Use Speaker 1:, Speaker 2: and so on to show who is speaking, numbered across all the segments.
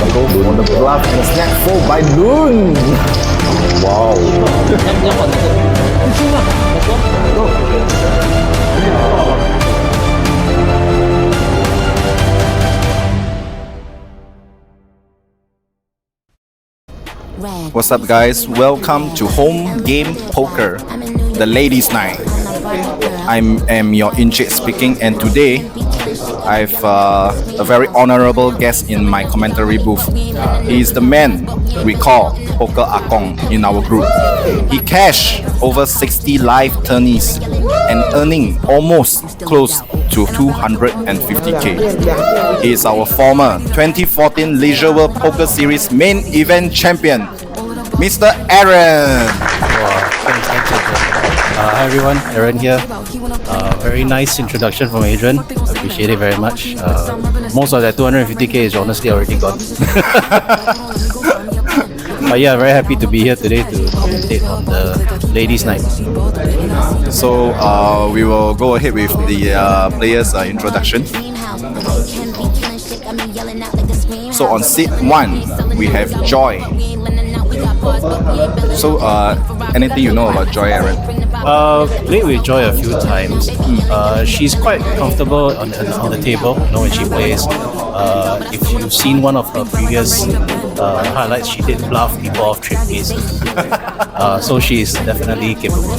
Speaker 1: go on the bluff and a snap fold by Noon. Wow.
Speaker 2: What's up, guys? Welcome to Home Game Poker, the ladies' night. I am your Inchit speaking, and today I've a very honorable guest in my commentary booth. He is the man we call Poker Akong in our group. He cashed over 60 live tourneys and earning almost close to 250k. He is our former 2014 Leisure World Poker Series main event champion, Mr. Aaron.
Speaker 3: Hi everyone, Aaron here. Very nice introduction from Adrian. Appreciate it very much. Most of that 250k is honestly already gone. But yeah, very happy to be here today to commentate on the ladies' night.
Speaker 2: So we will go ahead with the players' introduction. So on seat 1, we have Joy. So anything you know about Joy, Aaron?
Speaker 3: Played with Joy a few times. She's quite comfortable on the table, when she plays. If you've seen one of her previous highlights, she did bluff people off trip plays. So she's definitely capable.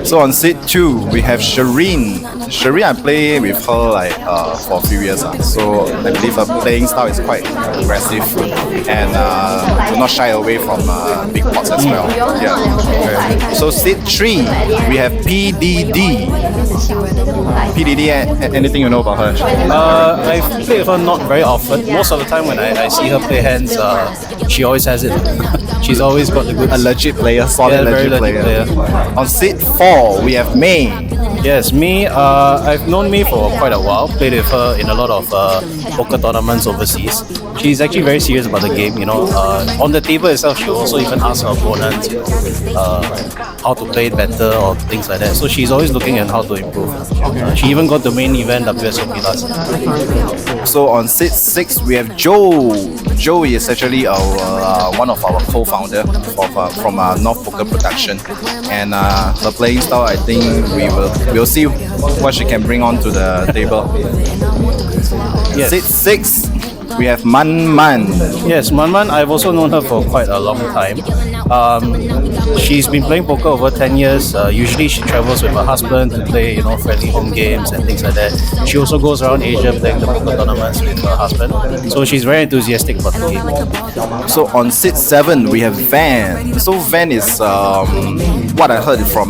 Speaker 2: So on seat 2, we have Sharine. Sharine, I play with her for a few years. So I believe her playing style is quite aggressive and do not shy away from big pots as well. Yeah. So seat 3, we have Pdydy. Pdydy, anything you know about her?
Speaker 3: I've played with her not very often. Most of the time when I see her play hands, she always has it. She's always got the good.
Speaker 2: A legit player, solid legit player. On seat 4, we have May.
Speaker 3: Yes, May. I've known May for quite a while. Played with her in a lot of poker tournaments overseas. She's actually very serious about the game. On the table itself, she also even asks her opponents, how to play it better or things like that. So she's always looking at how to improve. She even got the main event WSOP last year.
Speaker 2: So on seat 6, we have Joe. Joe is actually one of our co-founder from North Poker Production, and her playing style, I think we'll see what she can bring onto the table. Yes. Seat 6, we have Manman.
Speaker 3: Yes, Manman, I've also known her for quite a long time. She's been playing poker over 10 years. Usually she travels with her husband to play, friendly home games and things like that. She also goes around Asia playing the poker tournaments with her husband. So she's very enthusiastic about the game.
Speaker 2: So on seat 7, we have Van. So Van is, what I heard from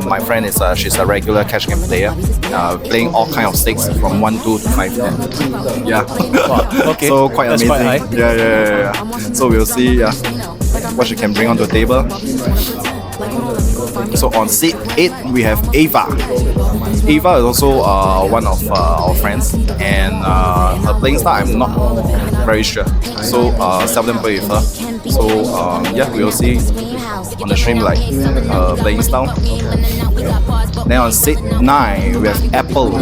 Speaker 2: my friend is she's a regular cash game player, playing all kind of stakes from 1-2 to 5-10. Yeah.
Speaker 3: Wow, okay.
Speaker 2: So quite
Speaker 3: That's
Speaker 2: amazing.
Speaker 3: Quite high.
Speaker 2: Yeah. So we'll see what she can bring onto the table. So on seat 8, we have Ava. Ava is also one of our friends, and her playing style I'm not very sure. So seldom play with her. So we'll see on the stream her playing style. Then on seat 9, we have Apple.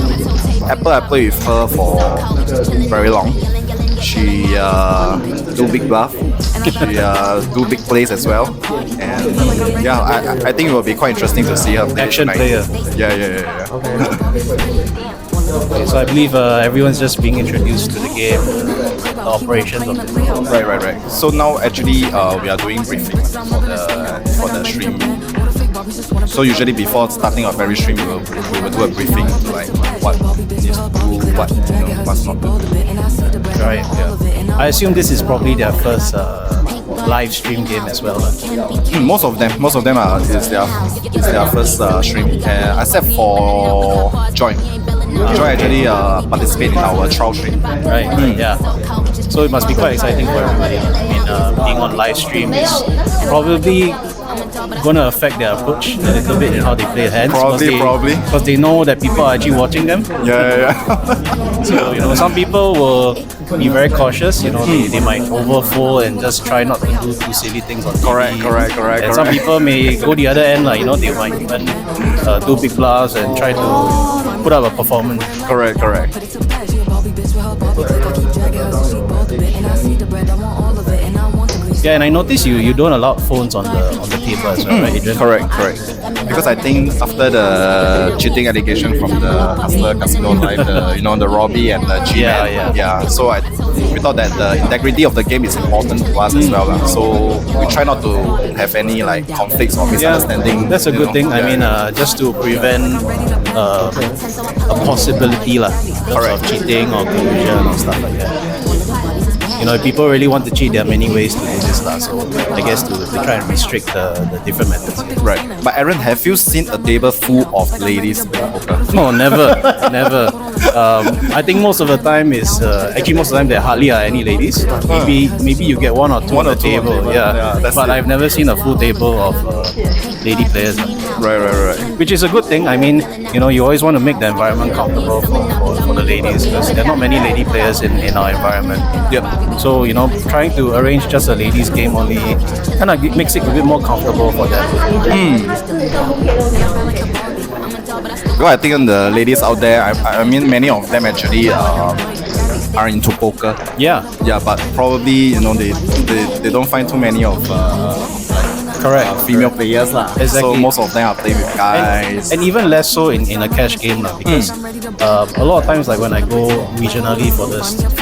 Speaker 2: Apple, I play with her for very long. She do big bluff. She do big plays as well, and I think it will be quite interesting to see her play.
Speaker 3: Action player.
Speaker 2: Yeah.
Speaker 3: Okay, so I believe everyone's just being introduced to the game, the operations of it.
Speaker 2: Right. So now actually we are doing briefing for the stream. So usually before starting our very stream, we will do a briefing to what needs to do, what must not do.
Speaker 3: Right. Yeah. I assume this is probably their first live stream game as well.
Speaker 2: Most of them is their first stream, except for Joy. Joy actually participate in our trial stream.
Speaker 3: Right. Yeah. So it must be quite exciting for everybody. Being on live stream is probably going to affect their approach a little bit in how they play hands.
Speaker 2: Probably.
Speaker 3: Because they know that people are actually watching them.
Speaker 2: Yeah.
Speaker 3: So, some people will be very cautious. They might overfold and just try not to do too silly things on TV.
Speaker 2: Correct.
Speaker 3: And some people may go the other end, they might even do big bluffs and try to put up a performance.
Speaker 2: Correct.
Speaker 3: Yeah, and I noticed you don't allow phones on the table as well, right, Adrian?
Speaker 2: Correct. Because I think after the cheating allegation from the Hustler Casino Live, the Robbie and the G-Man, so we thought that the integrity of the game is important to us as well. So we try not to have any like conflicts or misunderstanding.
Speaker 3: That's a good thing. I mean, just to prevent a possibility in terms of cheating or collusion or stuff like that. If people really want to cheat, there are many ways to do this. So I guess to try and restrict the different methods.
Speaker 2: Right. But Aaron, have you seen a table full of ladies playing poker?
Speaker 3: No, never. I think most of the time there hardly are any ladies. Maybe you get one or two on the table. But I've never seen a full table of lady players.
Speaker 2: Right.
Speaker 3: Which is a good thing. I mean, you always want to make the environment comfortable for the ladies because there are not many lady players in our environment.
Speaker 2: Yep.
Speaker 3: So, trying to arrange just a ladies game only kind of makes it a bit more comfortable for them.
Speaker 2: Well, I think the ladies out there, I mean, many of them actually are into poker.
Speaker 3: Yeah,
Speaker 2: but probably they don't find too many of female players lah.
Speaker 3: Exactly.
Speaker 2: So most of them are playing with guys.
Speaker 3: And even less so in a cash game because a lot of times like when I go regionally for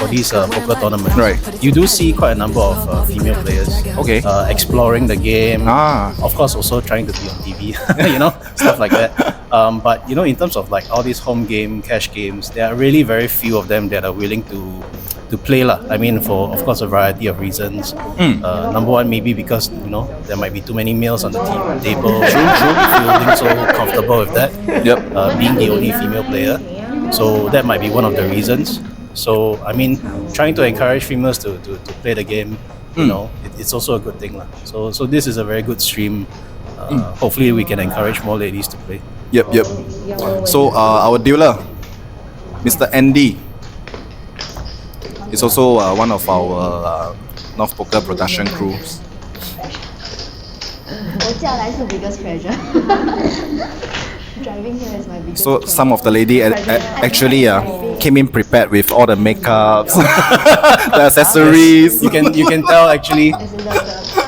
Speaker 3: these poker tournaments,
Speaker 2: right,
Speaker 3: you do see quite a number of female players.
Speaker 2: Okay.
Speaker 3: Exploring the game. Of course, also trying to be on TV. Stuff like that. But in terms of like all these home game cash games, there are really very few of them that are willing to play lah. I mean, for of course a variety of reasons. Number one, maybe because there might be too many males on the table. Feeling so comfortable with that.
Speaker 2: Yep.
Speaker 3: Being the only female player, so that might be one of the reasons. So I mean, trying to encourage females to play the game, it's also a good thing lah. So this is a very good stream. Hopefully, we can encourage more ladies to play.
Speaker 2: Yep. So our dealer, Mr. Andy, is also one of our North Poker production crews.
Speaker 4: 我叫来是 biggest pressure. Driving here is my biggest.
Speaker 2: So some of the lady actually came in prepared with all the makeups, the accessories.
Speaker 3: You can tell actually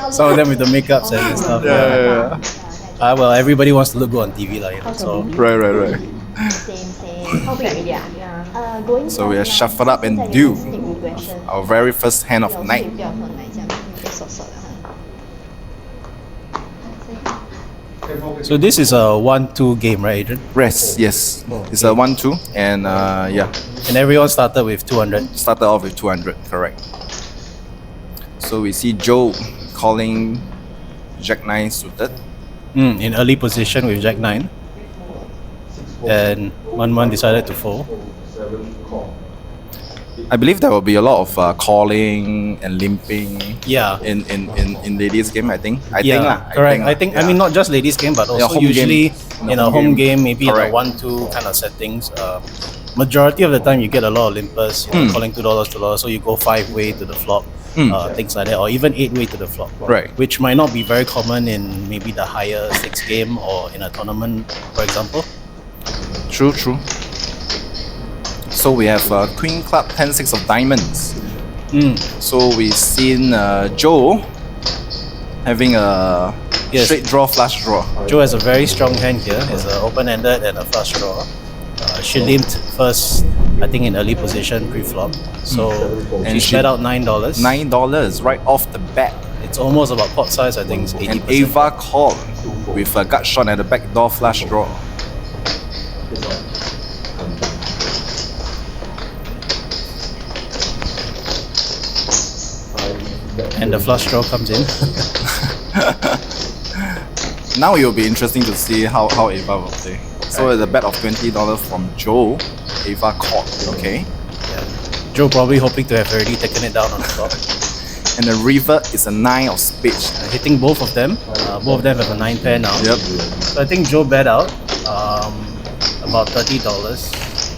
Speaker 3: some of them with the makeups and stuff.
Speaker 2: Yeah.
Speaker 3: Well, everybody wants to look good on TV, so.
Speaker 2: Right.
Speaker 4: Same. How big already? Going
Speaker 2: So we are shuffled up and do our very first hand of the night.
Speaker 3: So this is a 1-2 game, right, Adrian?
Speaker 2: Yes. It's a 1-2 and
Speaker 3: And everyone started with 200.
Speaker 2: Started off with 200, correct. So we see Joe calling Jack 9 suited.
Speaker 3: In early position with Jack 9. And Manman decided to fold.
Speaker 2: I believe there will be a lot of calling and limping.
Speaker 3: Yeah.
Speaker 2: In ladies game, I think.
Speaker 3: Correct. I mean, not just ladies game, but also usually in a home game, maybe in a 1-2 kind of settings. Majority of the time, you get a lot of limpers, calling $2, so you go 5-way to the flop, things like that, or even 8-way to the flop.
Speaker 2: Right.
Speaker 3: Which might not be very common in maybe the higher stakes game or in a tournament, for example.
Speaker 2: True. So we have Queen Club 10-6 of diamonds. So we've seen Joe having a straight draw, flush draw.
Speaker 3: Joe has a very strong hand here. It's an open-ended and a flush draw. She limped first, I think, in early position pre-flop. So
Speaker 2: And
Speaker 3: she
Speaker 2: she-
Speaker 3: bet out $9.
Speaker 2: $9 right off the bat.
Speaker 3: It's almost about pot size. I think it's 80%.
Speaker 2: And Ava called with a gut shot at the back door flush draw.
Speaker 3: And the flush draw comes in.
Speaker 2: Now it will be interesting to see how Ava will play. So at a bet of $20 from Joe, Ava called. Okay.
Speaker 3: Joe probably hoping to have already taken it down on the top.
Speaker 2: And the river is a 9 of spades.
Speaker 3: Hitting both of them. Both of them have a 9 pair now.
Speaker 2: Yep.
Speaker 3: So I think Joe bet out about $30.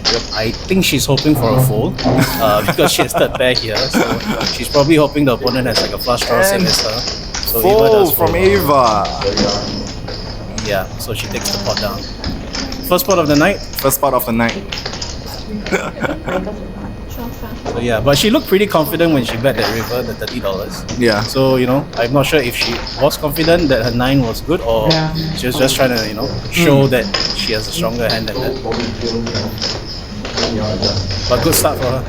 Speaker 3: Yep. I think she's hoping for a fold because she has third pair here. So she's probably hoping the opponent has like a flush draw same as her. So Ava does
Speaker 2: Fold from
Speaker 3: fold.
Speaker 2: Ava.
Speaker 3: Yeah, so she takes the pot down. First pot of the night.
Speaker 2: First part of the night.
Speaker 3: So yeah, but she looked pretty confident when she bet that river, the $30.
Speaker 2: Yeah.
Speaker 3: So I'm not sure if she was confident that her 9 was good, or she was just trying to show that she has a stronger hand than that. But good start for her.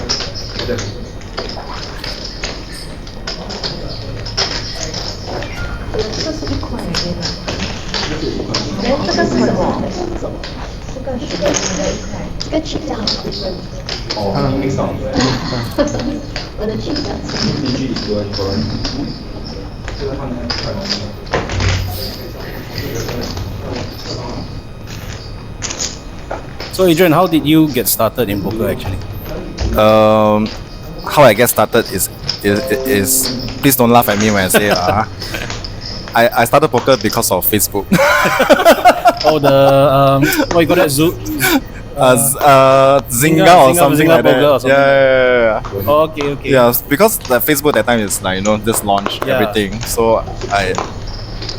Speaker 3: So Adrian, how did you get started in poker actually?
Speaker 2: How I get started is please don't laugh at me when I say I started poker because of Facebook.
Speaker 3: Oh, the what you call that,
Speaker 2: Zynga or something
Speaker 3: Zynga
Speaker 2: like that.
Speaker 3: poker or something.
Speaker 2: Yeah.
Speaker 3: Oh, okay.
Speaker 2: Yeah, because the Facebook that time is like just launched everything. So I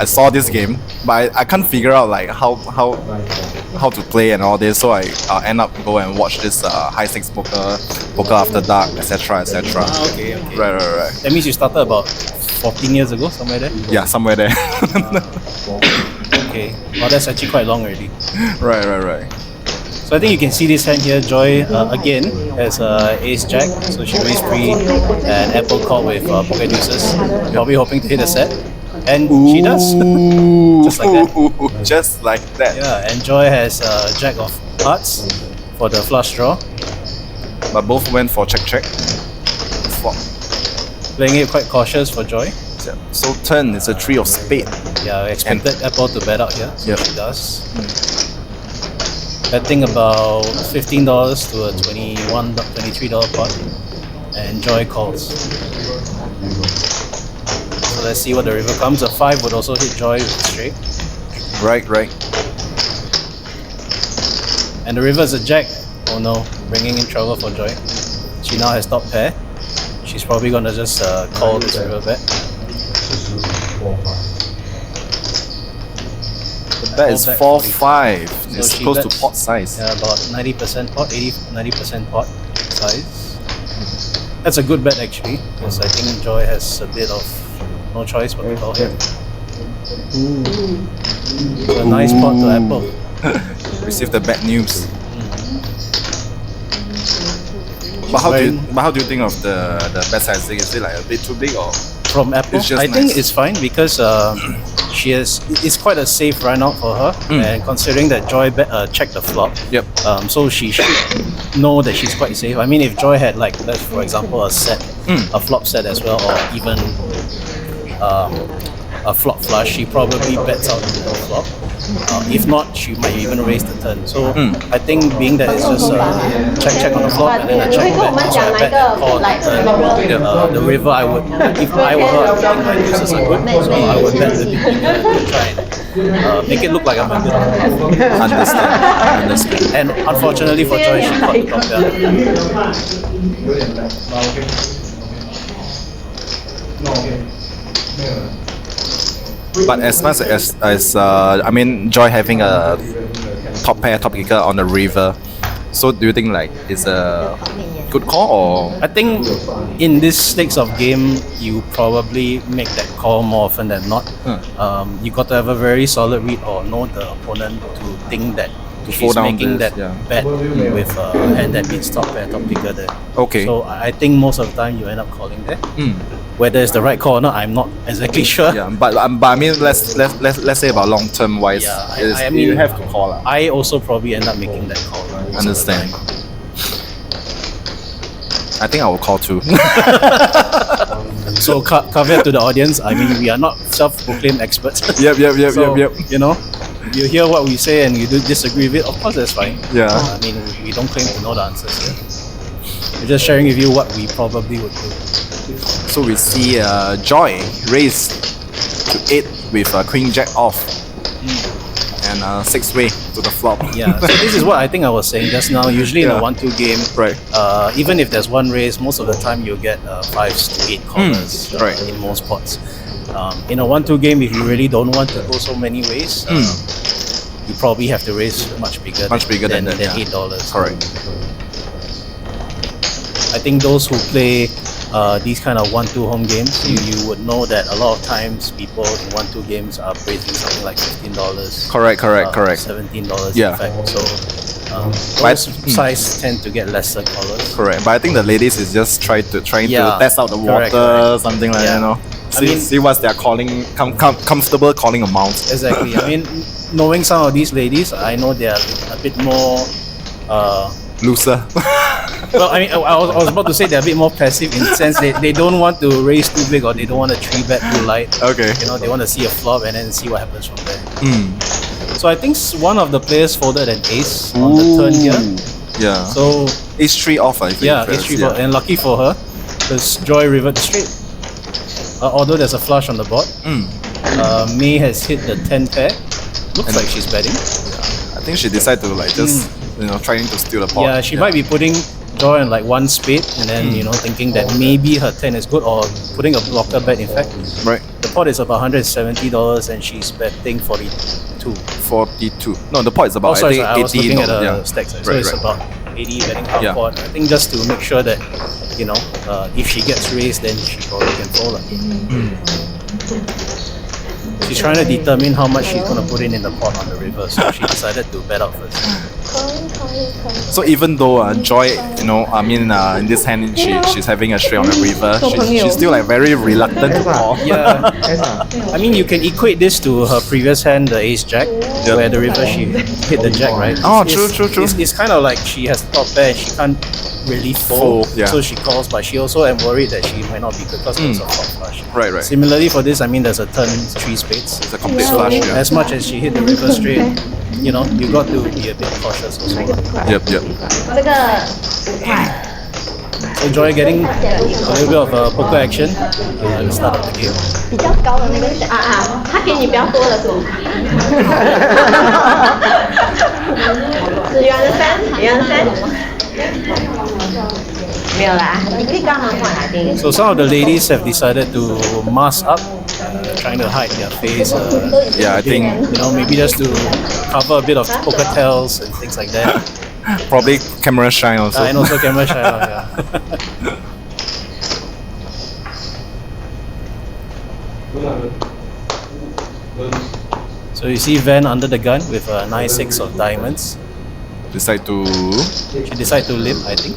Speaker 2: saw this game, but I can't figure out like how to play and all this. So I end up go and watch this high stakes poker after dark, etc.
Speaker 3: Okay.
Speaker 2: Right.
Speaker 3: That means you started about 14 years ago, somewhere there?
Speaker 2: Yeah, somewhere there.
Speaker 3: Okay. Well, that's actually quite long already.
Speaker 2: Right.
Speaker 3: So I think you can see this hand here. Joy again has ace jack, so she raised 3 and apple called with pocket deuces, probably hoping to hit a set, and she does. Just like that.
Speaker 2: Just like that.
Speaker 3: Yeah, and Joy has jack of hearts for the flush draw.
Speaker 2: But both went for check. Flop.
Speaker 3: Playing it quite cautious for Joy.
Speaker 2: So turn is a 3 of spade.
Speaker 3: Yeah, I expected apple to bet out here, so
Speaker 2: Yep.
Speaker 3: she does. Betting about $15 to a $23 pot, and Joy calls. So let's see what the river comes. A 5 would also hit Joy with straight,
Speaker 2: Right.
Speaker 3: and the river is a jack. Oh no, bringing in trouble for Joy. She now has top pair. She's probably gonna just call this river bet.
Speaker 2: That is 4-5. It's
Speaker 3: she
Speaker 2: close
Speaker 3: bets,
Speaker 2: to pot size.
Speaker 3: Yeah, about 90% pot, 90% pot size. That's a good bet actually, because I think Joy has a bit of no choice but to call here. So a nice pot to apple.
Speaker 2: Receive the bad news. But how do you think of the bet sizing? Is it like a bit too big or?
Speaker 3: From apple,
Speaker 2: It's just
Speaker 3: I think
Speaker 2: nice.
Speaker 3: it's fine because it's quite a safe run out for her, and considering that Joy checked the flop,
Speaker 2: Yep.
Speaker 3: so she should know that she's quite safe. I mean, if Joy had like, let's for example, a set, a flop set as well, or even a flop flush, she probably bets out the flop. If not, she might even raise the turn. So I think being that it's just check on the flop and then a check bet, so I bet and call the turn. The river, I would, if I were her, I would think my deuces are good, so I would bet the big finger to try and make it look like I'm a good one.
Speaker 2: Understand.
Speaker 3: And unfortunately for Joy, she caught the top there.
Speaker 2: But as much as I mean, Joy having a top pair, top kicker on the river. So do you think like it's a good call or?
Speaker 3: I think in this stakes of game, you probably make that call more often than not. You got to have a very solid read or know the opponent to think that she's
Speaker 2: down
Speaker 3: making
Speaker 2: this,
Speaker 3: that bet with a hand that beats top pair, top kicker there.
Speaker 2: Okay.
Speaker 3: So I think most of the time you end up calling there. Whether it's the right call or not, I'm not exactly sure.
Speaker 2: Yeah, but I mean, let's say about long term wise,
Speaker 3: Yeah, I mean,
Speaker 2: you have to call.
Speaker 3: I also probably end up making that call.
Speaker 2: Understand. I think I will call too.
Speaker 3: So caveat to the audience, I mean, we are not self-proclaimed experts.
Speaker 2: Yep.
Speaker 3: So, you know, you hear what we say and you do disagree with it, of course that's fine.
Speaker 2: Yeah.
Speaker 3: I mean, we don't claim to know the answers here. We're just sharing with you what we probably would do.
Speaker 2: So we see Joy raise to 8 with Queen Jack off and 6-way to the flop.
Speaker 3: Yeah, so this is what I think I was saying just now. Usually in a 1-2 game,
Speaker 2: Right.
Speaker 3: Even if there's one raise, most of the time you'll get 5s to 8 corners
Speaker 2: right.
Speaker 3: in most pots. In a 1-2 game, if you really don't want to go so many ways, you probably have to raise much bigger
Speaker 2: Much bigger than that, yeah.
Speaker 3: $8.
Speaker 2: Correct.
Speaker 3: I think those who play these kind of 1-2 home games, you would know that a lot of times people in 1-2 games are praising something like $15.
Speaker 2: Correct.
Speaker 3: $17
Speaker 2: Yeah.
Speaker 3: in fact. So
Speaker 2: But-
Speaker 3: those size tend to get lesser colors.
Speaker 2: Correct. But I think the ladies is just trying to
Speaker 3: Yeah.
Speaker 2: test out the water,
Speaker 3: Correct.
Speaker 2: something like
Speaker 3: Yeah.
Speaker 2: that, you know.
Speaker 3: I mean-
Speaker 2: See what they're calling comfortable calling amount.
Speaker 3: Exactly. I mean, knowing some of these ladies, I know they are a bit more.
Speaker 2: Looser.
Speaker 3: Well, I mean, I was about to say they're a bit more passive in the sense they don't want to raise too big or they don't want to 3-bet too light.
Speaker 2: Okay.
Speaker 3: You know, they want to see a flop and then see what happens from there.
Speaker 2: Mm.
Speaker 3: So I think one of the players folded an ace on the turn here.
Speaker 2: Yeah.
Speaker 3: So
Speaker 2: Ace 3 off, I think.
Speaker 3: yeah,
Speaker 2: first,
Speaker 3: ace 3 board. And lucky for her, this Joy revert straight. Although there's a flush on the board. May has hit the 10 pair. Looks like she's betting.
Speaker 2: I think she decided to like just trying to steal the pot.
Speaker 3: Yeah, she might be putting Joy on like one spade and then thinking that maybe her 10 is good or putting a blocker bet in fact.
Speaker 2: Right.
Speaker 3: The pot is about $170 and she's betting 42.
Speaker 2: 42. No, the pot is about
Speaker 3: Sorry,
Speaker 2: I
Speaker 3: I was
Speaker 2: think 80.
Speaker 3: looking at the
Speaker 2: yeah.
Speaker 3: stack size. So
Speaker 2: Right,
Speaker 3: it's
Speaker 2: right.
Speaker 3: about 80 betting half
Speaker 2: Yeah.
Speaker 3: pot. I think just to make sure that, if she gets raised then she probably can fold. She's trying to determine how much she's going to put in the pot on the river, so she decided to bet out first.
Speaker 2: So even though Joy, in this hand she's having a straight on the river, she's still like very reluctant to call.
Speaker 3: Yeah, I mean you can equate this to her previous hand, the Ace Jack,
Speaker 2: Yeah.
Speaker 3: where the river she hit the Jack, right?
Speaker 2: Oh, true.
Speaker 3: It's kind of like she has top pair, she can't really fold,
Speaker 2: Fold, yeah.
Speaker 3: so she calls, but she also am worried that she might not be good because there's a flop flush.
Speaker 2: Right.
Speaker 3: Similarly for this, I mean there's a turn 3 spades.
Speaker 2: It's a complete
Speaker 3: So
Speaker 2: flush. Yeah.
Speaker 3: as much as she hit the river straight, you got to be a bit cautious also.
Speaker 2: Yep.
Speaker 4: 这个5块，
Speaker 3: So Joy getting a little bit of poker action at the start of the game.
Speaker 4: 比较高的那个他给你比较多的是吗？是 you understand？没有啦，你可以跟他们换来听。
Speaker 3: So some of the ladies have decided to mask up, trying to hide their face.
Speaker 2: Yeah, I think
Speaker 3: Maybe just to cover a bit of poker tells and things like that.
Speaker 2: probably camera shine also.
Speaker 3: And also camera shy out, yeah. So you see Van under the gun with a nice 6 of diamonds.
Speaker 2: Decide to
Speaker 3: She decided to limp, I think.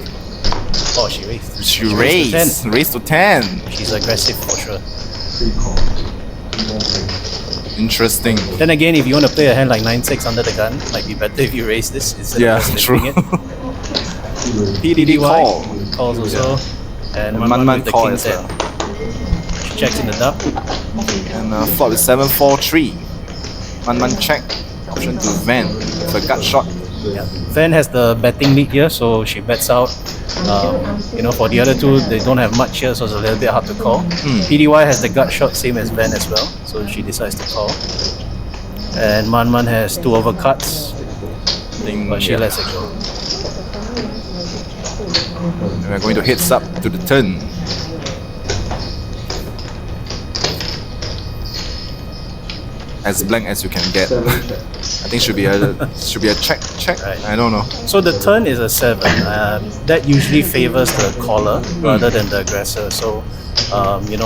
Speaker 3: Oh, she raised.
Speaker 2: she
Speaker 3: raised
Speaker 2: raise
Speaker 3: to 10.
Speaker 2: raise to 10.
Speaker 3: She's aggressive for sure.
Speaker 2: Interesting.
Speaker 3: Then again, if you want to play a hand like 9-6 under the gun, might be better if you raise this instead
Speaker 2: Yeah,
Speaker 3: of just
Speaker 2: true.
Speaker 3: limping it.
Speaker 2: Pdydy call.
Speaker 3: Calls also. And
Speaker 2: Manman
Speaker 3: with the
Speaker 2: call
Speaker 3: king
Speaker 2: as well.
Speaker 3: 10. She checks in the dub.
Speaker 2: And flop is 7-4-3. Manman check. Option to Van. It's a gut shot.
Speaker 3: Yeah. Van has the betting lead here, so she bets out. For the other two, they don't have much here, so it's a little bit hard to call. Pdy has the gut shot, same as Van as well, so she decides to call. And Manman has 2 overcuts, but she lets it go.
Speaker 2: And we're going to heads up to the turn. As blank as you can get. I think should be a check.
Speaker 3: Right.
Speaker 2: I don't know.
Speaker 3: So the turn is a 7. That usually favors the caller rather than the aggressor. So,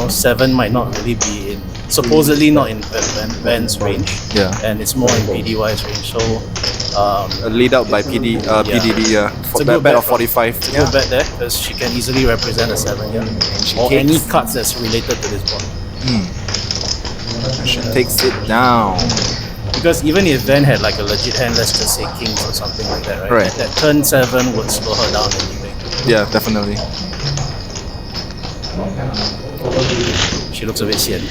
Speaker 3: 7 might not really be supposedly not in Van's range.
Speaker 2: Yeah.
Speaker 3: And it's more in PDY's range. So,
Speaker 2: A lead out by Pdydy.
Speaker 3: It's a
Speaker 2: Bet
Speaker 3: good bet
Speaker 2: of
Speaker 3: for-
Speaker 2: 45.
Speaker 3: it's a good bet there because she can easily represent a 7 here. Or
Speaker 2: takes-
Speaker 3: any cards that's related to this board.
Speaker 2: She takes it down.
Speaker 3: Because even if Van had like a legit hand, let's just say kings or something like that, right?
Speaker 2: Right.
Speaker 3: That turn 7 would slow her down anyway.
Speaker 2: Yeah, definitely.
Speaker 3: She looks a bit sian.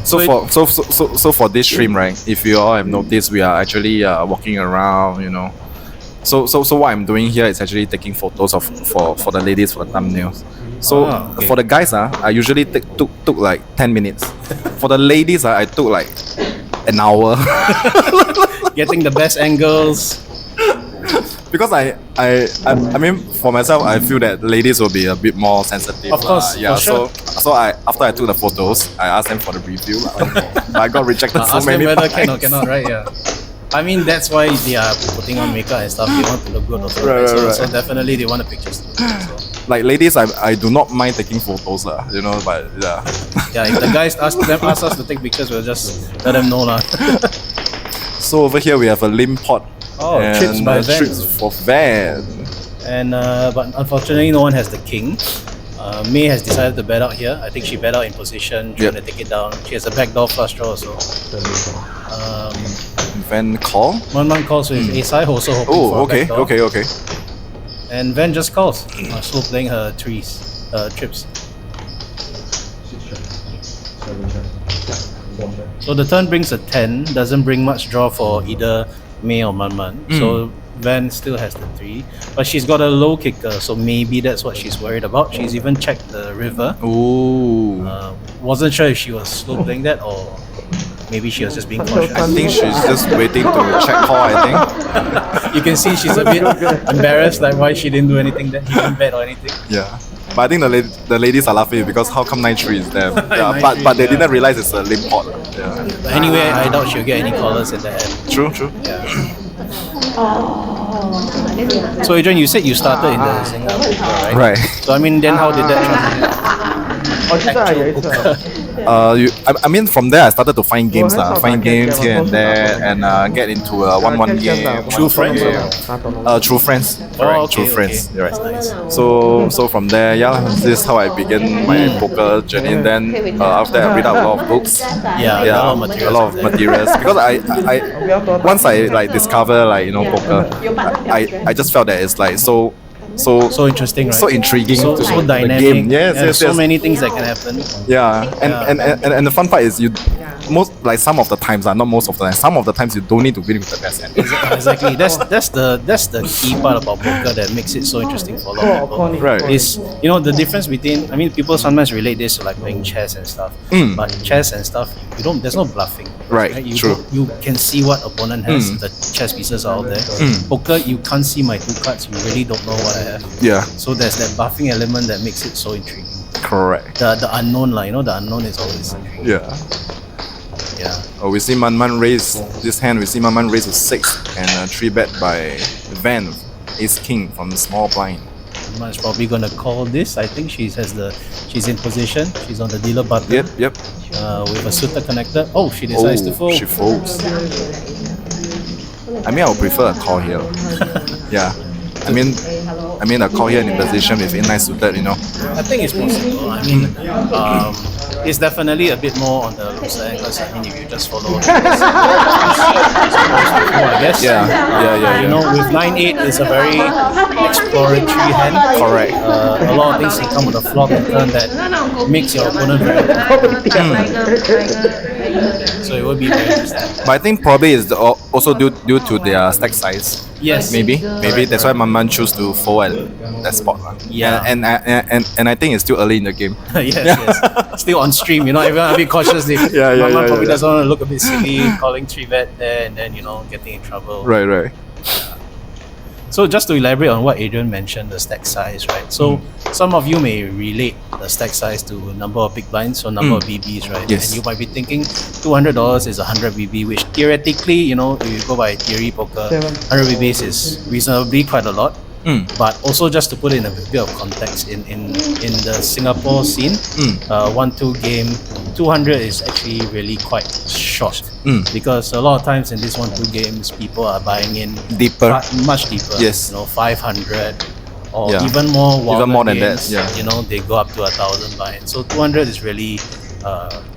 Speaker 2: So for this stream, right? If you all have noticed, we are actually walking around, So what I'm doing here is actually taking photos for the ladies for the thumbnails. So
Speaker 3: Okay.
Speaker 2: for the guys, I usually took like 10 minutes. For the ladies, I took like an hour.
Speaker 3: Getting the best angles.
Speaker 2: Because I mean for myself, I feel that ladies will be a bit more sensitive.
Speaker 3: Of course,
Speaker 2: yeah.
Speaker 3: for sure.
Speaker 2: So after I took the photos, I asked them for the review. But I got rejected so
Speaker 3: Ask them
Speaker 2: many
Speaker 3: whether
Speaker 2: times.
Speaker 3: can or cannot, right? Yeah. I mean, that's why they are putting on makeup and stuff. They want to look good also.
Speaker 2: Right,
Speaker 3: so,
Speaker 2: right.
Speaker 3: so definitely they want the pictures. So.
Speaker 2: Like ladies, I do not mind taking photos, you know, but yeah.
Speaker 3: Yeah, if the guys ask us to take pictures, we'll just let them know lah.
Speaker 2: So over here we have a limb pot.
Speaker 3: Oh,
Speaker 2: and
Speaker 3: trips by Van.
Speaker 2: Trips for Van.
Speaker 3: And but unfortunately, no one has the king. May has decided to bet out here. I think she bet out in position, trying to take it down. She has a backdoor flush draw also.
Speaker 2: Van call.
Speaker 3: Manman calls with Ace-High, also hoping for a
Speaker 2: okay,
Speaker 3: backdoor.
Speaker 2: okay.
Speaker 3: And Van just calls, still playing her trips. So the turn brings a 10, doesn't bring much draw for either May or Manman. So Van still has the 3, but she's got a low kicker, so maybe that's what she's worried about. She's even checked the river.
Speaker 2: Ooh.
Speaker 3: Wasn't sure if she was slow playing that or maybe she was just being cautious.
Speaker 2: I think she's just waiting to check call, I think.
Speaker 3: You can see she's a bit embarrassed, like why she didn't do anything there. She didn't bet or anything.
Speaker 2: Yeah. But I think the ladies are laughing because how come 9-3 is them? Yeah,
Speaker 3: 9-3,
Speaker 2: but they didn't realize it's a limp pot. Yeah.
Speaker 3: But anyway, I doubt she'll get any callers in the end.
Speaker 2: True.
Speaker 3: So Adrian, you said you started in the Singapore poker, right?
Speaker 2: Right.
Speaker 3: So I mean, then how did that translate?
Speaker 2: I mean, from there I started to find games, find games here and there, and get into a 1-1 game.
Speaker 3: True friends?
Speaker 2: True friends. Correct. True friends. You're right.
Speaker 3: Nice.
Speaker 2: So from there, this is how I began my poker journey. And then after that, I read out a lot of books.
Speaker 3: Yeah,
Speaker 2: A lot of materials. Because I once I like discover poker, I just felt that it's like so
Speaker 3: interesting, right?
Speaker 2: so intriguing
Speaker 3: So
Speaker 2: to
Speaker 3: dynamic.
Speaker 2: the game. Yes.
Speaker 3: So many things that can happen.
Speaker 2: Yeah, and the fun part is some of the times, not most of the time. Some of the times you don't need to win with the best hand.
Speaker 3: Exactly. That's the key part about poker that makes it so interesting for a lot of people.
Speaker 2: Right.
Speaker 3: Is the difference between, I mean, people sometimes relate this to like playing chess and stuff. But chess and stuff, there's no bluffing.
Speaker 2: Right. True.
Speaker 3: You can see what opponent has. The chess pieces are out there. Poker, you can't see my 2 cards. You really don't know what I have.
Speaker 2: Yeah.
Speaker 3: So there's that bluffing element that makes it so intriguing.
Speaker 2: Correct.
Speaker 3: The unknown, the unknown is always.
Speaker 2: Yeah.
Speaker 3: Yeah.
Speaker 2: We see Manman raise this hand. We see Manman raise to 6 and 3-bet by Van, Ace King from the small blind.
Speaker 3: Man's probably gonna call this. I think she's in position. She's on the dealer button.
Speaker 2: Yep.
Speaker 3: With a suited connector. Oh, she decides to fold.
Speaker 2: She folds. I mean, I would prefer a call here. Yeah. I mean a call here in position with inline suited,
Speaker 3: I think it's possible. I mean, it's definitely a bit more on the low side because I mean, if you just follow, I guess.
Speaker 2: Yeah.
Speaker 3: With 9-8, it's a very exploratory hand.
Speaker 2: Correct.
Speaker 3: A lot of things can come with a flop and turn that makes your opponent very So it will be very interesting.
Speaker 2: But I think probably it's also due to their stack size.
Speaker 3: Yes.
Speaker 2: Maybe that's why Manman choose to fold at that spot.
Speaker 3: Yeah.
Speaker 2: And I think it's still early in the game.
Speaker 3: yes. Still on stream, everyone a bit cautious. Manman probably doesn't want to look a bit silly, calling 3-bet there and then, getting in trouble.
Speaker 2: Right.
Speaker 3: So just to elaborate on what Adrian mentioned, the stack size, right? So some of you may relate the stack size to number of big blinds, so number of BBs, right?
Speaker 2: Yes.
Speaker 3: And you might be thinking $200 is 100 BB, which theoretically, if you go by theory poker, 100 BBs is reasonably quite a lot. But also just to put it in a bit of context, in the Singapore scene, 1-2 game, 200 is actually really quite short. Because a lot of times in these 1-2 games, people are buying in
Speaker 2: Deeper.
Speaker 3: much deeper.
Speaker 2: Yes.
Speaker 3: 500 or
Speaker 2: Yeah.
Speaker 3: even more.
Speaker 2: Even more than
Speaker 3: games,
Speaker 2: that. Yeah.
Speaker 3: They go up to 1,000 buy-in. So 200 is really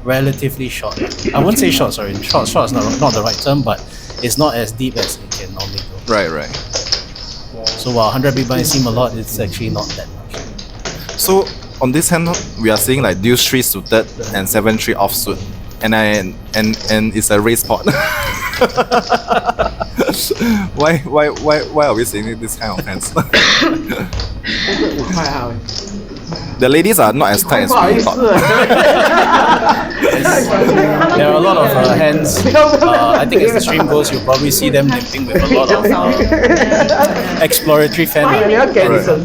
Speaker 3: relatively short. I wouldn't say short. Sorry, short is not the right term, but it's not as deep as it can normally go.
Speaker 2: Right.
Speaker 3: So while 100 big blinds seem a lot, it's actually not that much.
Speaker 2: So on this hand, we are seeing like deuce 3 suited and 7-3 offsuit, and it's a race pot. Why are we seeing this kind of hands? The ladies are not as tight as we thought.
Speaker 3: There are a lot of hands. I think as the stream goes, you'll probably see them limping with a lot of exploratory fan.
Speaker 2: Right.
Speaker 3: You'll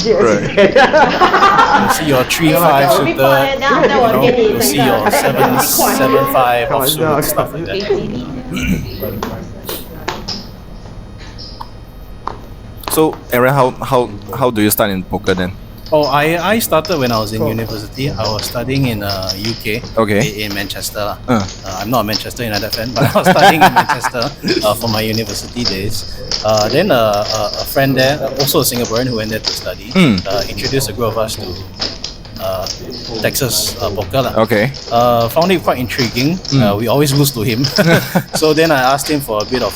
Speaker 3: see your 3-5 suited, you'll see your 7-5 offsuit, stuff like that.
Speaker 2: So Aaron, how do you start in poker then?
Speaker 3: Oh, I started when I was in university. I was studying in UK,
Speaker 2: Okay.
Speaker 3: in Manchester. I'm not a Manchester United fan, but I was studying in Manchester for my university days. Then a friend there, also a Singaporean who went there to study, introduced a group of us to Texas poker.
Speaker 2: Okay.
Speaker 3: Found it quite intriguing. We always lose to him. So then I asked him for a bit of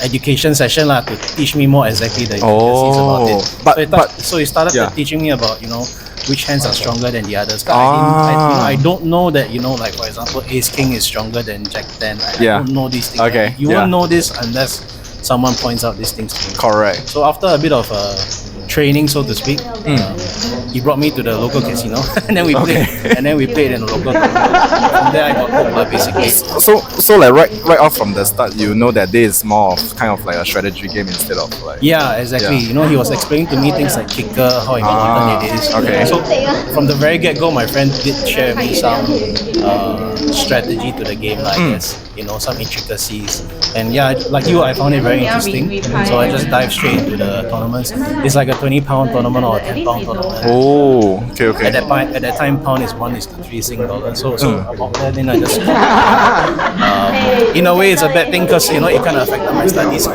Speaker 3: education session to teach me more exactly the intricacies about it. So he started teaching me about which hands are stronger than the others. I don't know that like for example Ace King is stronger than Jack 10. I don't know these things.
Speaker 2: Okay.
Speaker 3: You won't know this unless someone points out these things to me.
Speaker 2: Correct.
Speaker 3: So after a bit of training, so to speak, he brought me to the local casino, and then we played. And then we played in the local casino. From there, I got hooked, basically.
Speaker 2: So like right off from the start, you know that this is more of kind of like a strategy game instead of like.
Speaker 3: Yeah, exactly. He was explaining to me things like kicker, how important it is.
Speaker 2: Okay.
Speaker 3: So from the very get-go, my friend did share with me some strategy to the game, I guess. Some intricacies. And yeah, like you, I found it very interesting. So I just dived straight into the tournaments. It's like a 20-pound tournament or a 10-pound tournament.
Speaker 2: Oh, okay.
Speaker 3: At that time, pound is 1:3 Sing dollars. So about that, then I just in a way, it's a bad thing because it kind of affected my studies.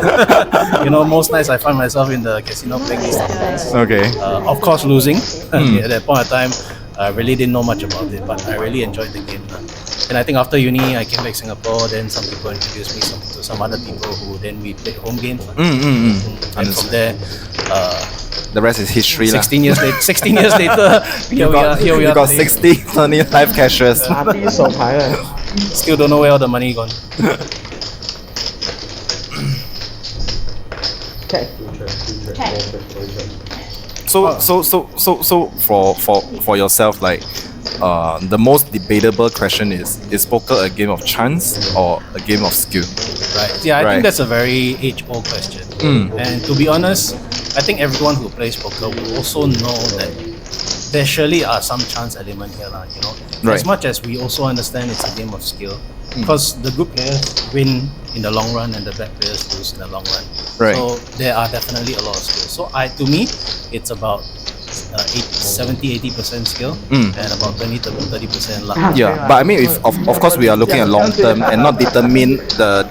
Speaker 3: Most nights I find myself in the casino playing these tournaments.
Speaker 2: Okay.
Speaker 3: Of course, losing. At that point of time, I really didn't know much about it, but I really enjoyed the game. And I think after uni, I came back to Singapore. Then some people introduced me to some other people who then we played home games. And from there,
Speaker 2: the rest is history.
Speaker 3: 16 years later, here we are.
Speaker 2: got
Speaker 3: today.
Speaker 2: 60 tourney live cashes.
Speaker 1: 手牌了。
Speaker 3: Still don't know where all the money gone.
Speaker 1: Okay.
Speaker 2: So for yourself, like the most debatable question is poker a game of chance or a game of skill?
Speaker 3: Right. Yeah, I think that's a very age-old question. And to be honest, I think everyone who plays poker will also know that there surely are some chance element here,
Speaker 2: Right.
Speaker 3: As much as we also understand it's a game of skill, because the good players win in the long run and the bad players lose in the long run.
Speaker 2: Right.
Speaker 3: So there are definitely a lot of skills. So to me, it's about 70-80% skill and about 20-30% luck.
Speaker 2: Yeah, but I mean, if of course we are looking at long term and not determine the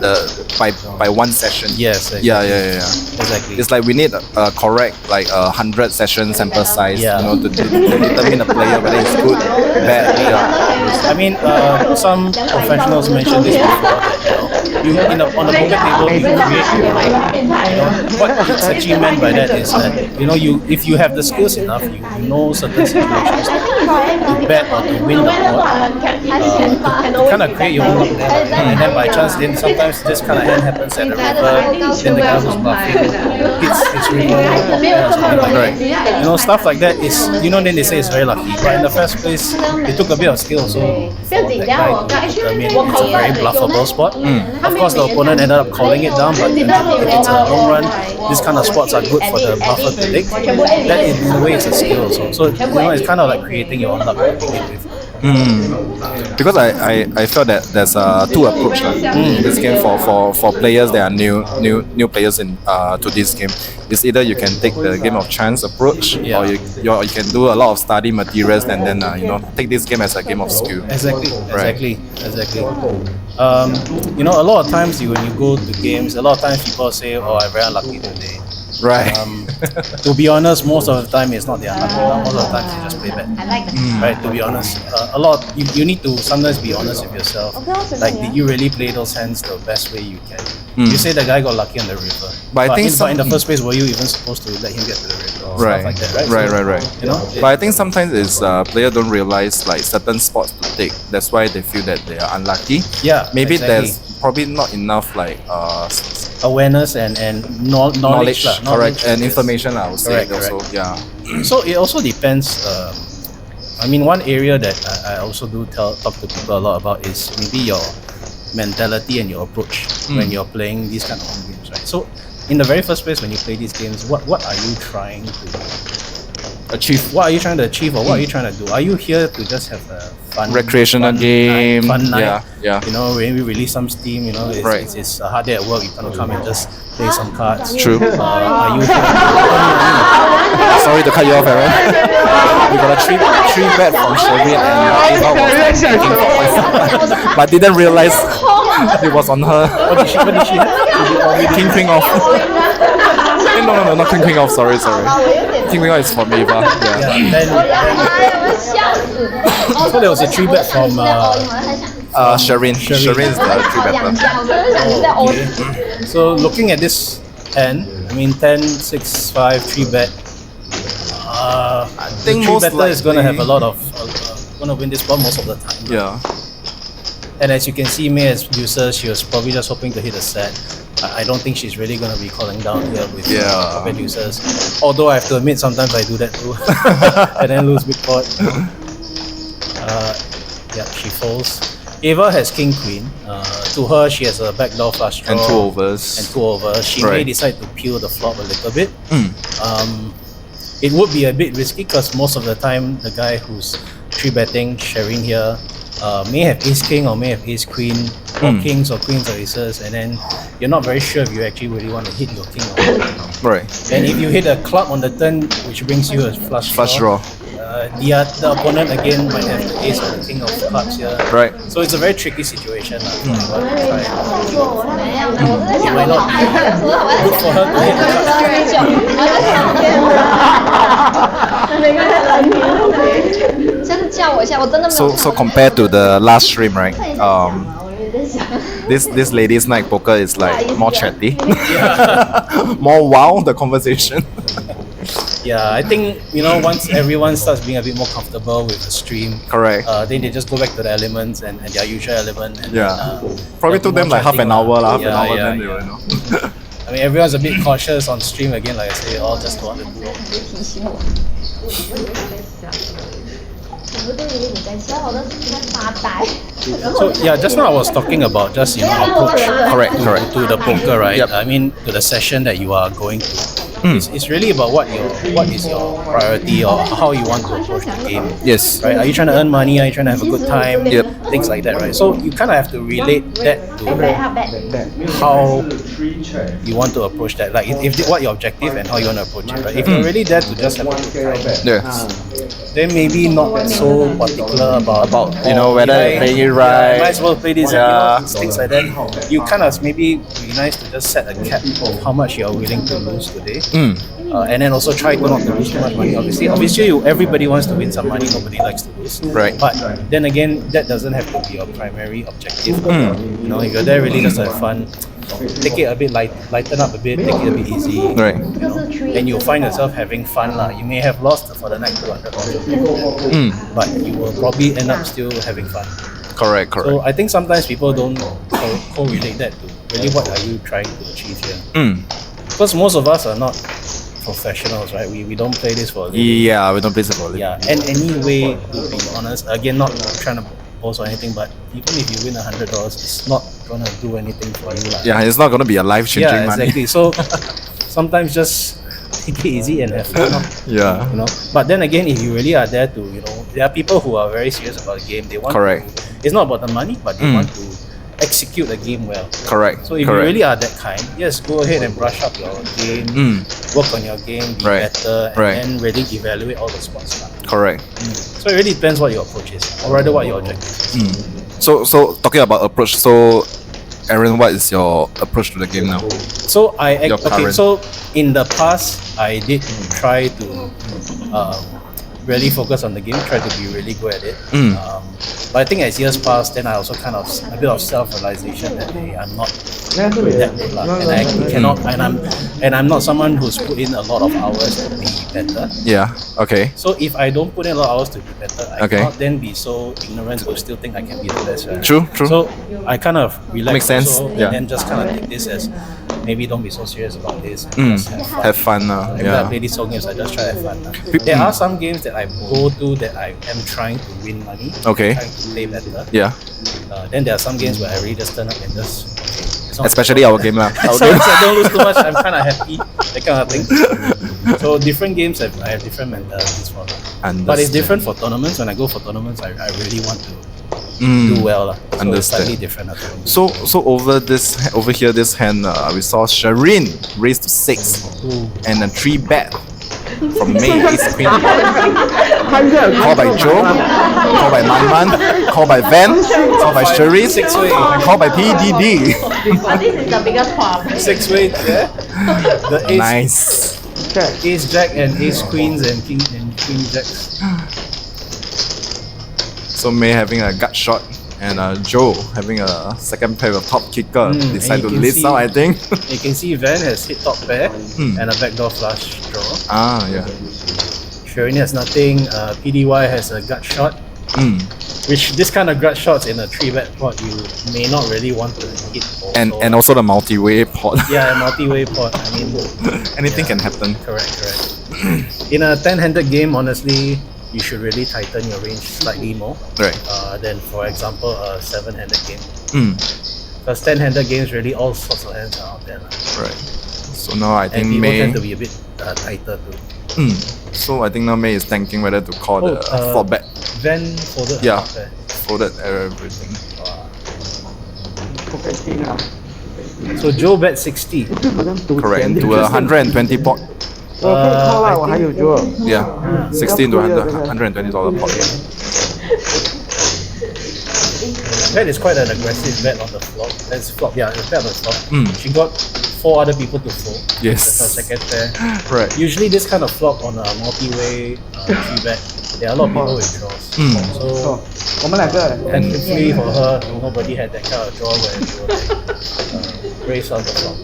Speaker 2: by one session.
Speaker 3: Yes. Exactly.
Speaker 2: Yeah.
Speaker 3: Exactly.
Speaker 2: It's like we need a correct 100 session sample size, to determine a player whether it's good, bad. Yeah.
Speaker 3: I mean, some professionals mentioned this before that you on the poker table you create. What Sachi meant by that is that if you have the skills enough, you know certain situations to bet or to win the pot, to kind of create your own luck there. And then by chance, then sometimes this kind of hand happens at the river, then the guy who's bluffing hits his river or something like that. Stuff like that is, then they say it's very lucky. But in the first place, it took a bit of skill. So for that guy to determine it's a very bluffable spot. Of course, the opponent ended up calling it down, but if it's a long run, these kind of spots are good for the bluffer to take. That in a way is a skill also. So it's kind of like creating your own luck to begin with.
Speaker 2: Because I felt that there's two approaches in this game for players that are new players in to this game. It's either you can take the game of chance approach, or you can do a lot of study materials and then take this game as a game of skill.
Speaker 3: Exactly. A lot of times when you go to games, a lot of times people say, "Oh, I'm very unlucky today."
Speaker 2: Right.
Speaker 3: To be honest, most of the time it's not the unlucky. Most of the time you just play bad. Right. To be honest, you need to sometimes be honest with yourself. Like, did you really play those hands the best way you can? You say the guy got lucky on the river,
Speaker 2: but I think
Speaker 3: in the first place, were you even supposed to let him get to the river? Or
Speaker 2: right.
Speaker 3: Stuff like that,
Speaker 2: Right. But I think sometimes it's players don't realize certain spots to take. That's why they feel that they are unlucky.
Speaker 3: Yeah.
Speaker 2: Maybe
Speaker 3: exactly.
Speaker 2: there's probably not enough
Speaker 3: awareness and knowledge.
Speaker 2: Correct, and information. I would say
Speaker 3: Correct.
Speaker 2: also. Yeah.
Speaker 3: So it also depends. I mean, one area that I also do talk to people a lot about is maybe your mentality and your approach when you're playing these kind of home games, right? So in the very first place, when you play these games, what are you trying to achieve? What are you trying to achieve, or what are you trying to do? Are you here to just have a
Speaker 2: Recreational game.
Speaker 3: fun night?
Speaker 2: Yeah.
Speaker 3: You know, when we release some steam, you know,
Speaker 2: Right.
Speaker 3: it's a hard day at work. You kind of come and just play some cards.
Speaker 2: True.
Speaker 3: Are you here?
Speaker 2: Sorry to cut you off, Aaron. We got a three bet from Sharine and Ava was but didn't realize it was on her.
Speaker 3: What did she have?
Speaker 2: King off. No, not king off. Sorry. King off is from Ava. Yeah.
Speaker 3: Then, so there was a 3-bet from
Speaker 2: Sharine. Sharine is the 3-better.
Speaker 3: So looking at this hand, I mean 10, 6, 5, 3-bet. I
Speaker 2: think
Speaker 3: the
Speaker 2: most
Speaker 3: 3-better is going to have a
Speaker 2: likely-
Speaker 3: lot of going to win this one most of the time.
Speaker 2: Yeah.
Speaker 3: And as you can see, May as producer, she was probably just hoping to hit a set. I don't think she's really going to be calling down here with producers. Although I have to admit, sometimes I do that too, and then lose big pot. Yeah, she folds. Ava has king queen. To her, she has a backdoor flush draw
Speaker 2: And 2 overs.
Speaker 3: and 2 overs. She may
Speaker 2: Right.
Speaker 3: decide to peel the flop a little bit. It would be a bit risky because most of the time the guy who's 3-betting, Sharine here, may have ace king or may have ace queen, or kings or queens or aces, and then you're not very sure if you actually really want to hit your king or queen.
Speaker 2: Right.
Speaker 3: And if you hit a club on the turn, which brings you a flush
Speaker 2: draw.
Speaker 3: the opponent again might have the ace or the king of clubs here.
Speaker 2: Right.
Speaker 3: So it's a very tricky situation. It might not be good for her to hit the
Speaker 2: So compared to the last stream, right? This ladies' night poker is like more chatty, more wow the conversation.
Speaker 3: Yeah, I think once everyone starts being a bit more comfortable with the stream,
Speaker 2: Correct.
Speaker 3: then they just go back to the elements and their usual element. And
Speaker 2: Probably took them like half an hour, then they
Speaker 3: yeah.
Speaker 2: will know.
Speaker 3: I mean, everyone's a bit cautious on stream again. Like I say, all just go on the go. So yeah, just now I was talking about just approach
Speaker 2: Correct.
Speaker 3: to the poker, right?
Speaker 2: Yep.
Speaker 3: I mean, to the session that you are going to. It's really about what is your priority or how you want to approach the game.
Speaker 2: Yes.
Speaker 3: Right? Are you trying to earn money? Are you trying to have a good time?
Speaker 2: Yep.
Speaker 3: Things like that, right? So you kind of have to relate that to how you want to approach that. Like if what your objective and how you want to approach it, right? If you're really there to just have a good time,
Speaker 2: Yes.
Speaker 3: then maybe not so particular about
Speaker 2: whether playing it right.
Speaker 3: might as well play this,
Speaker 2: Yeah.
Speaker 3: things like that. You kind of maybe be nice to just set a cap of how much you are willing to lose today, and then also try to not to lose too much money. Obviously, everybody wants to win some money. Nobody likes to lose.
Speaker 2: Right.
Speaker 3: But then again, that doesn't have to be your primary objective. If you're there really just to have fun, take it a bit lighten up a bit, take it a bit easy.
Speaker 2: Right.
Speaker 3: And you'll find yourself having fun lah. You may have lost for the night $200, but you will probably end up still having fun.
Speaker 2: Correct.
Speaker 3: So I think sometimes people don't correlate that to really what are you trying to achieve here. Because most of us are not professionals, right? We don't play this for a living.
Speaker 2: Yeah, we don't play it for a living.
Speaker 3: Yeah, and anyway, to be honest, again, not trying to boast or anything, but even if you win $100, it's not gonna do anything for you.
Speaker 2: Yeah, it's not gonna be a life-changing
Speaker 3: Yeah,
Speaker 2: money.
Speaker 3: exactly. So sometimes just take it easy and have fun.
Speaker 2: Yeah.
Speaker 3: But then again, if you really are there to, there are people who are very serious about the game. They want
Speaker 2: Correct.
Speaker 3: it's not about the money, but they want to execute the game well.
Speaker 2: Correct.
Speaker 3: So if you really are that kind, yes, go ahead and brush up your game, work on your game, be better, and then really evaluate all the spots.
Speaker 2: Correct.
Speaker 3: So it really depends what your approach is, or rather what your objective is.
Speaker 2: So talking about approach, so Aaron, what is your approach to the game now?
Speaker 3: So
Speaker 2: Your current.
Speaker 3: so in the past, I did try to really focus on the game, try to be really good at it. But I think as years passed, then I also kind of a bit of self-realization that hey, I'm not that good lah, and I cannot, and I'm not someone who's put in a lot of hours to be better.
Speaker 2: Yeah. Okay.
Speaker 3: So if I don't put in a lot of hours to be better, I
Speaker 2: Okay.
Speaker 3: cannot then be so ignorant to still think I can be the best. Right?
Speaker 2: True.
Speaker 3: So I kind of relax
Speaker 2: Makes sense,
Speaker 3: also,
Speaker 2: yeah.
Speaker 3: and then just kind of take this as maybe don't be so serious about this. Just
Speaker 2: Have fun.
Speaker 3: Every time I play these games, I just try to have fun. There are some games that I go to that I am trying to win money,
Speaker 2: Okay.
Speaker 3: trying to play better.
Speaker 2: Yeah.
Speaker 3: Then there are some games where I really just turn up and just, okay, as
Speaker 2: Especially our game lah. Our
Speaker 3: As
Speaker 2: game.
Speaker 3: long as I don't lose too much, I'm kind of happy. That kind of thing. So different games, I have different mentalities for them. But it's different for tournaments. When I go for tournaments, I really want to do well lah. So it's slightly different.
Speaker 2: So over here, this hand, we saw Sharine raised to 6 and a 3 bet from May Ace Queen. Called by Joe, called by Manman, called by Van, called by Sharine,
Speaker 3: 6-way,
Speaker 2: called by Pdydy.
Speaker 4: But this is the biggest problem.
Speaker 3: 6-way, yeah. The ace,
Speaker 2: Nice.
Speaker 3: ace jack and ace queens and king and queen jacks.
Speaker 2: So May having a gut shot and Joe having a second pair of top kicker. Decide to
Speaker 3: and you can
Speaker 2: list
Speaker 3: see-
Speaker 2: out, I think.
Speaker 3: You can see Van has hit top pair and a backdoor flush draw.
Speaker 2: Ah, yeah.
Speaker 3: Sharine has nothing. Pdy has a gut shot. Which this kind of gut shots in a 3-bet pot you may not really want to hit. Also.
Speaker 2: And also the multi-way pot.
Speaker 3: Yeah, a multi-way pot. I mean,
Speaker 2: Anything can happen.
Speaker 3: correct. In a 10-handed game, honestly, you should really tighten your range slightly more
Speaker 2: Right.
Speaker 3: than, for example, a 7-handed game.
Speaker 2: Mm.
Speaker 3: Because 10-handed games, really all sorts of hands are out there.
Speaker 2: Right. So now I
Speaker 3: And
Speaker 2: think
Speaker 3: people
Speaker 2: May.
Speaker 3: tend to be a bit tighter too.
Speaker 2: So I think now May is thinking whether to call the flop bet.
Speaker 3: Van folded a
Speaker 2: Yeah.
Speaker 3: top pair.
Speaker 2: Folded everything.
Speaker 3: So Joe bet 60.
Speaker 2: Correct. To a 120 pot. Yeah. 16 to $120 pot.
Speaker 3: That is quite an aggressive bet on the flop. That's flop, yeah, it's bet on the flop. She got 4 other people to fold.
Speaker 2: Yes.
Speaker 3: That's her second pair.
Speaker 2: Right.
Speaker 3: Usually this kind of flop on a multi-way 3-bet, there are a lot of people with draws. So thankfully for her, nobody had that kind of draw where she was raised on the flop.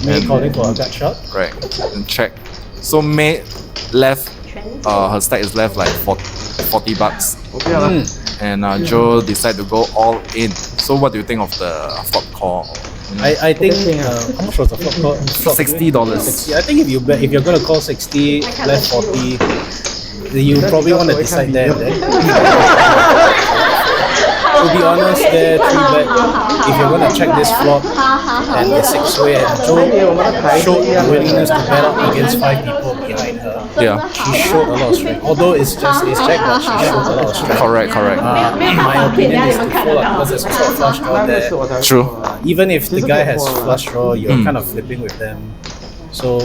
Speaker 3: May calling for a gut shot.
Speaker 2: Right. And check. So May left. Her stack is left like $40. And Joe decided to go all in. So what do you think of the flop call?
Speaker 3: I think how much was the flop call? Flop
Speaker 2: $60.
Speaker 3: 60. I think if you're gonna call 60, left 40, then you probably want to decide there and then. To be honest, there 3-bet. If you're gonna check this flop and the 6-way, and Joe showed the willingness to bet up against 5 people behind her.
Speaker 2: Yeah.
Speaker 3: She showed a lot of strength. Although it's just ace jack, but she showed a lot of strength.
Speaker 2: Correct.
Speaker 3: My opinion is to fold up because there's also a flush draw there.
Speaker 2: True.
Speaker 3: Even if the guy has flush draw, you're kind of flipping with them. So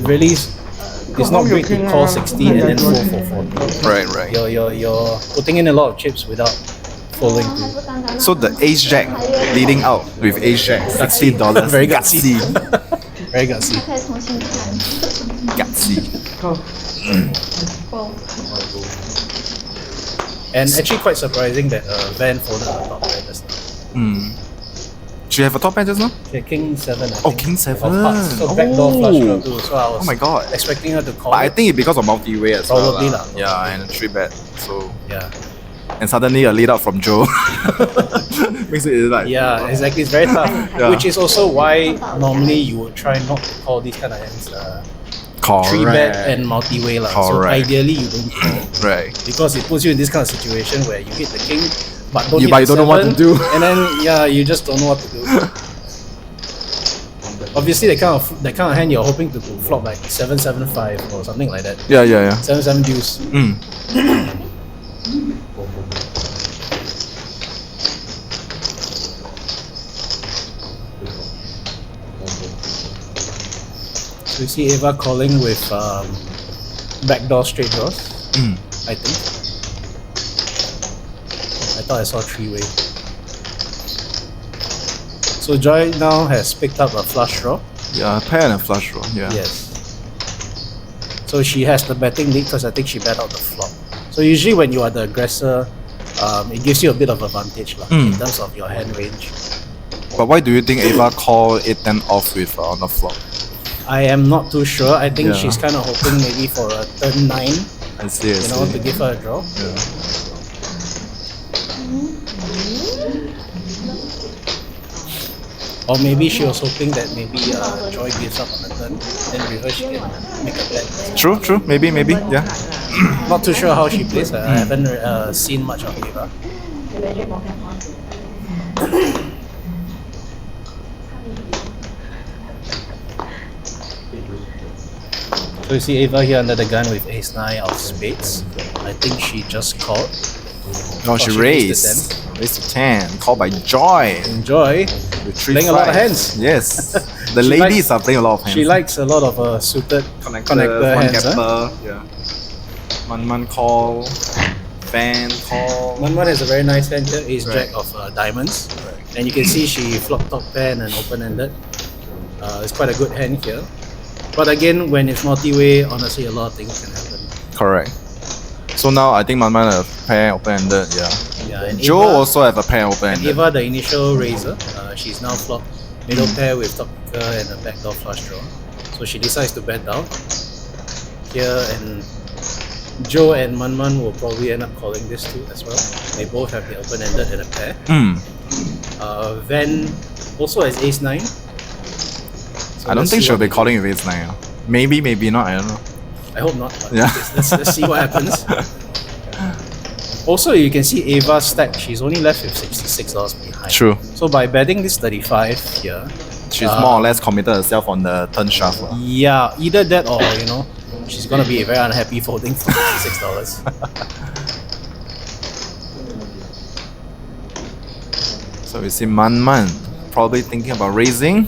Speaker 3: really, it's not great to call 60 and then fold for 40.
Speaker 2: Right.
Speaker 3: You're putting in a lot of chips without folding.
Speaker 2: So the ace jack leading out with ace jack, $60.
Speaker 3: Very gutsy.
Speaker 2: Gutsy.
Speaker 3: Very gutsy. And actually quite surprising that Van folded the top pair just now.
Speaker 2: Do you have a top pair just now?
Speaker 3: Okay, King 7. I
Speaker 2: Oh,
Speaker 3: think.
Speaker 2: King 7.
Speaker 3: Of hearts. So backdoor flush draw too. So I was
Speaker 2: Oh my god.
Speaker 3: expecting her to call.
Speaker 2: But I
Speaker 3: it.
Speaker 2: think it's because of multi-way as
Speaker 3: Probably
Speaker 2: well.
Speaker 3: lah.
Speaker 2: Yeah, and a 3-bet. So
Speaker 3: Yeah.
Speaker 2: and suddenly a lead up from Joe. Makes it like
Speaker 3: Yeah, exactly. It's very tough.
Speaker 2: Yeah.
Speaker 3: Which is also why normally you would try not to call these kind of hands.
Speaker 2: correct.
Speaker 3: 3-bet and multi-way lah. So
Speaker 2: Correct.
Speaker 3: ideally you don't call
Speaker 2: Right.
Speaker 3: because it puts you in this kind of situation where you hit the king, but don't
Speaker 2: Yeah,
Speaker 3: hit
Speaker 2: but
Speaker 3: the
Speaker 2: you don't know what to
Speaker 3: 7,
Speaker 2: do.
Speaker 3: and then you just don't know what to do. Obviously, that kind of hand you're hoping to flop like 7-7-5 or something like that.
Speaker 2: Yeah.
Speaker 3: 7-7 deuce. So you see Ava calling with backdoor straight draws. I think. I thought I saw 3-way. So Joy now has picked up a flush draw.
Speaker 2: Yeah, pair and a flush draw. Yeah.
Speaker 3: Yes. So she has the betting lead because I think she bet out the flop. So usually when you are the aggressor, it gives you a bit of advantage lah, in terms of your hand range.
Speaker 2: But why do you think Ava called 8-10 off with on the flop?
Speaker 3: I am not too sure. I think
Speaker 2: Yeah.
Speaker 3: she's kind of hoping maybe for a turn 9,
Speaker 2: I see.
Speaker 3: to give her a draw.
Speaker 2: Yeah.
Speaker 3: Or maybe she was hoping that maybe Joy gives up on the turn, then reverse she can make a bet.
Speaker 2: True. Maybe. Yeah.
Speaker 3: Not too sure how she plays. I haven't seen much of Eva. So you see Ava here under the gun with ace-9 of spades. I think she just called.
Speaker 2: No, she
Speaker 3: she
Speaker 2: raised.
Speaker 3: raised the
Speaker 2: Raised to 10. Called by Joy.
Speaker 3: Enjoy.
Speaker 2: With 3
Speaker 3: Playing a lot of
Speaker 2: fives.
Speaker 3: hands.
Speaker 2: Yes. The
Speaker 3: She
Speaker 2: ladies
Speaker 3: likes-
Speaker 2: are playing a lot of hands.
Speaker 3: She likes a lot of suited connector
Speaker 2: one
Speaker 3: hands. Huh?
Speaker 2: gapper. Yeah. Manman call. Fan call.
Speaker 3: Manman has a very nice hand here, ace
Speaker 2: Right.
Speaker 3: jack of diamonds. And you can see she flop top pair and open-ended. It's quite a good hand here. But again, when it's multi-way, honestly, a lot of things can happen.
Speaker 2: Correct. So now I think Manman have pair open-ended. Yeah.
Speaker 3: Yeah, and
Speaker 2: Joe
Speaker 3: Ava,
Speaker 2: also have a pair
Speaker 3: and
Speaker 2: open-ended.
Speaker 3: Ava, the initial raiser, she's now flop middle pair with top kicker and a backdoor flush draw. So she decides to bet down here, and Joe and Manman will probably end up calling this too as well. They both have the open-ended and a pair. Van also has ace-9. So
Speaker 2: I don't
Speaker 3: let's
Speaker 2: think
Speaker 3: see
Speaker 2: she'll
Speaker 3: what
Speaker 2: be
Speaker 3: they do.
Speaker 2: calling with ace-9. Maybe, maybe not. I don't know.
Speaker 3: I hope not. But
Speaker 2: Yeah.
Speaker 3: let's see what happens. Also, you can see Ava's stack. She's only left with $66 behind.
Speaker 2: True.
Speaker 3: So by betting this 35 here,
Speaker 2: She's more or less committed herself on the turn shuffle.
Speaker 3: yeah, either that or she's gonna be very unhappy folding for $66.
Speaker 2: So we see Manman probably thinking about raising.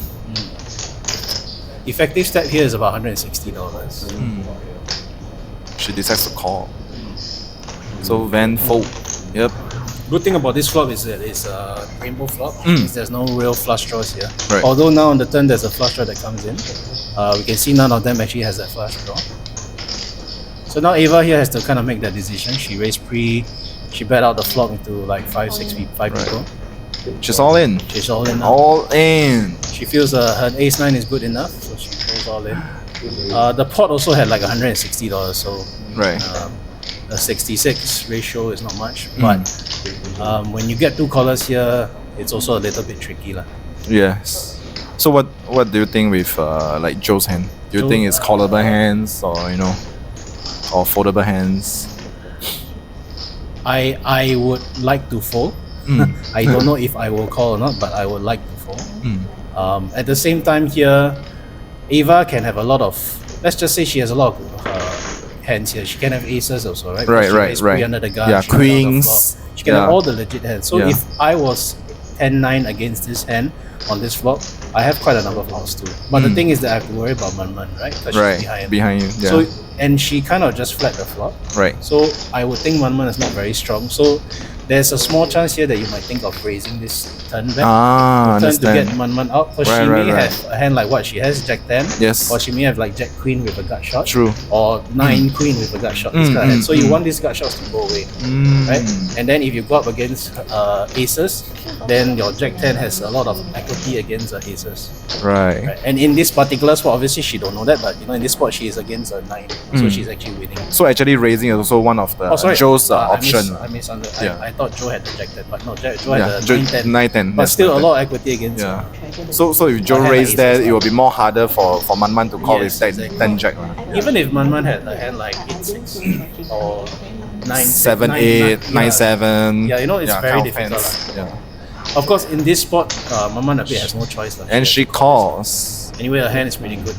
Speaker 3: Effective step here is about $160.
Speaker 2: She decides to call. So Van fold. Yep.
Speaker 3: Good thing about this flop is that it's a rainbow flop. Means there's no real flush draws here.
Speaker 2: Right.
Speaker 3: Although now on the turn there's a flush draw that comes in. We can see none of them actually has that flush draw. So now Ava here has to kind of make that decision. She raised pre, she bet out the flop into like 5 people.
Speaker 2: She's all in.
Speaker 3: She's all in now.
Speaker 2: All in.
Speaker 3: She feels her ace-9 is good enough, so she goes all in. The pot also had like $160, so
Speaker 2: Right.
Speaker 3: a 66 ratio is not much. But when you get two callers here, it's also a little bit tricky lah.
Speaker 2: Yes. So what do you think with like Joe's hand? Do you
Speaker 3: Joe-
Speaker 2: think it's callable hands or or foldable hands?
Speaker 3: I would like to fold. I don't know if I will call or not, but I would like to fold. At the same time here, Ava can have a lot of, let's just say she has a lot of hands here. She can have aces also, right?
Speaker 2: Right,
Speaker 3: Because she
Speaker 2: right,
Speaker 3: raised
Speaker 2: right.
Speaker 3: pre under the gun.
Speaker 2: Yeah,
Speaker 3: she can have the
Speaker 2: queens.
Speaker 3: flop. She can have
Speaker 2: Yeah.
Speaker 3: all the legit hands. So
Speaker 2: Yeah.
Speaker 3: if I was 10-9 against this hand on this flop, I have quite a number of outs too. But the thing is that I have to worry about Manman, right? Because
Speaker 2: Right.
Speaker 3: she's
Speaker 2: Behind you. Yeah.
Speaker 3: So, and she kind of just flat the flop.
Speaker 2: right.
Speaker 3: So I would think Manman is not very strong. So there's a small chance here that you might think of raising this turn back. Turn to
Speaker 2: Understand.
Speaker 3: get Manman out. Because
Speaker 2: Right,
Speaker 3: she
Speaker 2: right,
Speaker 3: may
Speaker 2: right.
Speaker 3: have a hand like what she has, Jack 10.
Speaker 2: Yes.
Speaker 3: Or she may have like Jack Queen with a gut shot.
Speaker 2: True.
Speaker 3: Or 9 Queen with a gut shot. This kind of hand. So you want these gut shots to go away. Right? And then if you go up against aces, then your Jack 10 has a lot of equity against aces.
Speaker 2: Right.
Speaker 3: Right? And in this particular spot, obviously she don't know that, but in this spot she is against a 9. So she's actually winning.
Speaker 2: So actually raising is also one of the
Speaker 3: Oh, sorry.
Speaker 2: Joe's
Speaker 3: I
Speaker 2: option.
Speaker 3: misunderstood.
Speaker 2: Yeah.
Speaker 3: I thought Joe had the Jack 10, but no, Joe had
Speaker 2: Yeah.
Speaker 3: the
Speaker 2: Joe
Speaker 3: 9-10.
Speaker 2: 9-10.
Speaker 3: But
Speaker 2: yes,
Speaker 3: still a
Speaker 2: 9-10.
Speaker 3: lot of equity against
Speaker 2: Yeah.
Speaker 3: her.
Speaker 2: So if Joe
Speaker 3: I had
Speaker 2: raised
Speaker 3: aces
Speaker 2: that,
Speaker 3: now.
Speaker 2: it will be more harder for Manman to call
Speaker 3: Yes,
Speaker 2: with
Speaker 3: exactly.
Speaker 2: 10 Jack. Lah.
Speaker 3: Even if Manman had a hand like 8-6 or 9
Speaker 2: 7, 8, 9, 7.
Speaker 3: Yeah, it's very
Speaker 2: kind of
Speaker 3: difficult.
Speaker 2: hands. Yeah.
Speaker 3: Of course, in this spot, Manman a bit has no choice.
Speaker 2: And she calls.
Speaker 3: Anyway, her hand is pretty good.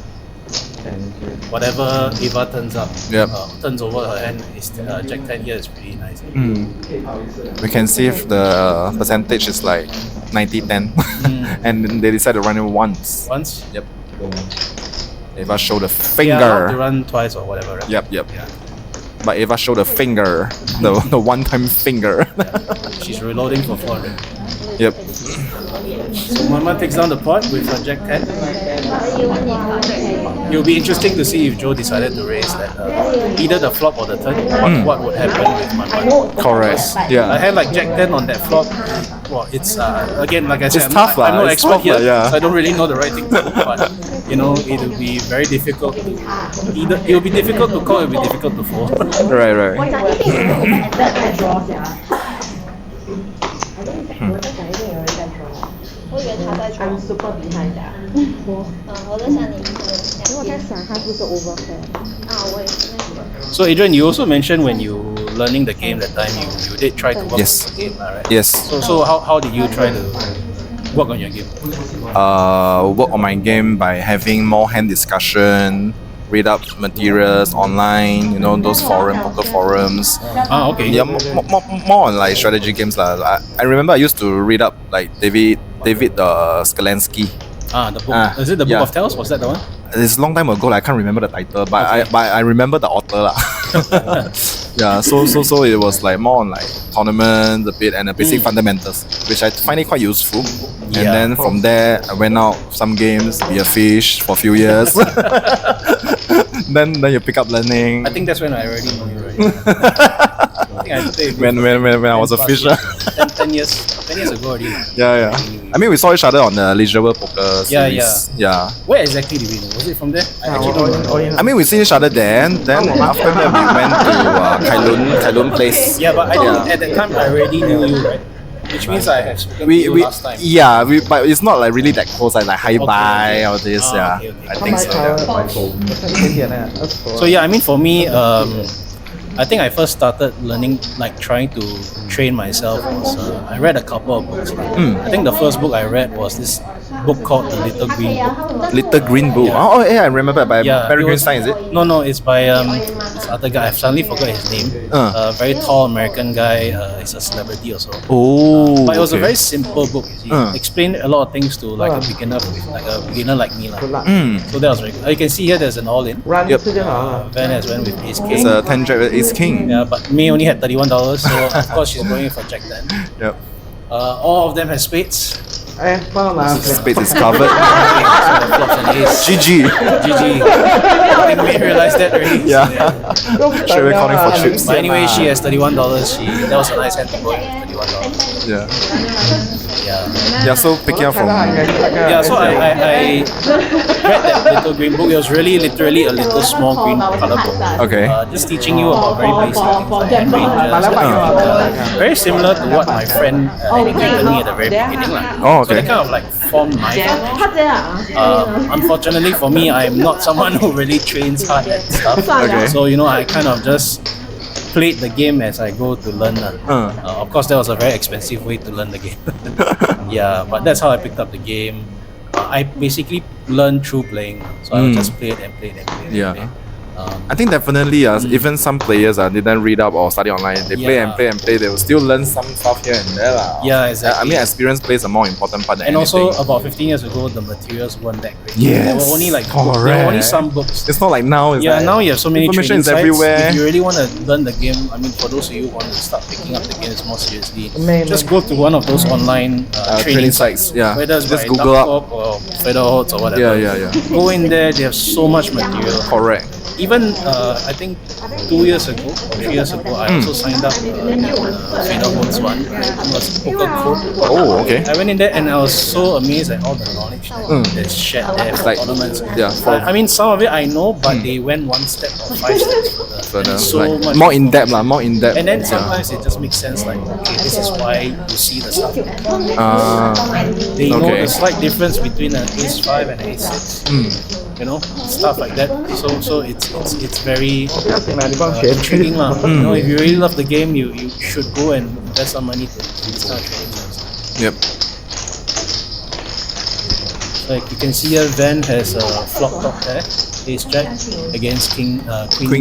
Speaker 3: Whatever Eva turns up,
Speaker 2: Yep.
Speaker 3: turns over her hand, is Jack 10 here is pretty nice.
Speaker 2: We can see if the percentage is like 90-10. And then they decide to run it once.
Speaker 3: Once,
Speaker 2: Yep. Eva showed the
Speaker 3: they are allowed to
Speaker 2: finger.
Speaker 3: run twice or whatever, right?
Speaker 2: Yep.
Speaker 3: Yeah.
Speaker 2: But Eva showed the finger. The one-time finger.
Speaker 3: She's reloading for 400.
Speaker 2: Yep.
Speaker 3: So Manman takes down the pot with her Jack 10. It will be interesting to see if Joe decided to raise that either the flop or the turn. What would happen with Manman?
Speaker 2: Correct.
Speaker 3: A
Speaker 2: Yeah.
Speaker 3: hand like Jack 10 on that flop, well, it's again, like I said,
Speaker 2: It's tough,
Speaker 3: I'm
Speaker 2: lah.
Speaker 3: not
Speaker 2: It's
Speaker 3: expert
Speaker 2: tough,
Speaker 3: here,
Speaker 2: lah, yeah.
Speaker 3: so I don't really know the right thing to do. But it will be very difficult to it will be difficult to call, it will be difficult to fold.
Speaker 2: Right, right.
Speaker 4: 我以为他在
Speaker 5: I'm super behind
Speaker 4: 我在想你是
Speaker 5: 我在想他是不是 overpair。
Speaker 4: 我也是。
Speaker 3: So Adrian, you also mentioned when you learning the game that time you did try to work
Speaker 2: Yes.
Speaker 3: on the game, right?
Speaker 2: Yes.
Speaker 3: So how did you try to work on your game?
Speaker 2: Work on my game by having more hand discussion, read up materials online, you know, those poker forums.
Speaker 3: Okay.
Speaker 2: Yeah, more on like strategy games lah. I remember I used to read up like David Skalansky.
Speaker 3: The book. Is it the Book
Speaker 2: yeah.
Speaker 3: of Tales? Was that the one?
Speaker 2: It's a long time ago. I can't remember the title, but I remember the author lah. Yeah, so it was like more on like tournaments a bit and the basic fundamentals, which I find it quite useful. And then from there, I went out some games, be a fish for a few years. then you pick up learning.
Speaker 3: I think that's when I already know you, right? I think I played
Speaker 2: when I was a fisher.
Speaker 3: 10 years ago already.
Speaker 2: Yeah. I mean, we saw each other on the Leisure World Poker series. Yeah.
Speaker 3: Where exactly did we know? Was it from there? I actually don't know.
Speaker 2: I mean, we see each other then after that we went to Kailun place.
Speaker 3: Yeah, but I think at that time I already knew you, right? Which means I have spoken to you last time.
Speaker 2: Yeah, but it's not like really that close, like hi bye or this.
Speaker 3: Okay.
Speaker 2: I think so. Yeah.
Speaker 3: So yeah, I mean for me, I think I first started learning, like trying to train myself. I read a couple of books. I think the first book I read was this book called The Little Green Book.
Speaker 2: Little Green Book.
Speaker 3: Yeah.
Speaker 2: Oh yeah, I remember by Barry Greenstein, is it?
Speaker 3: No, it's by this other guy. I've suddenly forgot his name. Very tall American guy. He's a celebrity also.
Speaker 2: Oh.
Speaker 3: But it was a very simple book. He explained a lot of things to like a beginner like me. So that was very good. You can see here there's an all-in.
Speaker 2: Yep.
Speaker 3: Van has went with Ace King.
Speaker 2: It's a 10 jack with Ace King.
Speaker 3: Yeah, but May only had $31, so of course she's going for Jack then.
Speaker 2: Yep.
Speaker 3: All of them have spades.
Speaker 2: Space is covered.
Speaker 3: So the flops and ace.
Speaker 2: GG.
Speaker 3: I think May realized that already.
Speaker 2: Yeah. Straight away calling for chips.
Speaker 3: But anyway, she has $31. That was a nice hand to go with $31.
Speaker 2: Yeah.
Speaker 3: Yeah.
Speaker 2: So picking up from.
Speaker 3: Yeah, so I read that little green book. It was really literally a little small green color book.
Speaker 2: Okay.
Speaker 3: Just teaching you about very basic things like hand ranges. Very similar to what my friend educated me at the very beginning.
Speaker 2: Oh,
Speaker 3: So
Speaker 2: okay.
Speaker 3: they kind of like formed my foundation. Unfortunately for me, I'm not someone who really trains hard at stuff.
Speaker 2: Okay.
Speaker 3: So I kind of just played the game as I go to learn. Of course, that was a very expensive way to learn the game. Yeah, but that's how I picked up the game. I basically learned through playing, so I would just play it and play it and play it.
Speaker 2: Yeah.
Speaker 3: And play.
Speaker 2: I think definitely even some players didn't read up or study online. They play and play and play. They will still learn some stuff here and there.
Speaker 3: Yeah, exactly.
Speaker 2: I mean, experience plays a more important part than
Speaker 3: And
Speaker 2: anything.
Speaker 3: also, about 15 years ago, the materials weren't that great.
Speaker 2: Yes,
Speaker 3: There were only
Speaker 2: correct.
Speaker 3: there were only some books.
Speaker 2: It's not like now. It's like
Speaker 3: Now you have so many
Speaker 2: information
Speaker 3: training
Speaker 2: is
Speaker 3: sites.
Speaker 2: everywhere.
Speaker 3: If you really want to learn the game, I mean, for those of you who want to start picking up the games more seriously, just go to one of those online training sites.
Speaker 2: Yeah,
Speaker 3: Whether it's
Speaker 2: just
Speaker 3: by
Speaker 2: Google up.
Speaker 3: Dark or Featherhorns or whatever.
Speaker 2: Yeah.
Speaker 3: Go in there, they have so much material.
Speaker 2: Correct.
Speaker 3: Even I think 2 years ago or 3 years ago, I also signed up Featherhorns one. It was Poker Code.
Speaker 2: Oh, okay.
Speaker 3: I went in there and I was so amazed at all the knowledge that's shared there for
Speaker 2: Like,
Speaker 3: tournaments.
Speaker 2: yeah,
Speaker 3: I mean, some of it I know, but they went one step or 5 steps further. And so
Speaker 2: like,
Speaker 3: much
Speaker 2: more in depth, more in depth.
Speaker 3: And then sometimes it just makes sense, like, okay, this is why you see the stuff. They know
Speaker 2: okay.
Speaker 3: the slight difference between an ace 5 and an ace 6. Stuff like that. So it's very intriguing lah. If you really love the game, you should go and invest some money to this kind of training center.
Speaker 2: Yep.
Speaker 3: Like you can see here, Van has a flop top there, ace jack against queen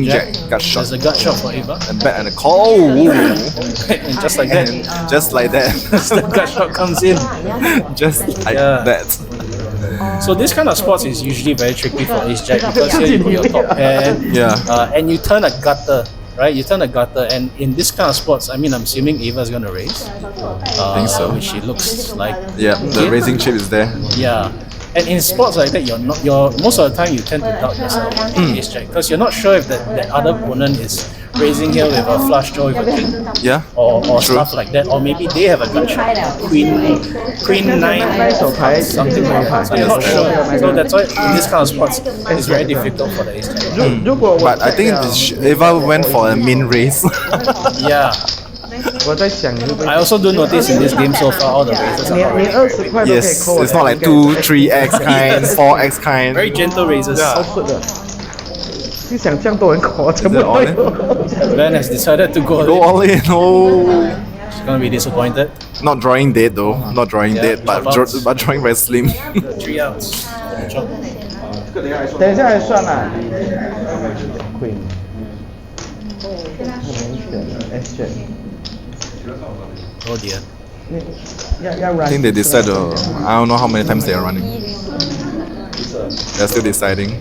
Speaker 3: jack.
Speaker 2: Gut shot.
Speaker 3: There's a gut shot for Ava,
Speaker 2: And bet and a call.
Speaker 3: and just like that,
Speaker 2: Just like that.
Speaker 3: the gut shot comes in.
Speaker 2: Just like
Speaker 3: Yeah.
Speaker 2: that.
Speaker 3: So this kind of spots is usually very tricky for ace jack because here you put your top pair, and you turn a gutter, right? You turn a gutter, and in this kind of spots, I mean, I'm assuming Ava's gonna raise. I
Speaker 2: think so.
Speaker 3: Which it looks like.
Speaker 2: Yeah, the raising chip is there.
Speaker 3: Yeah. And in spots like that, most of the time you tend to doubt yourself in ace jack because you're not sure if that other opponent is raising here with a flush draw with a king.
Speaker 2: Yeah.
Speaker 3: Or
Speaker 2: True.
Speaker 3: stuff like that, or maybe they have a gut shot, queen 9, something like that. So you're not sure. So that's why in this kind of spots, it's very difficult for the ace jack.
Speaker 2: But I think Eva went for a min raise.
Speaker 3: Yeah. I also do notice in this game so far all the raises are not really
Speaker 2: Yes, it's not like 2, 3x kind, 4x kind.
Speaker 3: very gentle raises.
Speaker 2: Is it all in?
Speaker 3: Van has decided to go.
Speaker 2: Go all in. Oh.
Speaker 3: She's gonna be disappointed.
Speaker 2: Not drawing dead though. Not drawing
Speaker 3: Yeah,
Speaker 2: dead, but
Speaker 3: drop outs.
Speaker 2: but drawing very slim.
Speaker 3: 3 outs. Chop.
Speaker 1: 等一下来算啦。Queen， 很明显的 S 卷。
Speaker 3: Oh dear.
Speaker 1: 要 run。
Speaker 2: I think they decide to, I don't know how many times they are running. They're still deciding.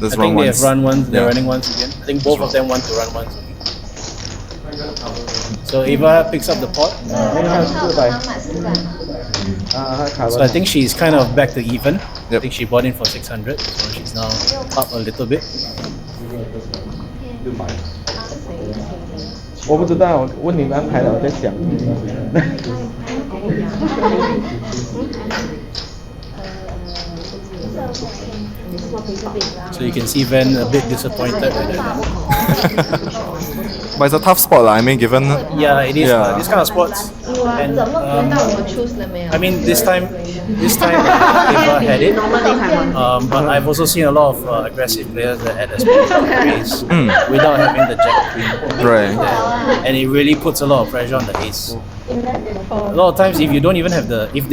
Speaker 2: Let's
Speaker 3: I
Speaker 2: run
Speaker 3: think they
Speaker 2: once.
Speaker 3: have run once, they're
Speaker 2: Yeah.
Speaker 3: running once again. I think both of them want to run once again. So Eva picks up the pot.
Speaker 1: 那个还有400。他卡
Speaker 3: So I think she's kind of back to even. I
Speaker 2: Yep.
Speaker 3: think she bought in for 600, so she's now up a little bit.
Speaker 1: 我不知道，我问你们安排了，我在想。
Speaker 3: So you can see Van a bit disappointed with it.
Speaker 2: But it's a tough spot, lah. I mean, given.
Speaker 3: Yeah, it is.
Speaker 2: Yeah.
Speaker 3: This kind of sports. And
Speaker 4: 怎么轮到我 choose 了没有？
Speaker 3: I mean, this time Eva had it. But I've also seen a lot of aggressive players that had a split race without having the jack queen.
Speaker 2: Right.
Speaker 3: And it really puts a lot of pressure on the ace. A lot of times, if you don't even have the if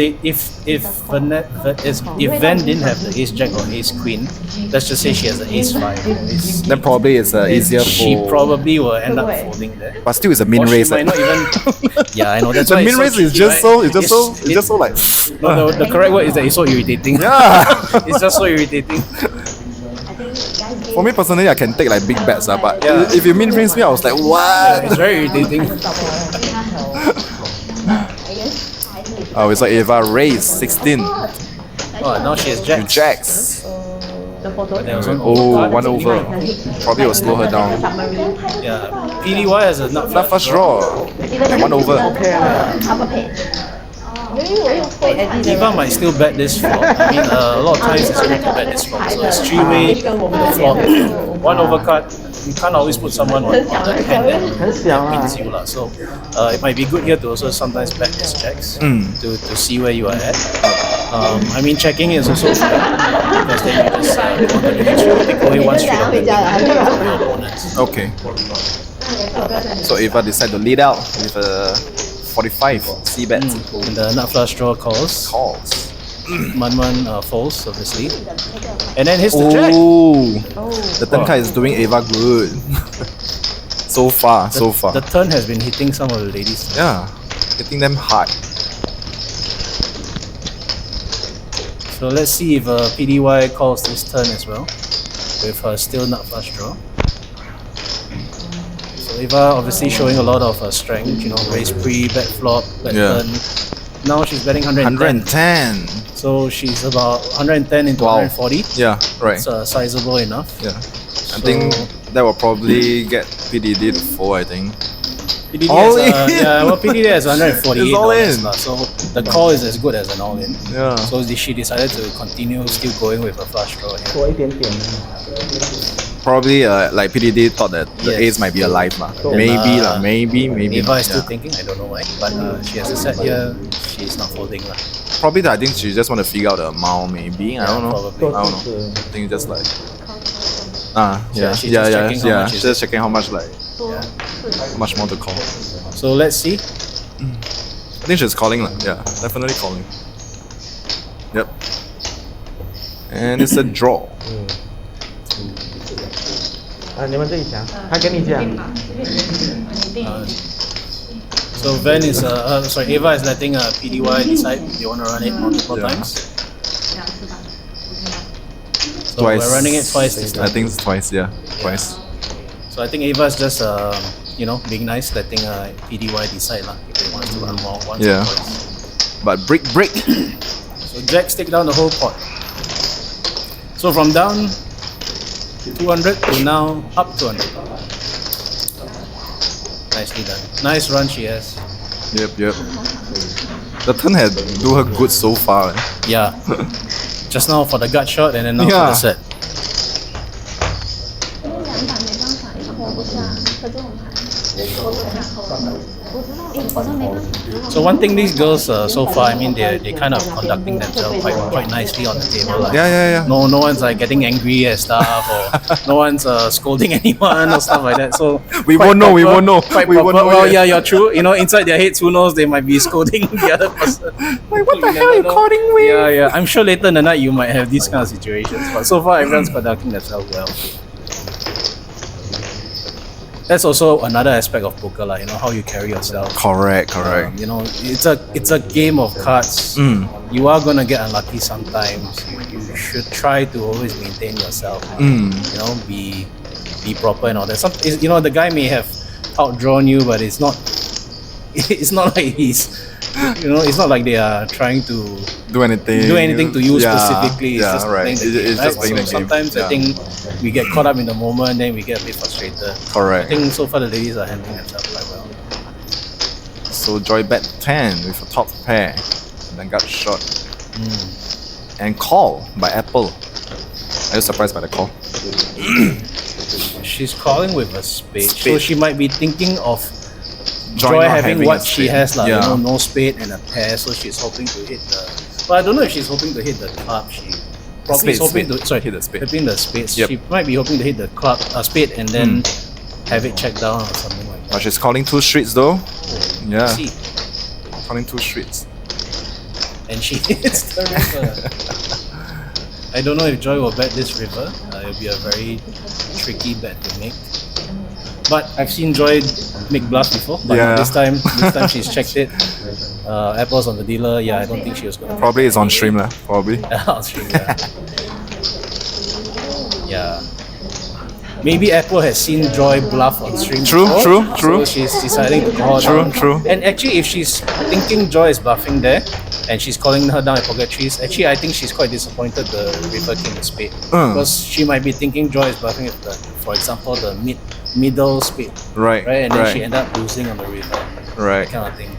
Speaker 3: Van didn't have the ace jack or ace queen, let's just say she has the ace 5.
Speaker 2: Then probably it's easier
Speaker 3: She
Speaker 2: for.
Speaker 3: probably will end up folding there.
Speaker 2: But still, it's a min
Speaker 3: Or she
Speaker 2: race.
Speaker 3: might not even. Yeah, I know. That's
Speaker 2: The
Speaker 3: why
Speaker 2: min
Speaker 3: it's
Speaker 2: race
Speaker 3: so
Speaker 2: is
Speaker 3: tricky,
Speaker 2: just
Speaker 3: right?
Speaker 2: so. It's just so like.
Speaker 3: No, the correct word is that it's so irritating.
Speaker 2: Yeah.
Speaker 3: It's just so irritating.
Speaker 2: For me personally, I can take like big bets, but
Speaker 3: Yeah.
Speaker 2: if you min race me, I was like, what?
Speaker 3: It's very irritating.
Speaker 2: Oh, it's like Eva raised 16.
Speaker 3: Oh, now she has jacks.
Speaker 2: Jacks.
Speaker 3: But there was one
Speaker 2: Oh,
Speaker 3: overcard.
Speaker 2: one over. Probably will slow her down.
Speaker 3: Yeah. Pdy has a nut
Speaker 2: Flat
Speaker 3: flush.
Speaker 2: first draw. And one over.
Speaker 3: Eva might still bet this flop. I mean, a lot of times it's good to bet this flop. So it's 3-way with the flop. One overcut. You can't always put someone on the hand that
Speaker 1: 很小啊。
Speaker 3: beats you lah. So it might be good here to also sometimes bet these checks to see where you are at. I mean, checking is also fine because then you just go to the next round, take away one straight of the your opponents.
Speaker 2: Okay. So Eva decided to lead out with a 45 C bet.
Speaker 3: And the nut flush draw calls.
Speaker 2: Calls.
Speaker 3: Manman folds, obviously. And then hits the jack.
Speaker 2: Oh, the turn card is doing Eva good. So far.
Speaker 3: The turn has been hitting some of the ladies.
Speaker 2: Yeah, hitting them hard.
Speaker 3: So let's see if Pdy calls this turn as well, with her still nut flush draw. So Eva obviously showing a lot of strength, you know, raise pre, bet flop, bet
Speaker 2: Yeah.
Speaker 3: turn. Now she's betting 110.
Speaker 2: 110.
Speaker 3: So she's about 110 into
Speaker 2: Wow.
Speaker 3: 140.
Speaker 2: Yeah, right.
Speaker 3: It's sizable enough.
Speaker 2: Yeah. I think that will probably get Pdydy to fold, I think.
Speaker 3: Pdy
Speaker 2: All
Speaker 3: has,
Speaker 2: in.
Speaker 3: yeah, well, Pdy has 148
Speaker 2: It's all in.
Speaker 3: lah, so the call is as good as an all-in.
Speaker 2: Yeah.
Speaker 3: So she decided to continue still going with a flush draw here.
Speaker 1: 多一点点。
Speaker 2: Probably like Pdydy thought that the
Speaker 3: Yes.
Speaker 2: ace might be alive lah.
Speaker 1: And,
Speaker 2: Maybe lah, maybe.
Speaker 3: Eva
Speaker 2: not,
Speaker 3: is still
Speaker 2: yeah.
Speaker 3: thinking, I don't know why, but she has a set here, she's not folding lah.
Speaker 2: Probably I think she just want to figure out the amount maybe. I don't know.
Speaker 3: probably.
Speaker 2: I don't know. I think just like
Speaker 3: Yeah, she's just checking how much is
Speaker 2: just checking how much like
Speaker 3: Yeah.
Speaker 2: how much more to call.
Speaker 3: So let's see.
Speaker 2: I think she's calling lah. Yeah, definitely calling. Yep. And it's a draw.
Speaker 1: 你们自己讲，他跟你讲。
Speaker 3: So Van is, sorry, Eva is letting Pdy decide if they want to run it multiple
Speaker 2: Yeah.
Speaker 3: times. So
Speaker 2: Twice.
Speaker 3: we're running it twice this
Speaker 2: I
Speaker 3: time.
Speaker 2: think it's twice. Yeah, twice.
Speaker 3: So I think Eva is just, you know, being nice, letting Pdy decide lah if they want to run more once
Speaker 2: Yeah.
Speaker 3: or twice.
Speaker 2: But brick.
Speaker 3: So jacks take down the whole pot. So from down 200 to now up 200. Nicely done. Nice run she has.
Speaker 2: Yep. The turn had do her good so far.
Speaker 3: Yeah. Just now for the gut shot and then now
Speaker 2: Yeah.
Speaker 3: for the set.
Speaker 4: 因为200没办法，你扣不下，可这种牌扣不下。
Speaker 3: So one thing these girls so far, I mean, they kind of conducting themselves quite nicely on the table. Like,
Speaker 2: Yeah.
Speaker 3: No one's like getting angry and stuff, or no one's scolding anyone or stuff like that. So
Speaker 2: We
Speaker 3: quite
Speaker 2: won't know, we
Speaker 3: proper,
Speaker 2: won't know.
Speaker 3: quite
Speaker 2: We won't
Speaker 3: proper.
Speaker 2: know
Speaker 3: Well,
Speaker 2: yet.
Speaker 3: yeah, you're true. You know, inside their heads, who knows? They might be scolding the other person.
Speaker 2: Like, what the
Speaker 3: You
Speaker 2: hell are
Speaker 3: never
Speaker 2: you
Speaker 3: know.
Speaker 2: calling me?
Speaker 3: Yeah. I'm sure later in the night you might have these kind of situations. But so far, everyone's conducting themselves well. That's also another aspect of poker, like, you know, how you carry yourself.
Speaker 2: Correct.
Speaker 3: You know, it's a game of cards. You are gonna get unlucky sometimes. You should try to always maintain yourself. You know, be proper and all that. You know, the guy may have outdrawn you, but it's not like he's, you know, it's not like they are trying to
Speaker 2: Do anything
Speaker 3: to you
Speaker 2: Yeah,
Speaker 3: specifically. It's
Speaker 2: yeah,
Speaker 3: just
Speaker 2: right.
Speaker 3: playing the game,
Speaker 2: It's
Speaker 3: right?
Speaker 2: just playing the game.
Speaker 3: Sometimes I
Speaker 2: Yeah.
Speaker 3: think we get caught up in the moment, then we get a bit frustrated.
Speaker 2: Correct.
Speaker 3: I think so far the ladies are handling themselves quite well.
Speaker 2: So Joy bet 10 with a top pair, then got shot. And call by Apple. Are you surprised by the call?
Speaker 3: She's calling with a spade, so
Speaker 2: Spade.
Speaker 3: she might be thinking of
Speaker 2: Joy
Speaker 3: Joy
Speaker 2: not
Speaker 3: having
Speaker 2: having
Speaker 3: what
Speaker 2: a
Speaker 3: she
Speaker 2: spade.
Speaker 3: has, like,
Speaker 2: Yeah.
Speaker 3: you know, no spade and a pair, so she's hoping to hit the. Well, I don't know if she's hoping to hit the club. She probably is hoping
Speaker 2: Spade.
Speaker 3: to. Sorry,
Speaker 2: Hit the spade.
Speaker 3: Hitting the spades.
Speaker 2: Yep.
Speaker 3: She might be hoping to hit the club, spade, and then have it checked down or something like that.
Speaker 2: But she's calling 2 streets though. Yeah,
Speaker 3: See,
Speaker 2: calling 2 streets.
Speaker 3: and she hits the river. I don't know if Joy will bet this river. It'll be a very tricky bet to make. But I've seen Joy make bluff before. But
Speaker 2: Yeah.
Speaker 3: this time she's checked it. Apple's on the dealer. Yeah, I don't think she was gonna.
Speaker 2: Probably it's on stream lah. Probably.
Speaker 3: I'll stream, yeah. Yeah. Maybe Apple has seen Joy bluff on stream.
Speaker 2: True,
Speaker 3: before,
Speaker 2: true.
Speaker 3: So she's deciding to call her down.
Speaker 2: True.
Speaker 3: And actually, if she's thinking Joy is bluffing there, and she's calling her down at pocket trees, actually, I think she's quite disappointed the river king of spade. Because she might be thinking Joy is bluffing with the, for example, the middle spade.
Speaker 2: Right.
Speaker 3: And then she ended up losing on the river.
Speaker 2: Right.
Speaker 3: That kind of thing.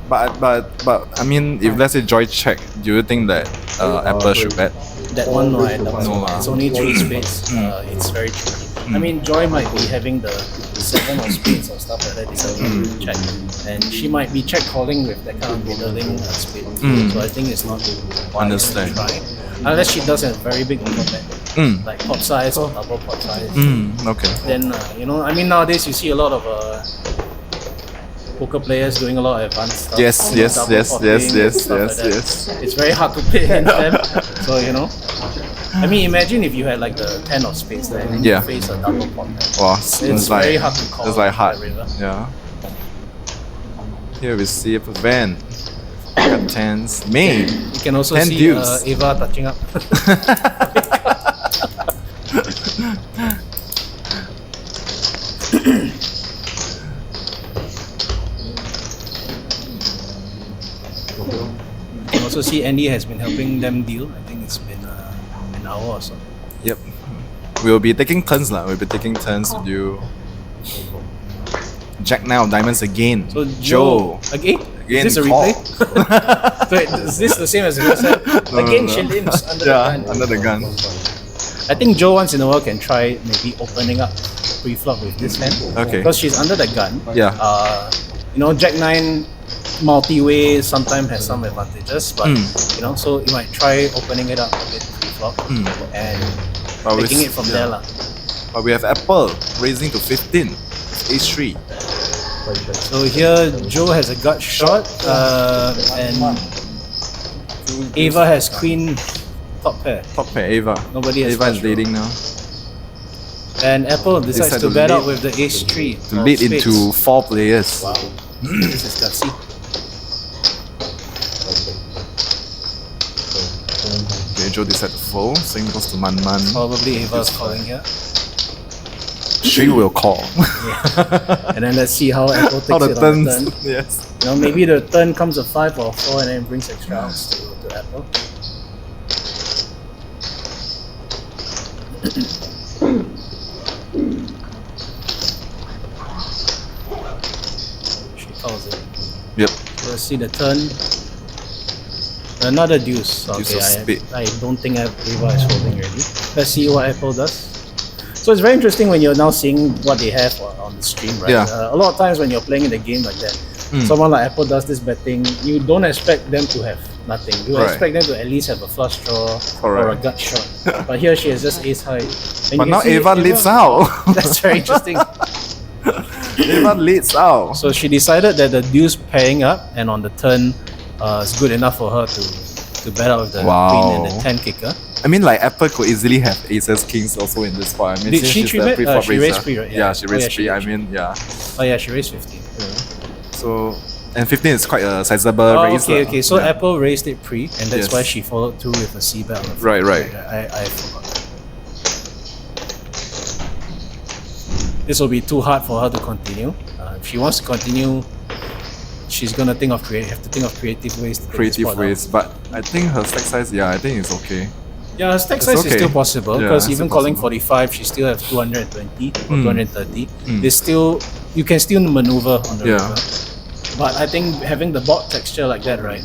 Speaker 2: But I mean, if let's say Joy check, do you think that Apple should bet?
Speaker 3: That one, no, I don't
Speaker 2: No,
Speaker 3: know. It's only 3 spades. It's very tricky. I mean, Joy might be having the 7 of spades or stuff like that. Deciding to check, and she might be check calling with that kind of middling spade. So I think it's not wise to
Speaker 2: Understand.
Speaker 3: try, unless she does a very big overbet, like pot size or double pot size.
Speaker 2: Okay.
Speaker 3: Then you know, I mean, nowadays you see a lot of poker players doing a lot of advanced stuff.
Speaker 2: Yes.
Speaker 3: Double potting and stuff like that. It's very hard to play against them. So, you know, I mean, imagine if you had like the 10 of spades there and
Speaker 2: Yeah.
Speaker 3: you face a double pot.
Speaker 2: Wow,
Speaker 3: It's
Speaker 2: it's
Speaker 3: very
Speaker 2: like
Speaker 3: hard to call.
Speaker 2: it's like hard.
Speaker 3: the river.
Speaker 2: Yeah. Here we see a Van. Got tens. Main.
Speaker 3: You can also
Speaker 2: 10
Speaker 3: see
Speaker 2: deuce.
Speaker 3: Ava touching up. You can also see Andy has been helping them deal. I think it's been an hour or so.
Speaker 2: Yep. We'll be taking turns lah. We'll be taking turns with you. Jack 9 of diamonds again.
Speaker 3: So
Speaker 2: Joe.
Speaker 3: Again?
Speaker 2: Again,
Speaker 3: Is this a
Speaker 2: call.
Speaker 3: replay? Wait, is this the same as the first time? Again, she limbs under the gun.
Speaker 2: Under the gun.
Speaker 3: I think Joe once in a while can try maybe opening up pre-flop with this hand.
Speaker 2: Okay.
Speaker 3: Because she's under the gun.
Speaker 2: Yeah.
Speaker 3: You know, Jack 9 multi-way sometimes has some advantages, but you know, so you might try opening it up a bit pre-flop and
Speaker 2: But
Speaker 3: taking it from there lah.
Speaker 2: But we have Apple raising to 15. H3.
Speaker 3: So here Joe has a gut shot, and Ava has queen top pair.
Speaker 2: Top pair, Ava.
Speaker 3: Nobody has
Speaker 2: Ava is
Speaker 3: flush draw.
Speaker 2: leading now.
Speaker 3: And Apple decides
Speaker 2: Decide
Speaker 3: to
Speaker 2: to
Speaker 3: bet out
Speaker 2: lead-
Speaker 3: with the ace 3.
Speaker 2: To lead into 4 players.
Speaker 3: Wow. This is gutsy.
Speaker 2: Okay, Joe decided to fold. Same goes to Manman.
Speaker 3: Probably Ava's calling here.
Speaker 2: She will call.
Speaker 3: And then let's see how Apple takes
Speaker 2: How the
Speaker 3: it on the
Speaker 2: turns.
Speaker 3: turn.
Speaker 2: Yes.
Speaker 3: You know, maybe the turn comes a 5 or 4 and then brings extra outs to Apple. She calls it.
Speaker 2: Yep.
Speaker 3: Let's see the turn. Another deuce.
Speaker 2: Deuce
Speaker 3: Okay,
Speaker 2: of spade.
Speaker 3: I don't think Ava is holding ready. Let's see what Apple does. So it's very interesting when you're now seeing what they have on the stream, right?
Speaker 2: Yeah.
Speaker 3: A lot of times when you're playing in a game like that, someone like Apple does this betting, you don't expect them to have nothing. You
Speaker 2: Right.
Speaker 3: expect them to at least have a flush draw or a
Speaker 2: Correct.
Speaker 3: gut shot. But here she has just ace high. And you
Speaker 2: But
Speaker 3: can
Speaker 2: now
Speaker 3: see
Speaker 2: Ava leads out.
Speaker 3: That's very interesting.
Speaker 2: Ava leads out.
Speaker 3: So she decided that the deuce pairing up, and on the turn, is good enough for her to bet out with the
Speaker 2: Wow.
Speaker 3: queen and the 10 kicker.
Speaker 2: I mean, like Apple could easily have aces, kings also in this spot. I mean,
Speaker 3: Did
Speaker 2: since
Speaker 3: she
Speaker 2: she's the
Speaker 3: three-bet?
Speaker 2: pre-flop
Speaker 3: She raised
Speaker 2: raiser.
Speaker 3: three, right?
Speaker 2: Yeah,
Speaker 3: Yeah.
Speaker 2: she
Speaker 3: Oh,
Speaker 2: raised
Speaker 3: yeah,
Speaker 2: three.
Speaker 3: she
Speaker 2: I
Speaker 3: raised.
Speaker 2: mean, yeah.
Speaker 3: Oh yeah, she raised 15.
Speaker 2: So, and 15 is quite a sizable
Speaker 3: Oh,
Speaker 2: raise.
Speaker 3: okay,
Speaker 2: lah.
Speaker 3: okay. So
Speaker 2: Yeah.
Speaker 3: Apple raised it pre, and that's
Speaker 2: Yes.
Speaker 3: why she followed through with a C bet on the flop.
Speaker 2: Right, right.
Speaker 3: I forgot. This will be too hard for her to continue. If she wants to continue, she's gonna have to think of creative ways. To take this
Speaker 2: Creative
Speaker 3: spot down.
Speaker 2: ways, but I think her stack size, yeah, I think it's okay.
Speaker 3: Yeah, her stack
Speaker 2: It's
Speaker 3: size is
Speaker 2: okay.
Speaker 3: still possible
Speaker 2: Yeah,
Speaker 3: because
Speaker 2: it's
Speaker 3: even
Speaker 2: still
Speaker 3: calling
Speaker 2: possible.
Speaker 3: 45, she still has 220 or 230.
Speaker 2: Mm.
Speaker 3: There's still, you can still maneuver on the
Speaker 2: Yeah.
Speaker 3: river. But I think having the board texture like that, right?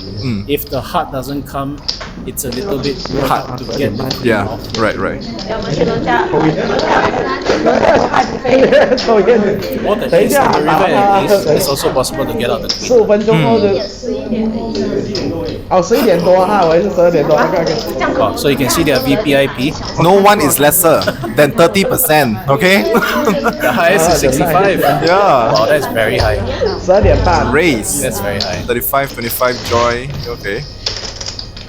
Speaker 3: If the heart doesn't come, it's a little bit hard to get the queen
Speaker 2: Yeah,
Speaker 3: off.
Speaker 2: right, right.
Speaker 3: More than ace, on the river and ace, it's also possible to get out the queen.
Speaker 1: 15分钟后就哦11点多哈，我也是12点多。
Speaker 3: Wow, so you can see their VPIP.
Speaker 2: No one is lesser than 30%, okay?
Speaker 3: The highest is 65.
Speaker 2: Yeah.
Speaker 3: Wow, that's very high.
Speaker 1: 12点半。
Speaker 2: Raise.
Speaker 3: That's very high.
Speaker 2: 35, 25, Joy, okay.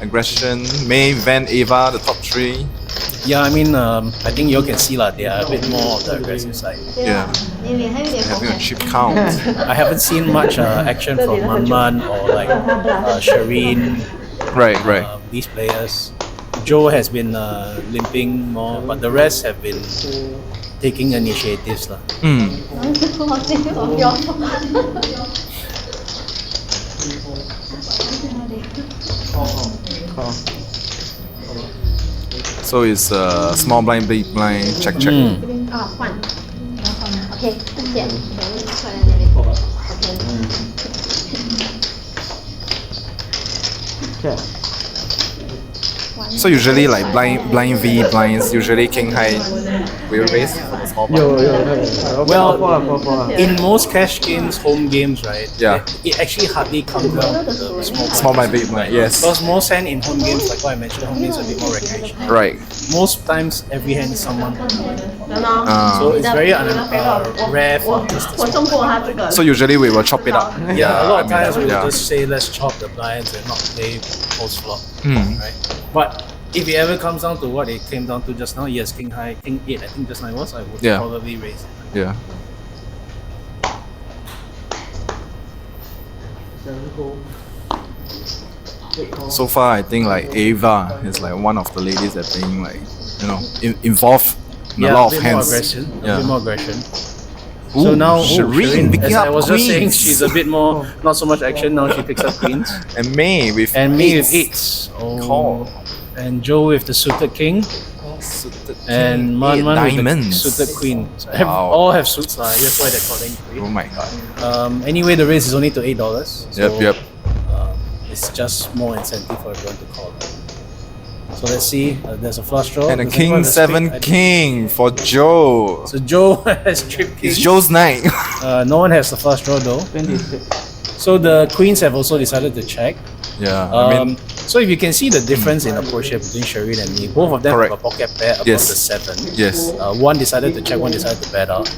Speaker 2: Aggression, May, Van, Ava, the top three.
Speaker 3: Yeah, I mean, I think you can see lah, they are a bit more of the aggressive side.
Speaker 2: Yeah.
Speaker 4: 你脸还有点
Speaker 2: Having a chip count.
Speaker 3: I haven't seen much action from Manman or like Sharine,
Speaker 2: Right, right.
Speaker 3: these players. Joe has been limping more, but the rest have been taking initiatives lah.
Speaker 2: So it's small blind, big blind, check, check.
Speaker 4: 啊，换，OK，谢谢，快来这里，OK。
Speaker 2: So usually like blind V blinds, usually king high will raise for the small blind.
Speaker 1: 有
Speaker 3: Well, in most cash games, home games, right?
Speaker 2: Yeah.
Speaker 3: It actually hardly comes down to the small blind.
Speaker 2: Small blind, big blind, yes.
Speaker 3: Because most hand in home games, like what I mentioned, home games are a bit more recreational.
Speaker 2: Right.
Speaker 3: Most times, every hand is someone.
Speaker 2: Uh,
Speaker 3: So it's very rare for this to
Speaker 4: 我中过他这个。
Speaker 2: so usually we will chop it up.
Speaker 3: Yeah, a lot of
Speaker 2: I mean,
Speaker 3: times we
Speaker 2: yeah.
Speaker 3: will just say let's chop the blinds and not play post flop,
Speaker 2: Hmm.
Speaker 3: right? But if it ever comes down to what it came down to just now, yes, king high, king 8, I think just now it was, I would
Speaker 2: Yeah.
Speaker 3: probably raise it.
Speaker 2: Yeah. So far, I think like Ava is like one of the ladies that being like, you know, involved in a lot of
Speaker 3: bit more
Speaker 2: hands.
Speaker 3: aggression, a
Speaker 2: Yeah.
Speaker 3: bit more aggression.
Speaker 2: Ooh,
Speaker 3: So now,
Speaker 2: Sharine picking
Speaker 3: as
Speaker 2: up
Speaker 3: I was just saying,
Speaker 2: queens.
Speaker 3: she's a bit more, not so much action, now she picks up queens.
Speaker 2: And May with
Speaker 3: And me with
Speaker 2: eights.
Speaker 3: 8s. Oh.
Speaker 2: Call.
Speaker 3: And Joe with the suited king.
Speaker 2: Suited
Speaker 3: And
Speaker 2: king,
Speaker 3: Man
Speaker 2: eight
Speaker 3: with the
Speaker 2: diamonds.
Speaker 3: suited queen. So
Speaker 2: Wow.
Speaker 3: all have suits, that's why they're calling
Speaker 2: Oh
Speaker 3: queen.
Speaker 2: my god.
Speaker 3: Anyway, the raise is only to $8. So,
Speaker 2: Yep.
Speaker 3: It's just more incentive for everyone to call. So let's see. There's a flush draw.
Speaker 2: And a
Speaker 3: Does
Speaker 2: king
Speaker 3: anyone have
Speaker 2: seven
Speaker 3: straight?
Speaker 2: king for Joe.
Speaker 3: So Joe has trip king.
Speaker 2: It's Joe's night.
Speaker 3: No one has the flush draw though.
Speaker 1: 26。
Speaker 3: So the queens have also decided to check.
Speaker 2: Yeah, I mean,
Speaker 3: So if you can see the difference in approach here between Sharine and me, both of them
Speaker 2: Correct.
Speaker 3: have a pocket pair above
Speaker 2: Yes.
Speaker 3: the 7.
Speaker 2: yes.
Speaker 3: One decided to check, one decided to bet out.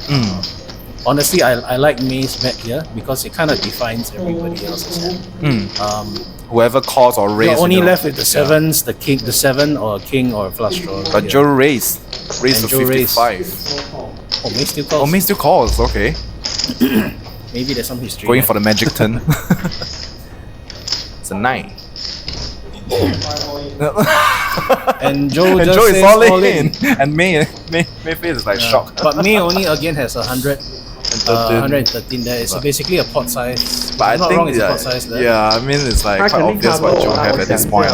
Speaker 3: Honestly, I like May's bet here because it kind of defines everybody else's hand.
Speaker 2: Whoever calls or
Speaker 3: You're
Speaker 2: raises.
Speaker 3: only
Speaker 2: you know.
Speaker 3: left with the sevens, the king, the 7 or a king or a flush draw.
Speaker 2: But
Speaker 3: here.
Speaker 2: Joe raised
Speaker 3: And
Speaker 2: to
Speaker 3: Joe raised.
Speaker 2: 55.
Speaker 3: Oh, May still calls.
Speaker 2: Oh, May still calls. Okay,
Speaker 3: Maybe there's some history.
Speaker 2: going
Speaker 3: there.
Speaker 2: for the magic turn. It's a 9.
Speaker 3: And Joe
Speaker 2: And
Speaker 3: just
Speaker 2: Joe is
Speaker 3: says
Speaker 2: all in. And May face is like shocked.
Speaker 3: But May only again has 100.
Speaker 2: 13.
Speaker 3: 113 there. It's basically a pot size.
Speaker 2: But I
Speaker 3: If I'm not
Speaker 2: think
Speaker 3: wrong, it's a
Speaker 2: yeah,
Speaker 3: pot size there.
Speaker 2: yeah, I mean it's like
Speaker 1: I
Speaker 2: quite
Speaker 1: can
Speaker 2: obvious what
Speaker 1: recover
Speaker 2: Joe have at this point.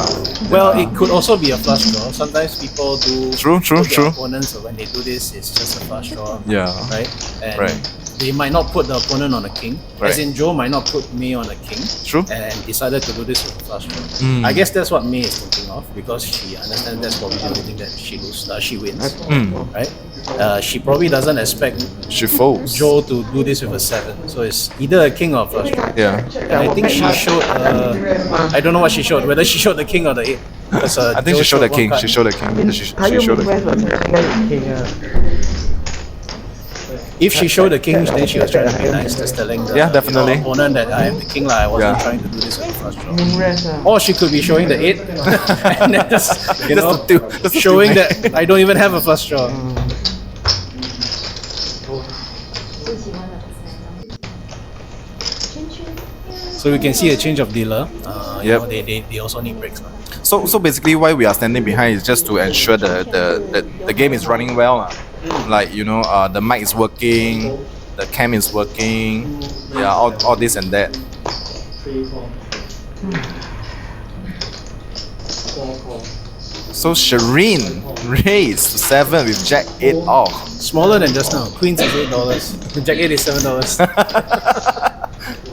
Speaker 3: Well, it could also be a flush draw. Sometimes people do.
Speaker 2: True, true,
Speaker 3: put their
Speaker 2: true.
Speaker 3: Opponents, so when they do this, it's just a flush draw.
Speaker 2: Yeah.
Speaker 3: Right. And
Speaker 2: Right.
Speaker 3: they might not put the opponent on a king.
Speaker 2: Right.
Speaker 3: As in, Joe might not put May on a king.
Speaker 2: True.
Speaker 3: And decided to do this with a flush draw. I guess that's what May is thinking of because she understands that's probably the only thing that she wins. Right. she probably doesn't expect
Speaker 2: She folds.
Speaker 3: Joe to do this with a 7. So it's either a king or a flush draw.
Speaker 2: Yeah.
Speaker 3: And I think she showed. I don't know what she showed. Whether she showed the king or the 8.
Speaker 2: I think she showed the king. She showed the king. She showed the king.
Speaker 3: If she showed the king, then she was trying to be nice, just telling the
Speaker 2: definitely.
Speaker 3: opponent that I am the king. I wasn't
Speaker 2: Yeah.
Speaker 3: trying to do this with a flush draw. Or she could be showing the 8 and then just,
Speaker 2: That's the
Speaker 3: showing
Speaker 2: two.
Speaker 3: that I don't even have a flush draw.
Speaker 4: 最喜欢的圈圈。
Speaker 3: So we can see a change of dealer. You
Speaker 2: Yep.
Speaker 3: know, they also need breaks.
Speaker 2: So basically, why we are standing behind is just to ensure the game is running well. Like the mic is working, the cam is working, yeah, all this and that. So Sharine raised to 7 with Jack 8 off.
Speaker 3: Smaller than just now. Queens is $8. Jack 8 is $7.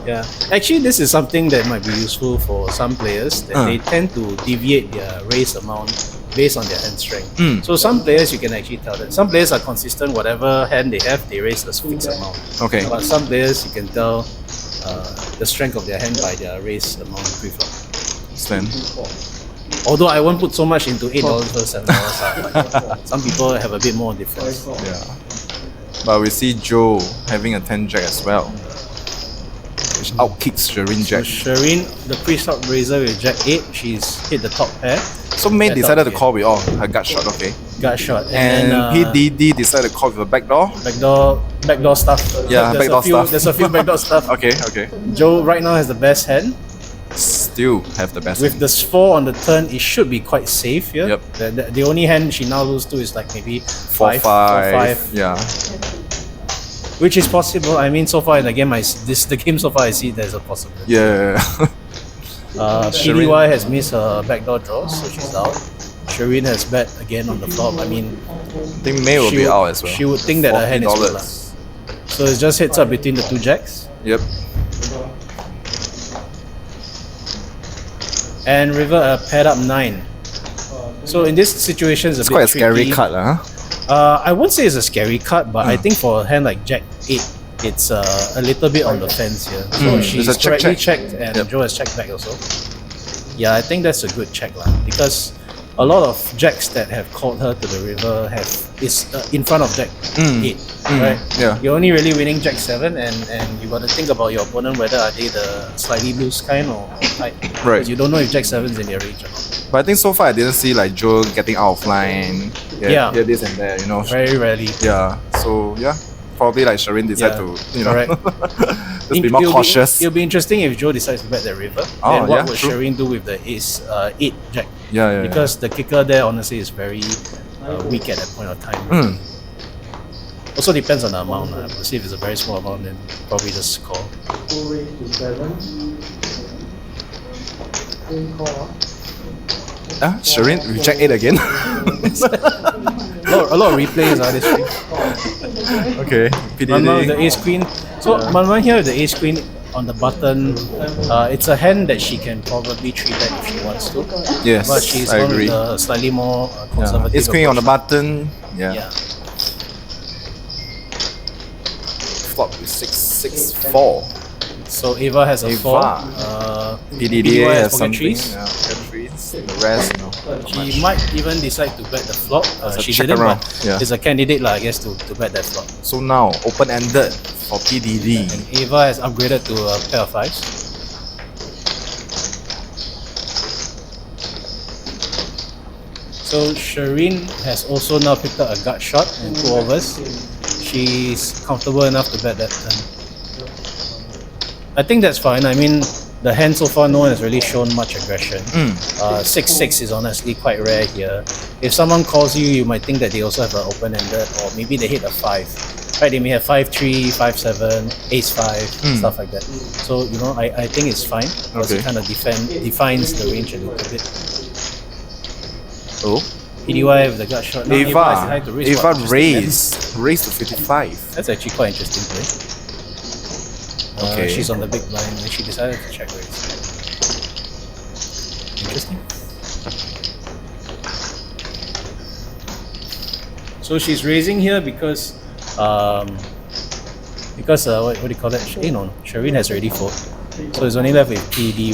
Speaker 3: Yeah. Actually, this is something that might be useful for some players. That they tend to deviate their raise amount based on their hand strength. So some players you can actually tell that. Some players are consistent. Whatever hand they have, they raise a fixed amount.
Speaker 2: Okay.
Speaker 3: But some players you can tell the strength of their hand by their raise amount pre-flop.
Speaker 2: Stand.
Speaker 3: Although I won't put so much into $8 versus $7. Some people have a bit more difference.
Speaker 2: Yeah. But we see Joe having a 10 Jack as well, which outkicks Sharine
Speaker 3: So
Speaker 2: Jack.
Speaker 3: Sharine, the pre-flop raiser with Jack 8, she's hit the top pair.
Speaker 2: So May decided to
Speaker 3: okay.
Speaker 2: call with all her gut shot, okay.
Speaker 3: Gut shot.
Speaker 2: And
Speaker 3: then,
Speaker 2: Pdydy decided to call with a backdoor.
Speaker 3: backdoor stuff.
Speaker 2: Yeah,
Speaker 3: There's
Speaker 2: backdoor
Speaker 3: a few,
Speaker 2: stuff.
Speaker 3: There's a few backdoor stuff.
Speaker 2: Okay.
Speaker 3: Joe right now has the best hand.
Speaker 2: Still have the best.
Speaker 3: With the 4 on the turn, it should be quite safe here.
Speaker 2: Yep.
Speaker 3: The only hand she now loses to is like maybe
Speaker 2: 4-5.
Speaker 3: 5.
Speaker 2: Yeah.
Speaker 3: Which is possible. I mean, so far in the game, the game so far I see there's a possibility.
Speaker 2: Yeah.
Speaker 3: Pdy has missed her backdoor draw, so she's out. Sharine has bet again on the flop. I mean,
Speaker 2: I think May will
Speaker 3: she
Speaker 2: be
Speaker 3: would-
Speaker 2: out as well.
Speaker 3: she would think that her hand is full,
Speaker 2: $40.
Speaker 3: so it's just heads up between the 2 jacks.
Speaker 2: Yep.
Speaker 3: And river paired up 9. So in this situation, it's
Speaker 2: It's quite a scary
Speaker 3: tricky.
Speaker 2: cut, huh?
Speaker 3: I wouldn't say it's a scary cut, but I think for a hand like Jack 8, it's a little bit on the fence here. So she's
Speaker 2: There's a check,
Speaker 3: correctly
Speaker 2: check.
Speaker 3: checked, and
Speaker 2: Yep.
Speaker 3: Joe has checked back also. Yeah, I think that's a good check lah, because a lot of jacks that have called her to the river is in front of Jack 8, right?
Speaker 2: Yeah.
Speaker 3: You're only really winning Jack 7, and you got to think about your opponent, whether are they the slightly loose kind or tight.
Speaker 2: Right.
Speaker 3: Because you don't know if Jack 7 is in their range or not.
Speaker 2: But I think so far I didn't see like Joe getting out of line.
Speaker 3: Yeah.
Speaker 2: Yeah, this and that,
Speaker 3: Very rarely.
Speaker 2: Yeah. So yeah, probably like Sharine decided to,
Speaker 3: correct.
Speaker 2: just be more cautious.
Speaker 3: It'll be interesting if Joe decides to bet the river.
Speaker 2: Oh,
Speaker 3: Then what
Speaker 2: yeah,
Speaker 3: would
Speaker 2: true.
Speaker 3: Sharine do with the ace 8 Jack?
Speaker 2: Yeah.
Speaker 3: Because the kicker there honestly is very weak at that point of time. Also depends on the amount. We'll see if it's a very small amount, then probably just call.
Speaker 2: Sharine reject 8 again.
Speaker 3: A lot of replays are this week.
Speaker 2: Okay.
Speaker 3: Manman with the
Speaker 2: Pdydy.
Speaker 3: ace queen. So Manman here with the ace queen on the button. It's a hand that she can probably 3-bet if she wants to.
Speaker 2: Yes,
Speaker 3: But she's
Speaker 2: I
Speaker 3: one
Speaker 2: agree.
Speaker 3: with a slightly more
Speaker 2: Yeah.
Speaker 3: conservative
Speaker 2: It's queen on the
Speaker 3: approach.
Speaker 2: button. Yeah.
Speaker 3: Yeah.
Speaker 2: Flop with 6-6-4.
Speaker 3: So Ava has a
Speaker 2: Ava.
Speaker 3: 4.
Speaker 2: Pdydy has
Speaker 3: pocket
Speaker 2: something.
Speaker 3: threes.
Speaker 2: Yeah, pocket threes. The rest, not much.
Speaker 3: She might even decide to bet the flop.
Speaker 2: a
Speaker 3: She
Speaker 2: check
Speaker 3: didn't,
Speaker 2: around,
Speaker 3: but
Speaker 2: yeah.
Speaker 3: it's a candidate I guess to bet that flop.
Speaker 2: So now open-ended for Pdydy.
Speaker 3: Ava has upgraded to a pair of 5s. So Sharine has also now picked up a gut shot and 2 overs. She's comfortable enough to bet that turn. I think that's fine. I mean, the hand so far, no one has really shown much aggression. 6-6 is honestly quite rare here. If someone calls you, you might think that they also have an open-ended, or maybe they hit a 5. Right? They may have 5-3, 5-7, ace-5, stuff like that. So, I think it's fine. Because
Speaker 2: Okay.
Speaker 3: it kind of defines the range a little bit.
Speaker 2: Oh.
Speaker 3: Pdy with the gut shot. Now is behind to raise.
Speaker 2: Ava
Speaker 3: What, interesting
Speaker 2: raised to 55.
Speaker 3: hand? That's actually quite interesting play.
Speaker 2: Okay.
Speaker 3: She's on the big blind and she decided to check raise. Interesting. So she's raising here because what do you call it? No, Sharine has already fold. So it's only left with Pdy.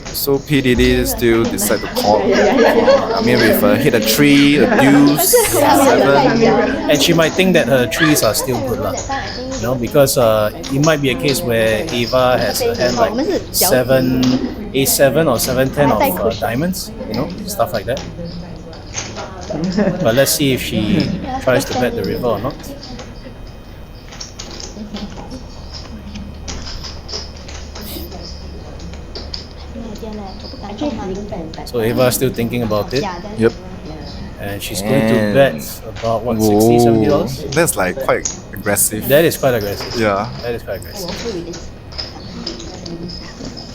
Speaker 2: So Pdydy still decide to call. I mean, with hit a 3, a deuce, 7.
Speaker 3: And she might think that her trees are still good lah. You know, because it might be a case where Ava has a hand like A7 or 7-10 of diamonds, you know, stuff like that. But let's see if she tries to bet the river or not. So Ava's still thinking about it.
Speaker 2: Yep.
Speaker 3: And she's going to bet about what, $60-70?
Speaker 2: That's like quite aggressive.
Speaker 3: That is quite aggressive.
Speaker 2: Yeah.
Speaker 3: That is quite aggressive.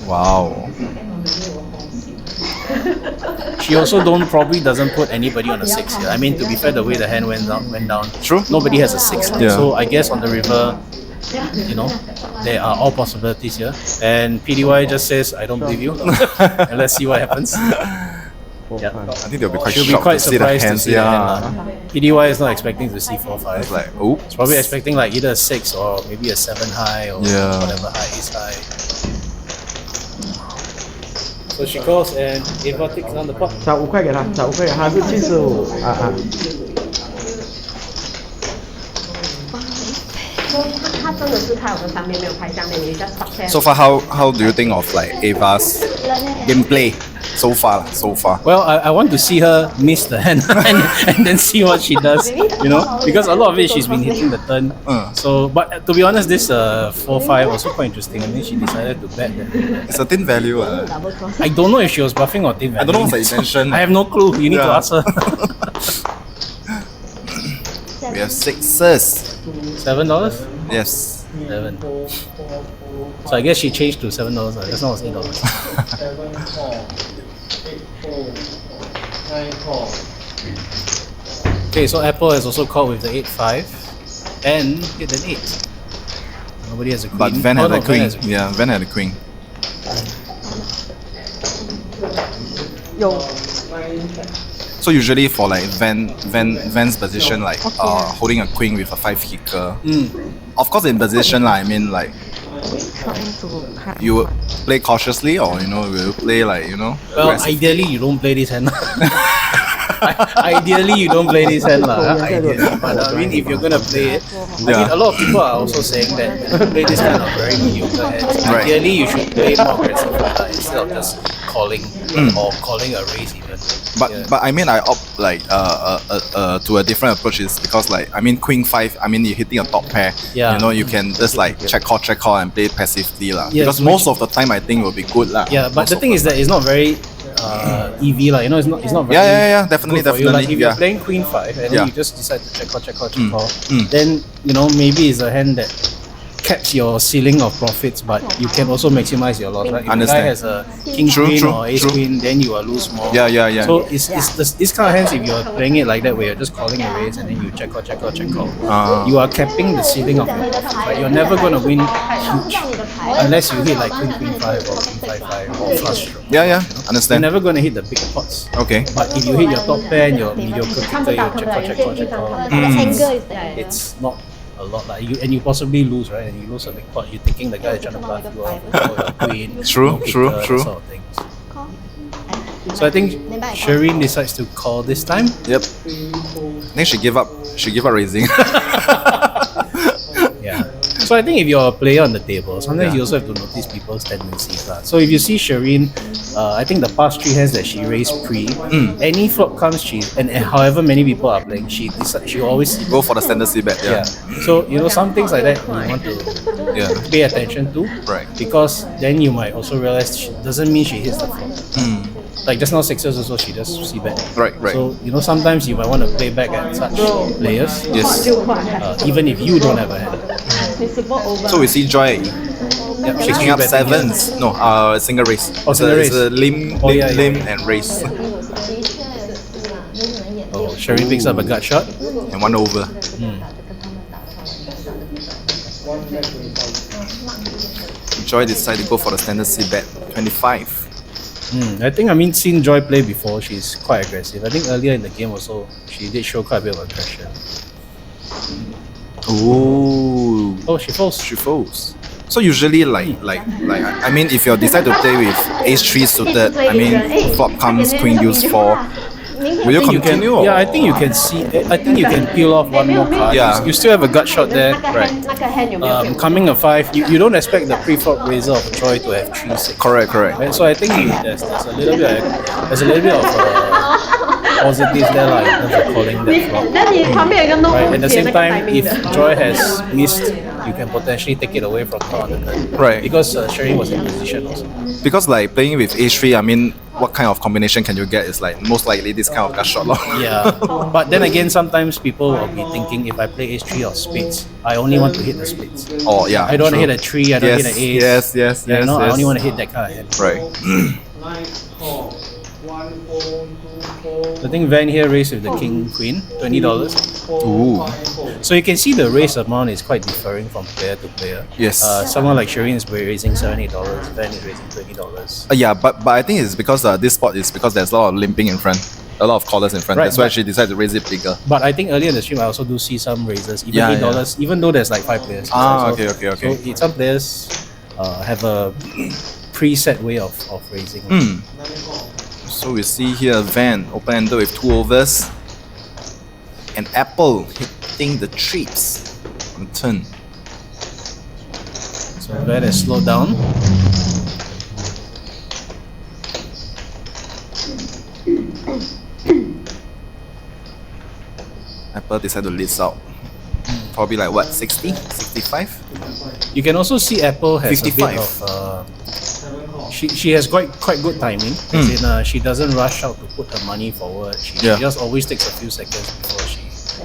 Speaker 2: Wow.
Speaker 3: She also probably doesn't put anybody on a 6 here. I mean, to be fair, the way the hand went down.
Speaker 2: True.
Speaker 3: Nobody has a 6.
Speaker 2: Yeah.
Speaker 3: So I guess on the river, you know, there are all possibilities here. And Pdy just says, I don't believe you. And let's see what happens. Yeah.
Speaker 2: I think they'll be quite
Speaker 3: She'll be
Speaker 2: shocked
Speaker 3: quite
Speaker 2: to see the
Speaker 3: surprised to
Speaker 2: hands.
Speaker 3: see the hand. Pdy is not expecting to see 4-5.
Speaker 2: It's like, oh.
Speaker 3: It's probably expecting like either a 6 or maybe a 7 high or
Speaker 2: Yeah.
Speaker 3: whatever high is high. So she calls and Ava takes down the pot.
Speaker 1: 15块给他，15块，他是75啊。
Speaker 5: 他真的是拍我们上面没有拍下面，你 just stop there.
Speaker 2: So far, how do you think of like Ava's gameplay so far? So far.
Speaker 3: Well, I want to see her miss the hand and then see what she does, you know, because a lot of it she's been hitting the turn. So, but to be honest, this 4-5 was quite interesting. I mean, she decided to bet that.
Speaker 2: It's a thin value.
Speaker 3: I don't know if she was bluffing or thin
Speaker 2: I don't know what's the intention.
Speaker 3: I have no clue. You need to
Speaker 2: Yeah.
Speaker 3: ask her.
Speaker 2: We have 6s.
Speaker 3: $7?
Speaker 2: Yes.
Speaker 3: 7. So I guess she changed to $7. That's not $8. Okay, so Apple has also called with the 8-5 and hit an 8. Nobody has a queen.
Speaker 2: But Van
Speaker 3: Oh,
Speaker 2: had
Speaker 3: no,
Speaker 2: a queen.
Speaker 3: has a queen.
Speaker 2: Yeah, Van had a queen. So usually for like Van's position, like holding a queen with a 5 kicker. Of course, in position I mean like you would play cautiously, or you know, will play like, you know.
Speaker 3: Well,
Speaker 2: aggressive.
Speaker 3: ideally you don't play this hand. Ideally you don't play this hand lah. Ideally. But I mean, if you're gonna play it, I mean, a lot of people are also saying that if you play this kind of very mediocre hands,
Speaker 2: Right.
Speaker 3: ideally you should play more aggressively instead of just calling or calling a raise even.
Speaker 2: But I mean, I opt like to a different approach, is because like, I mean, queen 5, I mean, you're hitting a top pair.
Speaker 3: Yeah.
Speaker 2: You know, you can just like check call and play passively lah.
Speaker 3: Yes,
Speaker 2: Because most of the time I think will be good lah.
Speaker 3: Yeah, but
Speaker 2: Most
Speaker 3: the
Speaker 2: of
Speaker 3: thing is that it's not very EV lah. You know, it's not very
Speaker 2: Yeah, definitely,
Speaker 3: good for you. Like if you're
Speaker 2: yeah.
Speaker 3: playing queen 5 and
Speaker 2: Yeah.
Speaker 3: then you just decide to check call, then you know, maybe it's a hand that caps your ceiling of profits, but you can also maximize your loss, right? If the guy
Speaker 2: Understand.
Speaker 3: has a king queen or ace queen, then you will lose more.
Speaker 2: Yeah.
Speaker 3: So it's this kind of hands, if you're playing it like that, where you're just calling a raise and then you check call, you are capping the ceiling of your profits, right? You're never going to win huge unless you hit like queen 5 or queen 5 or flush draw.
Speaker 2: Yeah,
Speaker 3: You're
Speaker 2: understand.
Speaker 3: never going to hit the big pots.
Speaker 2: Okay.
Speaker 3: But if you hit your top pair and your mediocre kicker, you check call.
Speaker 4: Angle is there.
Speaker 3: It's not a lot like you possibly lose, right? And you lose a big pot. You're thinking the guy is trying to bluff you off or your queen.
Speaker 2: True,
Speaker 3: no kicker,
Speaker 2: true.
Speaker 3: that sort of things. So I think Sharine decides to call this time.
Speaker 2: Yep. I think she give up raising.
Speaker 3: Yeah. So I think if you're a player on the table, sometimes you also have to notice people's tendencies. So if you see Sharine, I think the past 3 hands that she raised pre, any flop comes, and however many people are playing, she always
Speaker 2: Go for the standard C bet.
Speaker 3: yeah. So you know, some things like that you want to pay attention to,
Speaker 2: Right.
Speaker 3: Because then you might also realize doesn't mean she hits the flop. Like just now 6s also she just see bet.
Speaker 2: Right.
Speaker 3: So you know, sometimes you might want to play back at such players,
Speaker 2: Yes.
Speaker 3: even if you don't have a hand.
Speaker 2: So we see Joy
Speaker 3: Yep, she's
Speaker 2: picking up
Speaker 3: three-betting here.
Speaker 2: 7s. No, single race.
Speaker 3: Oh, single race.
Speaker 2: It's a limb and race.
Speaker 3: Oh, Sharine picks up a gut shot.
Speaker 2: And 1 over. Joy decided to go for the standard C bet, 25.
Speaker 3: I think seen Joy play before. She's quite aggressive. I think earlier in the game also she did show quite a bit of aggression.
Speaker 2: Ooh.
Speaker 3: Oh, she falls.
Speaker 2: She folds. So usually if you decide to play with ace-3 suited, flop comes queen deuce 4. Will you continue? Or?
Speaker 3: Yeah, I think you can see. I think you can peel off one more card.
Speaker 2: Yeah.
Speaker 3: You still have a gut shot there.
Speaker 5: 那个 hand 有没有
Speaker 3: Coming a 5, you don't expect the pre-flop raiser of Joy to have 3-6.
Speaker 2: Correct.
Speaker 3: Right? So I think there's a little bit of positives there like, in terms of calling that flop.
Speaker 5: 那你旁边有一个 no
Speaker 3: Right. At the same time,
Speaker 5: timing
Speaker 3: if Joy has missed, you can potentially take it away from her on the turn.
Speaker 2: Right.
Speaker 3: Because Sharine was in position also.
Speaker 2: Because playing with ace-3, what kind of combination can you get is most likely this kind of gut shot.
Speaker 3: Yeah. But then again, sometimes people will be thinking if I play ace-3 or spades, I only want to hit the spades.
Speaker 2: Oh yeah.
Speaker 3: I don't want to
Speaker 2: true.
Speaker 3: hit a 3, I don't hit an ace.
Speaker 2: Yes.
Speaker 3: I only want to hit that kind of hand.
Speaker 2: Right.
Speaker 3: I think Van here raised with the king queen, $20.
Speaker 2: Ooh.
Speaker 3: So you can see the raise amount is quite differing from player to player.
Speaker 2: Yes.
Speaker 3: Someone like Sharine is raising $7-8, Van is raising $20.
Speaker 2: Yeah, but I think it's because this spot is because there's a lot of limping in front, a lot of callers in front.
Speaker 3: Right,
Speaker 2: That's why
Speaker 3: but-
Speaker 2: she decided to raise it bigger.
Speaker 3: But I think earlier in the stream I also do see some raises, even
Speaker 2: Yeah,
Speaker 3: $8, even though there's like 5 players.
Speaker 2: Ah,
Speaker 3: So-
Speaker 2: okay.
Speaker 3: So some players have a preset way of raising.
Speaker 2: So we see here Van open-ended with 2 overs, and Apple hitting the trips on turn.
Speaker 3: So Van has slowed down.
Speaker 2: Apple decided to list out. Probably 60, 65?
Speaker 3: You can also see Apple has
Speaker 2: 55.
Speaker 3: a bit of she has quite good timing. As in, she doesn't rush out to put her money forward. She just always takes a few seconds before she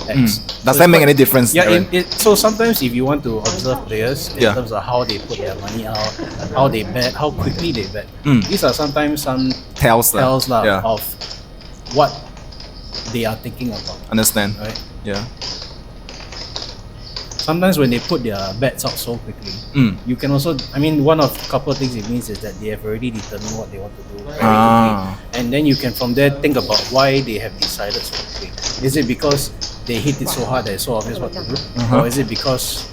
Speaker 3: acts.
Speaker 2: Does that make any difference?
Speaker 3: Yeah,
Speaker 2: Aaron?
Speaker 3: so sometimes if you want to observe players in
Speaker 2: Yeah.
Speaker 3: terms of how they put their money out, how they bet, how quickly they bet, these are sometimes some
Speaker 2: tells
Speaker 3: lah
Speaker 2: Yeah.
Speaker 3: of what they are thinking about,
Speaker 2: Understand?
Speaker 3: right?
Speaker 2: Yeah.
Speaker 3: Sometimes when they put their bets out so quickly, you can also, one of a couple of things it means is that they have already determined what they want to do very quickly. And then you can from there think about why they have decided so quickly. Is it because they hit it so hard that it's so obvious what to do? Or is it because,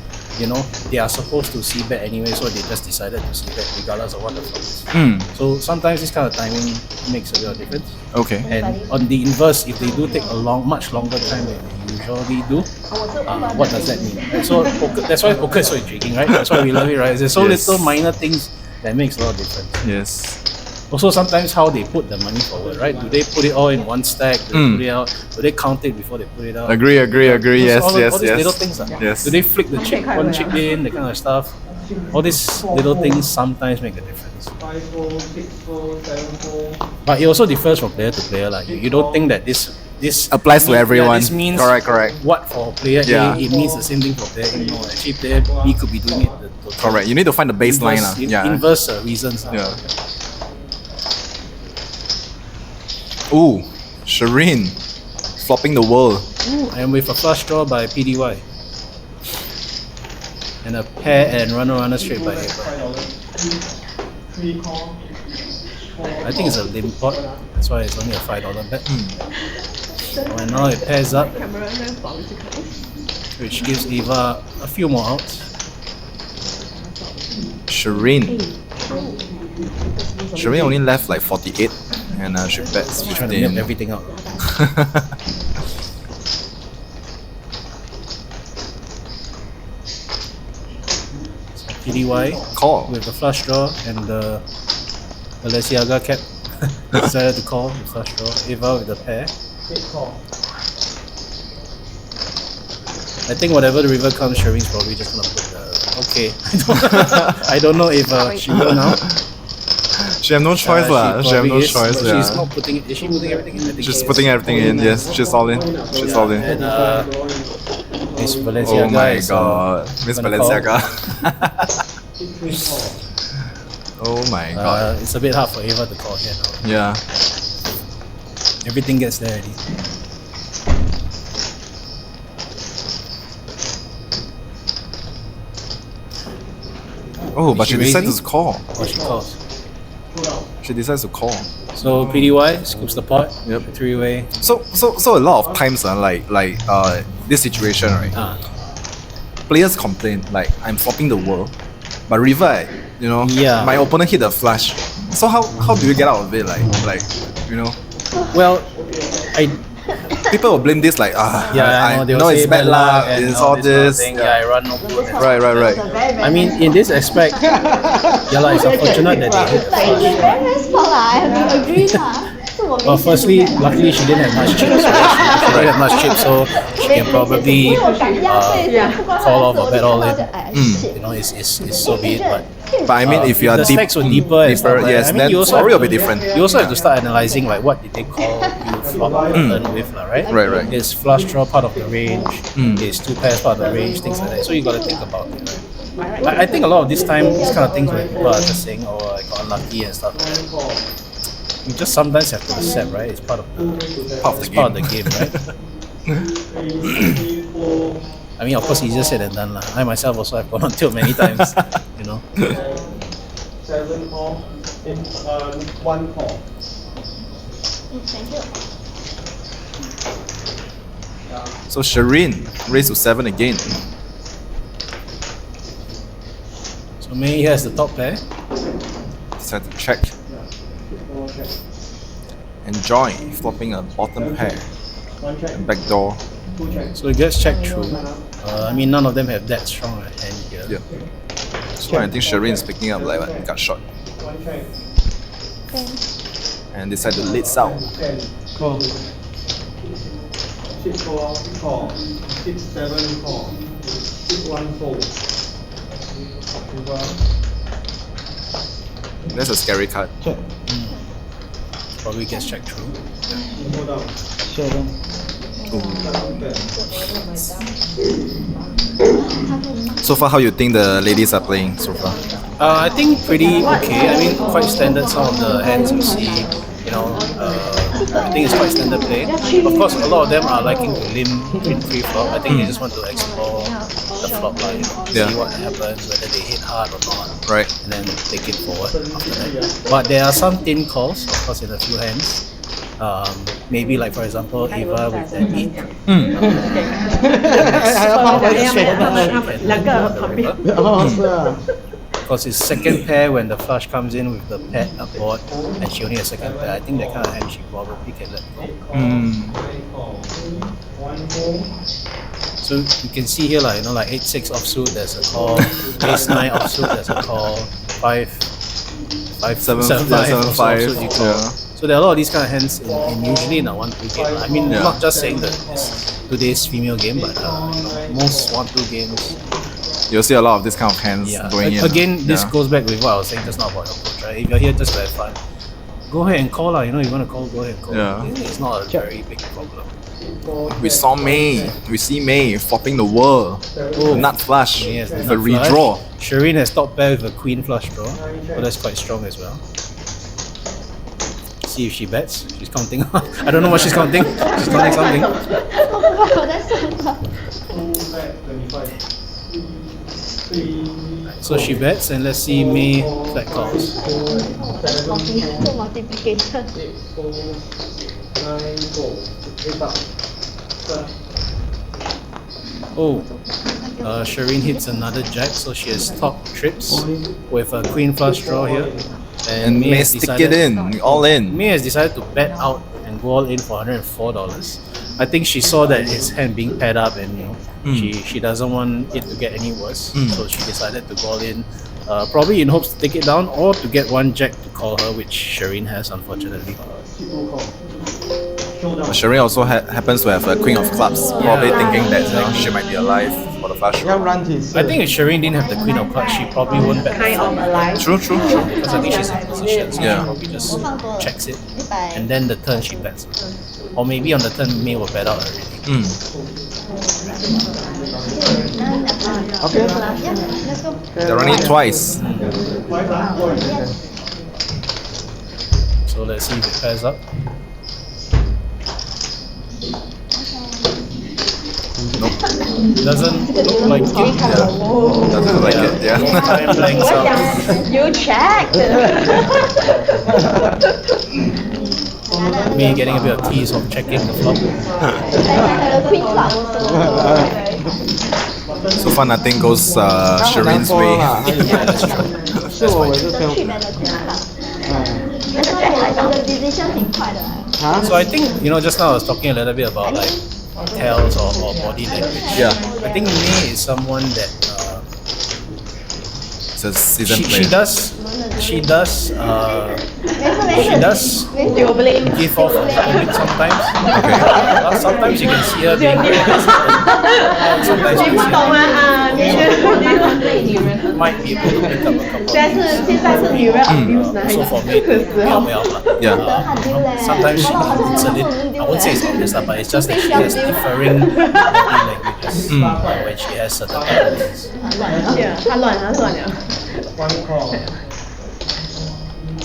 Speaker 3: they are supposed to see bet anyway, so they just decided to see bet regardless of what the flop is? So sometimes this kind of timing makes a real difference.
Speaker 2: Okay.
Speaker 3: And on the inverse, if they do take a much longer time than they usually do, what does that mean? And so that's why poker is so intriguing, right? That's why we love it, right? There's so
Speaker 2: Yes.
Speaker 3: little minor things that makes a lot of difference.
Speaker 2: Yes.
Speaker 3: Also, sometimes how they put the money forward, right? Do they put it all in one stack? Do they put it out? Do they count it before they put it out?
Speaker 2: Agree. Yes,
Speaker 3: all
Speaker 2: yes,
Speaker 3: these
Speaker 2: yes.
Speaker 3: little things.
Speaker 2: Yes.
Speaker 3: Do they flick the chip, one chip in, that kind of stuff? All these little things sometimes make a difference. But it also differs from player to player. You don't think that this
Speaker 2: Applies to everyone.
Speaker 3: Yeah, this means
Speaker 2: Correct.
Speaker 3: what for player
Speaker 2: Yeah.
Speaker 3: A, it means the same thing for player A. No, actually player B could be doing it the total
Speaker 2: Correct. You need to find the baseline.
Speaker 3: inverse reasons.
Speaker 2: Yeah. Ooh, Sharine flopping the world.
Speaker 3: And with a flush draw by Pdy. And a pair and runner straight by Ava. I think it's a limp pot, that's why it's only a $5 bet. And now it pairs up, which gives Eva a few more outs.
Speaker 2: Sharine only left 48, and she bets
Speaker 3: She's trying to milk
Speaker 2: 15.
Speaker 3: everything out. Pdy
Speaker 2: Call.
Speaker 3: with the flush draw and the Balenciaga cap decided to call the flush draw. Eva with the pair. I think whatever the river comes, Sharine's probably just gonna put the. Okay, I don't know if she will now.
Speaker 2: She have no choice lah. She have
Speaker 3: probably
Speaker 2: no
Speaker 3: is,
Speaker 2: choice.
Speaker 3: but
Speaker 2: Yeah.
Speaker 3: she's not putting it. Is she putting everything in? I think
Speaker 2: She's
Speaker 3: she
Speaker 2: putting
Speaker 3: is.
Speaker 2: everything in. Yes, she's all in. She's all in.
Speaker 3: And Miss Balenciaga
Speaker 2: Oh my
Speaker 3: is,
Speaker 2: god, Miss
Speaker 3: gonna call.
Speaker 2: Balenciaga. Oh my god.
Speaker 3: It's a bit hard for Eva to call here now.
Speaker 2: Yeah.
Speaker 3: Everything gets there already.
Speaker 2: Oh, but
Speaker 3: Is she
Speaker 2: she decided
Speaker 3: raising?
Speaker 2: to call.
Speaker 3: Or she calls.
Speaker 2: She decides to call.
Speaker 3: So Pdy scoops the pot.
Speaker 2: Yep.
Speaker 3: 3-way.
Speaker 2: So a lot of times, this situation, right? Players complain like I'm flopping the world, but river,
Speaker 3: Yeah.
Speaker 2: my opponent hit the flush. So how do you get out of it?
Speaker 3: Well,
Speaker 2: People will blame this like
Speaker 3: I know, they will
Speaker 2: know it's
Speaker 3: say
Speaker 2: bad luck,
Speaker 3: and
Speaker 2: it's all
Speaker 3: kind of
Speaker 2: this.
Speaker 3: thing. I run no good. and
Speaker 2: Right.
Speaker 3: I mean, in this aspect, it's unfortunate that they hit the flush.
Speaker 4: Very small lah, I have to agree lah.
Speaker 3: Well, firstly, luckily she didn't have much chips. Right? She didn't have much chips, so she can probably call off or bet all in. It's so be it.
Speaker 2: But I mean, if you are
Speaker 3: the
Speaker 2: deep,
Speaker 3: specs were deeper and stuff like that.
Speaker 2: yes,
Speaker 3: I mean,
Speaker 2: then
Speaker 3: you also
Speaker 2: story
Speaker 3: have
Speaker 2: will be
Speaker 3: to-
Speaker 2: different.
Speaker 3: You also have to start analysing like what did they call you flop or turn with, right?
Speaker 2: Right.
Speaker 3: Is flush draw part of the range? Is two pairs part of the range? Things like that. So you got to think about it. Right? But I think a lot of this time, these kind of things where people are just saying, "Oh, I got unlucky" and stuff like that. You just sometimes have to accept, right? It's part of the game, right? I mean, of course, easier said than done, lah. I myself also have gone on tilt many times,
Speaker 6: 7 off, 1 call.
Speaker 4: Thank you.
Speaker 2: So Sharine raised to 7 again.
Speaker 3: So May has the top pair.
Speaker 2: Decide to check. Enjoy flopping a bottom pair. And backdoor.
Speaker 3: So it gets checked through. I mean, none of them have that strong a hand here.
Speaker 2: Yeah. So I think Sharine is picking up like a gut shot. And decide to lead south.
Speaker 3: Cool.
Speaker 6: 6 4 call, 6 7 call, 6 1 4.
Speaker 2: That's a scary card.
Speaker 3: Probably gets checked through.
Speaker 2: So far, how you think the ladies are playing so far?
Speaker 3: I think pretty okay. I mean, quite standard. Some of the hands you see, I think it's quite standard play. Of course, a lot of them are liking to limp in free flop. I think they just want to explore the flop, see what happens, whether they hit hard or not,
Speaker 2: Right.
Speaker 3: and then take it forward after that. But there are some thin calls, of course, in a few hands. Maybe like for example, Eva with that 8. Because it's second pair when the flush comes in with the pet aboard, and she only has second pair. I think that kind of hand she probably can let go. So you can see here, like 8-6 offsuit, there's a call. Ace-9 offsuit, there's a call. 5-7-5 offsuit, you call.
Speaker 2: Yeah.
Speaker 3: So there are a lot of these kind of hands in usually in a 1-2 game. I mean, not just saying that it's today's female game, but most 1-2 games.
Speaker 2: You'll see a lot of this kind of hands going in.
Speaker 3: Again, this goes back with what I was saying just now about your coach, right? If you're here just to have fun, go ahead and call. You want to call, go ahead and call.
Speaker 2: Yeah.
Speaker 3: It's not a very big problem.
Speaker 2: We see May flopping the world. Nut flush
Speaker 3: Yes,
Speaker 2: with
Speaker 3: nut
Speaker 2: a redraw.
Speaker 3: flush. Sharine has top pair with a queen flush draw, so that's quite strong as well. See if she bets. She's counting. I don't know what she's counting. She's counting something.
Speaker 4: Oh, that's so tough.
Speaker 3: So she bets, and let's see May flat calls.
Speaker 4: Multiplication.
Speaker 6: 9 4. 8 up.
Speaker 3: Oh, Sharine hits another jack, so she has top trips with a queen flush draw here.
Speaker 2: And May
Speaker 3: has
Speaker 2: stick it in, all in.
Speaker 3: May has decided to bet out and go all in for $104. I think she saw that his hand being paired up, and she doesn't want it to get any worse, so she decided to go all in. Probably in hopes to take it down or to get one jack to call her, which Sharine has, unfortunately.
Speaker 2: But Sharine also happens to have a queen of clubs, probably thinking that she might be alive for the flush draw.
Speaker 3: I think if Sharine didn't have the queen of clubs, she probably wouldn't bet.
Speaker 5: Kind of alive.
Speaker 2: True.
Speaker 3: Because I think she's in position, so
Speaker 2: Yeah.
Speaker 3: she probably just checks it, and then the turn she bets. Or maybe on the turn May will bet out already.
Speaker 4: Okay. Yeah, let's go.
Speaker 2: They're running twice.
Speaker 3: So let's see if it pairs up.
Speaker 2: Nope.
Speaker 3: Doesn't look like it.
Speaker 2: Doesn't look like it. Yeah.
Speaker 3: Time blanks out.
Speaker 5: You checked.
Speaker 3: Me getting a bit of tease of checking the flop.
Speaker 4: Quick flop also.
Speaker 2: So far nothing goes Sharine's way.
Speaker 6: 是我是朋友。
Speaker 4: 去年的 quick flop。但是我的 decision 挺快的。
Speaker 3: So I think, just now I was talking a little bit about like tells or body language.
Speaker 2: Yeah.
Speaker 3: I think May is someone that
Speaker 2: It's a seasoned
Speaker 3: she
Speaker 2: player.
Speaker 3: does
Speaker 5: You blame.
Speaker 3: give off a little bit sometimes.
Speaker 2: Okay.
Speaker 3: Sometimes you can see her being very hesitant. Sometimes you
Speaker 5: 你不
Speaker 3: can
Speaker 5: 懂
Speaker 3: see
Speaker 5: 吗？啊，你是
Speaker 3: her might be able to pick up a couple.
Speaker 5: 现在是女人 abuse 男
Speaker 3: So
Speaker 5: 人
Speaker 3: for me, 不要
Speaker 2: Yeah.
Speaker 3: Sometimes she needs a little, I won't say it's obvious, but it's just that she has differing body languages when she has certain tendencies.
Speaker 5: 他乱了。
Speaker 6: One call.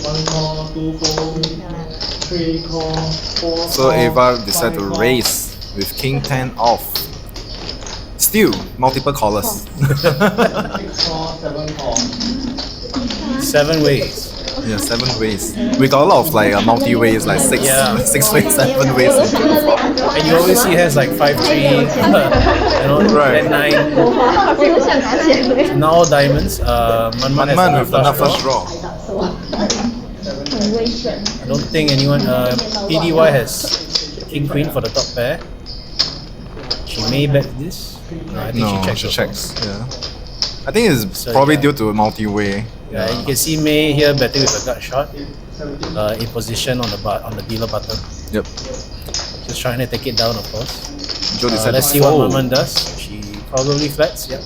Speaker 6: One call, 2 fold, 3 call, 4
Speaker 2: So
Speaker 6: call,
Speaker 2: Ava decided to
Speaker 6: 5 call.
Speaker 2: raise with King 10 off. Still multiple callers.
Speaker 6: 6 call, 7 call.
Speaker 3: 7 ways.
Speaker 2: Yeah, 7 ways. We got a lot of like multi ways, like 6
Speaker 3: Yeah.
Speaker 2: 6 ways, 7 ways.
Speaker 3: And you always see has like 5-3,
Speaker 2: Right.
Speaker 3: 10-9.
Speaker 4: 我都想拿钱。
Speaker 3: Now diamonds. Manman has
Speaker 2: Man
Speaker 3: the
Speaker 2: with the
Speaker 3: flush
Speaker 2: flush
Speaker 3: draw.
Speaker 2: draw.
Speaker 4: 很危险。
Speaker 3: I don't think anyone. Pdy has king queen for the top pair. She may bet this. No, I think
Speaker 2: No,
Speaker 3: she checks.
Speaker 2: she
Speaker 3: also.
Speaker 2: checks. Yeah. I think it's
Speaker 3: So,
Speaker 2: probably
Speaker 3: yeah.
Speaker 2: due to multi way.
Speaker 3: Yeah, you can see May here betting with a gut shot. In position on the dealer button.
Speaker 2: Yep.
Speaker 3: Just trying to take it down, of course.
Speaker 2: Joe decided
Speaker 3: Let's
Speaker 2: to
Speaker 3: see what
Speaker 2: fold.
Speaker 3: Manman does. She probably flats. Yeah.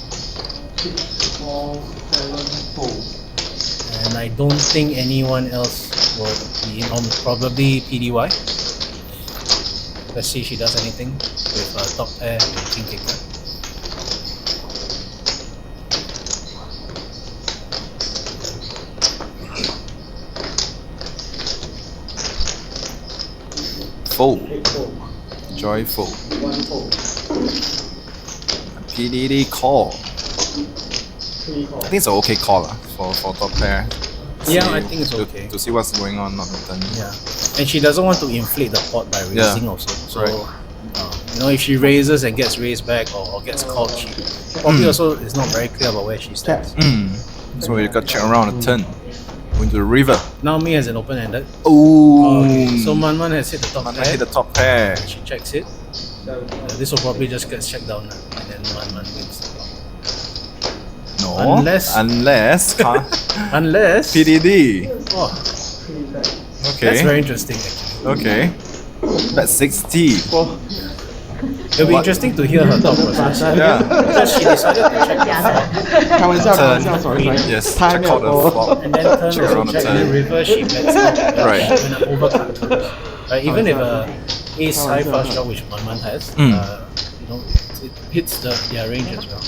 Speaker 6: 6 call, 7 fold.
Speaker 3: And I don't think anyone else will be in on probably Pdy. Let's see if she does anything with top pair and king kicker.
Speaker 2: Fold.
Speaker 6: 8 fold.
Speaker 2: Joyful.
Speaker 6: 1 fold.
Speaker 2: Pdydy call.
Speaker 6: 3 call.
Speaker 2: I think it's an okay call for top pair.
Speaker 3: Yeah,
Speaker 2: See-
Speaker 3: I think it's okay.
Speaker 2: To see what's going on the turn.
Speaker 3: Yeah, and she doesn't want to inflate the pot by raising
Speaker 2: Yeah,
Speaker 3: also. So,
Speaker 2: right.
Speaker 3: if she raises and gets raised back or gets called, she probably also is not very clear about where she stands.
Speaker 2: So we got check around the turn. Going to the river.
Speaker 3: Now me has an open-ended.
Speaker 2: Oh.
Speaker 3: Okay, so Manman has hit the top
Speaker 2: Man
Speaker 3: pair.
Speaker 2: hit the top pair.
Speaker 3: She checks it. This will probably just get checked down and then Manman wins.
Speaker 2: No. Unless
Speaker 3: Unless
Speaker 2: PDD.
Speaker 3: oh,
Speaker 6: 3 bet.
Speaker 2: Okay.
Speaker 3: that's very interesting actually.
Speaker 2: Okay. Bet 60.
Speaker 3: It'll be interesting to hear her talk process.
Speaker 2: Yeah.
Speaker 3: Because she decided to check the flop
Speaker 6: 开玩笑，开玩
Speaker 2: Turn.
Speaker 6: 笑，sorry sorry。
Speaker 2: Yes.
Speaker 6: 他还
Speaker 2: Check
Speaker 6: 没有
Speaker 2: out the
Speaker 6: 播。
Speaker 2: flop.
Speaker 3: and then turn
Speaker 2: Check
Speaker 3: also
Speaker 2: around the
Speaker 3: check
Speaker 2: turn.
Speaker 3: the river she bets out
Speaker 2: Right.
Speaker 3: when an overcard turns. Right, even if a ace high flush draw which Manman has, it hits their range as well.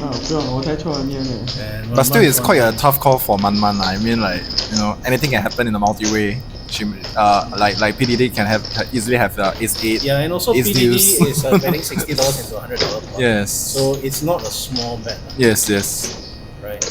Speaker 6: 啊，不用，我猜错了念的。
Speaker 3: And
Speaker 2: But still,
Speaker 3: Manman
Speaker 2: it's quite a tough call for Manman. I mean, like anything can happen in the multi-way. She, like PDD can easily have ace 8.
Speaker 3: yeah, and also
Speaker 2: ace
Speaker 3: PDD
Speaker 2: deuce.
Speaker 3: is betting $60 into $100 pot.
Speaker 2: Yes.
Speaker 3: So it's not a small bet,
Speaker 2: Yes.
Speaker 3: right?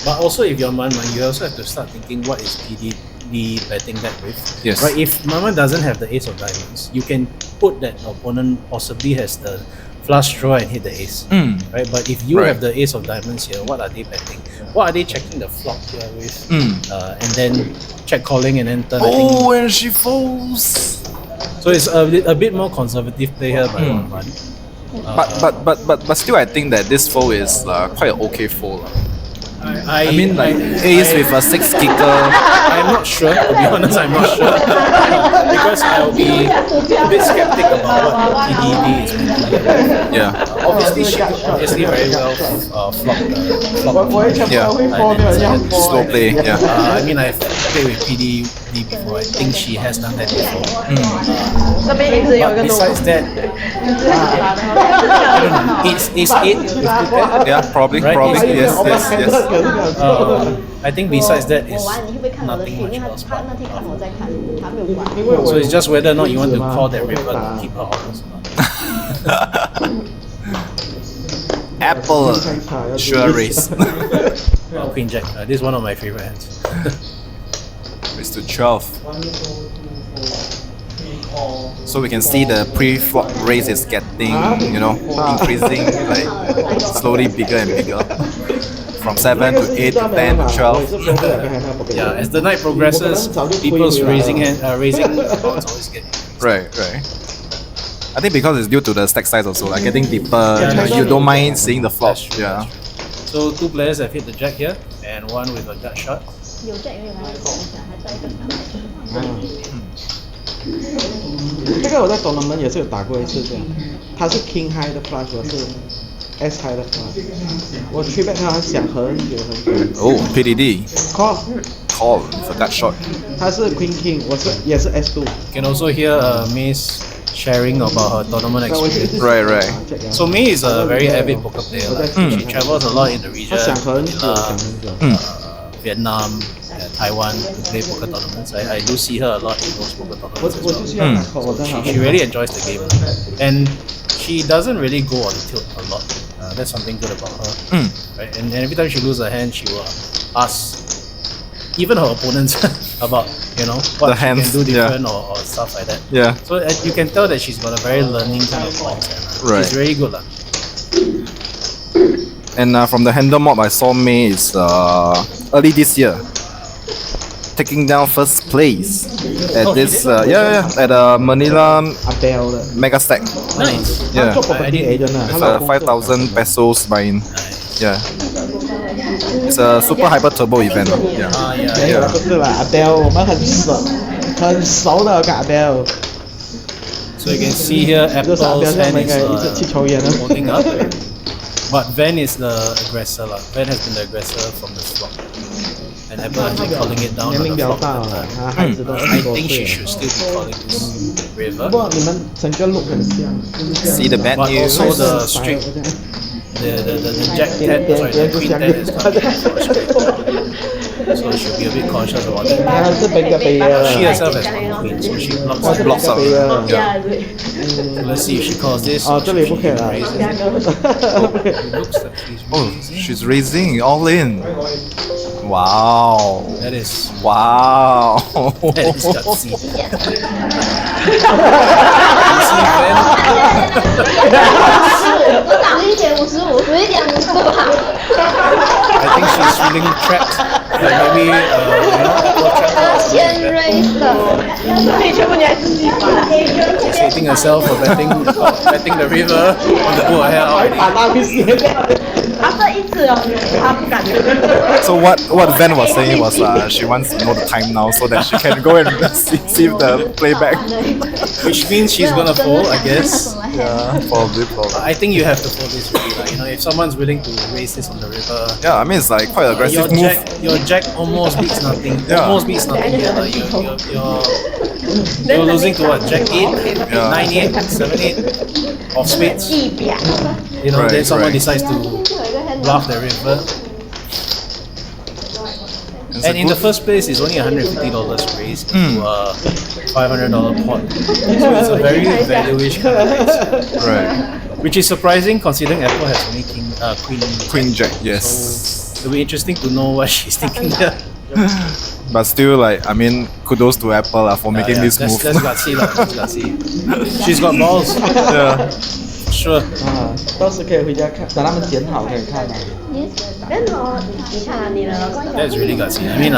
Speaker 3: But also if you're Manman, you also have to start thinking what is PDD betting that with.
Speaker 2: Yes.
Speaker 3: Right, if Manman doesn't have the ace of diamonds, you can put that opponent possibly has the flush draw and hit the ace. Right, but if you
Speaker 2: Right.
Speaker 3: have the ace of diamonds here, what are they betting? What are they checking the flop here with? And then check calling and then turn. I think.
Speaker 2: Oh, and she folds.
Speaker 3: So it's a bit more conservative play here by Manman.
Speaker 2: But still, I think that this fold is quite an okay fold.
Speaker 3: I
Speaker 2: mean, like ace with a 6 kicker.
Speaker 3: I'm not sure, to be honest, I'm not sure. Because I'll be a bit skeptic about what PDD is going to do.
Speaker 2: Yeah.
Speaker 3: Obviously, she could obviously very well flop the flop.
Speaker 6: 我以前不会 fall 的，这样 fall。
Speaker 2: Slow play. Yeah.
Speaker 3: I mean, I've played with PD me before. I think she has done that before.
Speaker 5: 这边一直有一
Speaker 3: But
Speaker 5: 个
Speaker 3: besides that, I don't know. It's 8 with good pair.
Speaker 2: Yeah, probably,
Speaker 3: Right,
Speaker 2: probably.
Speaker 3: it's-
Speaker 2: Yes.
Speaker 3: I think besides that is
Speaker 4: 玩你会不会看我的
Speaker 3: nothing
Speaker 4: feed？ 因
Speaker 3: much
Speaker 4: 为
Speaker 3: else.
Speaker 4: 他那天看我在看，他没有玩。
Speaker 3: So it's just whether or not you want to call that river to keep her honest or not.
Speaker 2: Apple, sure raise.
Speaker 3: Queen Jack. This is one of my favorite hands.
Speaker 2: Raise to 12. So we can see the pre-flop raise is getting, increasing, like slowly bigger and bigger. From 7 to 8 to 10 to 12.
Speaker 3: Yeah, as the night progresses, people's raising amounts always get
Speaker 2: Right. I think because it's due to the stack size also, like getting deeper, you don't mind seeing the flop.
Speaker 3: That's true,
Speaker 2: Yeah.
Speaker 3: So 2 players have hit the jack here, and 1 with a gut shot.
Speaker 4: 有在有还在讲一下，还在一个想
Speaker 6: 这个我在 tournament 也是有打过一次这样，他是 king high 的 flush， 我是 S high 的 flush， 我 3 bet 他想很久很久。
Speaker 2: Oh, Pdydy.
Speaker 6: Call，
Speaker 2: Call with a gut shot.
Speaker 6: 他是 queen king， 我是也是 S2。
Speaker 3: You can also hear May's sharing about her tournament experience.
Speaker 2: Right.
Speaker 3: So May is a very avid poker player. She travels a lot in the region,
Speaker 6: 他想很久，
Speaker 3: Manila,
Speaker 6: 想很久。
Speaker 3: Vietnam, Taiwan to play poker tournaments. I do see her a lot in those poker
Speaker 6: 我
Speaker 3: tournaments as
Speaker 6: 我
Speaker 3: well.
Speaker 6: 就是要打 call， 我真的
Speaker 3: She really enjoys the game, and she doesn't really go on tilt a lot. That's something good about her. Right? And every time she loses a hand, she will ask even her opponents about what
Speaker 2: The
Speaker 3: she
Speaker 2: hands,
Speaker 3: can do different or stuff like that.
Speaker 2: Yeah.
Speaker 3: So you can tell that she's got a very learning kind of mindset.
Speaker 2: Right.
Speaker 3: She's very good.
Speaker 2: And from the handle mob, I saw May is early this year taking down first place at this at Manila
Speaker 6: Abel 的，
Speaker 2: Mega Stack.
Speaker 3: Nice.
Speaker 6: 他
Speaker 2: Yeah.
Speaker 6: 做 property agent 啊，他
Speaker 2: It's
Speaker 6: 老
Speaker 2: a
Speaker 6: 公
Speaker 2: 5,000 pesos buy-in.
Speaker 3: Nice.
Speaker 2: Yeah. It's a super hyper turbo event. Yeah.
Speaker 3: Yeah.
Speaker 6: 没有啦，不是啦，Abel 我们很熟的跟 Abel。
Speaker 3: So you can see here,
Speaker 6: 就是
Speaker 3: Apple's
Speaker 6: Abel 像
Speaker 3: hand
Speaker 6: 那
Speaker 3: is
Speaker 6: 个一直气球一样的。
Speaker 3: holding up. But Van is the aggressor. Van has been the aggressor from the flop. And Apple has been calling it down
Speaker 6: 年
Speaker 3: on
Speaker 6: 龄
Speaker 3: the
Speaker 6: 比较
Speaker 3: flop
Speaker 6: 大
Speaker 3: all
Speaker 6: 了
Speaker 3: the time.，
Speaker 6: 他孩子都
Speaker 3: I
Speaker 6: 10多
Speaker 3: think she
Speaker 6: 岁
Speaker 3: should
Speaker 6: 了。
Speaker 3: still be calling this
Speaker 6: 不
Speaker 3: river.
Speaker 6: 过你们整个 look 很像。
Speaker 2: See the bad
Speaker 3: But
Speaker 2: news.
Speaker 3: also the straight, the Jack 10, sorry, the Queen 10 is coming in for a straight. So she should be a bit cautious about it.
Speaker 6: 他是本个杯啊，
Speaker 3: She herself has one queen, so she
Speaker 6: 他
Speaker 3: blocks
Speaker 6: 是
Speaker 3: it.
Speaker 6: 本个杯啊。
Speaker 2: Yeah.
Speaker 3: So let's see if she calls this.
Speaker 6: 哦，
Speaker 3: or
Speaker 6: 这
Speaker 3: if
Speaker 6: 里
Speaker 3: she
Speaker 6: 不可以了。
Speaker 3: raises it. It looks like she's
Speaker 2: Oh,
Speaker 3: raising.
Speaker 2: she's raising all in. Wow.
Speaker 3: That is
Speaker 2: Wow.
Speaker 3: that is gutsy. You see Van?
Speaker 4: 我打11.55，11.55吧。
Speaker 3: I think she's feeling trapped. Like maybe Apple trapped her or something
Speaker 4: 先
Speaker 3: like that.
Speaker 4: raise 的，
Speaker 5: 所以全部你还自己玩。
Speaker 3: Hating herself for betting the river on the board ahead already.
Speaker 6: 把那边写掉。
Speaker 5: 他这一次哦，他不敢。
Speaker 2: So what Van was saying was she wants to know the time now so that she can go and see the playback.
Speaker 3: Which means she's gonna fold, I guess.
Speaker 2: Yeah, probably.
Speaker 3: I think you have to fold this really. Like, if someone's willing to raise this on the river,
Speaker 2: Yeah, I mean it's like quite aggressive move.
Speaker 3: your jack almost beats nothing.
Speaker 2: Yeah.
Speaker 3: Almost beats nothing here. Like you're losing to what? Jack 8,
Speaker 2: Yeah.
Speaker 3: 9 8, 7 8 of spades.
Speaker 5: 一表，
Speaker 2: Right,
Speaker 3: Then someone
Speaker 2: right.
Speaker 3: decides to bluff the river.
Speaker 2: It's
Speaker 3: And
Speaker 2: a
Speaker 3: in the
Speaker 2: good-
Speaker 3: first place, it's only $150 raised into a $500 pot. So it's a very value-ish kind of raise.
Speaker 2: Right.
Speaker 3: Which is surprising considering Apple has only Queen.
Speaker 2: Queen Jack, yes.
Speaker 3: It'll be interesting to know what she's thinking there.
Speaker 2: But still, like, I mean, kudos to Apple for making this
Speaker 3: that's,
Speaker 2: move.
Speaker 3: That's gutsy lah, that's gutsy. She's got balls,
Speaker 2: Yeah.
Speaker 3: sure.
Speaker 6: 啊，到时可以回家看，等他们剪好可以看啊。
Speaker 5: 但是哦，你看啊，你的
Speaker 3: That's really gutsy. I mean,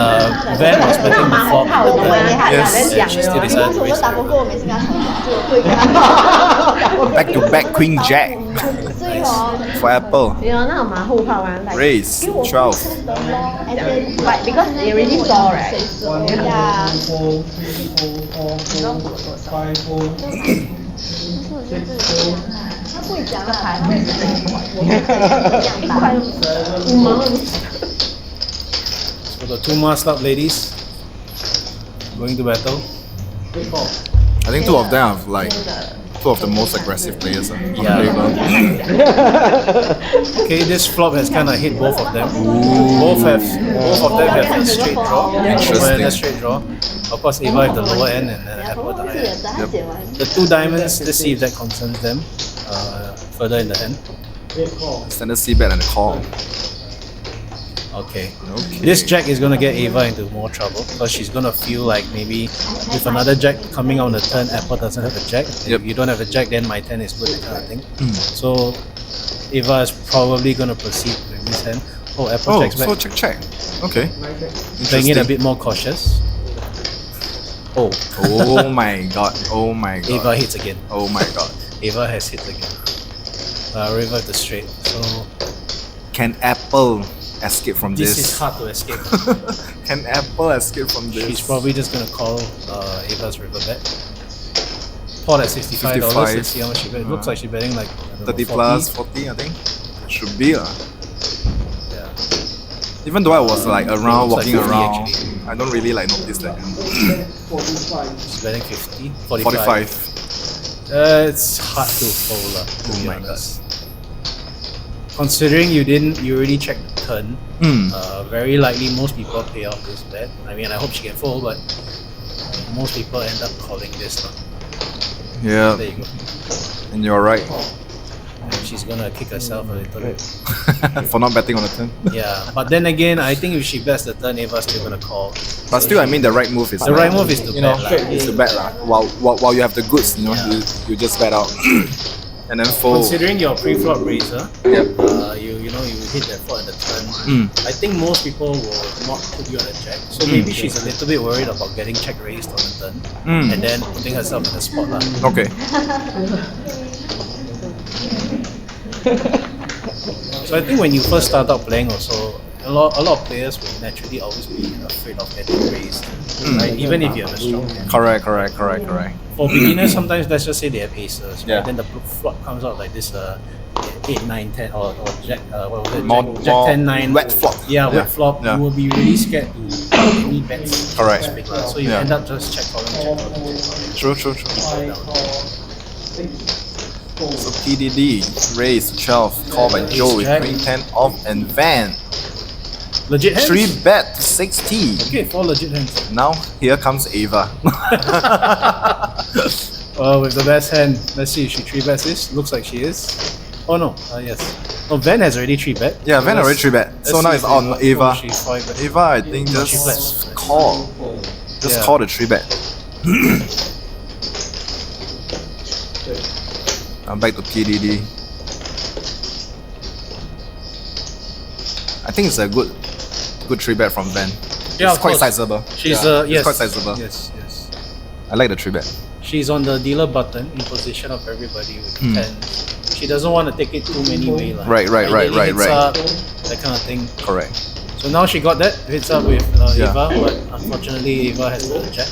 Speaker 3: Van was betting the flop,
Speaker 5: 我们也还在
Speaker 3: and
Speaker 5: 讲
Speaker 3: she still
Speaker 5: 呢。
Speaker 3: decided to
Speaker 4: 我
Speaker 3: raise
Speaker 4: 打
Speaker 3: the
Speaker 4: 不
Speaker 3: river.
Speaker 4: 过，我每次跟他吵架，就会跟他。
Speaker 2: Back to back Queen Jack
Speaker 4: 所以哦，
Speaker 2: for Apple.
Speaker 5: 你有那种马后炮吗
Speaker 2: Raise 12.
Speaker 5: But because you already saw right?
Speaker 4: Yeah. 他不会讲啊，So
Speaker 3: the 2 masked up ladies. Going to battle.
Speaker 2: I think two of them are like two of the most aggressive players on the
Speaker 3: Yeah.
Speaker 2: table.
Speaker 3: Okay, this flop has kind of hit both of them. Both of them have a straight draw.
Speaker 2: Interesting.
Speaker 3: A straight draw. Of course, Ava have the lower end and Apple the higher end.
Speaker 4: 他写完。
Speaker 3: The two diamonds. Let's see if that concerns them. Further in the hand.
Speaker 2: Standard C bet and a call.
Speaker 3: Okay.
Speaker 2: Okay.
Speaker 3: This jack is gonna get Ava into more trouble because she's gonna feel like maybe with another jack coming on the turn, Apple doesn't have a jack.
Speaker 2: Yep.
Speaker 3: If you don't have a jack, then my 10 is good, that kind of thing. So Ava is probably gonna proceed with this hand. Oh, Apple
Speaker 2: Oh,
Speaker 3: checks back.
Speaker 2: so check. Okay.
Speaker 3: Playing it a
Speaker 2: Interesting.
Speaker 3: bit more cautious. Oh,
Speaker 2: Oh my god. Oh my god.
Speaker 3: Ava hits again.
Speaker 2: Oh my god.
Speaker 3: Ava has hit again. River the straight. So
Speaker 2: Can Apple escape from
Speaker 3: this
Speaker 2: this?
Speaker 3: is hard to escape.
Speaker 2: Can Apple escape from this?
Speaker 3: She's probably just gonna call Ava's river bet. Pot at $65.
Speaker 2: 55.
Speaker 3: Let's see how much she bet. It looks like she's betting like I don't know,
Speaker 2: 30
Speaker 3: 40.
Speaker 2: plus 40, I think. Should be.
Speaker 3: Yeah.
Speaker 2: Even though I was like around,
Speaker 3: Looks like
Speaker 2: walking
Speaker 3: 50
Speaker 2: around,
Speaker 3: actually.
Speaker 2: I don't really like notice that.
Speaker 3: She's betting 50.
Speaker 2: 45.
Speaker 3: It's hard to fold up, to
Speaker 2: Oh
Speaker 3: be
Speaker 2: my
Speaker 3: honest. Considering you already checked the turn, very likely most people pay off this bet. I mean, I hope she can fold, but most people end up calling this one.
Speaker 2: Yeah,
Speaker 3: There you go.
Speaker 2: and you're right.
Speaker 3: And she's gonna kick herself a little bit.
Speaker 2: For not betting on the turn.
Speaker 3: Yeah, but then again, I think if she bets the turn, Ava's still gonna call.
Speaker 2: But still, I mean, the right move is
Speaker 3: The right move is to bet lah.
Speaker 2: is to bet lah. While you have the goods, you know,
Speaker 3: Yeah.
Speaker 2: you just bet out, and then fold.
Speaker 3: Considering your pre-flop raiser,
Speaker 2: Yep.
Speaker 3: you hit that flop at the turn. I think most people will not put you on a check. So maybe she's a little bit worried about getting check raised on the turn, and then putting herself in the spot lah.
Speaker 2: Okay.
Speaker 3: So I think when you first start out playing also, a lot of players will naturally always be afraid of getting raised, right? Even if you have a strong hand.
Speaker 2: Correct.
Speaker 3: For beginners, sometimes let's just say they have aces, right?
Speaker 2: Yeah.
Speaker 3: Then the flop comes out like this 8, 9, 10 or jack, what was it?
Speaker 2: More-
Speaker 3: Jack
Speaker 2: more
Speaker 3: 10, 9.
Speaker 2: wet flop.
Speaker 3: Yeah,
Speaker 2: Yeah.
Speaker 3: wet flop.
Speaker 2: Yeah.
Speaker 3: You will be really scared to take any bets.
Speaker 2: Correct.
Speaker 3: So you
Speaker 2: Yeah.
Speaker 3: end up just check calling.
Speaker 2: True. So Pdydy raise 12, call by Joe with
Speaker 3: Jack.
Speaker 2: queen 10 off and Van.
Speaker 3: Legit hands?
Speaker 2: 3 bet to 60.
Speaker 3: Okay, 4 legit hands.
Speaker 2: Now here comes Ava.
Speaker 3: With the best hand, let's see if she 3 bets this. Looks like she is. Oh no, yes. Oh, Van has already 3 bet.
Speaker 2: Yeah, Van already 3 bet. So now it's on Ava.
Speaker 3: She's 5 bet.
Speaker 2: Ava, I think
Speaker 3: No,
Speaker 2: just
Speaker 3: she flips.
Speaker 2: call. Just
Speaker 3: Yeah.
Speaker 2: call the 3 bet. I'm back to Pdydy. I think it's a good 3 bet from Van.
Speaker 3: Yeah,
Speaker 2: It's
Speaker 3: of
Speaker 2: quite
Speaker 3: course.
Speaker 2: sizable.
Speaker 3: She's
Speaker 2: Yeah,
Speaker 3: yes.
Speaker 2: It's quite sizable.
Speaker 3: Yes.
Speaker 2: I like the 3 bet.
Speaker 3: She's on the dealer button in position of everybody with 10. She doesn't want to take it too many way. Lah.
Speaker 2: Right.
Speaker 3: Ideally hits up, that kind of thing.
Speaker 2: Correct.
Speaker 3: So now she got that, hits up with
Speaker 2: Yeah.
Speaker 3: Ava, but unfortunately Ava has the jack.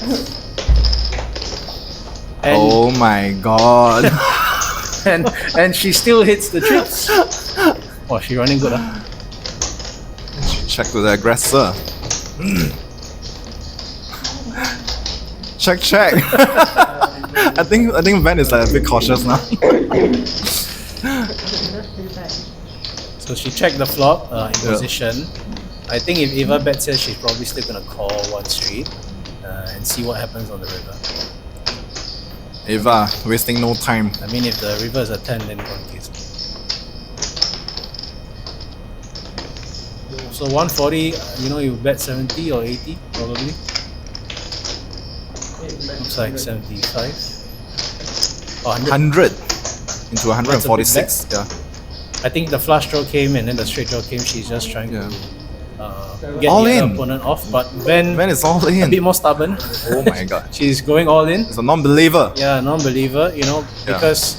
Speaker 3: And,
Speaker 2: Oh my god.
Speaker 3: and she still hits the trips. Oh, she running good.
Speaker 2: Check to the aggressor. Check. I think Van is like a bit cautious now.
Speaker 3: So she checked the flop in position. I think if Ava bets here, she's probably still gonna call one street and see what happens on the river.
Speaker 2: Ava, wasting no time.
Speaker 3: I mean, if the river is a 10, then one case. So 140, you bet 70 or 80 probably. Looks like 75. Or 100.
Speaker 2: 100 into 146. Yeah.
Speaker 3: I think the flush draw came and then the straight draw came. She's just trying to get
Speaker 2: All
Speaker 3: the
Speaker 2: in.
Speaker 3: other opponent off. But Van
Speaker 2: is all
Speaker 3: a bit
Speaker 2: in.
Speaker 3: more stubborn.
Speaker 2: Oh my god.
Speaker 3: She's going all in.
Speaker 2: It's a non-believer.
Speaker 3: Yeah, non-believer, because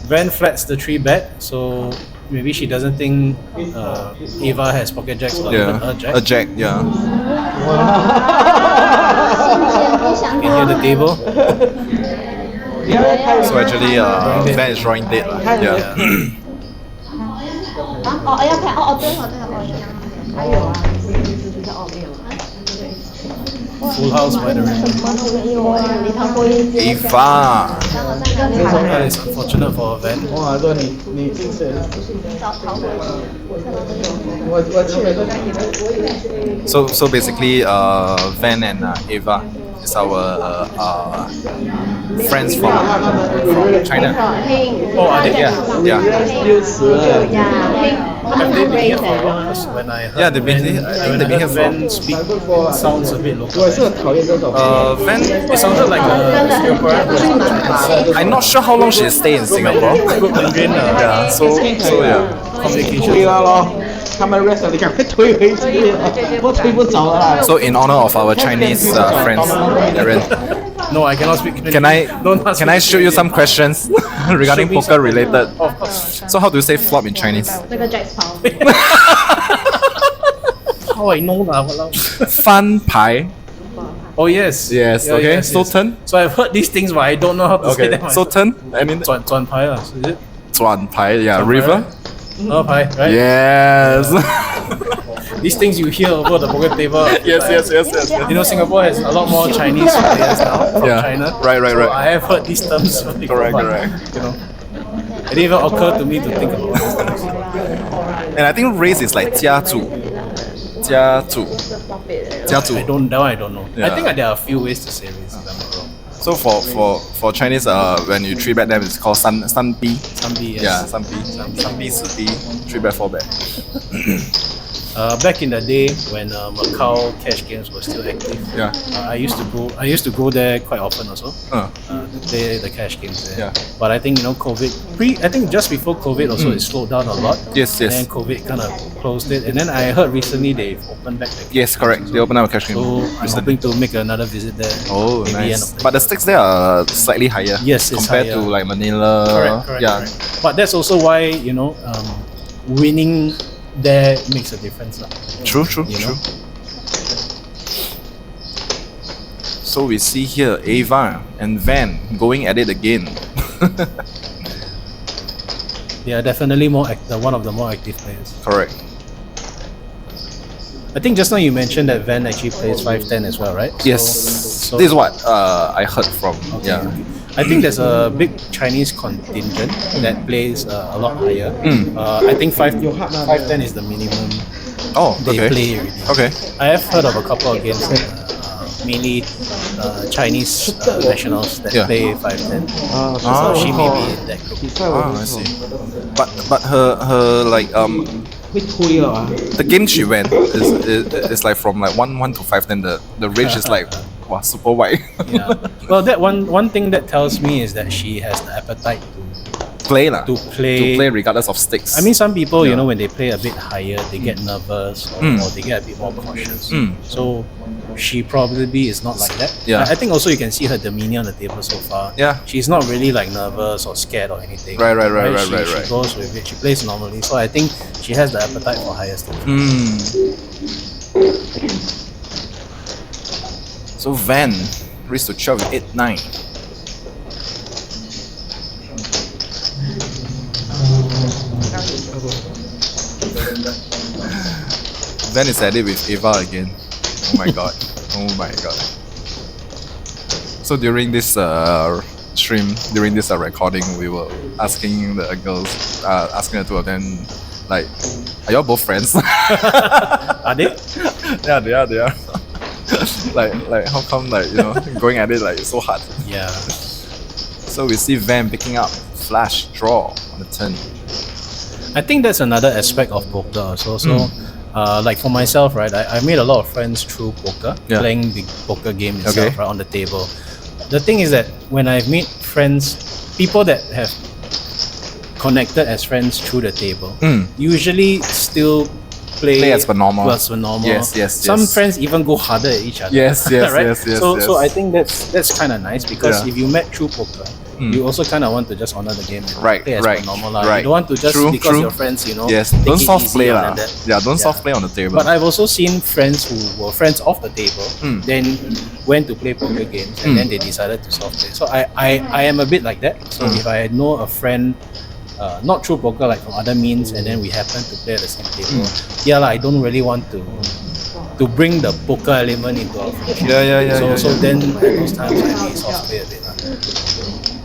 Speaker 3: Van flats the 3 bet, so maybe she doesn't think Ava has pocket jacks or even a jack.
Speaker 2: A jack, yeah.
Speaker 3: You can hear the table.
Speaker 2: So actually, Van is drawing dead. Yeah.
Speaker 4: 要看对，还有啊，比较没有啊。
Speaker 3: full house by the way.
Speaker 2: Ava.
Speaker 3: That is unfortunate for Van.
Speaker 6: 哇，这你进水了。我去了都。
Speaker 2: So basically, Van and Ava is our friends from China.
Speaker 3: Oh, are they?
Speaker 2: Yeah.
Speaker 3: Have they been here for a while? 'Cause when I heard
Speaker 2: Yeah, they've been here. I think they've been here for.
Speaker 3: Van speak, it sounds a bit local.
Speaker 6: 我也是很讨厌这种。
Speaker 2: Van.
Speaker 3: It sounded like a Singaporean who is not Chinese.
Speaker 2: I'm not sure how long she stay in Singapore.
Speaker 3: Good Mandarin,
Speaker 2: Yeah. So yeah.
Speaker 6: 推
Speaker 3: communication.
Speaker 6: 了咯，他们 rest 你赶快推回去，我推不着了啦。
Speaker 2: So in honor of our Chinese friends, Aaron,
Speaker 3: No, I cannot speak.
Speaker 2: can I
Speaker 3: Don't ask
Speaker 2: can
Speaker 3: me
Speaker 2: I
Speaker 3: to
Speaker 2: shoot you
Speaker 3: speak.
Speaker 2: some questions regarding
Speaker 3: Shoot me
Speaker 2: poker
Speaker 3: some-
Speaker 2: related?
Speaker 3: Of course.
Speaker 2: So how do you say flop in Chinese?
Speaker 5: 这个 Jack's 跑。
Speaker 3: How I know lah, walao.
Speaker 2: Fan pai.
Speaker 3: Oh yes.
Speaker 2: Yes,
Speaker 3: Yeah,
Speaker 2: okay.
Speaker 3: yes,
Speaker 2: So
Speaker 3: yes.
Speaker 2: turn.
Speaker 3: So I've heard these things, but I don't know how to say
Speaker 2: Okay.
Speaker 3: them.
Speaker 2: So turn. I mean,
Speaker 3: 转牌 is it?
Speaker 2: 转牌. Yeah.
Speaker 3: 转牌
Speaker 2: River.
Speaker 3: Oh, pie, right?
Speaker 2: Yes.
Speaker 3: These things you hear over the poker table.
Speaker 2: yes.
Speaker 3: You know, Singapore has a lot more Chinese players now from
Speaker 2: Yeah.
Speaker 3: China.
Speaker 2: Right.
Speaker 3: So I have heard these terms before,
Speaker 2: Correct,
Speaker 3: but,
Speaker 2: correct.
Speaker 3: You know, it didn't even occur to me to think about these things.
Speaker 2: And I think race is like 家族. 家族. 家族.
Speaker 3: I don't know.
Speaker 2: Yeah.
Speaker 3: I think there are a few ways to say this, if I'm not wrong.
Speaker 2: So for Chinese, when you 3-bet them, it's called 三逼.
Speaker 3: Somebody, yes.
Speaker 2: Yeah, 3逼. 3逼 4逼 3-bet 4-bet.
Speaker 3: Back in the day when Macau cash games were still active,
Speaker 2: Yeah.
Speaker 3: I used to go there quite often also.
Speaker 2: Uh.
Speaker 3: To play the cash games there.
Speaker 2: Yeah.
Speaker 3: But I think I think just before COVID also it slowed down a lot.
Speaker 2: Yes.
Speaker 3: And then COVID kind of closed it, and then I heard recently they've opened back the
Speaker 2: Yes, correct. They open up a cash game.
Speaker 3: So I'm hoping to make another visit there.
Speaker 2: Oh,
Speaker 3: maybe end
Speaker 2: nice.
Speaker 3: of the
Speaker 2: But the stakes there are slightly higher.
Speaker 3: Yes, it's
Speaker 2: compared
Speaker 3: higher.
Speaker 2: to like Manila.
Speaker 3: Correct.
Speaker 2: Yeah.
Speaker 3: Correct. But that's also why winning there makes a difference.
Speaker 2: True.
Speaker 3: You know?
Speaker 2: So we see here Ava and Van going at it again.
Speaker 3: They are definitely one of the more active players.
Speaker 2: Correct.
Speaker 3: I think just now you mentioned that Van actually plays 5-10 as well, right?
Speaker 2: Yes.
Speaker 3: So
Speaker 2: This is what I heard from. Yeah.
Speaker 3: I think there's a big Chinese contingent that plays a lot higher. I think 5-10 is the minimum
Speaker 2: Oh,
Speaker 3: they
Speaker 2: okay.
Speaker 3: play already.
Speaker 2: Okay.
Speaker 3: I have heard of a couple of games, mainly Chinese nationals that
Speaker 2: Yeah.
Speaker 3: play 5-10.
Speaker 6: Ah,
Speaker 3: So she may be in that group.
Speaker 6: 比赛我
Speaker 2: I see. But her like
Speaker 6: 会推了啊。
Speaker 2: the game she went is like from like 1 to 5. Then the range is like wow, super wide.
Speaker 3: Yeah. Well, that one thing that tells me is that she has the appetite
Speaker 2: play lah.
Speaker 3: to play
Speaker 2: regardless of stakes.
Speaker 3: I mean, some people,
Speaker 2: Yeah.
Speaker 3: when they play a bit higher, they get nervous or they get a bit more cautious. So she probably is not like that.
Speaker 2: Yeah.
Speaker 3: I think also you can see her demeanor on the table so far.
Speaker 2: Yeah.
Speaker 3: She's not really like nervous or scared or anything.
Speaker 2: Right.
Speaker 3: She goes with it. She plays normally. So I think she has the appetite for higher stakes.
Speaker 2: So Van raised to 12 with 8-9. Van is at it with Ava again. Oh my god. So during this stream, during this recording, we were asking the girls, asking the two of them, like, are y'all both friends?
Speaker 3: Are they?
Speaker 2: Yeah, they are. like how come going at it like so hard?
Speaker 3: Yeah.
Speaker 2: So we see Van picking up flash draw on the turn.
Speaker 3: I think that's another aspect of poker also. So, like for myself, right, I made a lot of friends through poker,
Speaker 2: Yeah.
Speaker 3: playing the poker game itself,
Speaker 2: Okay.
Speaker 3: right, on the table. The thing is that when I've made friends, people that have connected as friends through the table, usually still play
Speaker 2: as per normal.
Speaker 3: As per normal.
Speaker 2: Yes.
Speaker 3: Some friends even go harder at each other.
Speaker 2: Yes,
Speaker 3: right?
Speaker 2: yes.
Speaker 3: So I think that's kind of nice because
Speaker 2: Yeah.
Speaker 3: if you met through poker, you also kind of want to just honor the game and
Speaker 2: Right,
Speaker 3: play as
Speaker 2: right,
Speaker 3: per normal.
Speaker 2: right.
Speaker 3: You don't want to just
Speaker 2: True,
Speaker 3: because
Speaker 2: true.
Speaker 3: your friends,
Speaker 2: Yes,
Speaker 3: take
Speaker 2: don't
Speaker 3: it
Speaker 2: soft
Speaker 3: easy
Speaker 2: play
Speaker 3: on
Speaker 2: lah.
Speaker 3: that.
Speaker 2: Yeah, don't soft play on the table.
Speaker 3: But I've also seen friends who were friends off the table, then went to play poker games, and then they decided to soft play. So I am a bit like that. So if I know a friend, not through poker, like from other means, and then we happen to play at the same table, I don't really want to to bring the poker element into our friendship. So then at those times I may soft play a bit.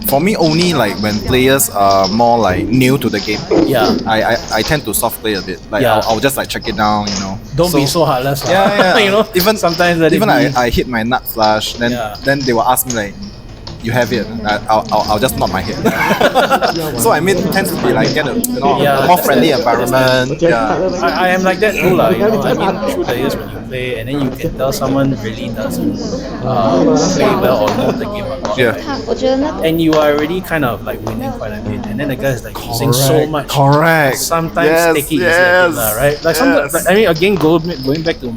Speaker 2: For me, only like when players are more like new to the game.
Speaker 3: Yeah.
Speaker 2: I tend to soft play a bit. Like
Speaker 3: Yeah.
Speaker 2: I'll just like check it down, you know.
Speaker 3: Don't be so heartless.
Speaker 2: Yeah.
Speaker 3: You know,
Speaker 2: even
Speaker 3: sometimes let it
Speaker 2: even
Speaker 3: be.
Speaker 2: I hit my nut flush, then
Speaker 3: Yeah.
Speaker 2: then they will ask me like, you have it. I'll just nod my head. So I mean, it tends to be like get a
Speaker 3: Yeah.
Speaker 2: a more friendly environment. Yeah.
Speaker 3: I am like that too, you know. I mean, through the years when you play, and then you can tell someone really doesn't play well or know the game a lot.
Speaker 2: Yeah.
Speaker 3: right?
Speaker 4: 我觉得那
Speaker 3: And you are already kind of like winning quite a bit, and then the guy is like using so much.
Speaker 2: Correct.
Speaker 3: Sometimes
Speaker 2: Yes,
Speaker 3: take it easy a
Speaker 2: yes,
Speaker 3: bit, right? Like sometimes,
Speaker 2: yes.
Speaker 3: I mean, again, going back to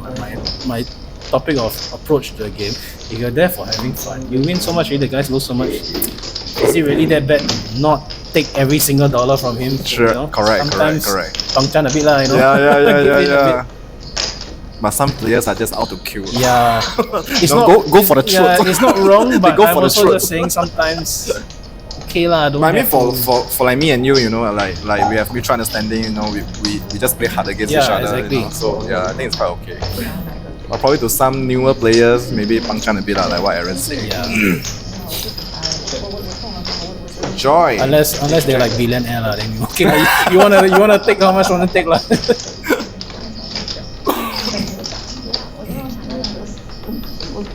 Speaker 3: my topic of approach to the game. If you're there for having fun, you win so much, the guys lose so much. Is it really that bad to not take every single dollar from him?
Speaker 2: Sure,
Speaker 3: You know?
Speaker 2: correct.
Speaker 3: Pangchan a bit lah, you know. Give in a bit.
Speaker 2: But some players are just out to kill.
Speaker 3: Yeah, it's
Speaker 2: No,
Speaker 3: not
Speaker 2: go for the truth.
Speaker 3: Yeah, it's not wrong, but
Speaker 2: go
Speaker 3: I'm
Speaker 2: for the
Speaker 3: also
Speaker 2: truth.
Speaker 3: just saying sometimes. Okay lah, don't.
Speaker 2: But I mean,
Speaker 3: have
Speaker 2: for like me and you know, like we have mutual understanding. You know, we just play hard against each
Speaker 3: Yeah,
Speaker 2: other.
Speaker 3: exactly.
Speaker 2: You know? So yeah, I think it's quite okay. But probably to some newer players, maybe pangchan a bit like what Aaron said.
Speaker 3: Yeah.
Speaker 2: Joy.
Speaker 3: Unless they're like billionaire lah, then you okay lah. You wanna take how much wanna take lah.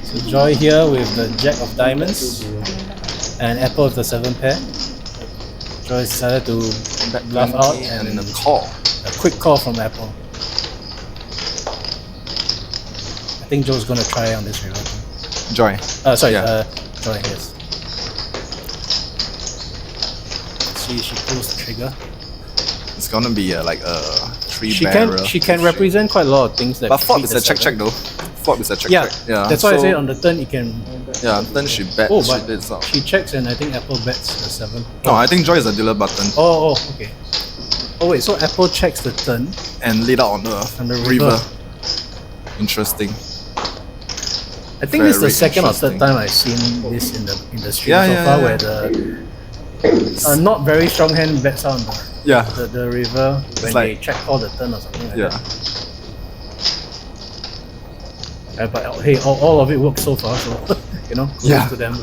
Speaker 3: So Joy here with the Jack of Diamonds and Apple with the 7 pair. Joy decided to bluff out
Speaker 2: and
Speaker 3: and
Speaker 2: a call.
Speaker 3: a quick call from Apple. I think Joe's gonna try on this river.
Speaker 2: Joy. Yeah.
Speaker 3: Joy, yes. See, she pulls the trigger.
Speaker 2: It's gonna be like a three
Speaker 3: She
Speaker 2: barrel.
Speaker 3: can represent quite a lot of things that.
Speaker 2: But flop
Speaker 3: beat
Speaker 2: is
Speaker 3: the
Speaker 2: a check
Speaker 3: seven.
Speaker 2: though. Flop is a check.
Speaker 3: Yeah,
Speaker 2: Yeah.
Speaker 3: that's why I
Speaker 2: so-
Speaker 3: said on the turn it can.
Speaker 2: Yeah, then she bet.
Speaker 3: Oh,
Speaker 2: she
Speaker 3: but
Speaker 2: did so.
Speaker 3: she checks and I think Apple bets the 7.
Speaker 2: No, I think Joy is a dealer button
Speaker 3: Oh, okay. Oh wait, so Apple checks the turn.
Speaker 2: and lead out on
Speaker 3: On the
Speaker 2: the
Speaker 3: river.
Speaker 2: river. Interesting.
Speaker 3: I think this is the
Speaker 2: Very
Speaker 3: second or third
Speaker 2: interesting.
Speaker 3: time I've seen this in the stream
Speaker 2: Yeah,
Speaker 3: so
Speaker 2: yeah,
Speaker 3: far,
Speaker 2: yeah.
Speaker 3: where the not very strong hand bets out on
Speaker 2: Yeah.
Speaker 3: the river when
Speaker 2: like-
Speaker 3: they check all the turn or something like
Speaker 2: Yeah.
Speaker 3: that. But hey, all of it works so far, so you know, kudos
Speaker 2: Yeah.
Speaker 3: to them.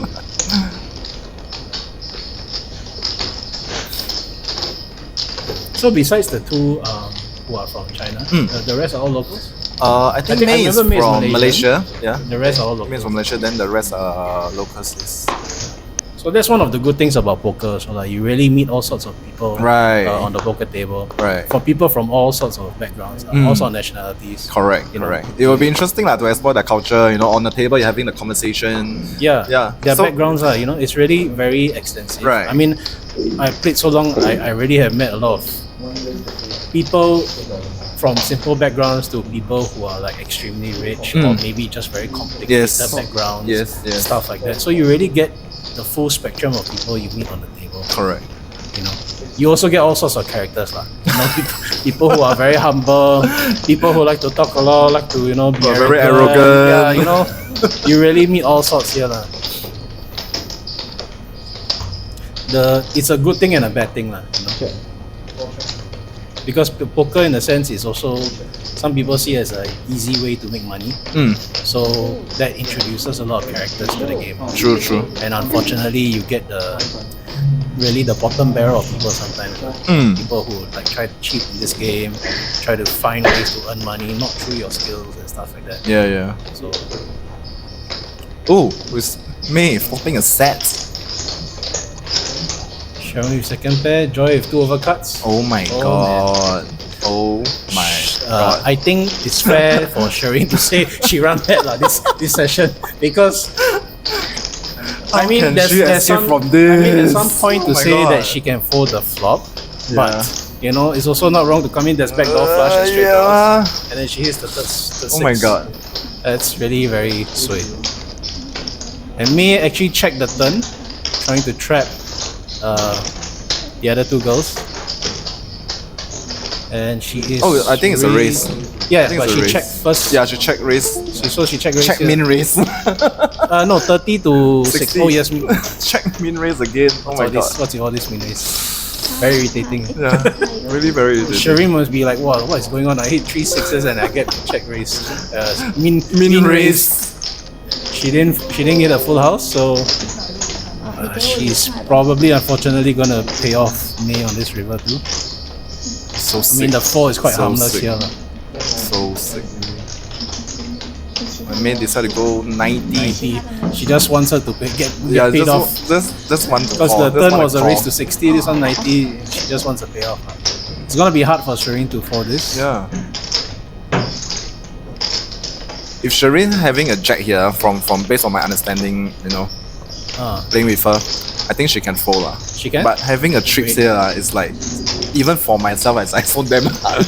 Speaker 3: So besides the two who are from China, the rest are all locals.
Speaker 2: I think
Speaker 3: I
Speaker 2: May is
Speaker 3: remember May is
Speaker 2: from
Speaker 3: Malaysian.
Speaker 2: Malaysia. Yeah.
Speaker 3: The rest are all
Speaker 2: May is
Speaker 3: locals.
Speaker 2: from Malaysia. Then the rest are locals.
Speaker 3: So that's one of the good things about poker. So like you really meet all sorts of people
Speaker 2: Right.
Speaker 3: on the poker table.
Speaker 2: Right.
Speaker 3: For people from all sorts of backgrounds, all sorts of nationalities.
Speaker 2: Correct.
Speaker 3: You know.
Speaker 2: Correct. It will be interesting like, to explore the culture. You know, on the table you're having the conversation.
Speaker 3: Yeah.
Speaker 2: Yeah.
Speaker 3: Their
Speaker 2: So-
Speaker 3: backgrounds are, you know, it's really very extensive.
Speaker 2: Right.
Speaker 3: I mean, I played so long, I really have met a lot of people from simple backgrounds to people who are like extremely rich or maybe just very complicated
Speaker 2: Yes.
Speaker 3: backgrounds,
Speaker 2: Yes, yes.
Speaker 3: stuff like that. So you really get the full spectrum of people you meet on the table.
Speaker 2: Correct.
Speaker 3: You know, you also get all sorts of characters lah. You know, people who are very humble, people who like to talk a lot, like to, you know, be
Speaker 2: Very
Speaker 3: arrogant.
Speaker 2: arrogant.
Speaker 3: Yeah, you know, you really meet all sorts here lah. It's a good thing and a bad thing lah. You know? Because poker in a sense is also, some people see it as an easy way to make money. So that introduces a lot of characters to the game.
Speaker 2: True. True.
Speaker 3: And unfortunately, you get the bottom barrel of people sometimes. People who like try to cheat in this game, try to find ways to earn money, not through your skills and stuff like that.
Speaker 2: Yeah.
Speaker 3: So
Speaker 2: Oh, with May flopping a set.
Speaker 3: Sharine with second pair, Joy with 2 overcuts.
Speaker 2: Oh my
Speaker 3: Oh,
Speaker 2: god. Oh my god.
Speaker 3: I think it's fair for Sharine to say she ran bad lah this session, because I mean
Speaker 2: can
Speaker 3: there's
Speaker 2: she escape
Speaker 3: some
Speaker 2: from
Speaker 3: I mean there's
Speaker 2: this?
Speaker 3: some point
Speaker 2: Oh
Speaker 3: to
Speaker 2: my
Speaker 3: say
Speaker 2: God.
Speaker 3: that she can fold the flop,
Speaker 2: Yeah.
Speaker 3: but you know it's also not wrong to come in there's backdoor flush and straight
Speaker 2: yeah.
Speaker 3: draws, and then she hits the third
Speaker 2: Oh my
Speaker 3: six.
Speaker 2: god.
Speaker 3: That's really very sweet. And May actually checked the turn, trying to trap the other 2 girls. And she is.
Speaker 2: Oh, I think it's a
Speaker 3: really-
Speaker 2: race.
Speaker 3: Yeah,
Speaker 2: I think
Speaker 3: but
Speaker 2: it's a
Speaker 3: she
Speaker 2: race.
Speaker 3: checked first.
Speaker 2: Yeah, she check race.
Speaker 3: So she checked race.
Speaker 2: Check
Speaker 3: here.
Speaker 2: min race.
Speaker 3: No, 30 to 6.
Speaker 2: 60.
Speaker 3: Oh yes.
Speaker 2: Check min race again. Oh my god.
Speaker 3: What's all this min race? Very irritating.
Speaker 2: Yeah, really very irritating.
Speaker 3: Sharine must be like, wow, what is going on? I hit 3 6s and I get check raise. Min raise. She didn't get a full house, so she's probably unfortunately gonna pay off May on this river too.
Speaker 2: So sick.
Speaker 3: I mean the 4 is quite
Speaker 2: So
Speaker 3: harmless
Speaker 2: sick.
Speaker 3: here. lah.
Speaker 2: So sick. My main decided to go 90.
Speaker 3: 90. She just wants her to get
Speaker 2: Yeah,
Speaker 3: paid off.
Speaker 2: just one to
Speaker 3: Because
Speaker 2: call.
Speaker 3: the
Speaker 2: Just
Speaker 3: turn
Speaker 2: want
Speaker 3: was
Speaker 2: to
Speaker 3: a race
Speaker 2: call.
Speaker 3: to 60, this one 90, she just wants a payoff. It's gonna be hard for Sharine to fall this.
Speaker 2: Yeah. If Sharine having a jack here, from based on my understanding, playing with her, I think she can fold lah.
Speaker 3: She can?
Speaker 2: But having a trips
Speaker 3: Great.
Speaker 2: here is like, even for myself, it's like so damn hard.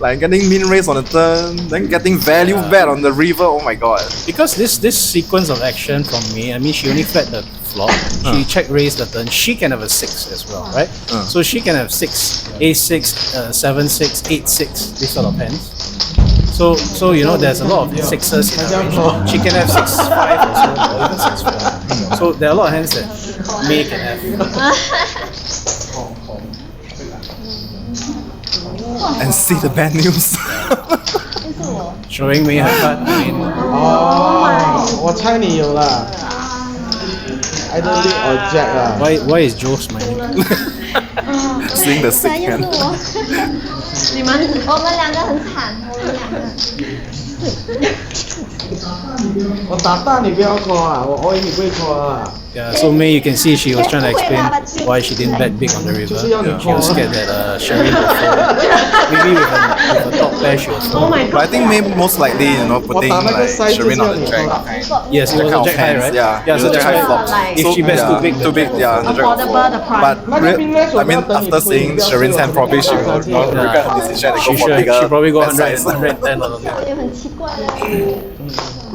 Speaker 2: Like getting min raise on the turn, then getting value bet on the river. Oh my god.
Speaker 3: Because this sequence of action from me, I mean she only fed the flop, she check raised the turn, she can have a 6 as well, right? So she can have 6, A6, 7-6, 8-6, this sort of hands. So there's a lot of 6s in her range. She can have 6-5 also, or even 6-4. So there are a lot of hands that May can have.
Speaker 2: And see the bad news.
Speaker 3: Showing May her card, I mean,
Speaker 6: 我猜你有啦。Either lead or jack 啦。
Speaker 3: why is Joe smiling?
Speaker 2: Seeing the
Speaker 4: 虽
Speaker 2: sick
Speaker 4: 然
Speaker 2: hand.
Speaker 4: 又是我，我们两个很惨，我们两个。
Speaker 6: 我打大你不要 call 啊，我你不会 call 啊。
Speaker 3: Yeah, so May, you can see she was trying to explain why she didn't bet big on the river. She was scared that Sharine would fall. Maybe with a top pair she was fall.
Speaker 2: But I think maybe most likely, putting like Sharine on the jack.
Speaker 3: Yes, it was a jack high, right?
Speaker 2: Yeah,
Speaker 3: so that's
Speaker 2: jack high
Speaker 3: why
Speaker 2: flop.
Speaker 3: if she bets too big, the jack will
Speaker 2: yeah,
Speaker 3: fall.
Speaker 2: the jack will fall. But I mean, after seeing Sharine's hand, probably she will not regret her decision and go for bigger.
Speaker 3: She probably go
Speaker 2: bet
Speaker 3: 100,
Speaker 2: size.
Speaker 3: 110 or something.
Speaker 4: 也很奇怪的。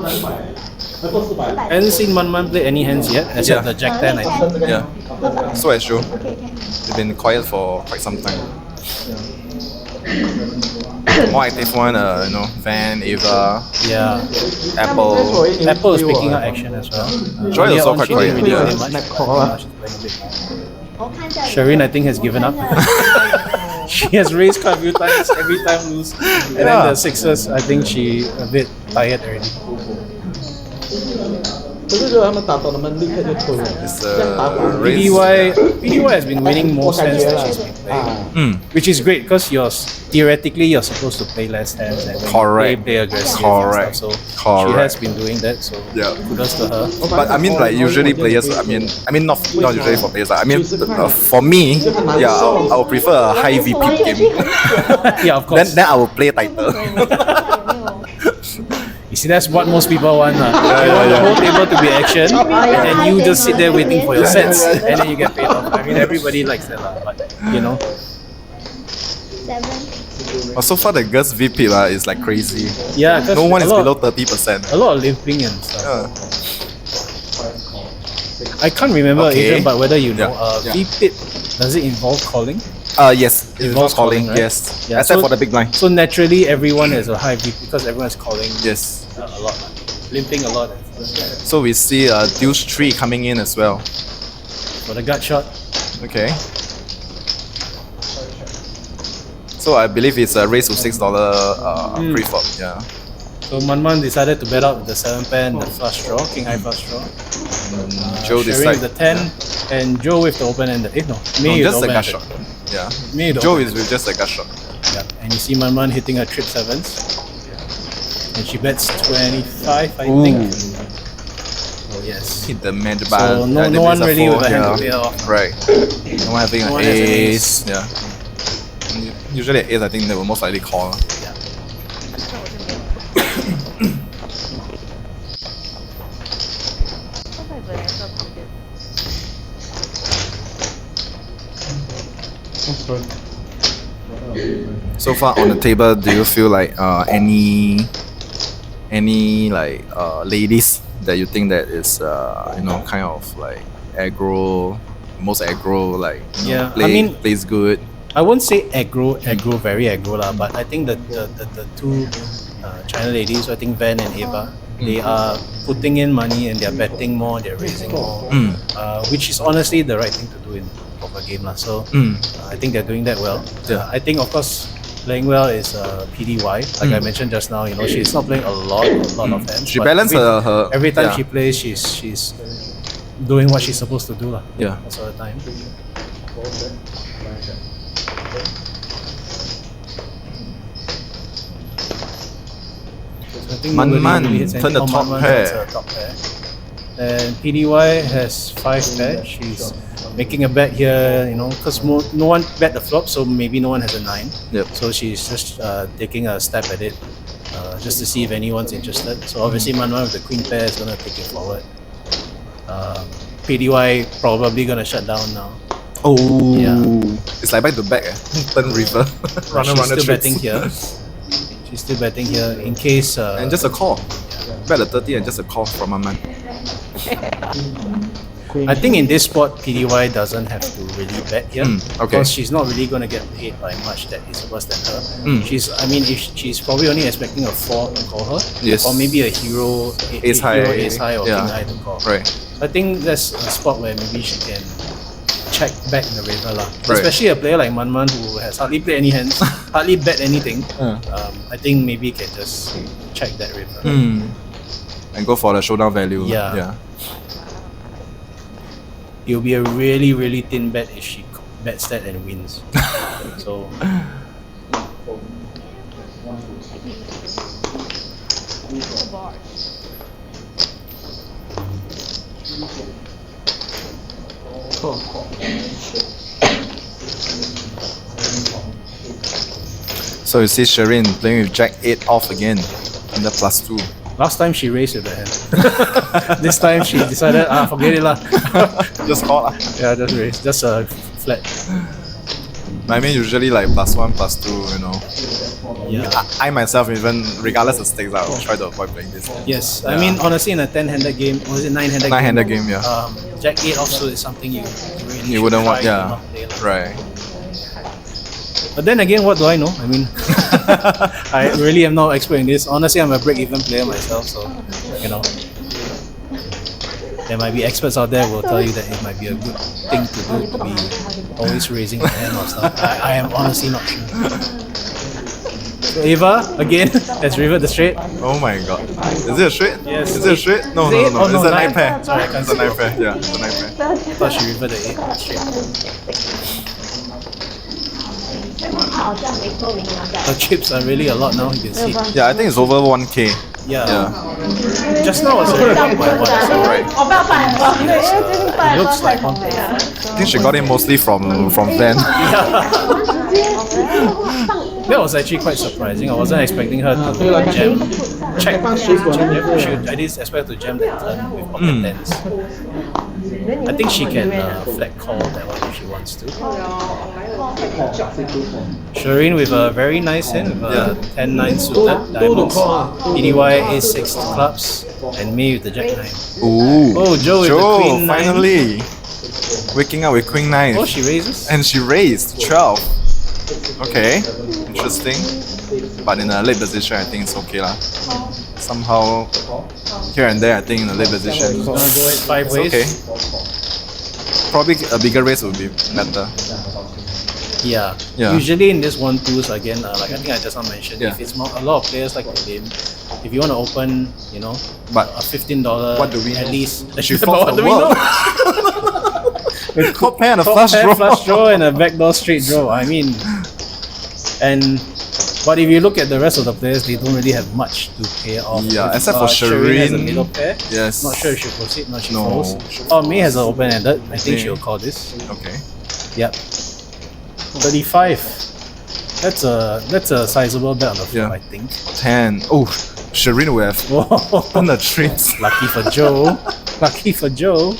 Speaker 3: I haven't seen Manman play any hands yet, except the jack 10, I think.
Speaker 2: Yeah. So as you, they've been quiet for quite some time. More active one, Van, Ava,
Speaker 3: Yeah.
Speaker 2: Apple.
Speaker 3: Apple is picking up action as well.
Speaker 2: Joy
Speaker 3: Earlier
Speaker 2: also
Speaker 3: on,
Speaker 2: quite
Speaker 3: she didn't
Speaker 2: quiet,
Speaker 3: really
Speaker 2: yeah.
Speaker 3: play much.
Speaker 6: Neck call lah.
Speaker 3: Now she's playing a bit more. Sharine, I think, has given up. She has raised quite a few times, every time lose. And then
Speaker 2: Yeah.
Speaker 3: the 6s, I think she a bit tired already.
Speaker 6: 可是如果他们打到，他们立刻就推了。
Speaker 2: It's
Speaker 6: 这样打法
Speaker 2: raise.
Speaker 3: PDY has been winning most hands that she's been playing. Which is great because theoretically you're supposed to play less hands and then
Speaker 2: Correct.
Speaker 3: play aggressive
Speaker 2: Correct.
Speaker 3: and stuff. So she
Speaker 2: Correct.
Speaker 3: has been doing that, so
Speaker 2: Yeah.
Speaker 3: kudos to her.
Speaker 2: But I mean, like usually players. I mean, not usually for players. I mean, for me, yeah, I would prefer a high VP game.
Speaker 3: Yeah, of course.
Speaker 2: Then I will play tighter.
Speaker 3: You see, that's what most people want. They want the whole table to be action, and then you just sit there waiting for your sets, and then you get paid off. I mean, everybody likes that, but
Speaker 2: But so far, the girls VP is like crazy.
Speaker 3: yeah, 'cause
Speaker 2: No one is
Speaker 3: a lot,
Speaker 2: below 30%.
Speaker 3: A lot of limping and stuff.
Speaker 2: Yeah.
Speaker 3: I can't remember,
Speaker 2: Okay.
Speaker 3: Adrian, but whether you know,
Speaker 2: Yeah.
Speaker 3: V-pit, does it involve calling?
Speaker 2: Yes, it involves calling.
Speaker 3: right?
Speaker 2: Yes,
Speaker 3: Yeah,
Speaker 2: except
Speaker 3: so-
Speaker 2: for the big blind.
Speaker 3: So naturally, everyone has a high VP because everyone's calling
Speaker 2: Yes.
Speaker 3: a lot, limping a lot.
Speaker 2: So we see Deuce 3 coming in as well.
Speaker 3: For the gut shot,
Speaker 2: Okay. So I believe it's a raise to $6 pre-flop. Yeah.
Speaker 3: so Manman decided to bet out with the 7 pair and the flush draw, king high flush draw.
Speaker 2: Joe
Speaker 3: Sharine
Speaker 2: decides.
Speaker 3: with the 10, and Joe with the open ended. No, me with
Speaker 2: Just
Speaker 3: the
Speaker 2: a
Speaker 3: open
Speaker 2: gut
Speaker 3: ended.
Speaker 2: shot. Yeah.
Speaker 3: Me with the
Speaker 2: Joe
Speaker 3: open
Speaker 2: is with just a gut shot.
Speaker 3: Yeah, and you see Manman hitting her trip 7s. And she bets 25, I think. Oh, yes.
Speaker 2: Hit the mid
Speaker 3: So
Speaker 2: bar.
Speaker 3: no one really with a hand to pay off.
Speaker 2: Right. No one having
Speaker 3: No
Speaker 2: an
Speaker 3: one has an
Speaker 2: ace. Yeah. Usually an ace, I think they will most likely call.
Speaker 3: Yeah.
Speaker 2: So far on the table, do you feel like any like ladies that you think that is kind of like aggro, most aggro, like
Speaker 3: Yeah,
Speaker 2: play,
Speaker 3: I mean-
Speaker 2: plays good.
Speaker 3: I won't say aggro, very aggro lah, but I think that the two China ladies, I think Van and Ava, they are putting in money and they're betting more, they're raising more, which is honestly the right thing to do in of her game. So I think they're doing that well. I think, of course, playing well is Pdydy. Like I mentioned just now, she's not playing a lot of hands.
Speaker 2: She balances her
Speaker 3: every time she plays, she's doing what she's supposed to do.
Speaker 2: Yeah.
Speaker 3: Most of the time. I think
Speaker 2: Manman
Speaker 3: really hits
Speaker 2: turn the
Speaker 3: anything.
Speaker 2: top
Speaker 3: Manman
Speaker 2: pair.
Speaker 3: hits her top pair. And Pdy has 5 pairs. She's making a bet here, because no one bet the flop, so maybe no one has a 9.
Speaker 2: Yep.
Speaker 3: So she's just taking a stab at it, just to see if anyone's interested. So obviously Manman with the queen pair is going to take it forward. Pdy probably going to shut down now.
Speaker 2: Oh,
Speaker 3: Yeah.
Speaker 2: It's like back to back. Turn river. runner
Speaker 3: She's still
Speaker 2: tricks.
Speaker 3: betting here. She's still betting here in case.
Speaker 2: And just a call. Bet the 30 and just a call from Manman.
Speaker 6: Queen.
Speaker 3: I think in this spot, Pdy doesn't have to really bet here,
Speaker 2: okay.
Speaker 3: because she's not really going to get paid by much that is worse than her. If she's probably only expecting a 4 to call her,
Speaker 2: Yes.
Speaker 3: or maybe a hero
Speaker 2: Ace high,
Speaker 3: ace high or
Speaker 2: yeah.
Speaker 3: king high to call.
Speaker 2: Right.
Speaker 3: I think that's a spot where maybe she can check back the river lah.
Speaker 2: Right.
Speaker 3: Especially a player like Manman who has hardly played any hands, hardly bet anything. I think maybe can just check that river.
Speaker 2: And go for the showdown value.
Speaker 3: Yeah. It'll be a really, really thin bet if she bets that and wins. So
Speaker 6: Cool.
Speaker 2: So you see Sharine playing with Jack 8 off again. Under +2.
Speaker 3: last time she raised with the hand. This time she decided, forget it lah.
Speaker 2: Just call lah.
Speaker 3: Yeah, just raise, just a flat.
Speaker 2: I mean, usually like +1, +2,
Speaker 3: Yeah.
Speaker 2: I myself, even regardless of stakes, I'll try to avoid playing this.
Speaker 3: Yes, I mean honestly in a 10-handed game, or is it 9-handed game?
Speaker 2: 9-handed game, yeah.
Speaker 3: Jack 8 offsuit is something you really
Speaker 2: You wouldn't want,
Speaker 3: try to
Speaker 2: yeah.
Speaker 3: not play lah.
Speaker 2: Right.
Speaker 3: But then again, what do I know? I mean, I really am not expert in this. Honestly, I'm a break-even player myself, so there might be experts out there who will tell you that it might be a good thing to do to be always raising the hand or stuff. I am honestly not sure. So Ava, again, has revered the straight.
Speaker 2: Oh my god. Is it a straight?
Speaker 3: Yes.
Speaker 2: Is it a straight? No,
Speaker 3: Is it?
Speaker 2: no.
Speaker 3: Oh, no,
Speaker 2: It's a 9
Speaker 3: nine.
Speaker 2: pair.
Speaker 3: Sorry, I can't
Speaker 2: It's a
Speaker 3: see.
Speaker 2: 9 pair. Yeah, it's a 9 pair.
Speaker 3: I thought she revered the 8 straight. Her chips are really a lot now, you can see.
Speaker 2: Yeah, I think it's over 1k.
Speaker 3: Yeah. Just now was already 1.1, so
Speaker 2: Right.
Speaker 3: it looks like 1.5.
Speaker 2: I think she got it mostly from Van.
Speaker 3: That was actually quite surprising. I wasn't expecting her to jam. Check. I didn't expect her to jam that turn with pocket tens. I think she can flat call that one if she wants to. Sharine with a very nice hand with a 10-9 suited diamonds. Pdy is 6 clubs, and me with the Jack 9.
Speaker 2: Ooh.
Speaker 3: Oh, Joe with the Queen 9.
Speaker 2: Finally. Waking up with Queen 9.
Speaker 3: Oh, she raises?
Speaker 2: And she raised 12. Okay, interesting. But in a late position, I think it's okay lah. Somehow, here and there, I think in a late position,
Speaker 3: Gonna go it 5 ways.
Speaker 2: okay. Probably a bigger raise would be better.
Speaker 3: Yeah.
Speaker 2: Yeah.
Speaker 3: Usually in this 1-2s again, like I think I just now mentioned,
Speaker 2: Yeah.
Speaker 3: if it's more, a lot of players like the game. If you want to open,
Speaker 2: But
Speaker 3: a $15,
Speaker 2: what do we
Speaker 3: at
Speaker 2: know?
Speaker 3: least.
Speaker 2: She
Speaker 3: But
Speaker 2: fought
Speaker 3: what
Speaker 2: the
Speaker 3: do we
Speaker 2: world.
Speaker 3: know?
Speaker 2: With top pair and a
Speaker 3: Top
Speaker 2: flush
Speaker 3: pair,
Speaker 2: draw.
Speaker 3: flush draw, and a backdoor straight draw. I mean, but if you look at the rest of the players, they don't really have much to pay off.
Speaker 2: Yeah,
Speaker 3: If,
Speaker 2: except for
Speaker 3: Sharine has a
Speaker 2: Sharine.
Speaker 3: middle pair.
Speaker 2: Yes.
Speaker 3: Not sure if she'll proceed. No, she
Speaker 2: No.
Speaker 3: folds. Oh, May has an open-ended. I think
Speaker 2: May.
Speaker 3: she'll call this.
Speaker 2: Okay.
Speaker 3: Yep. 35. That's a sizable bet on the flop,
Speaker 2: Yeah.
Speaker 3: I think.
Speaker 2: 10. Oh, Sharine will have
Speaker 3: Whoa.
Speaker 2: on the treats.
Speaker 3: Lucky for Joe. Lucky for Joe.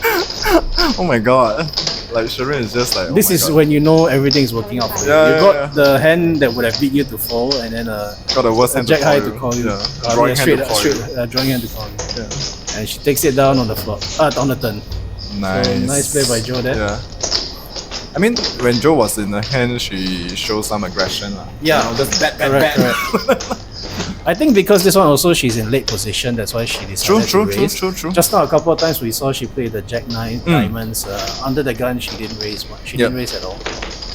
Speaker 2: Oh my god. Like Sharine is just like.
Speaker 3: This is when you know everything's working out for you.
Speaker 2: Yeah,
Speaker 3: You
Speaker 2: yeah,
Speaker 3: got
Speaker 2: yeah.
Speaker 3: the hand that would have beat you to fall, and then
Speaker 2: got the worst
Speaker 3: a
Speaker 2: hand
Speaker 3: jack high to
Speaker 2: you.
Speaker 3: call you.
Speaker 2: Yeah. Drawing hand to call you.
Speaker 3: Drawing hand to call you.
Speaker 2: Yeah.
Speaker 3: And she takes it down on the flop. On the turn.
Speaker 2: Nice.
Speaker 3: So, nice play by Joe there.
Speaker 2: Yeah. I mean, when Joe was in the hand, she showed some aggression lah.
Speaker 3: Yeah.
Speaker 2: Just bat.
Speaker 3: Correct. I think because this one also she's in late position, that's why she decided to raise.
Speaker 2: True.
Speaker 3: Just now a couple of times we saw she played the Jack 9 diamonds. Under the gun she didn't raise much. She didn't raise at all.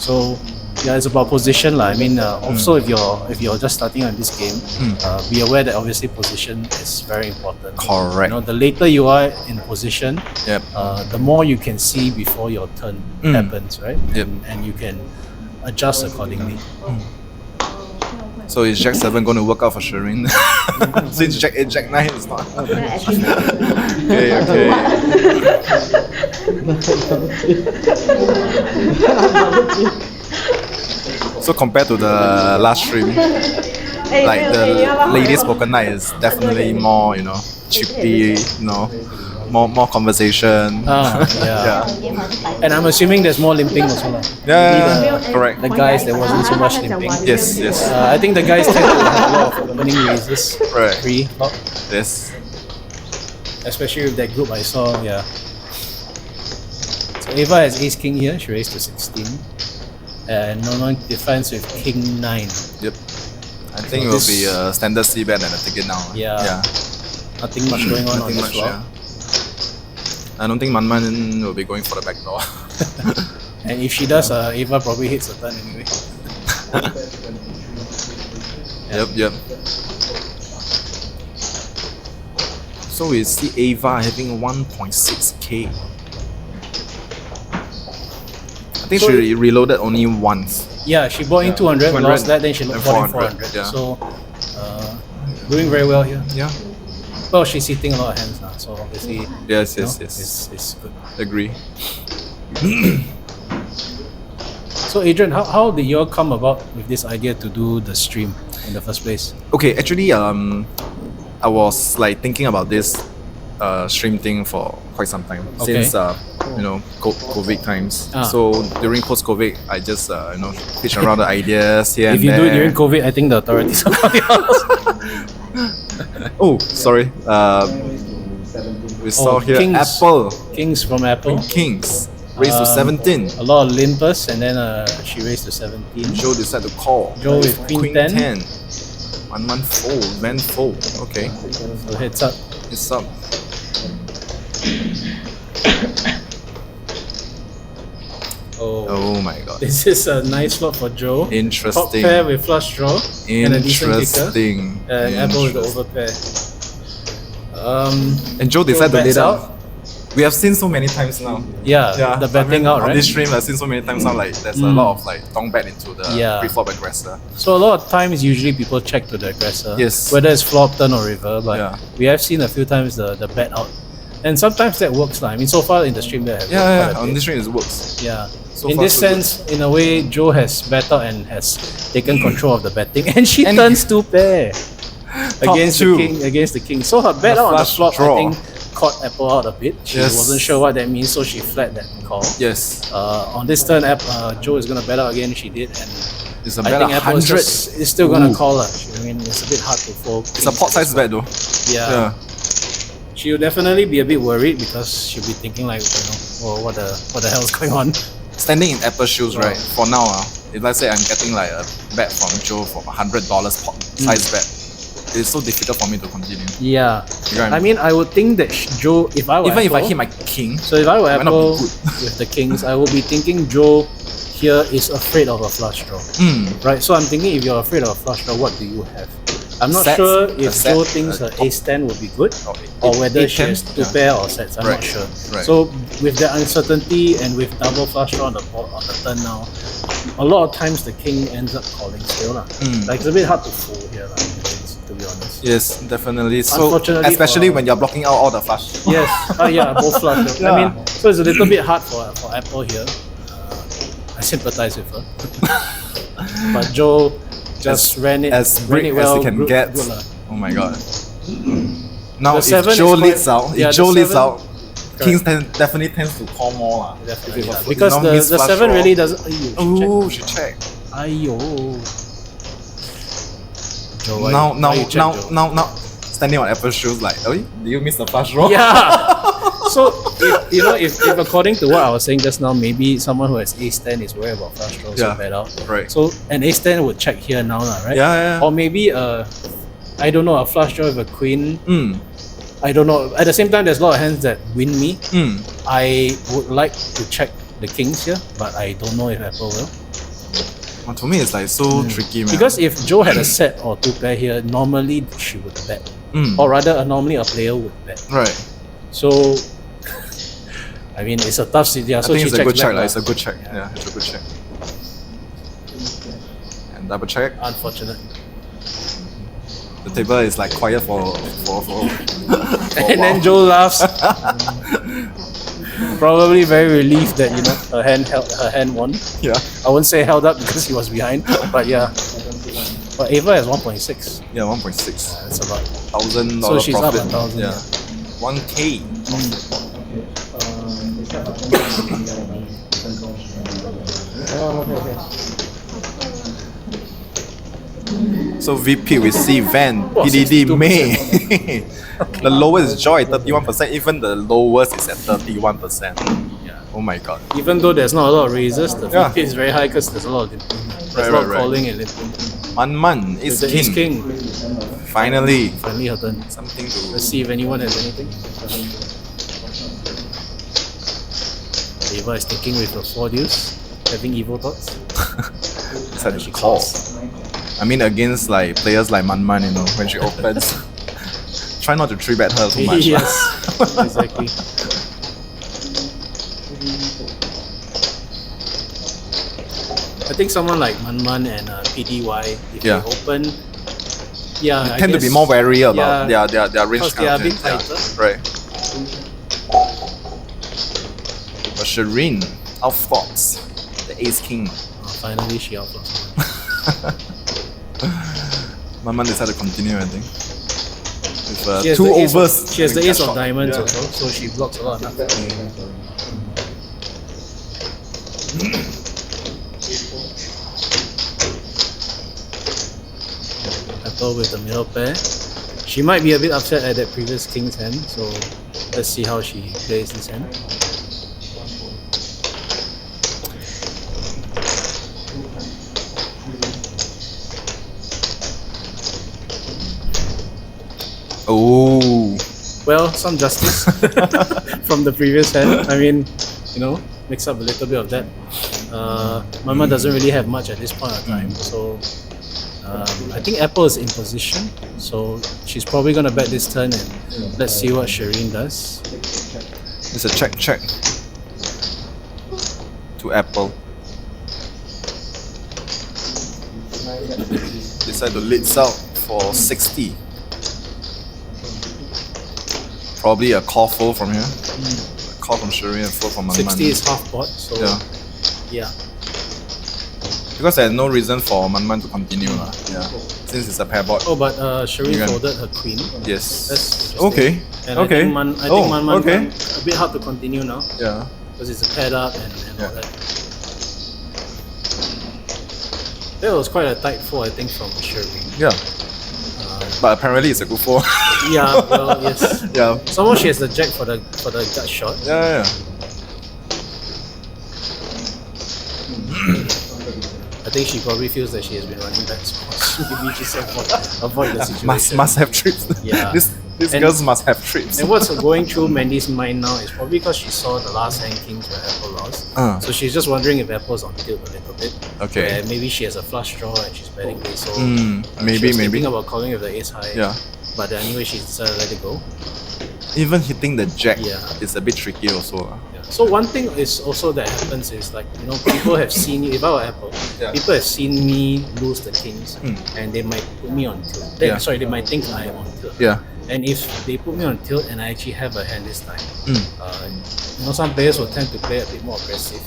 Speaker 3: So yeah, it's about position lah. I mean, also if you're just starting on this game, be aware that obviously position is very important.
Speaker 2: Correct.
Speaker 3: You know, the later you are in position,
Speaker 2: Yep.
Speaker 3: the more you can see before your turn happens, right?
Speaker 2: Yep.
Speaker 3: And you can adjust accordingly.
Speaker 2: So is Jack 7 going to work out for Sharine? Since Jack 8, Jack 9 is not. Okay. So compared to the last stream, like the ladies poker night is definitely more, chippy, more conversation.
Speaker 3: Yeah. And I'm assuming there's more limping also lah.
Speaker 2: Yeah, correct.
Speaker 3: The guys, there wasn't so much limping.
Speaker 2: Yes.
Speaker 3: I think the guys tend to have a lot of opening raises.
Speaker 2: Right.
Speaker 3: Free.
Speaker 2: Yes.
Speaker 3: Especially with that group I saw, yeah. So Ava has ace king here, she raised to 16. And normal defense with king 9.
Speaker 2: Yep. I think it will be a standard C bet and a ticket now.
Speaker 3: Yeah. Nothing much going on
Speaker 2: Nothing
Speaker 3: this
Speaker 2: much,
Speaker 3: floor.
Speaker 2: yeah. I don't think Manman will be going for the back door.
Speaker 3: And if she does, Ava probably hits the turn anyway.
Speaker 2: Yep. So we see Ava having 1.6k. I think she reloaded only once.
Speaker 3: Yeah, she bought in 200,
Speaker 2: 200,
Speaker 3: lost that, then she bought in 400.
Speaker 2: yeah.
Speaker 3: So, doing very well here.
Speaker 2: Yeah.
Speaker 3: Well, she's hitting a lot of hands now, so obviously,
Speaker 2: Yes.
Speaker 3: it's good.
Speaker 2: Agree.
Speaker 3: So, Adrian, how did you all come about with this idea to do the stream in the first place?
Speaker 2: Okay, actually, I was like thinking about this stream thing for quite some time since COVID times. So during post-COVID, I just pitch around the ideas here
Speaker 3: If
Speaker 2: and
Speaker 3: you
Speaker 2: there.
Speaker 3: do it during COVID, I think the authorities will call you out.
Speaker 2: Oh, sorry. We saw here
Speaker 3: Kings.
Speaker 2: Apple.
Speaker 3: Kings from Apple.
Speaker 2: Kings raised to 17.
Speaker 3: A lot of limpers, and then she raised to 17.
Speaker 2: Joe decided to call.
Speaker 3: Joe with Queen 10.
Speaker 2: 1 fold, man fold. Okay,
Speaker 3: So heads up.
Speaker 2: it's up. Oh my god.
Speaker 3: This is a nice slot for Joe. Top
Speaker 2: Interesting.
Speaker 3: pair with flush draw and a decent kicker.
Speaker 2: Interesting.
Speaker 3: And Apple with the overpair.
Speaker 2: And Joe decided to
Speaker 3: bets
Speaker 2: lay down.
Speaker 3: out.
Speaker 2: We have seen so many times now.
Speaker 3: Yeah, the betting out,
Speaker 2: on
Speaker 3: right?
Speaker 2: this stream, I've seen so many times now. Like there's a lot of like dong bet into the pre-flop aggressor.
Speaker 3: So a lot of times, usually people check to the aggressor.
Speaker 2: Yes.
Speaker 3: Whether it's flop, turn, or river. But
Speaker 2: Yeah.
Speaker 3: we have seen a few times the bet out. And sometimes that works. I mean, so far in the stream, that has worked quite a
Speaker 2: On
Speaker 3: bit.
Speaker 2: this stream it works.
Speaker 3: Yeah.
Speaker 2: So
Speaker 3: in
Speaker 2: far,
Speaker 3: this
Speaker 2: so good.
Speaker 3: sense, in a way, Joe has bet out and has taken control of the betting, and she turns two pair against
Speaker 2: two.
Speaker 3: the king. So her bet
Speaker 2: The
Speaker 3: out on the
Speaker 2: flush
Speaker 3: flop,
Speaker 2: draw.
Speaker 3: I think, caught Apple out a bit. She
Speaker 2: Yes.
Speaker 3: wasn't sure what that means, so she flat that call.
Speaker 2: Yes.
Speaker 3: On this turn, Joe is gonna bet out again. She did, and
Speaker 2: It's a
Speaker 3: I
Speaker 2: bet
Speaker 3: think Apple is
Speaker 2: 100.
Speaker 3: still gonna
Speaker 2: Ooh.
Speaker 3: call her. I mean, it's a bit hard to fold.
Speaker 2: It's a pot size bet though.
Speaker 3: Yeah. She'll definitely be a bit worried because she'll be thinking like, well, what the hell is going on?
Speaker 2: Standing in Apple shoes, right? For now, if let's say I'm getting like a bet from Joe for $100 pot size bet, it's so difficult for me to continue.
Speaker 3: Yeah.
Speaker 2: You know what
Speaker 3: I mean, I would think that Joe, if I were
Speaker 2: Even if I
Speaker 3: Apple-
Speaker 2: hit my king,
Speaker 3: So if I were
Speaker 2: might not be
Speaker 3: Apple
Speaker 2: good.
Speaker 3: with the kings, I would be thinking Joe here is afraid of a flush draw. Right? So I'm thinking if you're afraid of a flush draw, what do you have? I'm not
Speaker 2: Sets.
Speaker 3: sure
Speaker 2: A
Speaker 3: if
Speaker 2: set.
Speaker 3: Joe thinks her ace 10 would be good or whether she has two pair or sets. I'm not sure.
Speaker 2: Right.
Speaker 3: So with the uncertainty and with double flush draw on the board on the turn now, a lot of times the king ends up calling still. Like it's a bit hard to fold here, to be honest.
Speaker 2: yes, definitely. So
Speaker 3: Unfortunately
Speaker 2: especially
Speaker 3: for-
Speaker 2: when you're blocking out all the flush.
Speaker 3: Yes, yeah, both flush. I mean, so it's a little bit hard for Apple here. I sympathize with her. But Joe just ran it
Speaker 2: as
Speaker 3: ran
Speaker 2: brick
Speaker 3: it well.
Speaker 2: as he can
Speaker 3: good-
Speaker 2: get.
Speaker 3: good lah.
Speaker 2: Oh my god. Now
Speaker 3: The
Speaker 2: if
Speaker 3: seven
Speaker 2: Joe
Speaker 3: is
Speaker 2: leads
Speaker 3: quite-
Speaker 2: out,
Speaker 3: yeah,
Speaker 2: if
Speaker 3: the
Speaker 2: Joe leads
Speaker 3: seven-
Speaker 2: out, Kings definitely tends to call more lah.
Speaker 3: Definitely,
Speaker 2: If it's a-
Speaker 3: because
Speaker 2: if it's
Speaker 3: the
Speaker 2: flush
Speaker 3: 7
Speaker 2: draw.
Speaker 3: really doesn't. Aiyo,
Speaker 2: Oh, should check.
Speaker 3: Ayo. Joe, why-
Speaker 2: Now,
Speaker 3: why you check, Joe?
Speaker 2: now, standing on Apple shoes, like, oh, do you miss the flush draw?
Speaker 3: Yeah. So if according to what I was saying just now, maybe someone who has ace 10 is worried about flush draws
Speaker 2: Yeah.
Speaker 3: so bet out.
Speaker 2: Right.
Speaker 3: So an ace 10 would check here now, lah, right?
Speaker 2: Yeah.
Speaker 3: Or maybe I don't know, a flush draw with a queen.
Speaker 2: Mm.
Speaker 3: I don't know. At the same time, there's a lot of hands that win me.
Speaker 2: Mm.
Speaker 3: I would like to check the kings here, but I don't know if Apple will.
Speaker 2: Well, to me, it's like so tricky, man.
Speaker 3: Because if Joe had a set or two pair here, normally she would bet. Or rather, normally a player would bet.
Speaker 2: Right.
Speaker 3: So, I mean, it's a tough situation.
Speaker 2: I
Speaker 3: So
Speaker 2: think
Speaker 3: she
Speaker 2: it's a good
Speaker 3: checks
Speaker 2: check.
Speaker 3: back.
Speaker 2: Like, it's a good check. Yeah, it's a good check. And double check.
Speaker 3: Unfortunate.
Speaker 2: The table is like quiet for
Speaker 3: And then Joe laughs. Probably very relieved that her hand won.
Speaker 2: Yeah.
Speaker 3: I wouldn't say held up because he was behind, but yeah. But Ava has 1.6.
Speaker 2: Yeah, 1.6.
Speaker 3: That's a lot.
Speaker 2: $1,000
Speaker 3: So she's up
Speaker 2: profit.
Speaker 3: 1,000.
Speaker 2: Yeah. 1K. So VP we see Van, Pdydy,
Speaker 3: 62%.
Speaker 2: May. The lowest is Joy, 31%. Even the lowest is at 31%.
Speaker 3: Yeah.
Speaker 2: Oh my god.
Speaker 3: Even though there's not a lot of raises, the
Speaker 2: Yeah.
Speaker 3: VP is very high because there's a lot of limping. There's a lot of calling and limping.
Speaker 2: Manman
Speaker 3: With
Speaker 2: is
Speaker 3: the Ace
Speaker 2: king.
Speaker 3: King,
Speaker 2: Finally.
Speaker 3: finally her turn.
Speaker 2: Something to.
Speaker 3: Let's see if anyone has anything. Ava is thinking with her 4 deuce, having evil thoughts.
Speaker 2: It's like she calls. I mean, against like players like Manman, when she opens, try not to 3-bet her too much.
Speaker 3: Yes, exactly. I think someone like Manman and Pdy, if
Speaker 2: Yeah.
Speaker 3: they open, I
Speaker 2: Tend to be
Speaker 3: guess-
Speaker 2: more wary about
Speaker 3: yeah,
Speaker 2: their range.
Speaker 3: because they are a bit
Speaker 2: content.
Speaker 3: tighter.
Speaker 2: Right. But Sharine outfox the Ace King.
Speaker 3: Finally she outflows.
Speaker 2: Manman decided to continue, I think. With
Speaker 3: She has
Speaker 2: two
Speaker 3: the ace
Speaker 2: overs.
Speaker 3: She has the
Speaker 2: having
Speaker 3: ace
Speaker 2: cut
Speaker 3: of
Speaker 2: shot.
Speaker 3: diamonds
Speaker 2: Yeah.
Speaker 3: also, so she blocks a lot of nuts. Apple with the middle pair. She might be a bit upset at that previous king's hand, so let's see how she plays this hand.
Speaker 2: Oh.
Speaker 3: Well, some justice from the previous hand. I mean, mix up a little bit of that. Mama doesn't really have much at this point of time, so I think Apple is in position, so she's probably gonna bet this turn, and let's see what Sharine does.
Speaker 2: It's a check to Apple. Decide to leads out for 60. Probably a call fold from here. A call from Sharine and fold from Manman.
Speaker 3: 60 is half pot, so yeah.
Speaker 2: Because there's no reason for Manman to continue. Yeah. Since it's a pair board.
Speaker 3: Oh, but Sharine
Speaker 2: You can-
Speaker 3: folded her queen.
Speaker 2: Yes.
Speaker 3: That's interesting.
Speaker 2: Okay.
Speaker 3: And
Speaker 2: Okay.
Speaker 3: I think Manman
Speaker 2: okay.
Speaker 3: a bit hard to continue now
Speaker 2: Yeah.
Speaker 3: because it's a paired up and all
Speaker 2: Yeah.
Speaker 3: that. That was quite a tight fold, I think, from Sharine.
Speaker 2: Yeah. But apparently it's a good four.
Speaker 3: Yeah, well, yes.
Speaker 2: Yeah.
Speaker 3: Somehow she has the jack for the gut shot.
Speaker 2: Yeah.
Speaker 3: I think she probably feels that she has been running back so much. Maybe just avoid the situation.
Speaker 2: Must have trips.
Speaker 3: Yeah.
Speaker 2: These
Speaker 3: And-
Speaker 2: girls must have trips.
Speaker 3: And what's going through Mandy's mind now is probably because she saw the last hand kings where Apple lost. So she's just wondering if Apple's on tilt a little bit.
Speaker 2: Okay.
Speaker 3: Where maybe she has a flush draw and she's betting big. So
Speaker 2: maybe,
Speaker 3: she was
Speaker 2: maybe.
Speaker 3: thinking about calling with the ace high.
Speaker 2: Yeah.
Speaker 3: But anyway, she decided to let it go.
Speaker 2: Even hitting the jack
Speaker 3: Yeah.
Speaker 2: is a bit tricky also.
Speaker 3: Yeah. So one thing is also that happens is like, people have seen you, if I were Apple,
Speaker 2: Yeah.
Speaker 3: people have seen me lose the kings and they might put me on tilt.
Speaker 2: Yeah.
Speaker 3: Sorry, they might think I am on tilt.
Speaker 2: Yeah.
Speaker 3: And if they put me on tilt and I actually have a hand this time, some players will tend to play a bit more aggressive,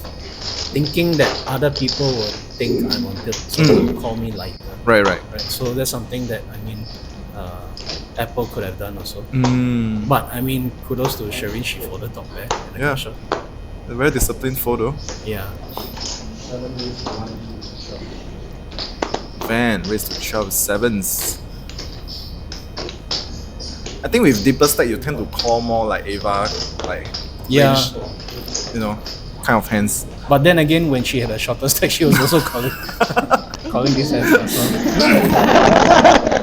Speaker 3: thinking that other people will think I'm on tilt, so they will call me lighter.
Speaker 2: Right.
Speaker 3: Right. So that's something that Apple could have done also. But kudos to Sharine, she folded top pair. And
Speaker 2: Yeah.
Speaker 3: shot.
Speaker 2: A very disciplined photo.
Speaker 3: Yeah.
Speaker 2: Van raised to 12 sevens. I think with deeper stack you tend to call more like Ava, like
Speaker 3: Yeah.
Speaker 2: range, kind of hands.
Speaker 3: But then again, when she had a shorter stack, she was also calling this hand. So.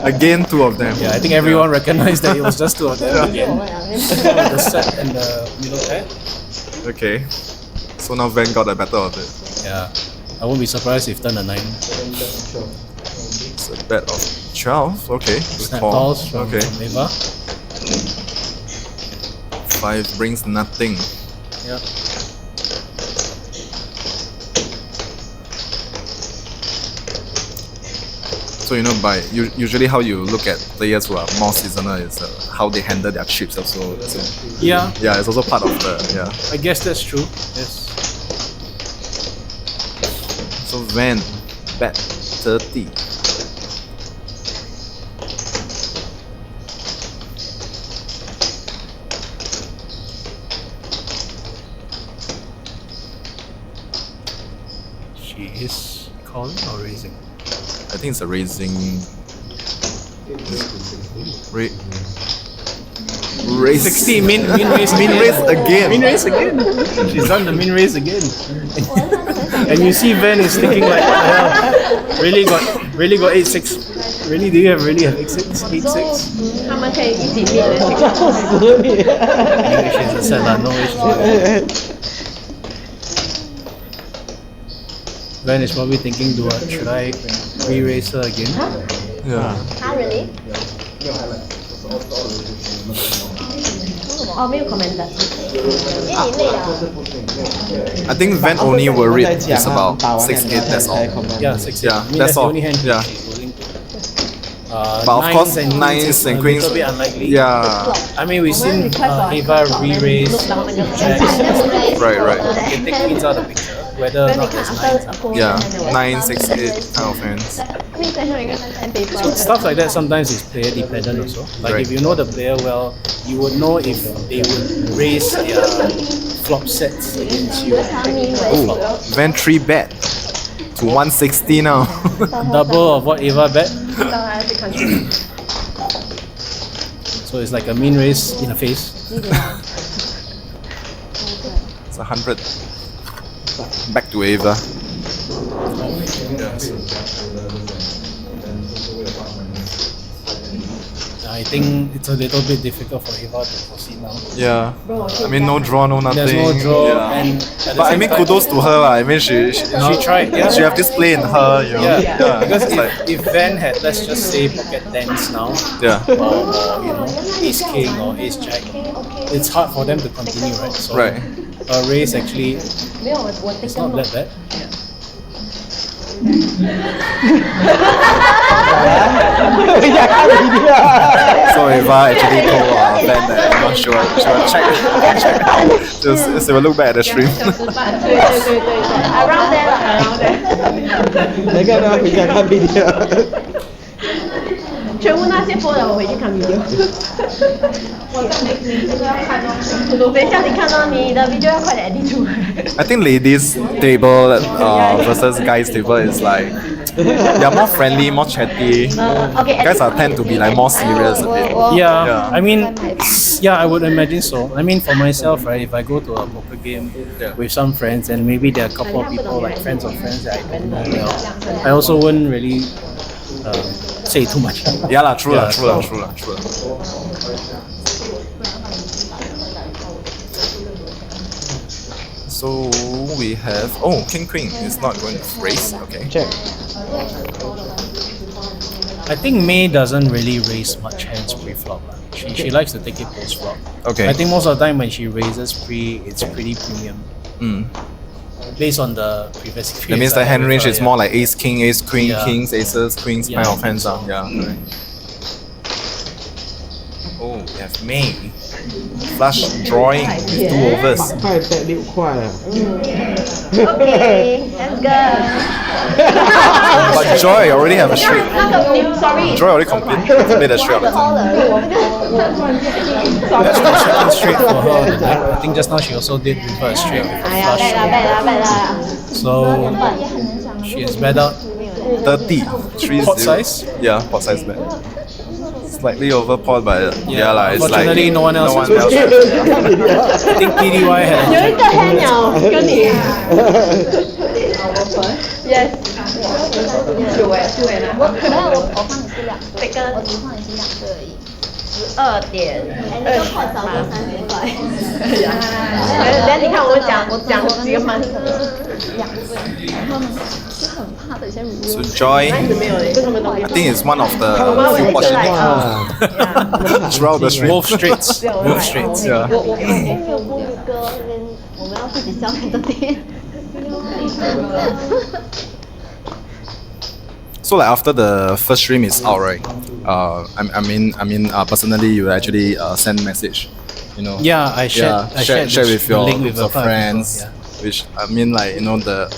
Speaker 2: Again, two of them.
Speaker 3: Yeah, I think everyone recognized that it was just two of them again. The set and the middle pair.
Speaker 2: Okay. So now Van got the better of it.
Speaker 3: Yeah. I won't be surprised if turn a 9.
Speaker 2: It's a bet of 12. Okay. Good
Speaker 3: Snap
Speaker 2: call.
Speaker 3: calls from
Speaker 2: Okay.
Speaker 3: Eva.
Speaker 2: 5 brings nothing.
Speaker 3: Yeah.
Speaker 2: So usually how you look at players who are more seasonal is how they handle their chips also. So,
Speaker 3: Yeah.
Speaker 2: yeah, it's also part of the
Speaker 3: I guess that's true. Yes.
Speaker 2: So Van bet 30.
Speaker 3: She is calling or raising?
Speaker 2: I think it's a raising. Raise
Speaker 3: 60 min raise
Speaker 2: again.
Speaker 3: Min raise again. She's done the min raise again. And you see Van is thinking like, what the hell? Really got 8-6. Really, do you really have 8-6? 8-6?
Speaker 5: 他们可以一起灭了。
Speaker 6: 笑死你！
Speaker 3: Anyway, she's a set lah, no way. Van is probably thinking, should I re-raise her again?
Speaker 2: Yeah.
Speaker 4: really?
Speaker 5: 哦，没有 commented。
Speaker 4: 因为你累了。
Speaker 2: I think Van only worried is about 6-8, that's all.
Speaker 3: Yeah, 6.
Speaker 2: Yeah,
Speaker 3: I mean,
Speaker 2: that's
Speaker 3: the
Speaker 2: all.
Speaker 3: only hand
Speaker 2: Yeah.
Speaker 3: she's willing to.
Speaker 2: But of course,
Speaker 3: Nines
Speaker 2: nines and
Speaker 3: is
Speaker 2: queens.
Speaker 3: a little bit unlikely.
Speaker 2: Yeah.
Speaker 3: I mean, we've seen Eva re-raise jacks.
Speaker 2: Right, right.
Speaker 3: You can take queens out of the picture, whether or not there's nines.
Speaker 2: Yeah. 9, 6, 8 kind of hands.
Speaker 3: So stuff like that sometimes is player dependent also. Like
Speaker 2: Right.
Speaker 3: if you know the player well, you would know if they would raise their flop sets against you.
Speaker 2: Oh, Van 3 bet to 160 now.
Speaker 3: Double of what Eva bet.
Speaker 5: 当然是看剧。
Speaker 3: So it's like a mean raise in the face.
Speaker 2: It's 100. Back to Ava.
Speaker 3: I think it's a little bit difficult for Eva to proceed now.
Speaker 2: Yeah. I mean, no draw, no nothing.
Speaker 3: There's no draw,
Speaker 2: Yeah.
Speaker 3: and at the
Speaker 2: But I
Speaker 3: same
Speaker 2: mean,
Speaker 3: time-
Speaker 2: kudos to her. I mean, she
Speaker 3: tried. Yeah.
Speaker 2: She have this play in her, you know.
Speaker 3: Yeah, because
Speaker 2: it's like,
Speaker 3: if Van had, let's just say, pocket tens now,
Speaker 2: yeah.
Speaker 3: or you know, ace king or ace jack, it's hard for them to continue, right? So
Speaker 2: Right.
Speaker 3: a raise actually
Speaker 5: 没有，我
Speaker 3: is not that bad.
Speaker 2: So Eva actually told Van that she will check. She will look back at the stream.
Speaker 5: 吃饭，对，around there 啦，around there。
Speaker 6: 你要不要回家看 video？
Speaker 5: 全部那些播的，我回去看 video。等一下你看到你的 video 要快点 edit 出来。
Speaker 2: I think ladies table versus guys table is like they are more friendly, more chatty.
Speaker 5: Okay.
Speaker 2: Guys are tend to be like more serious a bit.
Speaker 3: Yeah,
Speaker 2: Yeah.
Speaker 3: I mean, yeah, I would imagine so. I mean, for myself, right, if I go to a poker game with some friends and maybe there are a couple of people, like friends of friends that I don't know well, I also wouldn't really say too much.
Speaker 2: Yeah lah, true lah,
Speaker 3: Yeah,
Speaker 2: true lah,
Speaker 3: so-
Speaker 2: true lah, true lah. So we have king queen is not going to raise. Okay.
Speaker 6: Check.
Speaker 3: I think May doesn't really raise much hands pre-flop. She likes to take it post-flop.
Speaker 2: Okay.
Speaker 3: I think most of the time when she raises pre, it's pretty premium. Based on the previous experience.
Speaker 2: That means the
Speaker 3: I
Speaker 2: hand
Speaker 3: had
Speaker 2: range
Speaker 3: with
Speaker 2: is
Speaker 3: her,
Speaker 2: more like ace king, ace queen,
Speaker 3: Yeah.
Speaker 2: kings, aces, queens
Speaker 3: Yeah,
Speaker 2: kind
Speaker 3: I
Speaker 2: of
Speaker 3: think
Speaker 2: hands.
Speaker 3: so.
Speaker 2: Yeah. Correct. Oh, we have May. Flush drawing with 2 overs.
Speaker 6: 快bet 6块啊！
Speaker 5: Okay, let's go.
Speaker 2: But Joy already have a straight.
Speaker 5: 那个你 sorry.
Speaker 2: Joy already completed a straight on the turn.
Speaker 3: That's the second straight for her on the deck. I think just now she also did reverse straight with a
Speaker 5: 哎呀，
Speaker 3: flush.
Speaker 5: 背啦。
Speaker 3: So she has bet out
Speaker 2: 30. 3
Speaker 3: pot size.
Speaker 2: Yeah, pot size bet. Slightly over pot, but yeah lah. It's like
Speaker 3: Fortunately, no one else
Speaker 2: No
Speaker 3: has
Speaker 2: one else.
Speaker 3: I think Pdydy had
Speaker 5: 有一个黑鸟跟你。Yes，有哎，对了，
Speaker 4: 我放你是两对，
Speaker 5: 这个
Speaker 4: 我只放你是两对而已。
Speaker 5: 12.28。
Speaker 4: 哎，你都快少我30块。
Speaker 5: 等你看我们讲几个满。
Speaker 4: 两对，然后呢是很怕的一些
Speaker 2: So
Speaker 4: review。
Speaker 2: Joy,
Speaker 5: 一直没有嘞，为什么都没有
Speaker 2: I think it's one of the
Speaker 5: 我
Speaker 2: few
Speaker 5: 一直来
Speaker 2: portions throughout the stream.
Speaker 3: Both streets. Both streets.
Speaker 2: Yeah.
Speaker 4: 我没有顾虑哥那边，我们要自己消费的店。
Speaker 2: So like after the first stream is out, right? I mean, personally, you actually send message, you know.
Speaker 3: Yeah, I shared. I
Speaker 2: share
Speaker 3: shared
Speaker 2: with
Speaker 3: the
Speaker 2: your
Speaker 3: link with a couple of
Speaker 2: friends,
Speaker 3: people,
Speaker 2: which I mean, like, you know, the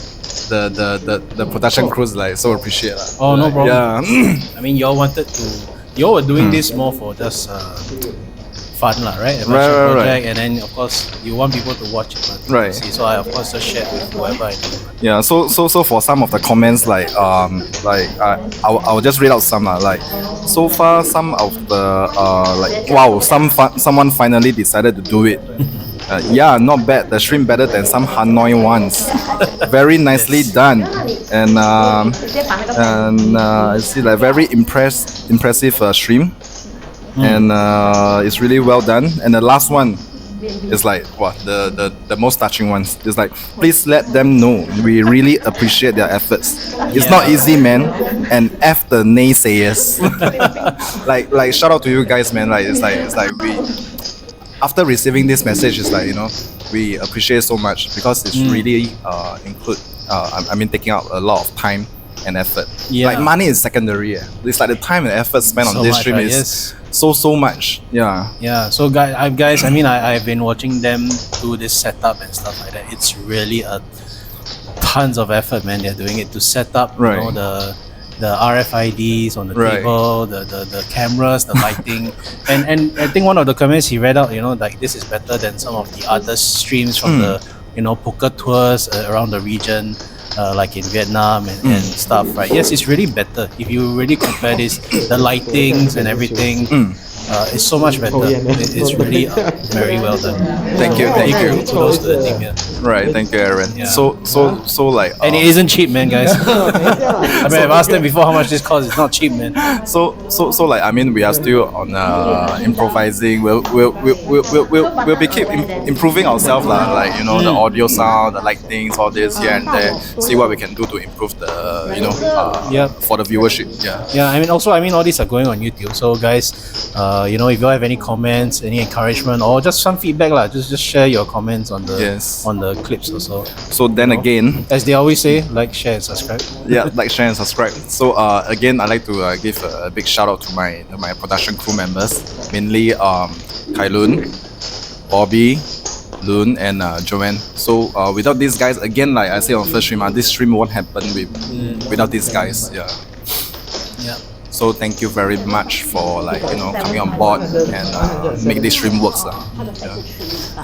Speaker 2: production crews like so appreciate.
Speaker 3: Oh, no problem.
Speaker 2: Yeah.
Speaker 3: I mean, y'all were doing this more for just fun, lah, right? A passion
Speaker 2: Right.
Speaker 3: project, and then of course you want people to watch it,
Speaker 2: Right.
Speaker 3: See, so I of course just share with whoever I know.
Speaker 2: Yeah, so for some of the comments, like I'll just read out some like so far some of the like wow, someone finally decided to do it. Yeah, not bad. The stream better than some Hanoi ones. Very nicely done, and I see like very impressive stream, and it's really well done. And the last one is like what the most touching ones. It's like please let them know we really appreciate their efforts. It's not easy, man, and F the naysayers. like shout out to you guys, man. Like it's like we. After receiving this message, it's like, you know, we appreciate so much because it's really taking out a lot of time and effort.
Speaker 3: Yeah.
Speaker 2: Like money is secondary. It's like the time and effort spent
Speaker 3: So
Speaker 2: on this
Speaker 3: much,
Speaker 2: stream
Speaker 3: right?
Speaker 2: is
Speaker 3: Yes.
Speaker 2: so much. Yeah.
Speaker 3: Yeah, so guys, I mean, I've been watching them do this setup and stuff like that. It's really tons of effort, man. They're doing it to set up,
Speaker 2: Right.
Speaker 3: you know, the RFIDs on the
Speaker 2: Right.
Speaker 3: table, the cameras, the lighting, and I think one of the comments he read out, you know, like this is better than some of the other streams from the, you know, poker tours around the region. Like in Vietnam and stuff, right? Yes, it's really better if you really compare this, the lightings and everything. It's so much better. It's really very well done.
Speaker 2: Thank you.
Speaker 3: Kudos to the team here.
Speaker 2: Right, thank you, Aaron.
Speaker 3: Yeah.
Speaker 2: So like.
Speaker 3: And it isn't cheap, man, guys. I mean, I've asked them before how much this costs. It's not cheap, man.
Speaker 2: So like I mean we are still on improvising. We'll be keep improving ourselves lah. Like, you know, the audio sound, the lightings, all this here and there. See what we can do to improve the for the viewership. Yeah.
Speaker 3: Yeah, I mean, all these are going on YouTube. So guys, you know, if you have any comments, any encouragement, or just some feedback lah, just share your comments on the clips also.
Speaker 2: So then again,
Speaker 3: As they always say, like, share, and subscribe.
Speaker 2: yeah, like, share, and subscribe. So again, I'd like to give a big shout out to my production crew members, mainly Kai Lun, Bobby, Loon, and Joanne. So without these guys, again, like I said on first stream, this stream won't happen without these guys. Yeah.
Speaker 3: Yeah.
Speaker 2: So thank you very much for, like, you know, coming on board and make this stream works. Yeah.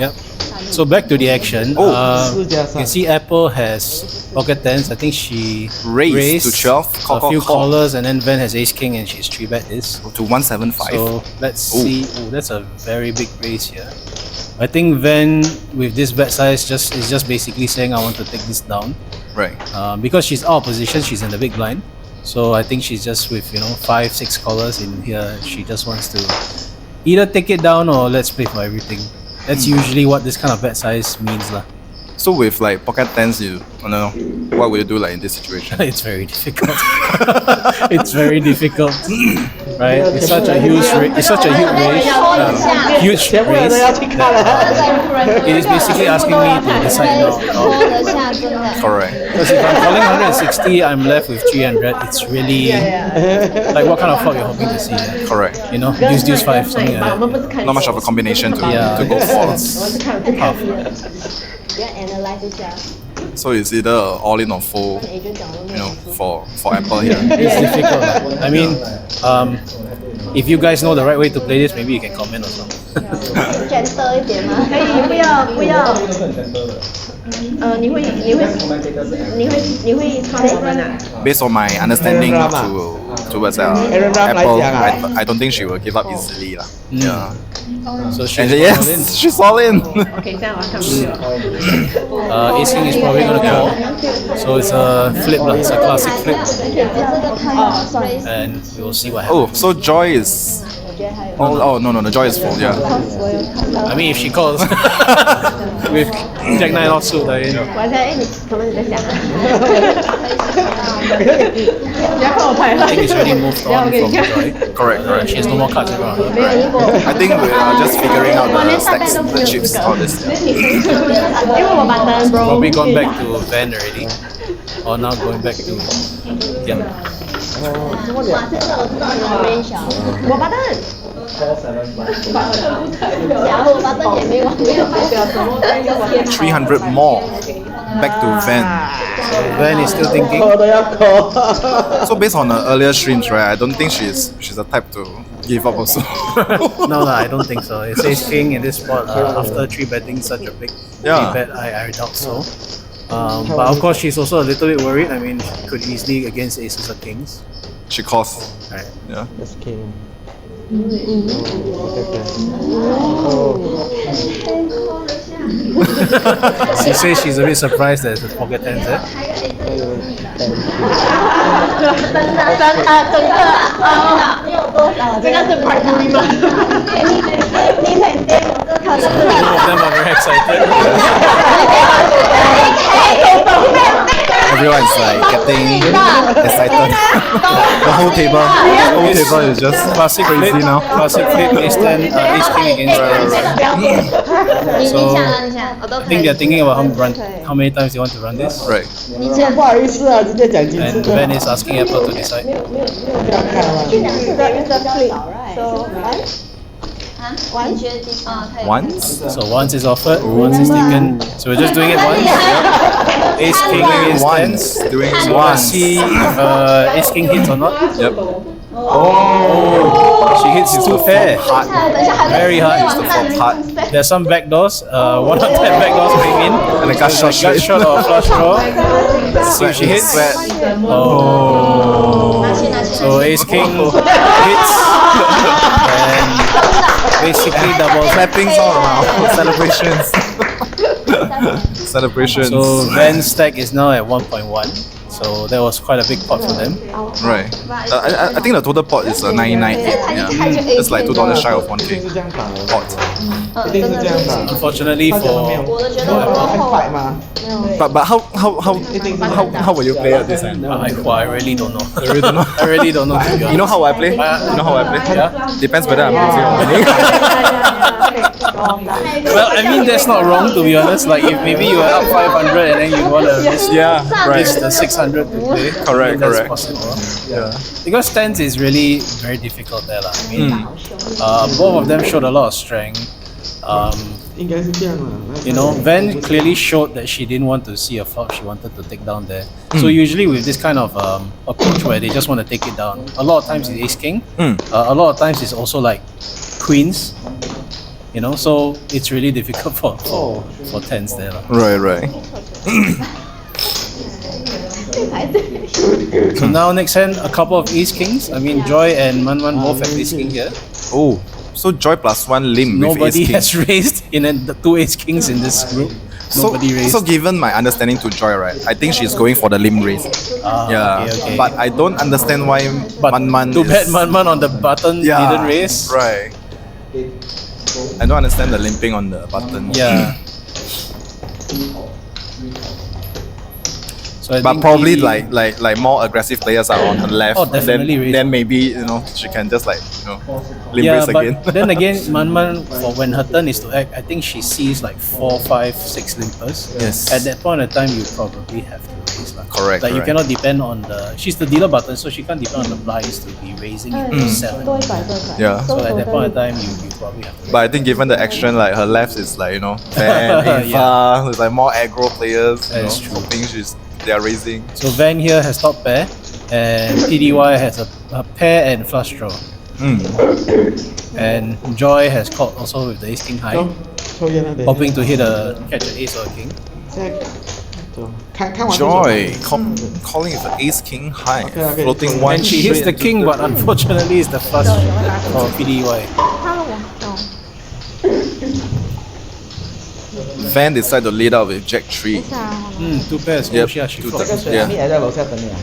Speaker 3: Yep. So back to the action.
Speaker 2: Oh.
Speaker 3: You can see Apple has pocket tens. I think she
Speaker 2: Raised to 12.
Speaker 3: a few callers, and then Van has ace king, and she's 3-bet this.
Speaker 2: To 175.
Speaker 3: So let's see. Oh, that's a very big raise here. I think Van with this bet size is just basically saying I want to take this down.
Speaker 2: Right.
Speaker 3: Because she's out of position, she's in the big blind. So I think she's just with 5-6 callers in here. She just wants to either take it down or let's play for everything. That's usually what this kind of bet size means lah.
Speaker 2: So with like pocket tens, I don't know, what would you do like in this situation?
Speaker 3: It's very difficult. It's very difficult, right? It's such a huge raise. Huge raise. It is basically asking me to decide now.
Speaker 2: Correct.
Speaker 3: Because if I'm calling 160, I'm left with 300. It's really like what kind of flop you're hoping to see. Yeah?
Speaker 2: Correct.
Speaker 3: You know, deuce 5, something like that.
Speaker 2: Not much of a combination to go for. So it's either all in or full, for Apple here.
Speaker 3: It's difficult. I mean, if you guys know the right way to play this, maybe you can comment or something.
Speaker 5: 你会 comment 啊？
Speaker 2: Based on my understanding to towards
Speaker 6: Aaron Ram
Speaker 2: Apple.
Speaker 6: 来讲啊。
Speaker 2: I don't think she will give up easily lah. Yeah.
Speaker 3: So
Speaker 2: And
Speaker 3: she's all in.
Speaker 2: yes, she's all in.
Speaker 5: OK，这样我要看不了。
Speaker 3: Ace King is probably gonna call. So it's a flip, lah. It's a classic flip. And we'll see what happens.
Speaker 2: Oh, so Joy is. Oh no, the Joy is full. Yeah.
Speaker 3: I mean, if she calls with Jack 9 offsuit, you know.
Speaker 5: 我还在，你可能你在想啊。不要看我牌
Speaker 3: I think it's already moved on from Joy.
Speaker 2: Correct.
Speaker 3: She has no more cards around her.
Speaker 5: 没有赢过。
Speaker 2: I think we are just figuring out the stacks, the chips, all this.
Speaker 5: 因为我把灯 bro。
Speaker 3: Probably gone back to Van already. Or now going back to. Yeah.
Speaker 5: 我把灯。
Speaker 4: 然后把灯也没完，没有代表什么。
Speaker 2: 300 more. Back to Van.
Speaker 3: Van is still thinking.
Speaker 6: 我都要call。
Speaker 2: So based on the earlier streams, right? I don't think she's the type to give up also.
Speaker 3: No, I don't think so. It's Ace King in this spot after 3-betting such a big
Speaker 2: Yeah.
Speaker 3: bet. I doubt so. But of course, she's also a little bit worried. I mean, she could easily against aces or kings.
Speaker 2: She calls.
Speaker 3: Right.
Speaker 2: Yeah.
Speaker 6: That's king.
Speaker 3: She says she's a bit surprised that it's a pocket tens, eh?
Speaker 5: 这个是 part 2吗？
Speaker 3: Both of them are very excited.
Speaker 2: Everyone's like getting excited. The whole table is just
Speaker 3: Classic
Speaker 2: crazy
Speaker 3: flip
Speaker 2: now.
Speaker 3: Classic flip, ace 10, ace king against tens. So I think they're thinking about how many times they want to run this.
Speaker 2: Right.
Speaker 6: 不好意思啊，直接讲几次
Speaker 3: And Van is asking Apple to decide.
Speaker 6: 不要看了。
Speaker 2: Once?
Speaker 3: So once is offered, once is taken. So we're just doing it once. Ace king against
Speaker 2: Once.
Speaker 3: tens.
Speaker 2: Doing it
Speaker 3: So let's
Speaker 2: once.
Speaker 3: see if ace king hits or not.
Speaker 2: Yep.
Speaker 3: She hits two pair.
Speaker 2: Hard.
Speaker 3: Very hard.
Speaker 2: Hard.
Speaker 3: There's some backdoors. 1 out of 10 backdoors going in.
Speaker 2: And a gut shot
Speaker 3: Gut
Speaker 2: straight.
Speaker 3: shot or flush draw. See if she hits.
Speaker 2: Sweat.
Speaker 3: Oh. So ace king hits. And basically doubles.
Speaker 2: Clappings all around. Celebrations. Celebrations.
Speaker 3: So Van's stack is now at 1.1. So that was quite a big pot for them.
Speaker 2: Right. I think the total pot is 998. Yeah. It's like $2 shy of 1K
Speaker 6: 是这样打的，
Speaker 2: pot.
Speaker 6: 一定是这样打。
Speaker 3: Unfortunately
Speaker 6: 他讲的没有，
Speaker 3: for
Speaker 6: 很快吗？
Speaker 2: But how will you play at this end?
Speaker 3: I really don't know.
Speaker 2: I really don't know.
Speaker 3: I really don't know. To be honest.
Speaker 2: You know how I play? You know how I play?
Speaker 3: Yeah.
Speaker 2: Depends whether I'm losing or winning.
Speaker 3: Well, I mean that's not wrong to be honest. Like if maybe you are up 500 and then you want to risk the 600 to play.
Speaker 2: Correct,
Speaker 3: then that's
Speaker 2: correct.
Speaker 3: possible.
Speaker 2: Yeah.
Speaker 3: Because tens is really very difficult there, lah. I mean, both of them showed a lot of strength.
Speaker 6: 应该是这样了。
Speaker 3: You know, Van clearly showed that she didn't want to see a flop. She wanted to take down there. So usually with this kind of approach where they just want to take it down, a lot of times it's ace king. A lot of times it's also like queens. You know, so it's really difficult for tens there. Lah.
Speaker 2: Right.
Speaker 3: So now next hand, a couple of ace kings. I mean, Joy and Manman both have ace king here.
Speaker 2: Oh, so Joy plus 1 limb with
Speaker 3: Nobody
Speaker 2: ace king.
Speaker 3: has raised in the 2 ace kings in this group. Nobody raised.
Speaker 2: So given my understanding to Joy, right, I think she's going for the limb raise. Yeah.
Speaker 3: okay.
Speaker 2: But I don't understand why
Speaker 3: But
Speaker 2: Manman
Speaker 3: too
Speaker 2: is...
Speaker 3: bad Manman on the button didn't raise.
Speaker 2: Right. I don't understand the limping on the button.
Speaker 3: Yeah. So I
Speaker 2: But
Speaker 3: think
Speaker 2: probably
Speaker 3: he-
Speaker 2: like more aggressive players are on the left.
Speaker 3: Oh, definitely raise.
Speaker 2: Then maybe she can just limb
Speaker 3: yeah,
Speaker 2: raise
Speaker 3: but
Speaker 2: again.
Speaker 3: then again, Manman, for when her turn is to act, I think she sees like 4, 5, 6 limpers.
Speaker 2: Yes.
Speaker 3: At that point in time, you probably have to raise. Lah.
Speaker 2: Correct,
Speaker 3: Like you
Speaker 2: correct.
Speaker 3: cannot depend on she's the dealer button, so she can't depend on the blinds to be raising it to 7.
Speaker 2: Yeah.
Speaker 3: So at that point in time, you probably have to.
Speaker 2: But I think given the action, like her left is like Van, Ava,
Speaker 3: Yeah.
Speaker 2: it's like more aggro players.
Speaker 3: That's
Speaker 2: I
Speaker 3: true.
Speaker 2: think they are raising.
Speaker 3: So Van here has top pair, and Pdy has a pair and flush draw. And Joy has caught also with the ace king high,
Speaker 6: 抽烟了，等一下。
Speaker 3: hoping to catch an ace or a king.
Speaker 6: 现在 So 看完
Speaker 2: Joy calling it the ace king high,
Speaker 6: Okay.
Speaker 2: floating one
Speaker 3: And she hits
Speaker 2: straight
Speaker 3: the king, but unfortunately it's the flush for Pdy.
Speaker 2: Van decided to lead out with Jack 3.
Speaker 3: Two pairs.
Speaker 2: Yep,
Speaker 3: Oh, yeah, she
Speaker 2: two
Speaker 3: flopped.
Speaker 2: pairs.
Speaker 6: 你
Speaker 2: Yeah.
Speaker 6: 还在楼下等你啊？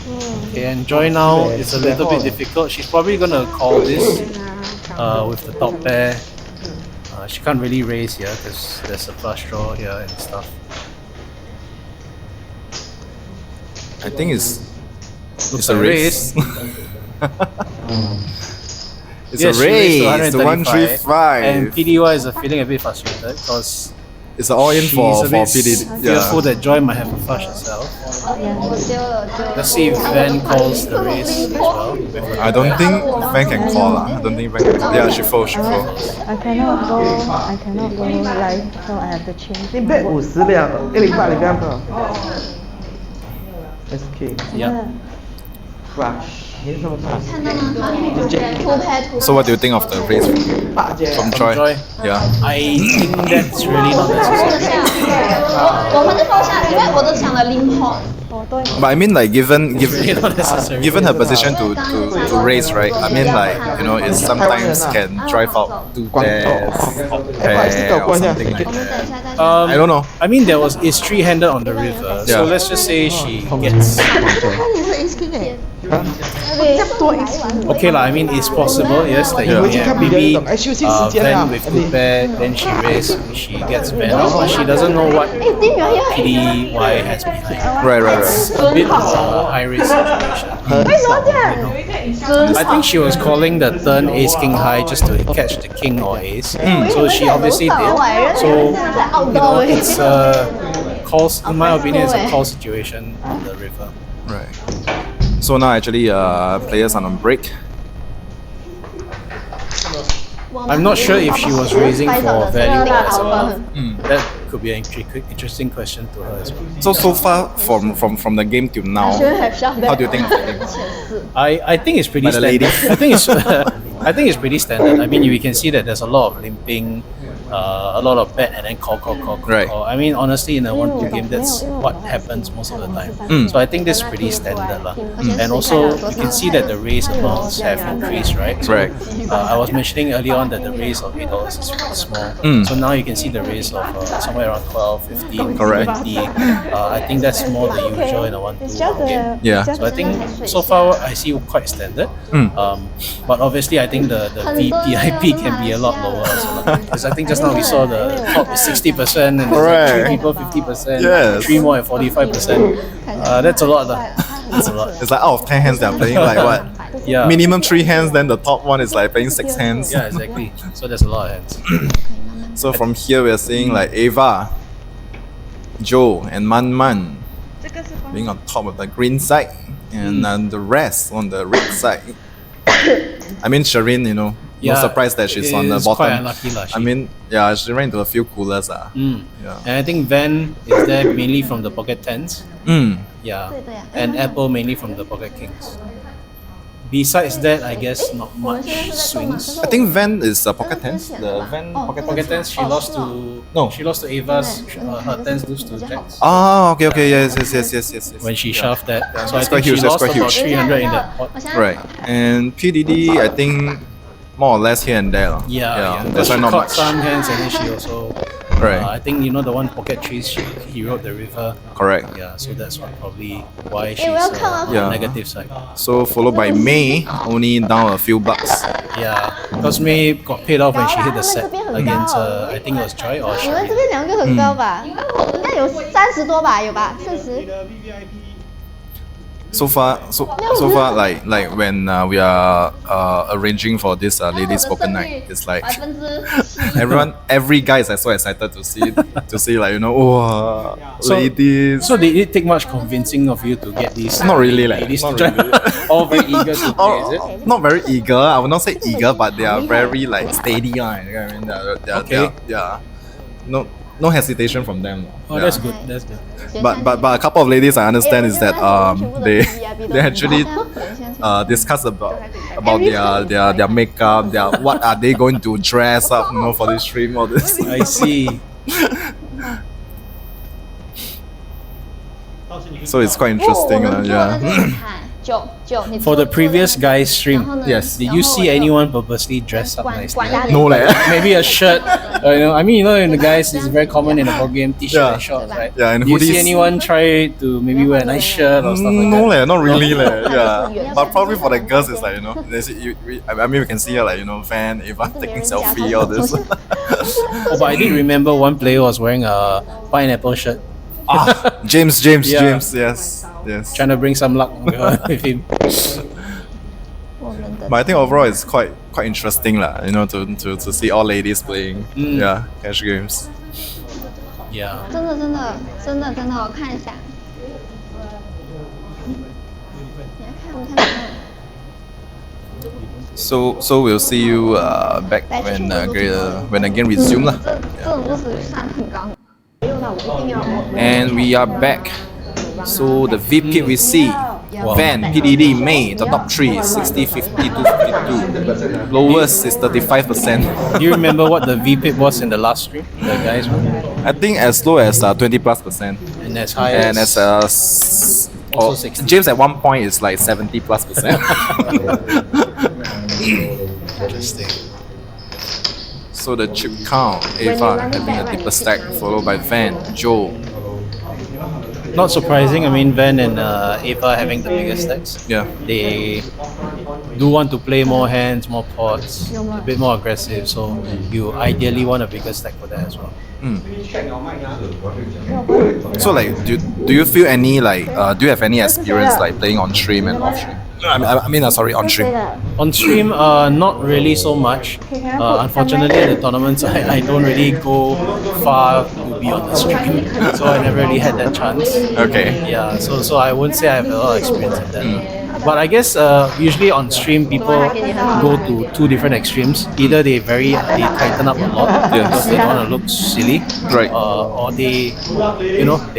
Speaker 3: Okay, and Joy now is a little bit difficult. She's probably gonna call this with the top pair. She can't really raise here because there's a flush draw here and stuff.
Speaker 2: I think it's
Speaker 3: Looks
Speaker 2: a
Speaker 3: like
Speaker 2: race. It's
Speaker 3: Yes,
Speaker 2: a
Speaker 3: she raised
Speaker 2: race.
Speaker 3: to
Speaker 2: The
Speaker 3: 135. And
Speaker 2: 135.
Speaker 3: Pdy is feeling a bit frustrated because
Speaker 2: It's all in
Speaker 3: she's
Speaker 2: for
Speaker 3: a bit
Speaker 2: Pdydy.
Speaker 3: fearful
Speaker 2: Yeah.
Speaker 3: that Joy might have a flush herself.
Speaker 4: 我丢了，丢了。
Speaker 3: Let's see if Van calls the race as well. with her
Speaker 2: I don't
Speaker 3: pair.
Speaker 2: think Van can call. I don't think Van can call. Yeah, she folds. She folds.
Speaker 7: I cannot go live, so I have to change.
Speaker 6: 你 bet 50了，108你不要跑。SK
Speaker 3: Yeah.
Speaker 6: Flash，你什么 flash？
Speaker 4: 看到吗？Two pair two。
Speaker 2: So what do you think of the race
Speaker 6: 八姐。
Speaker 2: from Joy?
Speaker 3: Joy?
Speaker 2: Yeah.
Speaker 3: I think that's really not necessary.
Speaker 4: 我们是放下，因为我都想了零号。
Speaker 2: But I mean, like, given
Speaker 3: Really not necessary.
Speaker 2: given her position to raise, right? I mean, like, you know, it sometimes can drive out two pairs, pair or something like
Speaker 4: 我们
Speaker 2: that.
Speaker 4: 等一下再说。
Speaker 3: Um,
Speaker 2: I don't know.
Speaker 3: I mean, it's three-handed on the river, so
Speaker 2: Yeah.
Speaker 3: let's just say she gets. Okay lah. I mean, it's possible. Yes, that you
Speaker 2: Yeah.
Speaker 3: may have maybe Van with two pair, then she raise, she gets Van out, but she doesn't know what Pdy has behind.
Speaker 2: Right.
Speaker 3: It's a bit of a high risk situation. I think she was calling the turn ace king high just to catch the king or ace. So she obviously did. So you know, it's a call. In my opinion, it's a call situation on the river.
Speaker 2: Right. So now actually, players are on break.
Speaker 3: I'm not sure if she was raising for value as well.
Speaker 2: Mm.
Speaker 3: That could be an interesting question to her as well.
Speaker 2: So far from the game till now, how do you think of the game?
Speaker 3: I think it's pretty
Speaker 2: By the
Speaker 3: standard.
Speaker 2: lady.
Speaker 3: I think it's I think it's pretty standard. I mean, we can see that there's a lot of limping, a lot of bet and then call.
Speaker 2: Right.
Speaker 3: I mean, honestly, in a 1-2 game, that's what happens most of the time. So I think this is pretty standard lah. And also, you can see that the raise amounts have increased, right? So,
Speaker 2: Right.
Speaker 3: I was mentioning earlier on that the raise of $8 is pretty small. So now you can see the raise of somewhere around 12, 15,
Speaker 2: Correct.
Speaker 3: 20. I think that's more the usual in a 1-2 game.
Speaker 2: Yeah.
Speaker 3: So I think so far I see quite standard. But obviously I think the VPIP can be a lot lower also. Because I think just now we saw the top is 60% and there's like 3
Speaker 2: Right.
Speaker 3: people 50%,
Speaker 2: Yes.
Speaker 3: 3 more at 45%. That's a lot. That's a lot.
Speaker 2: It's like out of 10 hands they're playing like what?
Speaker 3: Yeah.
Speaker 2: Minimum 3 hands, then the top one is like playing 6 hands.
Speaker 3: Yeah, exactly. So there's a lot of hands.
Speaker 2: So from here we're seeing like Ava, Joe, and Manman being on top of the green side, and the rest on the red side. I mean, Sharine, you know,
Speaker 3: Yeah,
Speaker 2: no surprise that she's on the
Speaker 3: it's quite
Speaker 2: bottom.
Speaker 3: unlucky lah,
Speaker 2: I
Speaker 3: she-
Speaker 2: mean, yeah, she ran into a few coolers. Yeah.
Speaker 3: And I think Van is there mainly from the pocket tens. Yeah. And Apple mainly from the pocket kings. Besides that, I guess not much swings.
Speaker 2: I think Van is pocket tens. The Van pocket
Speaker 3: Pocket
Speaker 2: tens.
Speaker 3: tens, she lost to she lost to Ava's. Her tens lose to Jacks
Speaker 2: Ah, okay, yes.
Speaker 3: when she shoved that. So I
Speaker 2: That's quite
Speaker 3: think she
Speaker 2: huge, that's
Speaker 3: lost
Speaker 2: quite
Speaker 3: about
Speaker 2: huge.
Speaker 3: 300 in that pot.
Speaker 2: Right. And Pdydy, I think more or less here and there.
Speaker 3: Yeah.
Speaker 2: That's why
Speaker 3: She
Speaker 2: not
Speaker 3: caught
Speaker 2: much.
Speaker 3: some hands and then she also.
Speaker 2: Right.
Speaker 3: I think you know the one pocket trees. He wrote the river.
Speaker 2: Correct.
Speaker 3: Yeah, so that's probably why she's
Speaker 4: welcome.
Speaker 3: on
Speaker 2: Yeah.
Speaker 3: the negative side.
Speaker 2: So followed by May, only down a few bucks.
Speaker 3: Yeah, because May got paid off when she hit the set against I think it was Joy or
Speaker 4: 你们
Speaker 3: Sharine.
Speaker 4: 这边两个很高吧？应该有30多吧，有吧？40。
Speaker 2: So far, like when we are arranging for this ladies poker night, it's like every guy is like so excited to see like, you know, oh,
Speaker 3: So-
Speaker 2: ladies.
Speaker 3: So did it take much convincing of you to get these?
Speaker 2: Not really, like,
Speaker 3: ladies
Speaker 2: not
Speaker 3: to join?
Speaker 2: really.
Speaker 3: All very eager to play, is it?
Speaker 2: Not very eager. I would not say eager, but they are very like steady. You know what I mean,
Speaker 3: Okay.
Speaker 2: No hesitation from them.
Speaker 3: Oh,
Speaker 2: Yeah.
Speaker 3: that's good. That's good.
Speaker 2: But a couple of ladies I understand is that they actually discuss about their makeup, what are they going to dress up, you know, for this stream, all this.
Speaker 3: I see.
Speaker 2: So it's quite interesting.
Speaker 4: 我们做的
Speaker 2: Yeah.
Speaker 4: 是你看9你
Speaker 3: For the previous guy's stream,
Speaker 4: 然后呢
Speaker 2: Yes.
Speaker 3: did you see anyone purposely dress up
Speaker 4: 管
Speaker 3: nicely?
Speaker 4: 管家
Speaker 2: No leh.
Speaker 3: Maybe a shirt. I mean, in the guys, it's very common in the board game, t-shirt
Speaker 2: Yeah.
Speaker 3: and shorts, right?
Speaker 2: Yeah, and
Speaker 3: Do you see
Speaker 2: hoodies.
Speaker 3: anyone try to maybe wear a nice shirt or stuff like
Speaker 2: No
Speaker 3: that?
Speaker 2: leh, not really leh. Yeah, but probably for the girls, it's like I mean, we can see her like Van, Eva taking selfie, all this.
Speaker 3: Oh, but I did remember one player was wearing a pineapple shirt,
Speaker 2: James,
Speaker 3: Yeah.
Speaker 2: yes.
Speaker 3: trying to bring some luck with him.
Speaker 4: 我们的
Speaker 2: But I think overall it's quite interesting lah, to see all ladies playing, cash games.
Speaker 3: Yeah.
Speaker 4: 真的，我看一下。你来看，我看。
Speaker 2: So we'll see you back when the game resume lah.
Speaker 4: 这种就是算很高。
Speaker 2: And we are back. So the VP we see Van, Pdydy, May, the top 3, 60, 52, 52. Lowest is 35%.
Speaker 3: Do you remember what the VPIP was in the last stream? The guys one?
Speaker 2: I think as low as 20+%.
Speaker 3: And as high
Speaker 2: And
Speaker 3: as...
Speaker 2: as
Speaker 3: 60.
Speaker 2: James at one point is like 70+%.
Speaker 3: Interesting.
Speaker 2: So the chip count, Ava having a deeper stack, followed by Van, Joe.
Speaker 3: Not surprising. I mean, Van and Ava having the biggest stacks.
Speaker 2: Yeah.
Speaker 3: They do want to play more hands, more pots, a bit more aggressive. So you ideally want a bigger stack for that as well.
Speaker 2: So like, do you feel any like, do you have any experience like playing on stream and off stream? I mean, sorry, on stream.
Speaker 3: On stream, not really so much. Unfortunately, the tournaments I don't really go far to be on the stream, so I never really had that chance.
Speaker 2: Okay.
Speaker 3: Yeah, so I wouldn't say I have a lot of experience in that. But I guess usually on stream people go to two different extremes. Either they tighten up a lot because they don't want to look silly,
Speaker 2: Right.
Speaker 3: or they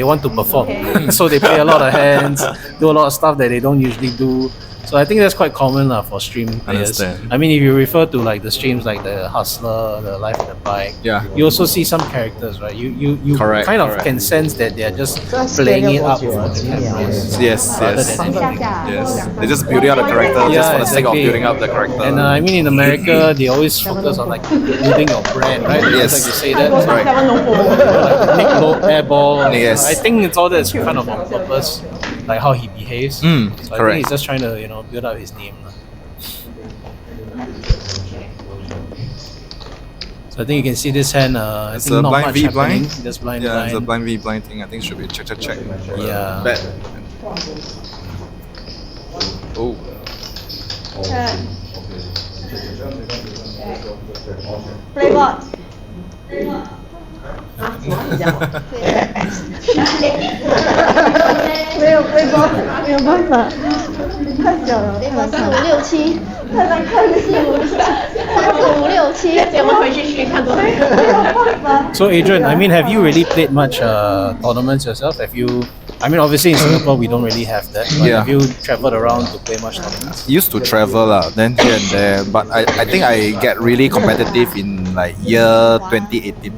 Speaker 3: want to perform. So they play a lot of hands, do a lot of stuff that they don't usually do. So I think that's quite common for stream players.
Speaker 2: Understand.
Speaker 3: I mean, if you refer to like the streams like the Hustler, the Life of the Bike,
Speaker 2: Yeah.
Speaker 3: you also see some characters, right? You
Speaker 2: Correct,
Speaker 3: kind of
Speaker 2: correct.
Speaker 3: can sense that they're just playing it up for the cameras.
Speaker 2: Yes.
Speaker 3: Rather than anything.
Speaker 2: Yes. They're just building up the character just for the sake of
Speaker 3: exactly.
Speaker 2: building up the character.
Speaker 3: And I mean, in America, they always focus on like building your brand, right? They
Speaker 2: Yes.
Speaker 3: always like to say that.
Speaker 2: Right.
Speaker 3: Like Nick Lowe, airball.
Speaker 2: Yes.
Speaker 3: I think it's all that's kind of on purpose, like how he behaves. So I think
Speaker 2: correct.
Speaker 3: he's just trying to build up his name. So I think you can see this hand. I
Speaker 2: It's
Speaker 3: think
Speaker 2: a
Speaker 3: not
Speaker 2: blind
Speaker 3: much
Speaker 2: V
Speaker 3: happening.
Speaker 2: blind.
Speaker 3: Just blind
Speaker 2: Yeah, it's a
Speaker 3: blind.
Speaker 2: blind V blind thing. I think should be check.
Speaker 3: Yeah.
Speaker 2: Bet. Oh.
Speaker 5: Playboard。
Speaker 7: 没有背包，没有办法，太小了，太难
Speaker 4: 4、
Speaker 7: 看了。
Speaker 4: 5、6、7，
Speaker 7: 太难看了，
Speaker 4: 4、5、6、7。
Speaker 5: 我们回去续看多
Speaker 7: 没有办法。
Speaker 3: So Adrian, I mean, have you really played much tournaments yourself? Have you? I mean, obviously in Singapore we don't really have that. But
Speaker 2: Yeah.
Speaker 3: have you traveled around to play much tournaments?
Speaker 2: Used to travel then here and there, but I think I get really competitive in like year 2018.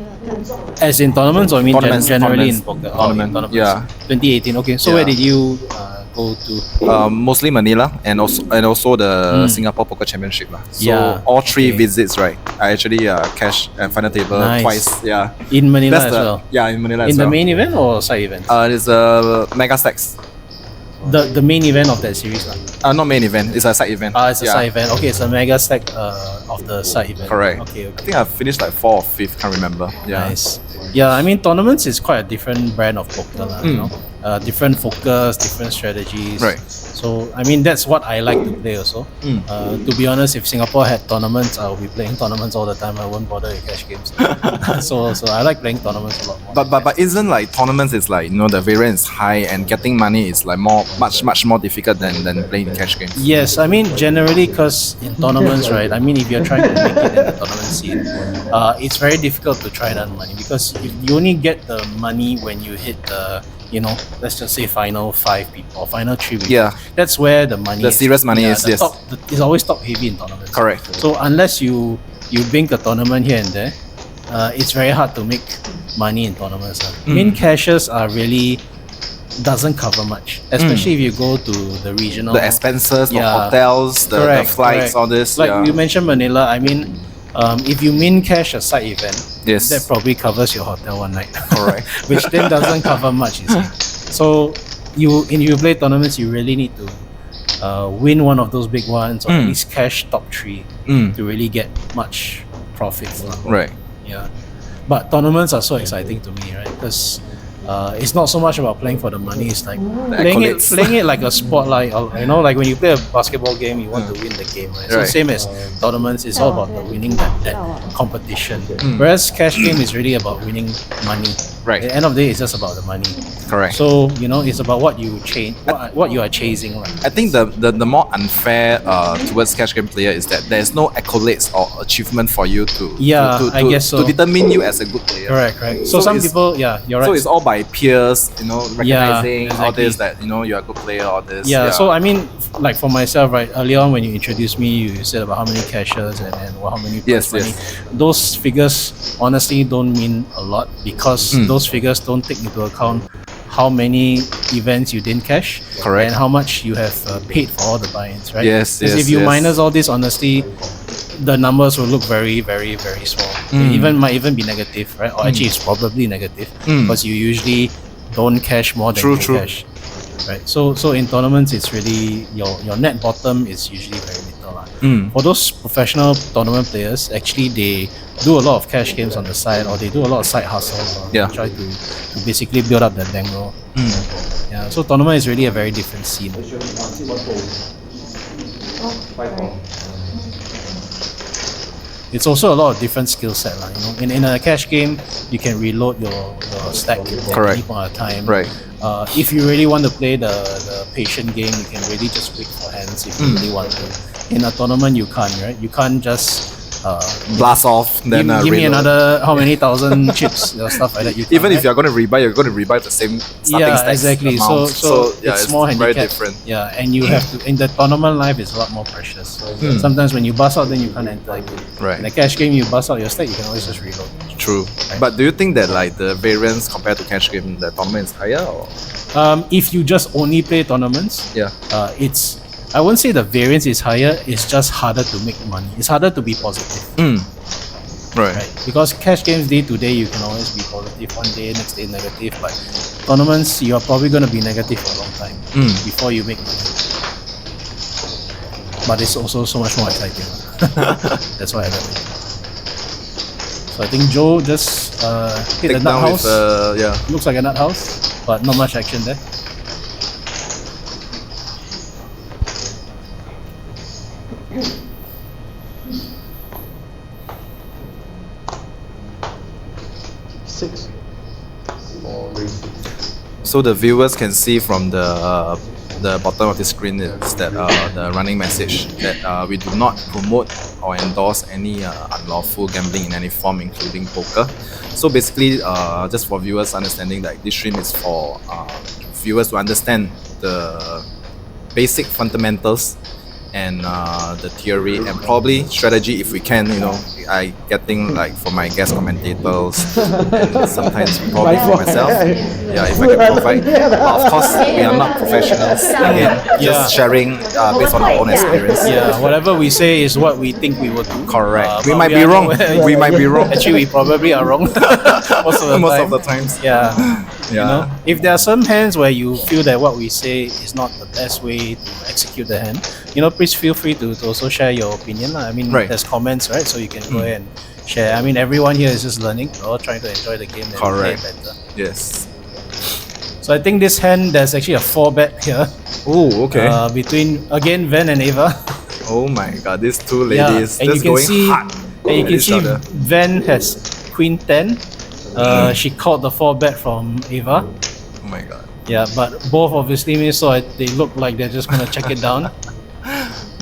Speaker 3: As in tournaments, or I mean
Speaker 2: Tournaments,
Speaker 3: generally in
Speaker 2: tournaments.
Speaker 3: poker?
Speaker 2: Tournament, yeah.
Speaker 3: 2018. Okay. So
Speaker 2: Yeah.
Speaker 3: where did you go to?
Speaker 2: Mostly Manila and also the Singapore Poker Championship lah. So
Speaker 3: Yeah,
Speaker 2: all three
Speaker 3: okay.
Speaker 2: visits, right? I actually cash and final table
Speaker 3: Nice.
Speaker 2: twice. Yeah.
Speaker 3: In Manila
Speaker 2: That's
Speaker 3: as
Speaker 2: the,
Speaker 3: well.
Speaker 2: Yeah, in Manila
Speaker 3: In
Speaker 2: as
Speaker 3: the
Speaker 2: well.
Speaker 3: main event or side event?
Speaker 2: It's a mega stacks.
Speaker 3: The main event of that series, lah.
Speaker 2: Not main event. It's a side event.
Speaker 3: It's a
Speaker 2: Yeah.
Speaker 3: side event. Okay, it's a mega stack of the side event.
Speaker 2: Correct.
Speaker 3: Okay.
Speaker 2: I think I finished like 4th or 5th. Can't remember. Yeah.
Speaker 3: Nice. Yeah, I mean tournaments is quite a different brand of poker, lah, you know. Different focus, different strategies.
Speaker 2: Right.
Speaker 3: So I mean that's what I like to play also. To be honest, if Singapore had tournaments, I would be playing tournaments all the time. I won't bother with cash games. so I like playing tournaments a lot more.
Speaker 2: But isn't like tournaments is like the variance is high and getting money is like much more difficult than playing cash games.
Speaker 3: Yes, I mean generally because in tournaments, right? I mean if you're trying to make it in the tournament scene, it's very difficult to try and earn money because you only get the money when you hit the let's just say final 5 people or final 3 people.
Speaker 2: Yeah.
Speaker 3: That's where the money
Speaker 2: The
Speaker 3: is.
Speaker 2: serious money is, yes.
Speaker 3: It's always top heavy in tournaments.
Speaker 2: Correct.
Speaker 3: So unless you bink a tournament here and there, it's very hard to make money in tournaments. Main cashes are really doesn't cover much, especially if you go to the regional.
Speaker 2: The expenses, the
Speaker 3: Yeah.
Speaker 2: hotels, the flights,
Speaker 3: correct.
Speaker 2: all this.
Speaker 3: Like
Speaker 2: yeah.
Speaker 3: you mentioned Manila, I mean, if you min cash a side event,
Speaker 2: Yes.
Speaker 3: that probably covers your hotel one night.
Speaker 2: Correct.
Speaker 3: Which then doesn't cover much, you see. So you play tournaments, you really need to win one of those big ones, or at least cash top 3 to really get much profits.
Speaker 2: Right.
Speaker 3: Yeah. But tournaments are so exciting to me, right? Because it's not so much about playing for the money. It's like
Speaker 2: accolades.
Speaker 3: playing it like a sport, like like when you play a basketball game, you want to win the game, right? So
Speaker 2: Right.
Speaker 3: same as tournaments, it's all about the winning that competition. Whereas cash game is really about winning money.
Speaker 2: Right.
Speaker 3: At the end of the day, it's just about the money.
Speaker 2: Correct.
Speaker 3: So it's about what you what you are chasing, right?
Speaker 2: I think the more unfair towards cash game player is that there's no accolades or achievement for you to
Speaker 3: I guess so.
Speaker 2: to determine you as a good player.
Speaker 3: Correct. So some
Speaker 2: it's-
Speaker 3: people, you're right.
Speaker 2: So it's all by peers, recognizing all
Speaker 3: exactly.
Speaker 2: this, that you're a good player, all this.
Speaker 3: Yeah, so I mean, like for myself, right, earlier on when you introduced me, you said about how many cashiers and how many prize
Speaker 2: Yes,
Speaker 3: money.
Speaker 2: yes.
Speaker 3: Those figures honestly don't mean a lot because those figures don't take into account how many events you didn't cash,
Speaker 2: Correct.
Speaker 3: and how much you have paid for all the buy-ins, right?
Speaker 2: Yes,
Speaker 3: Because
Speaker 2: yes,
Speaker 3: if you
Speaker 2: yes.
Speaker 3: minus all this, honestly, the numbers will look very, very, very small. They might even be negative, right? Or actually, it's probably negative because you usually don't cash more than you
Speaker 2: True.
Speaker 3: cash, right? So in tournaments, it's really your net bottom is usually very little. For those professional tournament players, actually they do a lot of cash games on the side, or they do a lot of side hustles, or
Speaker 2: Yeah.
Speaker 3: try to basically build up their bankroll. Yeah, so tournament is really a very different scene. It's also a lot of different skill set, In a cash game, you can reload your stack at any point of time.
Speaker 2: Right.
Speaker 3: If you really want to play the patient game, you can really just wait for hands if you really want to. In a tournament, you can't, right? You can't just
Speaker 2: Blast off, then
Speaker 3: give me
Speaker 2: reload.
Speaker 3: another how many thousand chips or stuff like that. You can't,
Speaker 2: Even if
Speaker 3: right?
Speaker 2: you're going to rebuy, you're going to rebuy the same starting
Speaker 3: Yeah,
Speaker 2: stacks
Speaker 3: exactly.
Speaker 2: amount.
Speaker 3: So
Speaker 2: yeah,
Speaker 3: it's more
Speaker 2: very
Speaker 3: handicapped.
Speaker 2: different.
Speaker 3: Yeah, and you have to. In the tournament life, is a lot more precious. Sometimes when you bust out, then you can't enter again.
Speaker 2: Right.
Speaker 3: In a cash game, you bust out your stack, you can always just reload.
Speaker 2: True. But do you think that like the variance compared to cash game, the tournament is higher? Or?
Speaker 3: If you just only play tournaments,
Speaker 2: Yeah.
Speaker 3: I wouldn't say the variance is higher. It's just harder to make money. It's harder to be positive.
Speaker 2: Right.
Speaker 3: Right, because cash games day to day you can always be positive one day, next day negative, but tournaments you are probably going to be negative for a long time before you make money. But it's also so much more exciting. That's why I love it. So I think Joe just hit
Speaker 2: Take
Speaker 3: a nut
Speaker 2: down
Speaker 3: house.
Speaker 2: with
Speaker 3: Looks like a nut house, but not much action there.
Speaker 2: So the viewers can see from the bottom of the screen is that the running message that we do not promote or endorse any unlawful gambling in any form, including poker. So basically, just for viewers understanding that this stream is for viewers to understand the basic fundamentals and the theory and probably strategy if we can, I getting like for my guest commentators and sometimes probably for myself. Yeah, if I can provide. But of course, we are not professionals. Again, just sharing based on our own experience.
Speaker 3: Yeah, whatever we say is what we think we will do.
Speaker 2: Correct. We
Speaker 3: but
Speaker 2: might be
Speaker 3: are
Speaker 2: wrong.
Speaker 3: nowhere-
Speaker 2: We might be wrong.
Speaker 3: Actually, we probably are wrong most of the
Speaker 2: Most
Speaker 3: time.
Speaker 2: of the times.
Speaker 3: Yeah.
Speaker 2: Yeah.
Speaker 3: If there are some hands where you feel that what we say is not the best way to execute the hand, please feel free to also share your opinion. I mean,
Speaker 2: Right.
Speaker 3: there's comments, right? So you can go ahead and share. I mean, everyone here is just learning. We're all trying to enjoy the game and play
Speaker 2: Correct.
Speaker 3: better.
Speaker 2: Yes.
Speaker 3: So I think this hand, there's actually a 4-bet here
Speaker 2: Oh, okay.
Speaker 3: between, again, Van and Ava.
Speaker 2: Oh my god, these two
Speaker 3: Yeah,
Speaker 2: ladies
Speaker 3: and you
Speaker 2: just
Speaker 3: can
Speaker 2: going
Speaker 3: see,
Speaker 2: hard
Speaker 3: and you
Speaker 2: at
Speaker 3: can
Speaker 2: each
Speaker 3: see
Speaker 2: other.
Speaker 3: Van has Queen 10. She called the 4-bet from Ava.
Speaker 2: Oh my god.
Speaker 3: Yeah, but both obviously missed, so they look like they're just gonna check it down.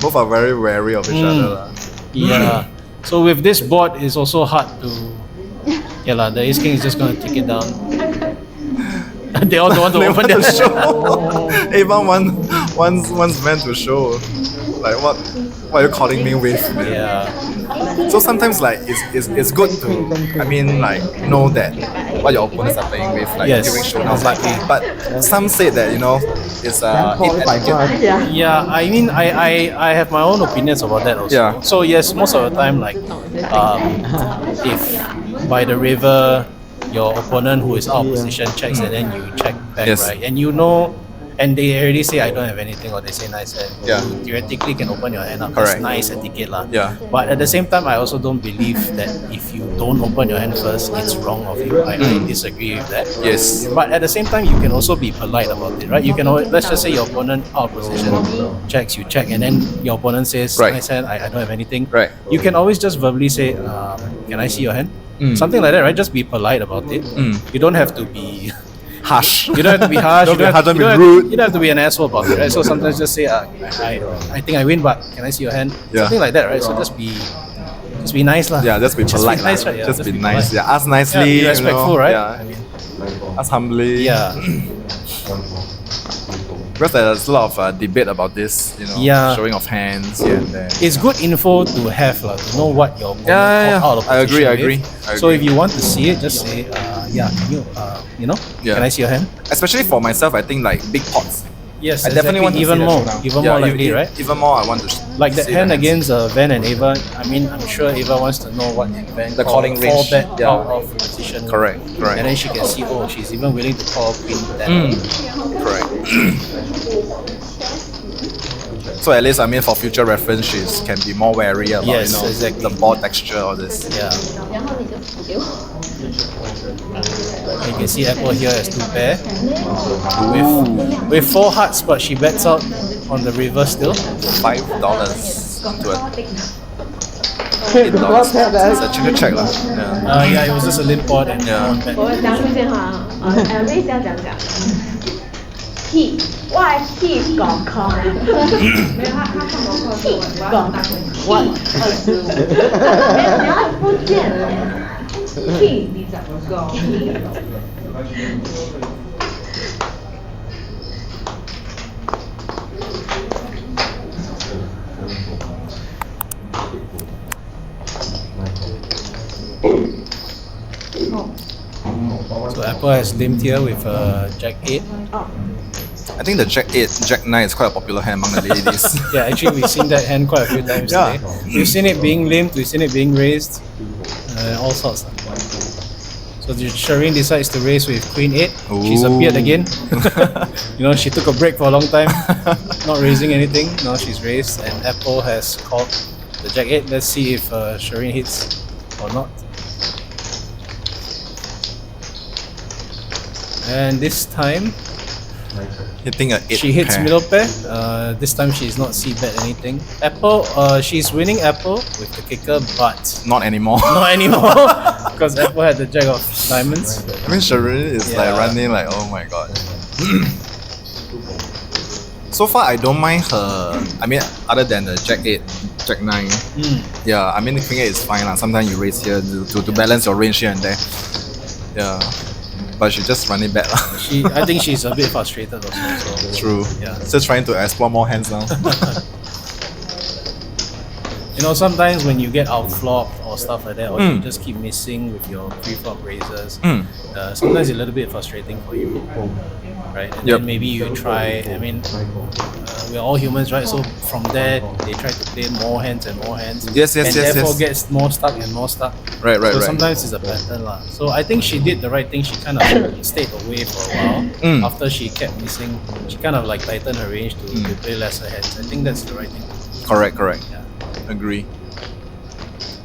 Speaker 2: Both are very wary of each other. lah.
Speaker 3: Yeah. So with this board, it's also hard to. Yeah, lah. The Ace King is just gonna take it down. They all don't want to
Speaker 2: They
Speaker 3: open
Speaker 2: want
Speaker 3: their
Speaker 2: to show. Even one's meant to show. Like what are you calling me with, man?
Speaker 3: Yeah.
Speaker 2: So sometimes like it's good to know that what your opponents are playing with, like
Speaker 3: Yes,
Speaker 2: during showdowns.
Speaker 3: exactly.
Speaker 2: But some say that it's etiquette.
Speaker 3: Yeah, I mean, I have my own opinions about that also.
Speaker 2: Yeah.
Speaker 3: So yes, most of the time, like, if by the river, your opponent who is out of position checks and then you check back,
Speaker 2: Yes.
Speaker 3: right? And and they already say I don't have anything, or they say nice hand.
Speaker 2: Yeah.
Speaker 3: You theoretically can open your hand up.
Speaker 2: Correct.
Speaker 3: That's nice etiquette lah.
Speaker 2: Yeah.
Speaker 3: But at the same time, I also don't believe that if you don't open your hand first, it's wrong of you. I disagree with that.
Speaker 2: Yes.
Speaker 3: But at the same time, you can also be polite about it, right? You can always, let's just say your opponent out of position checks, you check, and then your opponent says,
Speaker 2: Right.
Speaker 3: nice hand, I don't have anything.
Speaker 2: Right.
Speaker 3: You can always just verbally say, can I see your hand? Something like that, right? Just be polite about it. You don't have to be
Speaker 2: Harsh.
Speaker 3: you don't have to be harsh.
Speaker 2: Don't be
Speaker 3: have
Speaker 2: harsh,
Speaker 3: to-
Speaker 2: don't be
Speaker 3: have
Speaker 2: rude.
Speaker 3: to- You don't have to be an asshole about it, right? So sometimes just say, I think I win, but can I see your hand?
Speaker 2: Yeah.
Speaker 3: Something like that, right? So just be nice lah.
Speaker 2: Yeah, just be polite.
Speaker 3: Just be nice, right? Yeah,
Speaker 2: just be
Speaker 3: polite.
Speaker 2: nice. Yeah, ask
Speaker 3: Yeah,
Speaker 2: nicely.
Speaker 3: be respectful, right?
Speaker 2: Yeah.
Speaker 3: I mean,
Speaker 2: Ask humbly.
Speaker 3: yeah.
Speaker 2: Because there's a lot of debate about this,
Speaker 3: Yeah.
Speaker 2: showing of hands here and there.
Speaker 3: It's good info to have, to know what your opponent
Speaker 2: Yeah.
Speaker 3: out of
Speaker 2: I agree,
Speaker 3: position
Speaker 2: I
Speaker 3: with.
Speaker 2: agree. I
Speaker 3: So
Speaker 2: agree.
Speaker 3: if you want to see it, just say, can you,
Speaker 2: Yeah.
Speaker 3: can I see your hand?
Speaker 2: Especially for myself, I think like big pots.
Speaker 3: Yes,
Speaker 2: I definitely want to
Speaker 3: even
Speaker 2: see the
Speaker 3: more,
Speaker 2: showdown.
Speaker 3: even
Speaker 2: Yeah,
Speaker 3: more likely, right?
Speaker 2: Even more, I want to
Speaker 3: Like that
Speaker 2: see
Speaker 3: hand
Speaker 2: the hands.
Speaker 3: against Van and Ava. I mean, I'm sure Ava wants to know what Van
Speaker 2: The calling
Speaker 3: fall
Speaker 2: range.
Speaker 3: back
Speaker 2: Yeah.
Speaker 3: out of position.
Speaker 2: Correct.
Speaker 3: And then she can see, she's even willing to call Queen 10.
Speaker 2: Correct. So at least, I mean, for future reference, she can be more wary about
Speaker 3: Yes, exactly.
Speaker 2: the ball texture, all this.
Speaker 3: Yeah.
Speaker 4: 然后你就给我。
Speaker 3: You can see Apple here has 2 pair. With 4 hearts, but she bets out on the river still.
Speaker 2: $5 to a
Speaker 6: Hey, the
Speaker 2: $8.
Speaker 6: boss had that.
Speaker 2: It's a chicken check lah. Yeah.
Speaker 3: Yeah, it was just a limp pot and
Speaker 2: Yeah.
Speaker 3: 1 bet.
Speaker 5: 我讲出这话类似要讲T，我係 T 講講，沒有他放廣告是我要T 沒有你要不見T 你怎麼講？
Speaker 3: So Apple has limped here with Jack 8.
Speaker 2: I think the Jack 8, Jack 9 is quite a popular hand among the ladies.
Speaker 3: Yeah, actually we've seen that hand quite a few times
Speaker 2: Yeah.
Speaker 3: today. We've seen it being limped, we've seen it being raised, all sorts. So Sharine decides to raise with Queen 8. She's appeared again. She took a break for a long time, not raising anything. Now she's raised, and Apple has called the Jack 8. Let's see if Sharine hits or not. And this time,
Speaker 2: Hitting a 8
Speaker 3: she hits
Speaker 2: pair.
Speaker 3: middle pair. This time she's not C-bet anything. Apple, she's winning Apple with the kicker, but
Speaker 2: Not anymore.
Speaker 3: not anymore because Apple had the Jack of Diamonds.
Speaker 2: I mean, Sharine is like
Speaker 3: Yeah.
Speaker 2: running like, oh my god. So far, I don't mind her. I mean, other than the Jack 8, Jack 9. Yeah, I mean, the Queen 8 is fine. Sometimes you raise here to balance your range here and there. Yeah. But she just running back.
Speaker 3: I think she's a bit frustrated also. So.
Speaker 2: True.
Speaker 3: Yeah.
Speaker 2: Just trying to explore more hands now.
Speaker 3: Sometimes when you get outflopped or stuff like that, or you just keep missing with your pre-flop raises, sometimes it's a little bit frustrating for you, right? And
Speaker 2: Yep.
Speaker 3: then maybe you try, I mean, we're all humans, right? So from there, they try to play more hands and more hands.
Speaker 2: Yes,
Speaker 3: and
Speaker 2: yes, yes,
Speaker 3: therefore
Speaker 2: yes.
Speaker 3: gets more stuck and more stuck.
Speaker 2: Right.
Speaker 3: So sometimes it's a pattern lah. So I think she did the right thing. She kind of stayed away for a while. After she kept missing, she kind of like tightened her range to play lesser hands. I think that's the right thing.
Speaker 2: Correct.
Speaker 3: Yeah.
Speaker 2: Agree.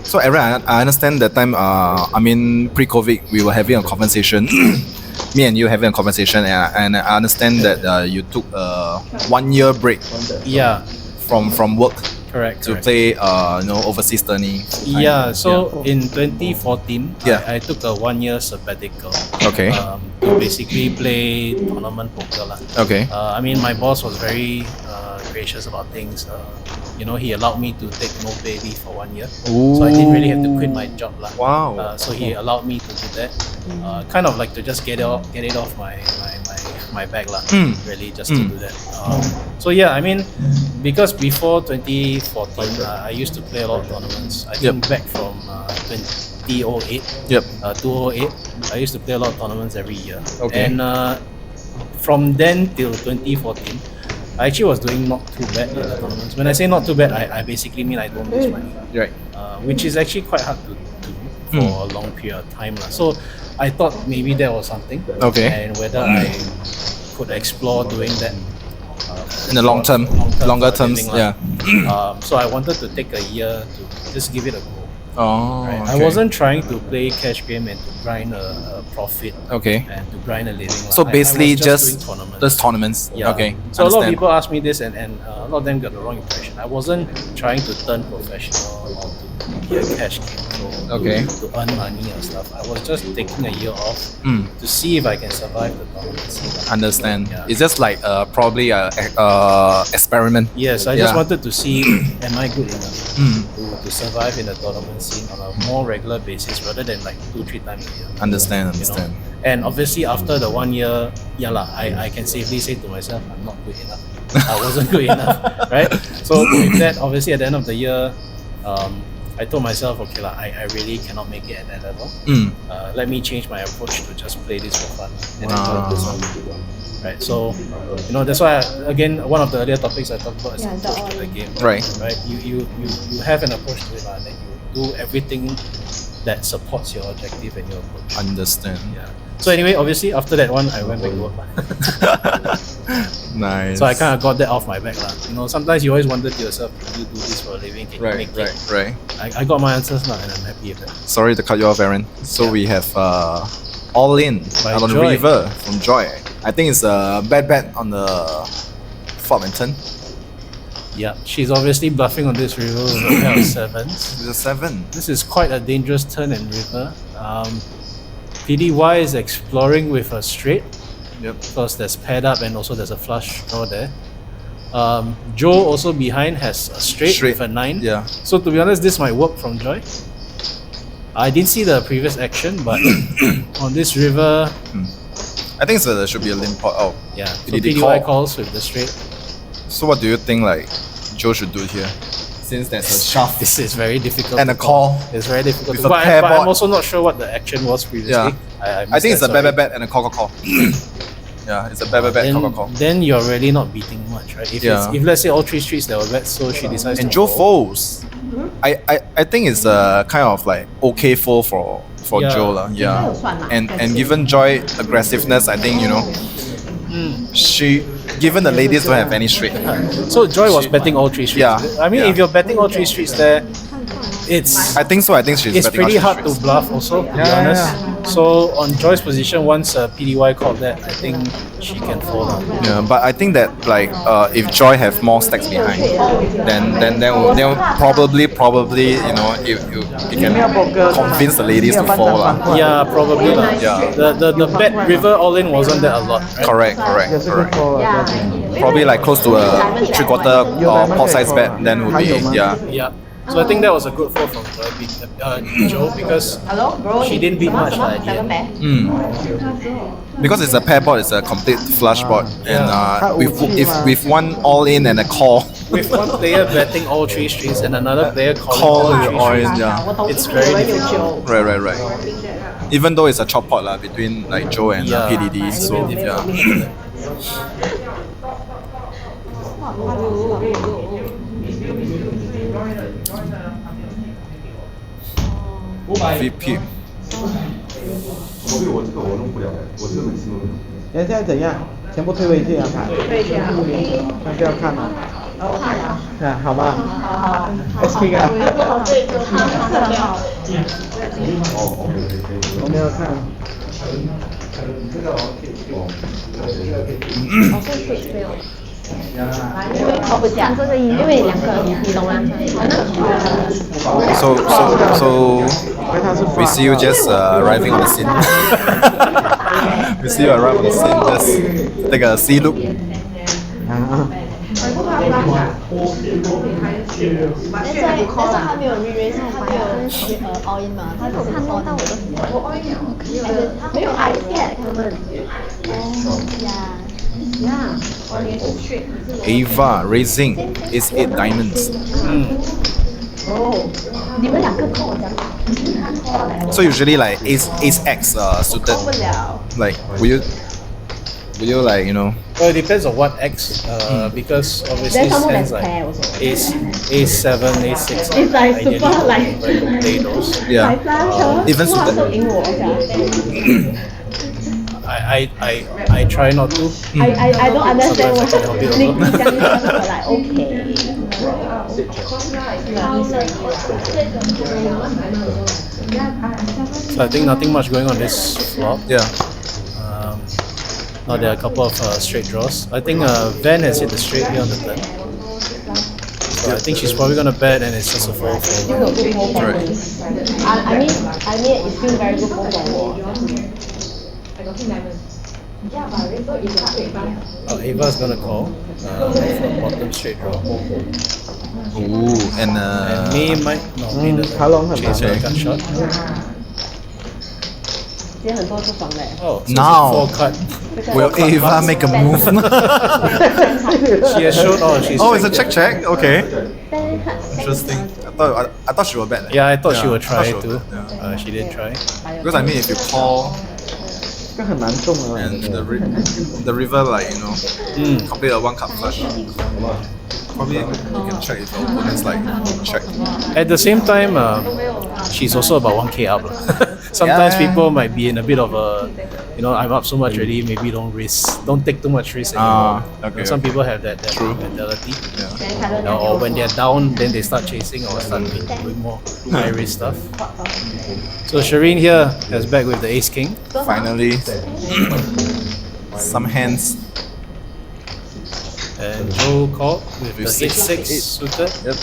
Speaker 2: So Aaron, I understand that time, I mean, pre-COVID, we were having a conversation. Me and you having a conversation, and I understand that you took a 1 year break
Speaker 3: Yeah.
Speaker 2: from work
Speaker 3: Correct.
Speaker 2: to play, overseas tourney.
Speaker 3: Yeah, so in 2014,
Speaker 2: Yeah.
Speaker 3: I took a 1 year sabbatical.
Speaker 2: Okay.
Speaker 3: To basically play tournament poker lah.
Speaker 2: Okay.
Speaker 3: I mean, my boss was very gracious about things. He allowed me to take no pay leave for 1 year, so I didn't really have to quit my job lah.
Speaker 2: Wow.
Speaker 3: So he allowed me to do that, kind of like to just get it off my back lah. Really, just to do that. So yeah, I mean, because before 2014, I used to play a lot of tournaments. I think back from 2008,
Speaker 2: Yep.
Speaker 3: 2008. I used to play a lot of tournaments every year.
Speaker 2: Okay.
Speaker 3: And from then till 2014, I actually was doing not too bad in the tournaments. When I say not too bad, I basically mean I don't lose money.
Speaker 2: Right.
Speaker 3: Which is actually quite hard to do for a long period of time. So I thought maybe that was something.
Speaker 2: Okay.
Speaker 3: And whether I could explore doing that
Speaker 2: In the long term, longer
Speaker 3: for a
Speaker 2: terms,
Speaker 3: living,
Speaker 2: yeah.
Speaker 3: so I wanted to take a year to just give it a go.
Speaker 2: Oh,
Speaker 3: Right?
Speaker 2: okay.
Speaker 3: I wasn't trying to play cash game and to grind a profit
Speaker 2: Okay.
Speaker 3: and to grind a living.
Speaker 2: So
Speaker 3: I
Speaker 2: basically
Speaker 3: was
Speaker 2: just
Speaker 3: doing tournaments.
Speaker 2: just tournaments.
Speaker 3: Yeah.
Speaker 2: Okay.
Speaker 3: So a lot of
Speaker 2: Understand.
Speaker 3: people ask me this, and a lot of them got the wrong impression. I wasn't trying to turn professional or to be a cash game pro,
Speaker 2: Okay.
Speaker 3: to earn money and stuff. I was just taking a year off to see if I can survive the tournament scene.
Speaker 2: Understand.
Speaker 3: Yeah.
Speaker 2: It's just like probably a experiment.
Speaker 3: Yes, I just
Speaker 2: Yeah.
Speaker 3: wanted to see am I good enough to survive in the tournament scene on a more regular basis rather than like 2-3 times a year.
Speaker 2: Understand.
Speaker 3: You know?
Speaker 2: Understand.
Speaker 3: And obviously after the 1 year, I can safely say to myself, I'm not good enough. I wasn't good enough, right? So with that, obviously at the end of the year, I told myself, okay lah, I really cannot make it at that level. Let me change my approach to just play this for fun and enjoy this one. Right, so that's why again one of the earlier topics I talked about is approach to the game.
Speaker 2: Right.
Speaker 3: Right. You have an approach to it, and then you do everything that supports your objective and your approach.
Speaker 2: Understand.
Speaker 3: Yeah. So anyway, obviously after that one, I went back to work.
Speaker 2: Nice.
Speaker 3: So I kind of got that off my back lah. Sometimes you always wonder to yourself, can you do this for a living? Can you
Speaker 2: Right.
Speaker 3: make
Speaker 2: Right.
Speaker 3: it?
Speaker 2: Right.
Speaker 3: I got my answers now, and I'm happy with that.
Speaker 2: Sorry to cut you off, Aaron. So
Speaker 3: Yeah.
Speaker 2: we have All In
Speaker 3: By
Speaker 2: on the
Speaker 3: Joy.
Speaker 2: river from Joy. I think it's a bad bet on the flop and turn.
Speaker 3: Yeah, she's obviously bluffing on this river with a pair of sevens.
Speaker 2: It's a 7.
Speaker 3: This is quite a dangerous turn and river. Pdy is exploring with a straight
Speaker 2: Yep.
Speaker 3: because there's paired up and also there's a flush draw there. Joe also behind has a straight with a 9.
Speaker 2: Yeah.
Speaker 3: So to be honest, this might work from Joy. I didn't see the previous action, but on this river,
Speaker 2: I think there should be a limp pot. Oh.
Speaker 3: yeah, so
Speaker 2: Pdy
Speaker 3: Pdy
Speaker 2: call.
Speaker 3: calls with the straight.
Speaker 2: So what do you think like Joe should do here? Since there's a shove
Speaker 3: This is very difficult.
Speaker 2: and
Speaker 3: to
Speaker 2: a call.
Speaker 3: It's very difficult.
Speaker 2: With
Speaker 3: to
Speaker 2: a
Speaker 3: but,
Speaker 2: pair
Speaker 3: but
Speaker 2: board.
Speaker 3: I'm also not sure what the action was previously.
Speaker 2: Yeah.
Speaker 3: I
Speaker 2: I think it's a
Speaker 3: missed that,
Speaker 2: bad and a call. Yeah, it's a bad call.
Speaker 3: Then you're really not beating much, right? If
Speaker 2: Yeah.
Speaker 3: if let's say all 3 streets there were bets, so she decides
Speaker 2: And
Speaker 3: to
Speaker 2: Joe
Speaker 3: fold.
Speaker 2: folds. I think it's a kind of like okay fold for
Speaker 3: Yeah.
Speaker 2: Joe lah. Yeah.
Speaker 5: 有算啦
Speaker 2: And given Joy aggressiveness, I think she given the ladies don't have any straight.
Speaker 3: So Joy was betting all 3 streets.
Speaker 2: Yeah,
Speaker 3: is it? I mean,
Speaker 2: yeah.
Speaker 3: if you're betting all 3 streets there, it's
Speaker 2: I think so. I think she's
Speaker 3: it's
Speaker 2: betting
Speaker 3: pretty
Speaker 2: all
Speaker 3: hard
Speaker 2: three
Speaker 3: to
Speaker 2: streets.
Speaker 3: bluff also, to be
Speaker 2: Yeah,
Speaker 3: honest.
Speaker 2: yeah.
Speaker 3: So on Joy's position, once Pdy called that, I think she can fold.
Speaker 2: Yeah, but I think that like if Joy have more stacks behind, then probably you can convince the ladies to fall lah.
Speaker 3: Yeah, probably lah.
Speaker 2: Yeah.
Speaker 3: The bet river all in wasn't that a lot, right?
Speaker 2: Correct.
Speaker 6: 就是个 call 啊，这样子
Speaker 2: Probably like close to a 3/4 pot size bet, then would be yeah.
Speaker 3: Yeah. So I think that was a good fold from Joe because she didn't beat much lah at the end.
Speaker 2: Because it's a pair board, it's a complete flush board, and
Speaker 6: Yeah.
Speaker 2: with one all in and a call,
Speaker 3: With one player betting all 3 streets and another player calling
Speaker 2: call
Speaker 3: all
Speaker 2: with
Speaker 3: 3
Speaker 2: all in,
Speaker 3: streets,
Speaker 2: yeah.
Speaker 3: it's very difficult.
Speaker 2: Right. Even though it's a chop pot lah between like Joe and
Speaker 3: Yeah.
Speaker 2: Pdydy,
Speaker 3: It's
Speaker 2: so
Speaker 3: very
Speaker 2: yeah.
Speaker 3: difficult.
Speaker 2: VP.
Speaker 6: 现在怎样？全部退回去啊？
Speaker 5: 退一下
Speaker 6: 看不要看了。
Speaker 5: 我看啊，
Speaker 6: 啊，好吧。
Speaker 5: 好
Speaker 6: SK 啊。
Speaker 5: 对，就他看掉。
Speaker 6: 我没有看。
Speaker 4: 哦，所以可以没有。哦，不讲这个因为2个，你懂吗？
Speaker 2: So we see you just arriving on the scene. We see you arrive on the scene. Just take a sea look.
Speaker 6: 啊。
Speaker 4: 但是他没有 re-raise，他没有all in 嘛，他只是 on 到我的他没有 I scared 他们。
Speaker 2: Ava raising is 8 diamonds.
Speaker 5: 你们两个 call 我讲
Speaker 2: So usually like ace X suited.
Speaker 5: 不了。
Speaker 2: Like will you like
Speaker 3: Well, it depends on what X, because obviously
Speaker 5: There's someone
Speaker 3: hands
Speaker 5: that's
Speaker 3: like
Speaker 5: pair also.
Speaker 3: A7, A6.
Speaker 5: It's like
Speaker 3: ideally
Speaker 5: super
Speaker 3: you
Speaker 5: like-
Speaker 3: don't play those.
Speaker 2: yeah.
Speaker 5: 百三球，
Speaker 2: even
Speaker 5: 哇
Speaker 2: suited.
Speaker 5: 都赢我，OK。
Speaker 3: I try not to.
Speaker 5: I don't understand
Speaker 3: Sometimes I
Speaker 5: what
Speaker 3: can help it
Speaker 5: Nick
Speaker 3: over.
Speaker 5: 讲一讲我 like okay。
Speaker 3: So I think nothing much going on this flop.
Speaker 2: Yeah.
Speaker 3: Now there are a couple of straight draws. I think Van has hit the straight here on the turn. So I think she's probably gonna bet, and it's just a fold.
Speaker 5: Still a good fold for me. I mean it's still very good fold for 我。
Speaker 3: Ava's gonna call for bottom straight draw.
Speaker 2: Ooh, and
Speaker 3: May might May doesn't
Speaker 6: how long have
Speaker 3: chase
Speaker 6: I-
Speaker 3: her cut shot.
Speaker 5: 今天很多不爽嘞。
Speaker 3: Oh, so
Speaker 2: Now.
Speaker 3: it's a 4 cut.
Speaker 2: will Ava make a move?
Speaker 3: She has shown. Oh, she's.
Speaker 2: Oh, it's a
Speaker 3: checking.
Speaker 2: check. Okay. Interesting. I thought she would bet.
Speaker 3: Yeah, I thought she would
Speaker 2: I thought
Speaker 3: try
Speaker 2: she would
Speaker 3: to.
Speaker 2: bet, yeah.
Speaker 3: She didn't try.
Speaker 2: Because I mean, if you call
Speaker 6: 这个很难中啊。
Speaker 2: and the river like complete a 1 cup flush, probably you can check if your opponent's like check.
Speaker 3: At the same time, she's also about 1k up. Sometimes
Speaker 2: Yeah.
Speaker 3: people might be in a bit of a, I'm up so much already, maybe don't take too much risk anymore.
Speaker 2: Okay,
Speaker 3: Some
Speaker 2: okay.
Speaker 3: people have that
Speaker 2: True.
Speaker 3: mentality.
Speaker 2: Yeah.
Speaker 3: Or when they're down, then they start chasing or start doing more high risk stuff. So Sharine here has back with the ace king.
Speaker 2: Finally, some hands.
Speaker 3: And Joe called with the
Speaker 2: With six.
Speaker 3: 6-6 suited.
Speaker 2: Yep.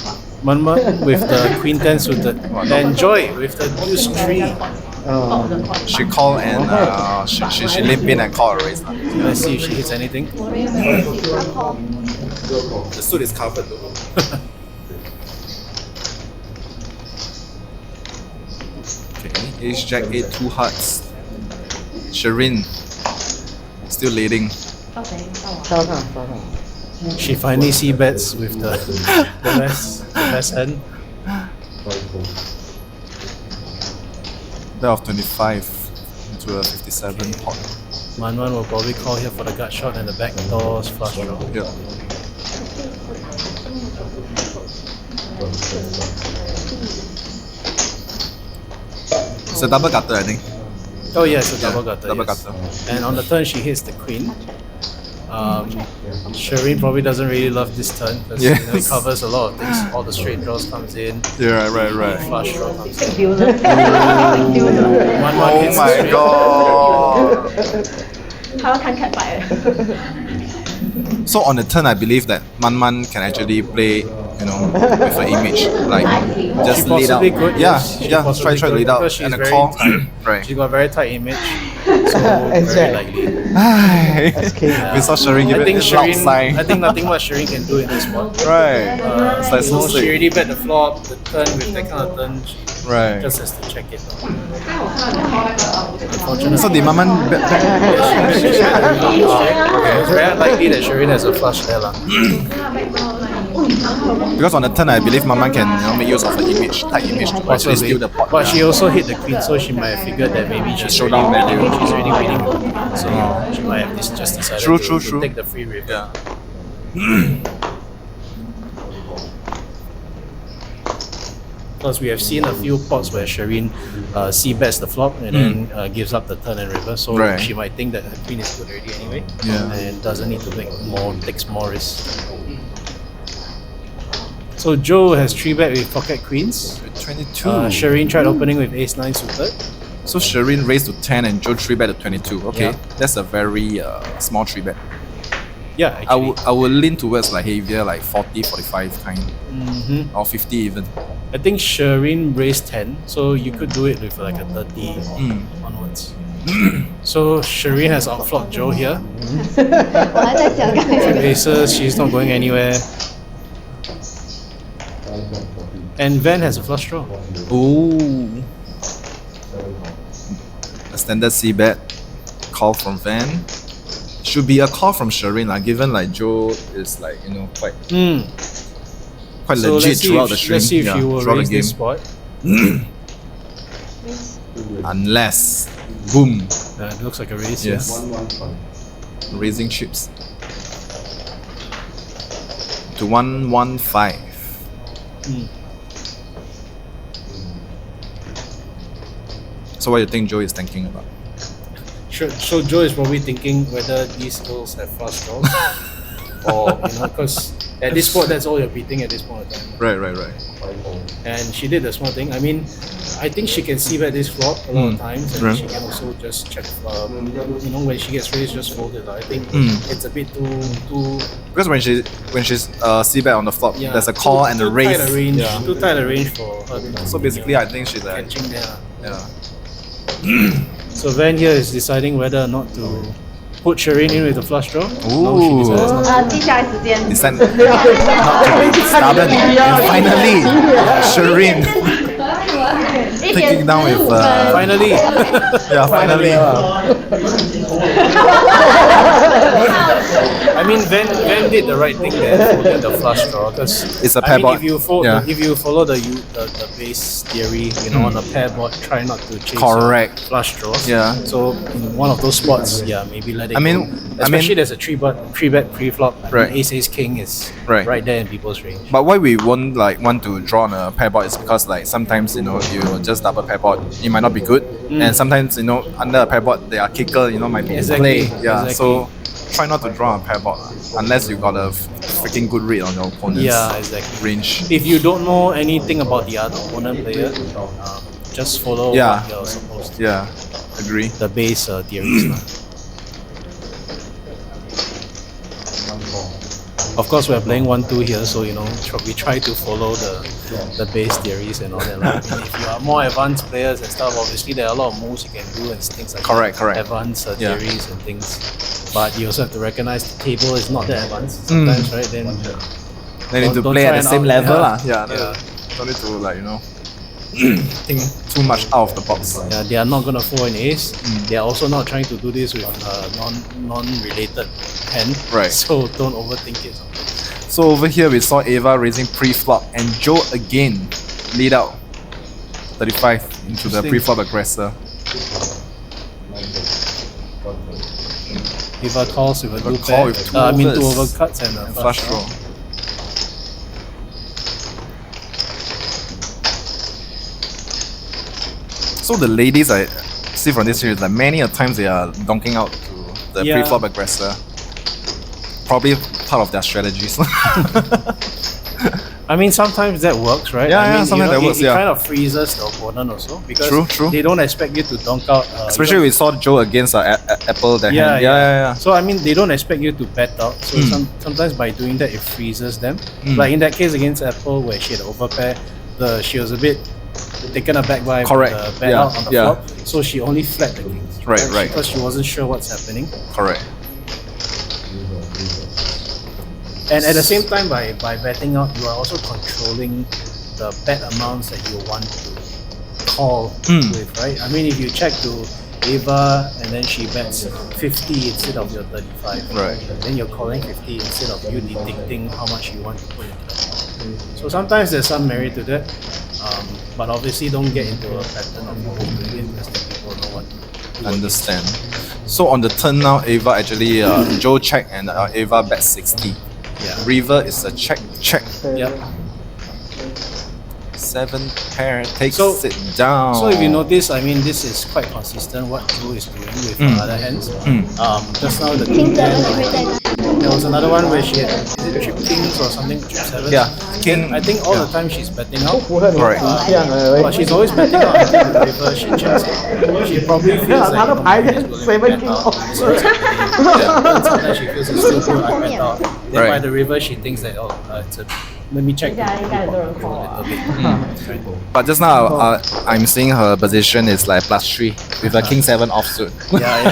Speaker 3: Manman with the queen 10 suited. And Joy with the deuce 3.
Speaker 2: She called and she limp in and called a raise.
Speaker 3: Let's see if she hits anything.
Speaker 2: The suit is covered though. Okay, Ace Jack 8 2 hearts. Sharine still leading.
Speaker 6: 稍看。
Speaker 3: She finally see bets with the best hand.
Speaker 2: Bet of 25 into a 57 pot.
Speaker 3: Manman will probably call here for the gut shot and the back doors flush draw.
Speaker 2: Yeah. It's a double gutter, I think.
Speaker 3: Oh yeah, it's a
Speaker 2: Yeah,
Speaker 3: double gutter.
Speaker 2: double
Speaker 3: yes.
Speaker 2: gutter.
Speaker 3: And on the turn she hits the queen. Sharine probably doesn't really love this turn because it
Speaker 2: Yes.
Speaker 3: covers a lot of things. All the straight draws comes in,
Speaker 2: Yeah, right.
Speaker 3: flush draw comes in.
Speaker 5: Builder.
Speaker 3: One
Speaker 2: Oh
Speaker 3: hits the
Speaker 2: my
Speaker 3: straight.
Speaker 2: god!
Speaker 5: 他要看 cat fight 了。
Speaker 2: So on the turn, I believe that Man can actually play, with an image, like just
Speaker 3: She
Speaker 2: lead out.
Speaker 3: possibly could.
Speaker 2: Yeah,
Speaker 3: yes, she
Speaker 2: yeah.
Speaker 3: possibly
Speaker 2: Try to
Speaker 3: could,
Speaker 2: lead out
Speaker 3: because she's
Speaker 2: and a
Speaker 3: very
Speaker 2: call.
Speaker 3: tight.
Speaker 2: Right.
Speaker 3: She's got a very tight image, so very
Speaker 6: Exactly.
Speaker 3: likely.
Speaker 2: We saw Sharine give
Speaker 3: I
Speaker 2: it
Speaker 3: think
Speaker 2: a loud
Speaker 3: Sharine.
Speaker 2: sign.
Speaker 3: I think nothing much Sharine can do in this spot.
Speaker 2: Right. It's like so
Speaker 3: She
Speaker 2: sick.
Speaker 3: already bet the flop, the turn with that kind of turn. She
Speaker 2: Right.
Speaker 3: just has to check it.
Speaker 2: So the Maman
Speaker 3: It's very unlikely that Sharine has a flush there. Lah.
Speaker 2: because on the turn, I believe Maman can make use of an image, tight image to actually steal the pot.
Speaker 3: But she also hit the queen, so she might have figured that maybe she's
Speaker 2: Showdown
Speaker 3: already
Speaker 2: value.
Speaker 3: She's already winning the queen, so she might have just decided
Speaker 2: True,
Speaker 3: to,
Speaker 2: true,
Speaker 3: to
Speaker 2: true.
Speaker 3: take the free river.
Speaker 2: Yeah.
Speaker 3: Because we have seen a few pots where Sharine c-bets the flop and then gives up the turn and river, so
Speaker 2: Right.
Speaker 3: she might think that her queen is good already anyway,
Speaker 2: Yeah.
Speaker 3: and doesn't need to takes more risk. So Joe has 3-bet with pocket queens.
Speaker 2: 22.
Speaker 3: Sharine tried opening with ace-9 suited.
Speaker 2: So Sharine raised to 10 and Joe 3-bet to 22. Okay,
Speaker 3: Yeah.
Speaker 2: that's a very small 3-bet.
Speaker 3: Yeah, actually.
Speaker 2: I would lean towards like heavier, like 40, 45 kind,
Speaker 3: Mhm.
Speaker 2: or 50 even.
Speaker 3: I think Sharine raised 10, so you could do it with like a 30 onwards. So Sharine has outflopped Joe here.
Speaker 4: 我还在想刚才
Speaker 3: With aces, she's not going anywhere. And Van has a flush draw.
Speaker 2: Ooh. A standard C-bet. Call from Van. Should be a call from Sharine, given like Joe is like, quite quite
Speaker 3: So
Speaker 2: legit
Speaker 3: let's see
Speaker 2: throughout
Speaker 3: if,
Speaker 2: the stream.
Speaker 3: let's see if you will
Speaker 2: throughout
Speaker 3: raise
Speaker 2: the game.
Speaker 3: this spot.
Speaker 2: Unless, boom,
Speaker 3: It looks like a raise.
Speaker 2: yes, raising chips to 115. So what do you think Joe is thinking about?
Speaker 3: Sure. So Joe is probably thinking whether these girls have fast draws, or because at this spot that's all you're beating at this point of time.
Speaker 2: Right.
Speaker 3: And she did the smart thing. I mean, I think she can see bet this flop a lot of times, and
Speaker 2: Right.
Speaker 3: she can also just check. When she gets raised, just fold it. I think it's a bit too.
Speaker 2: Because when she's c-bet on the flop,
Speaker 3: Yeah,
Speaker 2: there's a call and a raise.
Speaker 3: Tight a range,
Speaker 2: Yeah.
Speaker 3: Too tight a range for her. To
Speaker 2: So basically, I think she's like,
Speaker 3: catching there.
Speaker 2: yeah.
Speaker 3: So Van here is deciding whether or not to put Sharine in with the flush draw.
Speaker 2: Ooh.
Speaker 3: No, she decides not.
Speaker 5: 接下来时间
Speaker 2: It's like stubborn. And finally, Sharine taking down with
Speaker 3: Finally,
Speaker 2: yeah, finally.
Speaker 3: I mean Van did the right thing there, folding the flush draw, because
Speaker 2: It's a pair board.
Speaker 3: if you follow the base theory, on a pair board, try not to chase
Speaker 2: Correct.
Speaker 3: flush draws.
Speaker 2: Yeah.
Speaker 3: So in one of those spots, maybe let it go. Especially there's a three bet pre-flop.
Speaker 2: Right.
Speaker 3: Ace Ace King is
Speaker 2: Right.
Speaker 3: there in people's range.
Speaker 2: But why we won't want to draw on a pair board is because sometimes you just double pair board, it might not be good, and sometimes under a pair board there are kicker might be in
Speaker 3: Exactly,
Speaker 2: play. Yeah.
Speaker 3: exactly.
Speaker 2: So try not to draw on a pair board unless you got a freaking good read on your opponent's
Speaker 3: Yeah, exactly.
Speaker 2: range.
Speaker 3: If you don't know anything about the other opponent player, just follow
Speaker 2: Yeah.
Speaker 3: what you're supposed to.
Speaker 2: Yeah, agree.
Speaker 3: The base theories. Of course, we're playing 1-2 here, so we try to follow the base theories and all that. If you are more advanced players and stuff, obviously there are a lot of moves you can do and things like
Speaker 2: Correct.
Speaker 3: advanced
Speaker 2: Yeah.
Speaker 3: theories and things. But you also have to recognize the table is not that advanced sometimes, right? Then
Speaker 2: They need to
Speaker 3: don't
Speaker 2: play
Speaker 3: try
Speaker 2: at the
Speaker 3: and
Speaker 2: same
Speaker 3: out-
Speaker 2: level.
Speaker 3: yeah.
Speaker 2: Yeah. Don't need to think too much out of the box.
Speaker 3: yeah, they are not gonna fold an ace. They are also not trying to do this with non-related hand.
Speaker 2: Right.
Speaker 3: So don't overthink it.
Speaker 2: So over here we saw Ava raising pre-flop and Joe again lead out 35 into the
Speaker 3: Interesting.
Speaker 2: pre-flop aggressor.
Speaker 3: Eva calls with a
Speaker 2: Eva
Speaker 3: two
Speaker 2: call
Speaker 3: pair.
Speaker 2: with two
Speaker 3: Two
Speaker 2: overs
Speaker 3: overcuts and a
Speaker 2: And flush draw. So the ladies, I see from this series, many a times they are donking out to the
Speaker 3: Yeah.
Speaker 2: pre-flop aggressor. Probably part of their strategies.
Speaker 3: I mean, sometimes that works, right?
Speaker 2: Yeah,
Speaker 3: I
Speaker 2: yeah,
Speaker 3: mean,
Speaker 2: sometimes that works,
Speaker 3: It
Speaker 2: yeah.
Speaker 3: kind of freezes the opponent also because
Speaker 2: True.
Speaker 3: they don't expect you to donk out.
Speaker 2: Especially we saw Joe against Apple. That hand. Yeah.
Speaker 3: So I mean, they don't expect you to bet out. So sometimes by doing that, it freezes them. Like in that case against Apple, where she had overpair, she was a bit taken aback by
Speaker 2: Correct.
Speaker 3: the bet
Speaker 2: Yeah,
Speaker 3: out on the
Speaker 2: yeah.
Speaker 3: flop. So she only flat the kings.
Speaker 2: Right.
Speaker 3: Because she wasn't sure what's happening.
Speaker 2: Correct.
Speaker 3: And at the same time, by betting out, you are also controlling the bet amounts that you want to call with, right? I mean, if you check to Ava and then she bets 50 instead of your 35,
Speaker 2: Right.
Speaker 3: then you're calling 50 instead of you dictating how much you want to put into the pot. So sometimes there's some merit to that, but obviously don't get into a pattern of doing it because then people know what to do.
Speaker 2: Understand. So on the turn now, Ava actually Joe check and Ava bet 60.
Speaker 3: Yeah.
Speaker 2: River is a check.
Speaker 3: Yep.
Speaker 2: 7 pair takes
Speaker 3: So-
Speaker 2: it down.
Speaker 3: So if you notice, I mean, this is quite consistent what Joe is doing with other hands. Just now the king ten, there was another one where she had is it trip kings or something, trip sevens.
Speaker 2: Yeah, king.
Speaker 3: I think all the time she's betting out.
Speaker 2: Correct.
Speaker 3: But she's always betting out until the river she checks it. She probably feels like she's going to bet out. Sometimes she feels it's still good, I bet out. Then by
Speaker 2: Right.
Speaker 3: the river she thinks that let me check the a little bit. Right.
Speaker 2: But just now, I'm seeing her position is like +3 with a king 7 offsuit.
Speaker 3: Yeah.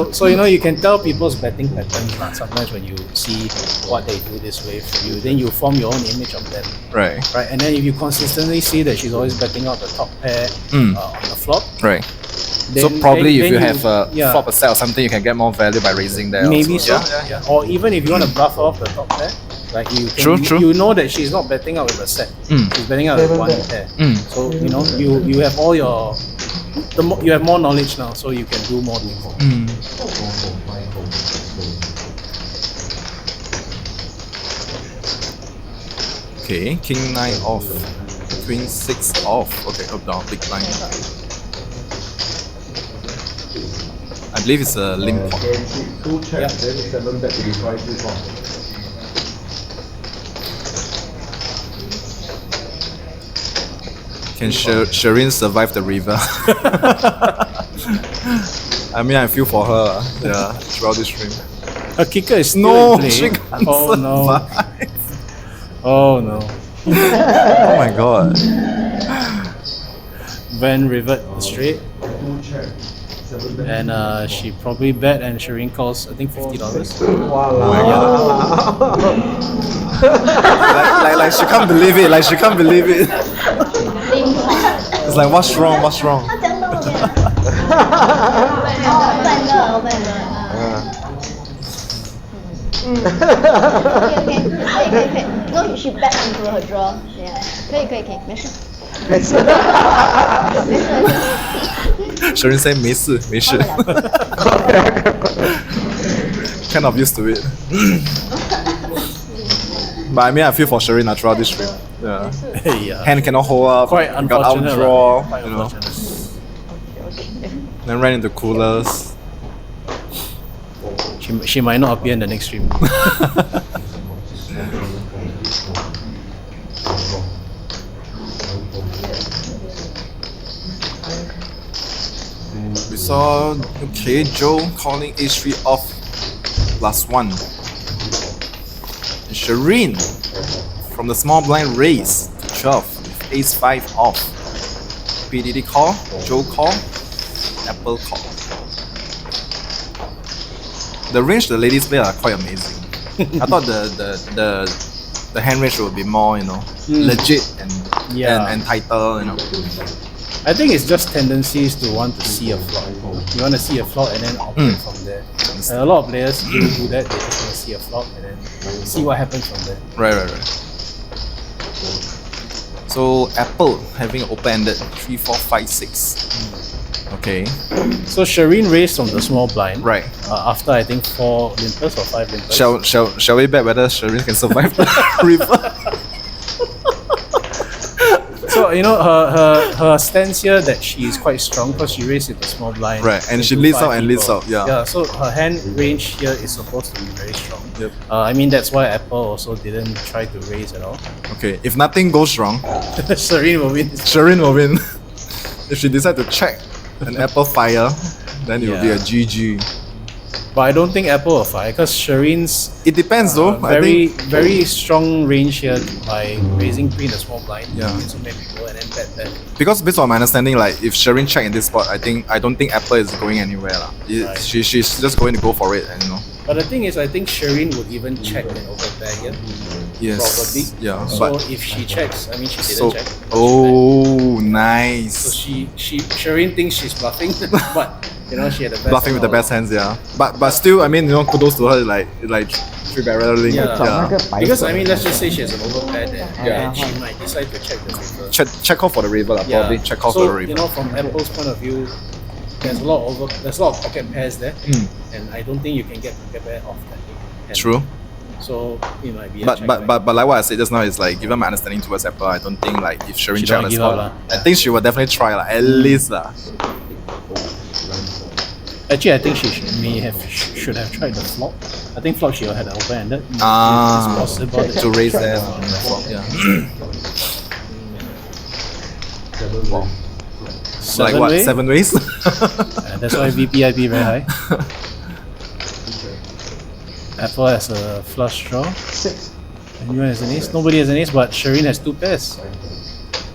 Speaker 3: So you can tell people's betting patterns sometimes when you see what they do this way for you, then you form your own image of them,
Speaker 2: Right.
Speaker 3: right? And then if you consistently see that she's always betting out the top pair on the flop,
Speaker 2: Right.
Speaker 3: then,
Speaker 2: So probably
Speaker 3: then
Speaker 2: if you
Speaker 3: you-
Speaker 2: have a
Speaker 3: yeah.
Speaker 2: flop a set or something, you can get more value by raising there.
Speaker 3: maybe
Speaker 2: also.
Speaker 3: so. Yeah. Or even if you want to bluff off the top pair, Like you can,
Speaker 2: True.
Speaker 3: you know that she's not betting out with a set. She's betting out with one pair. So you know you have all your you have more knowledge now, so you can do more things.
Speaker 2: Okay, king 9 off, queen 6 off. Okay, up down, big blind. I believe it's a limp pot.
Speaker 1: Two check, then 7 bet to be 5 off.
Speaker 2: Can Sharine survive the river? I mean, I feel for her. Yeah, throughout this stream.
Speaker 3: Her kicker is still
Speaker 2: No,
Speaker 3: in play.
Speaker 2: she can't
Speaker 3: Oh no!
Speaker 2: survive.
Speaker 3: Oh no!
Speaker 2: Oh my god.
Speaker 3: Van revert straight, and she probably bet, and Sharine calls I think $50.
Speaker 2: Like she can't believe it. Like she can't believe it. It's like what's wrong? What's wrong?
Speaker 4: 他讲到后面。open 可以。No, she bet into her draw. Yeah. 可以，没事。
Speaker 2: Sharine say 没事。Kind of used to it. But I mean, I feel for Sharine throughout this stream. Yeah.
Speaker 3: Yeah.
Speaker 2: Hand cannot hold up.
Speaker 3: Quite
Speaker 2: got
Speaker 3: unfortunate.
Speaker 2: outdraw.
Speaker 3: Right? Quite
Speaker 2: You know.
Speaker 3: unfortunate.
Speaker 2: Then ran into coolers.
Speaker 3: She might not appear in the next stream.
Speaker 2: We saw Joe calling H3 off +1. And Sharine from the small blind raise to 12 with Ace5 off. Pdydy call, Joe call, Apple call. The range the ladies play are quite amazing. I thought the hand range would be more, legit and tighter,
Speaker 3: I think it's just tendencies to want to see a flop. You want to see a flop and then operate from there. And a lot of players do that. They just want to see a flop and then see what happens from there.
Speaker 2: Right. So Apple having open-ended 3, 4, 5, 6. Okay.
Speaker 3: So Sharine raised from the small blind.
Speaker 2: Right.
Speaker 3: After I think 4 limpers or 5 limpers.
Speaker 2: Shall we bet whether Sharine can survive the river?
Speaker 3: So her stance here that she is quite strong because she raised with the small blind.
Speaker 2: Right, and she leads out and leads out. Yeah.
Speaker 3: Yeah. So her hand range here is supposed to be very strong.
Speaker 2: Yep.
Speaker 3: I mean that's why Apple also didn't try to raise at all.
Speaker 2: Okay. If nothing goes wrong,
Speaker 3: Sharine will win.
Speaker 2: Sharine will win. If she decides to check an Apple fire, then it will be a GG.
Speaker 3: But I don't think Apple will fire because Sharine's
Speaker 2: It depends though. I
Speaker 3: very
Speaker 2: think
Speaker 3: very strong range here by raising queen a small blind.
Speaker 2: Yeah.
Speaker 3: So many people and then bet.
Speaker 2: because based on my understanding, like if Sharine check in this spot, I don't think Apple is going anywhere lah.
Speaker 3: Right.
Speaker 2: She's just going to go for it, and
Speaker 3: But the thing is, I think Sharine would even check and overpair here.
Speaker 2: yes,
Speaker 3: Probably.
Speaker 2: yeah.
Speaker 3: So
Speaker 2: But
Speaker 3: if she checks, I mean she didn't
Speaker 2: so
Speaker 3: check.
Speaker 2: oh,
Speaker 3: So
Speaker 2: nice.
Speaker 3: Sharine thinks she's bluffing, but she had the best
Speaker 2: Bluffing with the best hands, yeah. But still, I mean, kudos to her, like 3-bet barreling.
Speaker 3: Yeah. Because I mean, let's just say she has an overpair there, and she might decide to check the river.
Speaker 2: Check off for the river, lah. Probably check off for the river.
Speaker 3: So from Apple's point of view, there's a lot of pocket pairs there, and I don't think you can get pocket pair off that. And
Speaker 2: True.
Speaker 3: So it might be.
Speaker 2: But like what I said just now is like, given my understanding towards Apple, I don't think like if Sharine
Speaker 3: She
Speaker 2: check
Speaker 3: don't
Speaker 2: on the
Speaker 3: give up
Speaker 2: spot,
Speaker 3: lah.
Speaker 2: I think she will definitely try lah, at least lah.
Speaker 3: Actually, I think she should have tried the flop. I think flop she will have open-ended. It's possible that
Speaker 2: To
Speaker 3: she
Speaker 2: raise
Speaker 3: tried
Speaker 2: them.
Speaker 3: the
Speaker 2: Yeah.
Speaker 3: flop.
Speaker 2: Like what?
Speaker 3: Way?
Speaker 2: 7 ways?
Speaker 3: That's why VPIP very high. Apple has a flush draw.
Speaker 6: 6.
Speaker 3: Anyone has an ace? Nobody has an ace, but Sharine has 2 pairs.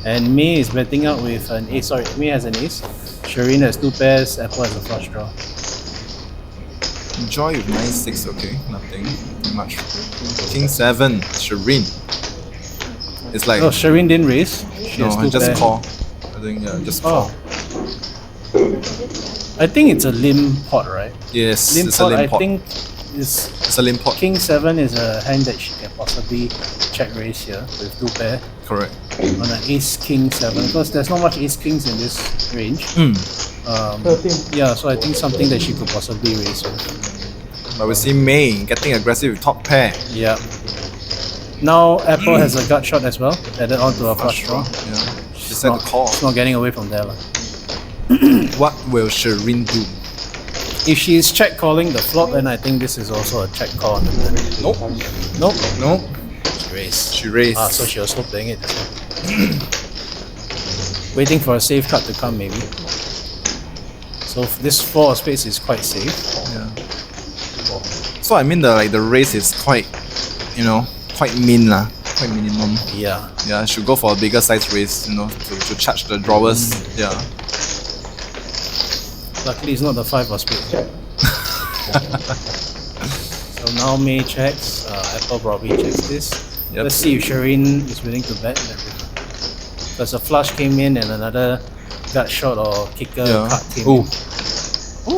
Speaker 3: And May is betting out with an ace. Sorry, May has an ace. Sharine has 2 pairs. Apple has a flush draw.
Speaker 2: Enjoy with 9-6, okay, nothing much. King 7, Sharine. It's like
Speaker 3: Oh, Sharine didn't raise. She has 2
Speaker 2: just
Speaker 3: pairs.
Speaker 2: call. I think just call.
Speaker 3: Oh. I think it's a limp pot, right?
Speaker 2: Yes,
Speaker 3: Limp
Speaker 2: it's a
Speaker 3: pot,
Speaker 2: limp
Speaker 3: I
Speaker 2: pot.
Speaker 3: think
Speaker 2: It's a limp pot.
Speaker 3: King 7 is a hand that she can possibly check raise here with 2 pair
Speaker 2: Correct.
Speaker 3: on an Ace King 7 because there's not much Ace Kings in this range.
Speaker 6: 13.
Speaker 3: Yeah, so I think something that she could possibly raise with.
Speaker 2: But we see May getting aggressive with top pair.
Speaker 3: Yeah. Now Apple has a gut shot as well, added onto a flush draw.
Speaker 2: Yeah. She said to call.
Speaker 3: It's not getting away from there.
Speaker 2: What will Sharine do?
Speaker 3: If she's check calling the flop, then I think this is also a check call on the turn.
Speaker 2: Nope.
Speaker 3: Nope.
Speaker 2: Nope.
Speaker 3: She raised.
Speaker 2: She raised.
Speaker 3: So she was slow playing it. Waiting for a safe card to come maybe. So this 4 of spades is quite safe.
Speaker 2: Yeah. So I mean the race is quite, quite mean lah. Quite minimum.
Speaker 3: Yeah.
Speaker 2: Yeah, should go for a bigger size race, to charge the drawers. Yeah.
Speaker 3: Luckily it's not the 5 of spades. So now May checks, Apple probably checks this.
Speaker 2: Yep.
Speaker 3: Let's see if Sharine is willing to bet. Because a flush came in and another gut shot or kicker card came in.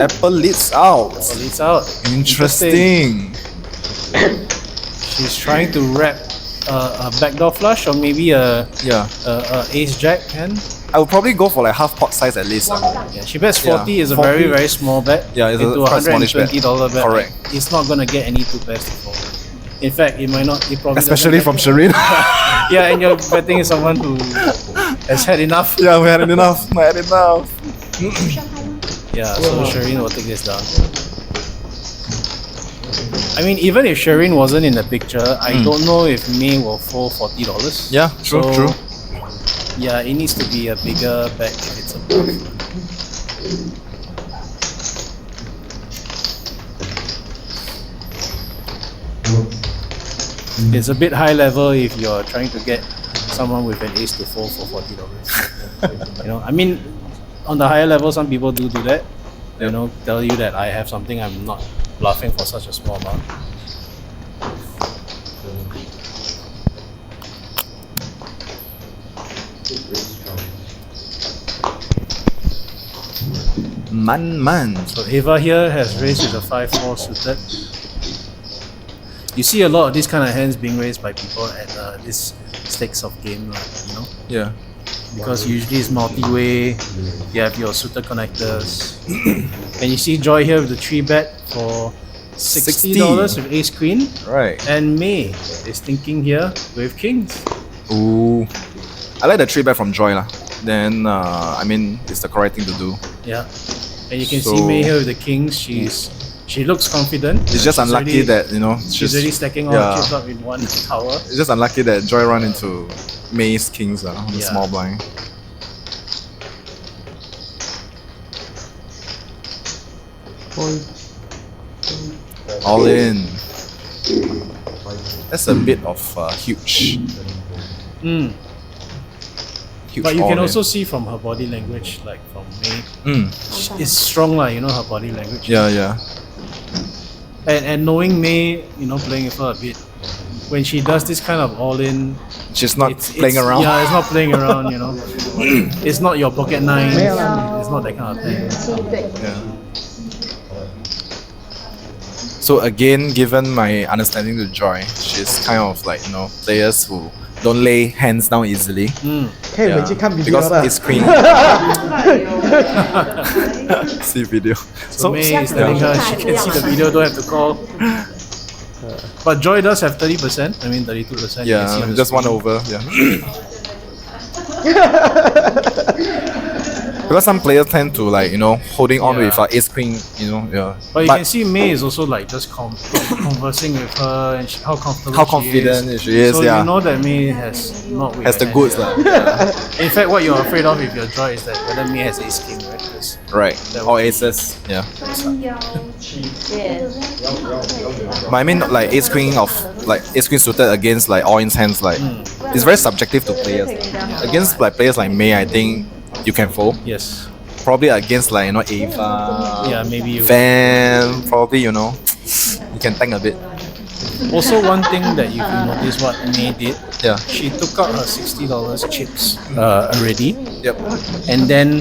Speaker 2: Apple leads out.
Speaker 3: Well, it's out.
Speaker 2: Interesting.
Speaker 3: She's trying to wrap a backdoor flush or maybe a ace jack hand.
Speaker 2: I would probably go for like half pot size at least.
Speaker 3: Yeah, she bets 40
Speaker 2: Yeah,
Speaker 3: is a
Speaker 2: 40.
Speaker 3: very, very small bet.
Speaker 2: Yeah, it's
Speaker 3: into
Speaker 2: a quite smallish bet.
Speaker 3: $120 bet.
Speaker 2: Correct.
Speaker 3: It's not gonna get any 2 pairs to fold. In fact, it might not. It probably
Speaker 2: Especially from
Speaker 3: doesn't
Speaker 2: Sharine.
Speaker 3: get- Yeah, and you're betting someone who has had enough.
Speaker 2: Yeah, we had enough. I had enough.
Speaker 3: Yeah, so Sharine will take this down. I mean, even if Sharine wasn't in the picture, I don't know if May will fold $40.
Speaker 2: Yeah, true,
Speaker 3: So,
Speaker 2: true.
Speaker 3: Yeah, it needs to be a bigger bet if it's a bluff. It's a bit high level if you're trying to get someone with an ace to fold for $40. I mean, on the higher level, some people do that. Tell you that I have something, I'm not bluffing for such a small amount.
Speaker 2: Man.
Speaker 3: So Ava here has raised with a 5-4 suited. You see a lot of these kind of hands being raised by people at this stakes of game,
Speaker 2: Yeah.
Speaker 3: because usually it's multi-way, you have your suited connectors. And you see Joy here with the 3-bet for $60 with ace queen.
Speaker 2: Right.
Speaker 3: And May is thinking here with kings.
Speaker 2: Ooh. I like the 3-bet from Joy lah. Then I mean it's the correct thing to do.
Speaker 3: Yeah. And you can see
Speaker 2: So-
Speaker 3: May here with the kings. She looks confident.
Speaker 2: It's just
Speaker 3: She's
Speaker 2: unlucky
Speaker 3: already-
Speaker 2: that
Speaker 3: she's already stacking all the chips up in one tower.
Speaker 2: It's just unlucky that Joy run into May's kings on the
Speaker 3: Yeah.
Speaker 2: small blind. All in. That's a bit of huge.
Speaker 3: Mm.
Speaker 2: Huge
Speaker 3: But you
Speaker 2: all
Speaker 3: can
Speaker 2: in.
Speaker 3: also see from her body language, like from May,
Speaker 2: Mm.
Speaker 3: it's strong, her body language.
Speaker 2: Yeah.
Speaker 3: And knowing May, playing with her a bit, when she does this kind of all-in,
Speaker 2: She's not
Speaker 3: it's
Speaker 2: playing around.
Speaker 3: Yeah, it's not playing around. It's not your pocket nines. It's not that kind of thing.
Speaker 2: Yeah. So again, given my understanding to Joy, she's kind of like players who don't lay hands down easily.
Speaker 6: 可以回去看 video
Speaker 2: because
Speaker 6: 的。
Speaker 2: it's queen. See video.
Speaker 3: So May is telling her she can see the video, don't have to call. But Joy does have 30%. I mean 32%. you can see
Speaker 2: Yeah,
Speaker 3: on the
Speaker 2: just one
Speaker 3: screen.
Speaker 2: over. Yeah. Because some players tend to holding on with ace queen. Yeah.
Speaker 3: But you can see May is also just conversing with her and how comfortable
Speaker 2: How
Speaker 3: she
Speaker 2: confident she is,
Speaker 3: So
Speaker 2: yeah.
Speaker 3: you know that May has not with
Speaker 2: Has
Speaker 3: her
Speaker 2: the
Speaker 3: hand
Speaker 2: goods
Speaker 3: here.
Speaker 2: lah. Yeah.
Speaker 3: In fact, what you're afraid of if you're Joy is that whether May has ace king, right? 'Cause
Speaker 2: Right.
Speaker 3: That
Speaker 2: Or
Speaker 3: would be-
Speaker 2: aces. Yeah.
Speaker 4: Yes.
Speaker 2: But I mean ace queen suited against all-in hands it's very subjective to players. Against players like May, I think you can fold.
Speaker 3: Yes.
Speaker 2: Probably against Ava.
Speaker 3: Yeah, maybe you.
Speaker 2: Van, probably you can tank a bit.
Speaker 3: Also, one thing that you can notice what May did,
Speaker 2: Yeah.
Speaker 3: she took out her $60 chips already,
Speaker 2: Yep.
Speaker 3: and then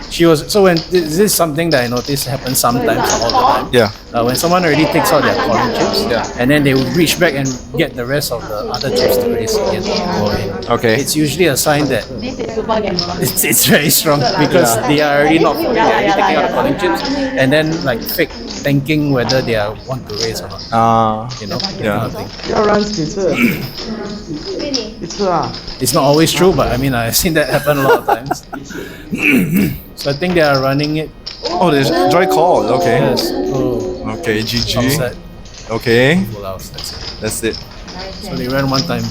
Speaker 3: she was so when this is something that I noticed happens sometimes, not all the time.
Speaker 2: Yeah.
Speaker 3: When someone already takes out their calling chips, and then they will reach back and get the rest of the other chips to raise again.
Speaker 2: Okay.
Speaker 3: It's usually a sign that
Speaker 4: This is super gambler.
Speaker 3: it's very strong because they are already not fully, they're already taking out the calling chips, and then like fake thinking whether they are want to raise or not. You know, that kind of thing.
Speaker 6: 要 run 几次？
Speaker 4: Really?
Speaker 6: 一次啊。
Speaker 3: It's not always true, but I mean I've seen that happen a lot of times. So I think they are running it.
Speaker 2: Oh, there's Joy call. Okay.
Speaker 3: Yes. Oh,
Speaker 2: Okay, GG.
Speaker 3: upset.
Speaker 2: Okay,
Speaker 3: Full house. That's it.
Speaker 2: that's it.
Speaker 3: So they ran one time.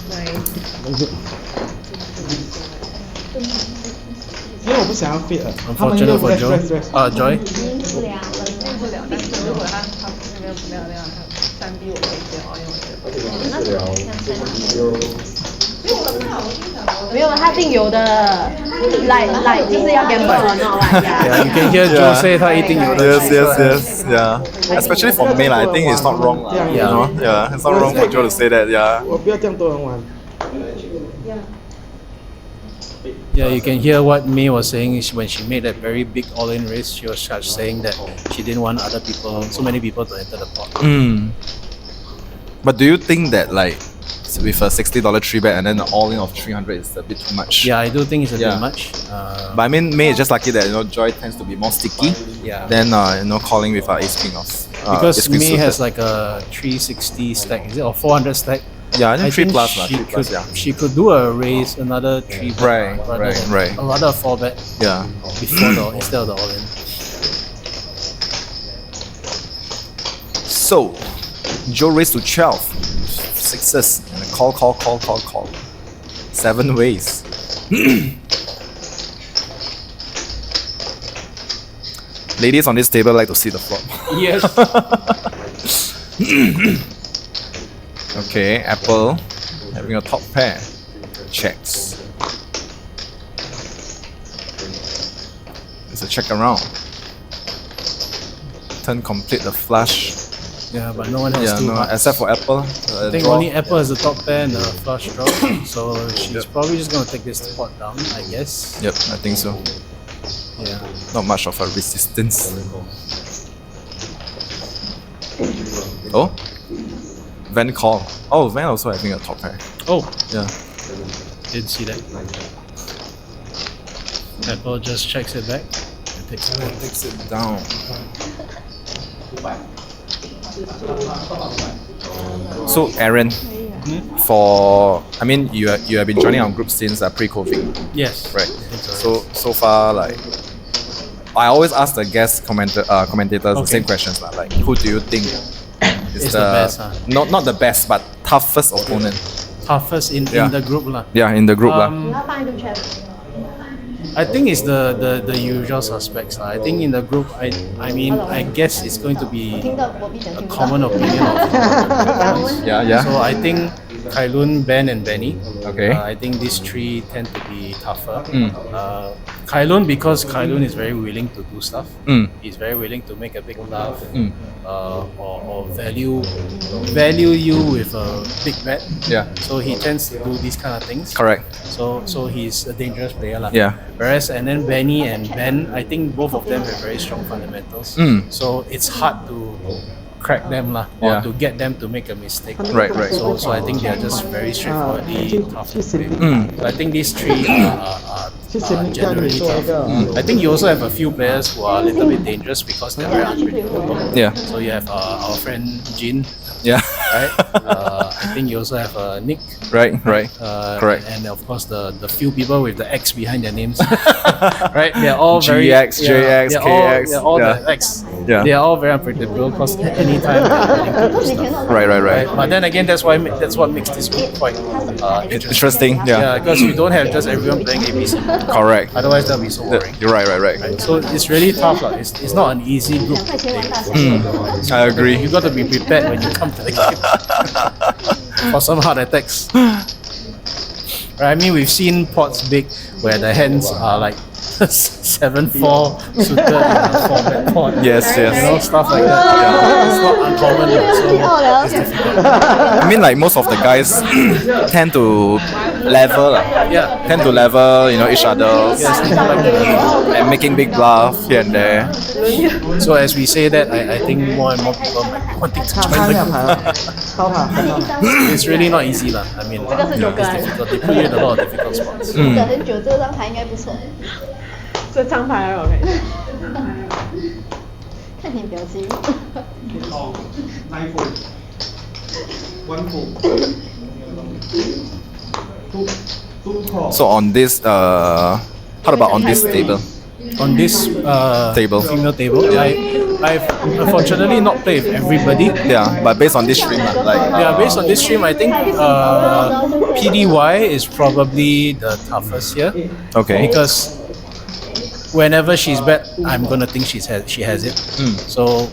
Speaker 6: 因为我不想要 fit 了。他们
Speaker 3: Unfortunate
Speaker 6: 又
Speaker 3: for
Speaker 6: rest
Speaker 3: Joe.
Speaker 6: rest rest。
Speaker 3: Joy.
Speaker 4: 不了了。
Speaker 5: 但是如果他没有3B，我可以接all in，我觉得。
Speaker 4: 没有，他一定有的。来，就是要 gamble， no
Speaker 3: Yeah, you can hear Joe say 他一定有的。
Speaker 2: Yes. Yeah. Especially for me, I think it's not wrong. You know? Yeah, it's not wrong for Joe to say that. Yeah.
Speaker 6: 我不要这样多人玩。
Speaker 3: Yeah, you can hear what May was saying is when she made that very big all-in race, she was saying that she didn't want so many people to enter the pot.
Speaker 2: But do you think that like with a $60 3 bet and then an all-in of 300 is a bit too much?
Speaker 3: Yeah, I do think it's a
Speaker 2: Yeah.
Speaker 3: bit much.
Speaker 2: But I mean, May is just lucky that Joy tends to be more sticky.
Speaker 3: Yeah.
Speaker 2: Than calling with ace king of.
Speaker 3: Because
Speaker 2: ace queen
Speaker 3: May
Speaker 2: suited.
Speaker 3: has like a 360 stack, is it, or 400 stack?
Speaker 2: Yeah, I think 3 plus
Speaker 3: she
Speaker 2: 3 plus, yeah.
Speaker 3: She could do a raise, another 3 bet,
Speaker 2: Right,
Speaker 3: rather than-
Speaker 2: right.
Speaker 3: or rather a 4 bet
Speaker 2: Yeah.
Speaker 3: before instead of the all-in.
Speaker 2: So, Joe raised to 12. Sixes and a call. 7 ways. Ladies on this table like to see the flop.
Speaker 3: Yes.
Speaker 2: Okay, Apple having a top pair. Checks. There's a check around. Turn complete the flush.
Speaker 3: Yeah, but no one has
Speaker 2: Yeah,
Speaker 3: two
Speaker 2: no,
Speaker 3: hearts.
Speaker 2: except for Apple.
Speaker 3: I think
Speaker 2: draw.
Speaker 3: only Apple has the top pair and the flush draw, so she's probably just gonna take this pot down, I guess.
Speaker 2: Yep, I think so.
Speaker 3: Yeah.
Speaker 2: Not much of a resistance. Oh? Van call. Oh, Van also having a top pair.
Speaker 3: Oh,
Speaker 2: Yeah.
Speaker 3: didn't see that. Apple just checks it back and takes it.
Speaker 2: Takes it down. So Aaron, I mean you have been joining our group since pre-COVID,
Speaker 3: Yes.
Speaker 2: right?
Speaker 3: I think so.
Speaker 2: So far, like I always ask the guest commentators the
Speaker 3: Okay.
Speaker 2: same questions, like who do you think is
Speaker 3: Is the best, huh?
Speaker 2: not the best but toughest opponent?
Speaker 3: Toughest in
Speaker 2: Yeah.
Speaker 3: the group lah.
Speaker 2: Yeah, in the group lah.
Speaker 4: 你要放一个圈。
Speaker 3: I think it's the usual suspects lah. I think in the group, I mean I guess it's going to be
Speaker 4: 听到我比较
Speaker 3: a
Speaker 4: 听不到。
Speaker 3: common opinion of
Speaker 2: Yeah.
Speaker 3: So I think Kailun, Ben, and Benny.
Speaker 2: Okay.
Speaker 3: I think these three tend to be tougher.
Speaker 2: Mm.
Speaker 3: Kailun, because Kailun is very willing to do stuff.
Speaker 2: Mm.
Speaker 3: He's very willing to make a big bluff,
Speaker 2: Mm.
Speaker 3: or value you with a big bet.
Speaker 2: Yeah.
Speaker 3: So he tends to do these kind of things.
Speaker 2: Correct.
Speaker 3: So he's a dangerous player lah.
Speaker 2: Yeah.
Speaker 3: Whereas and then Benny and Ben, I think both of them have very strong fundamentals.
Speaker 2: Mm.
Speaker 3: So it's hard to crack them lah, or
Speaker 2: Yeah.
Speaker 3: to get them to make a mistake.
Speaker 2: Right.
Speaker 3: So I think they are just very straightforwardly tough to play.
Speaker 2: Mm.
Speaker 3: So I think these three are generally tough. I think you also have a few players who are a little bit dangerous because they're very unpredictable.
Speaker 2: Yeah.
Speaker 3: So you have our friend Jin,
Speaker 2: Yeah.
Speaker 3: right? I think you also have Nick.
Speaker 2: Right. Correct.
Speaker 3: And of course the few people with the X behind their names, right? They're all very
Speaker 2: GX, JX,
Speaker 3: they're all,
Speaker 2: KX,
Speaker 3: they're all
Speaker 2: yeah.
Speaker 3: the X.
Speaker 2: Yeah.
Speaker 3: They are all very unpredictable because anytime they're willing to do stuff.
Speaker 2: Right.
Speaker 3: But then again, that's what makes this group quite interesting.
Speaker 2: Interesting. Yeah.
Speaker 3: Because you don't have just everyone playing ABC.
Speaker 2: Correct.
Speaker 3: Otherwise, that'll be so boring.
Speaker 2: You're right.
Speaker 3: So it's really tough. It's not an easy group to play.
Speaker 2: I agree.
Speaker 3: You got to be prepared when you come to the game for some hard attacks. Right, I mean, we've seen pots big where the hands are like 7-4 suited 4-bet pot.
Speaker 2: Yes, yes.
Speaker 3: You know, stuff like that. Yeah. It's not uncommon, so it's difficult.
Speaker 2: I mean, like most of the guys tend to level,
Speaker 3: Yeah.
Speaker 2: tend to level, each other,
Speaker 3: Yes, things like that.
Speaker 2: and making big bluff here and there.
Speaker 3: So as we say that, I think more and more people might be wanting to
Speaker 6: 他
Speaker 3: join
Speaker 6: 没有
Speaker 3: the
Speaker 6: 牌了，超牌，
Speaker 3: group. It's really not easy lah. I mean, it's difficult. They put you in a lot of difficult spots.
Speaker 4: 等很久，这张牌应该不错。
Speaker 5: 这张牌我看一下。
Speaker 4: 看你表情。
Speaker 2: So on this, how about on this table?
Speaker 3: On this
Speaker 2: Table.
Speaker 3: female table, I've unfortunately not played with everybody.
Speaker 2: Yeah, but based on this stream,
Speaker 3: Yeah, based on this stream, I think Pdy is probably the toughest here.
Speaker 2: Okay.
Speaker 3: Because whenever she's bet, I'm gonna think she has it. So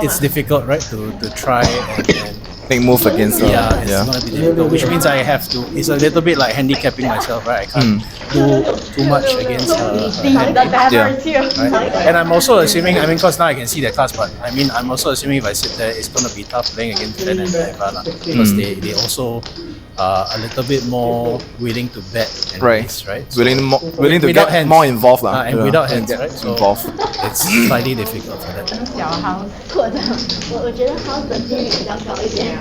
Speaker 3: it's difficult, right, to try and
Speaker 2: make move against her.
Speaker 3: yeah, it's gonna be difficult. Which means I have to. It's a little bit like handicapping myself, right? I can't do too much against her hand. Right? And I'm also assuming, I mean, because now I can see their cards, but I mean, I'm also assuming if I sit there, it's going to be tough playing against Ben and Eva, because they also are a little bit more willing to bet and
Speaker 2: Right.
Speaker 3: raise, right?
Speaker 2: Willing to
Speaker 3: without
Speaker 2: get
Speaker 3: hands.
Speaker 2: more involved,
Speaker 3: And without hands, right? So
Speaker 2: involved.
Speaker 3: it's slightly difficult for that.
Speaker 5: 小 house。
Speaker 4: 或者我觉得 house 的几率比较高一点。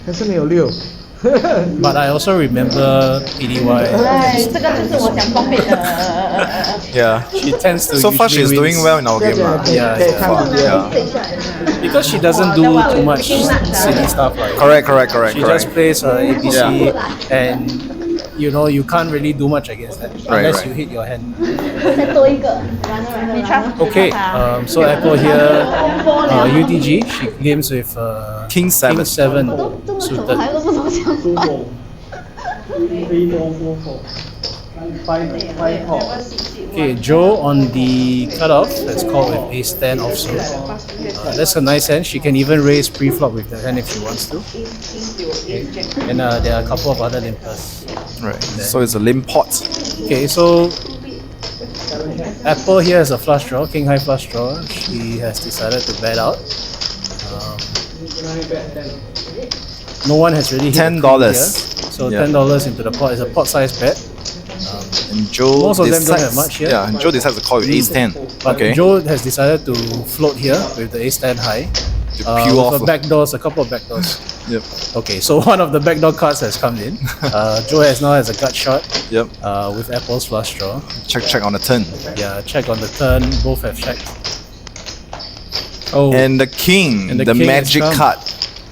Speaker 6: 但是没有6。
Speaker 3: But I also remember Pdy.
Speaker 5: 对，这个就是我讲方面的。
Speaker 2: Yeah.
Speaker 3: She tends to.
Speaker 2: So far,
Speaker 3: usually
Speaker 2: she's doing
Speaker 3: wins.
Speaker 2: well in our game.
Speaker 3: Yeah,
Speaker 6: 可以看直接。
Speaker 3: Because she doesn't do too much silly stuff like
Speaker 2: Correct.
Speaker 3: she just plays her ABC and you can't really do much against that unless
Speaker 2: right.
Speaker 3: you hit your hand.
Speaker 4: 再多一个，你
Speaker 3: Okay, so Apple here, UTG, she games with
Speaker 2: King 7.
Speaker 3: King 7
Speaker 4: 这么丑
Speaker 3: suited.
Speaker 4: 牌都不怎么想法。
Speaker 3: Okay, Joe on the cutoff, that's called with ace 10 offsuit. That's a nice hand. She can even raise pre-flop with the hand if she wants to. Okay. And there are a couple of other limpers.
Speaker 2: Right. So it's a limp pot.
Speaker 3: Okay, so Apple here has a flush draw, king high flush draw. She has decided to bet out. No one has really hit a
Speaker 2: $10.
Speaker 3: queen here. So
Speaker 2: Yeah.
Speaker 3: $10 into the pot is a pot size bet.
Speaker 2: And Joe
Speaker 3: Most of them
Speaker 2: decides,
Speaker 3: don't have much here.
Speaker 2: Yeah, and Joe decides to call with ace 10.
Speaker 3: But
Speaker 2: Okay.
Speaker 3: Joe has decided to float here with the ace 10 high.
Speaker 2: To peel off.
Speaker 3: With a couple of backdoors.
Speaker 2: Yep.
Speaker 3: Okay, so one of the backdoor cards has come in. Joe now has a gut shot
Speaker 2: Yep.
Speaker 3: with Apple's flush draw.
Speaker 2: Check on the turn.
Speaker 3: Yeah, check on the turn. Both have checked. Oh,
Speaker 2: And the king,
Speaker 3: And the
Speaker 2: the
Speaker 3: king has
Speaker 2: magic
Speaker 3: come.
Speaker 2: card,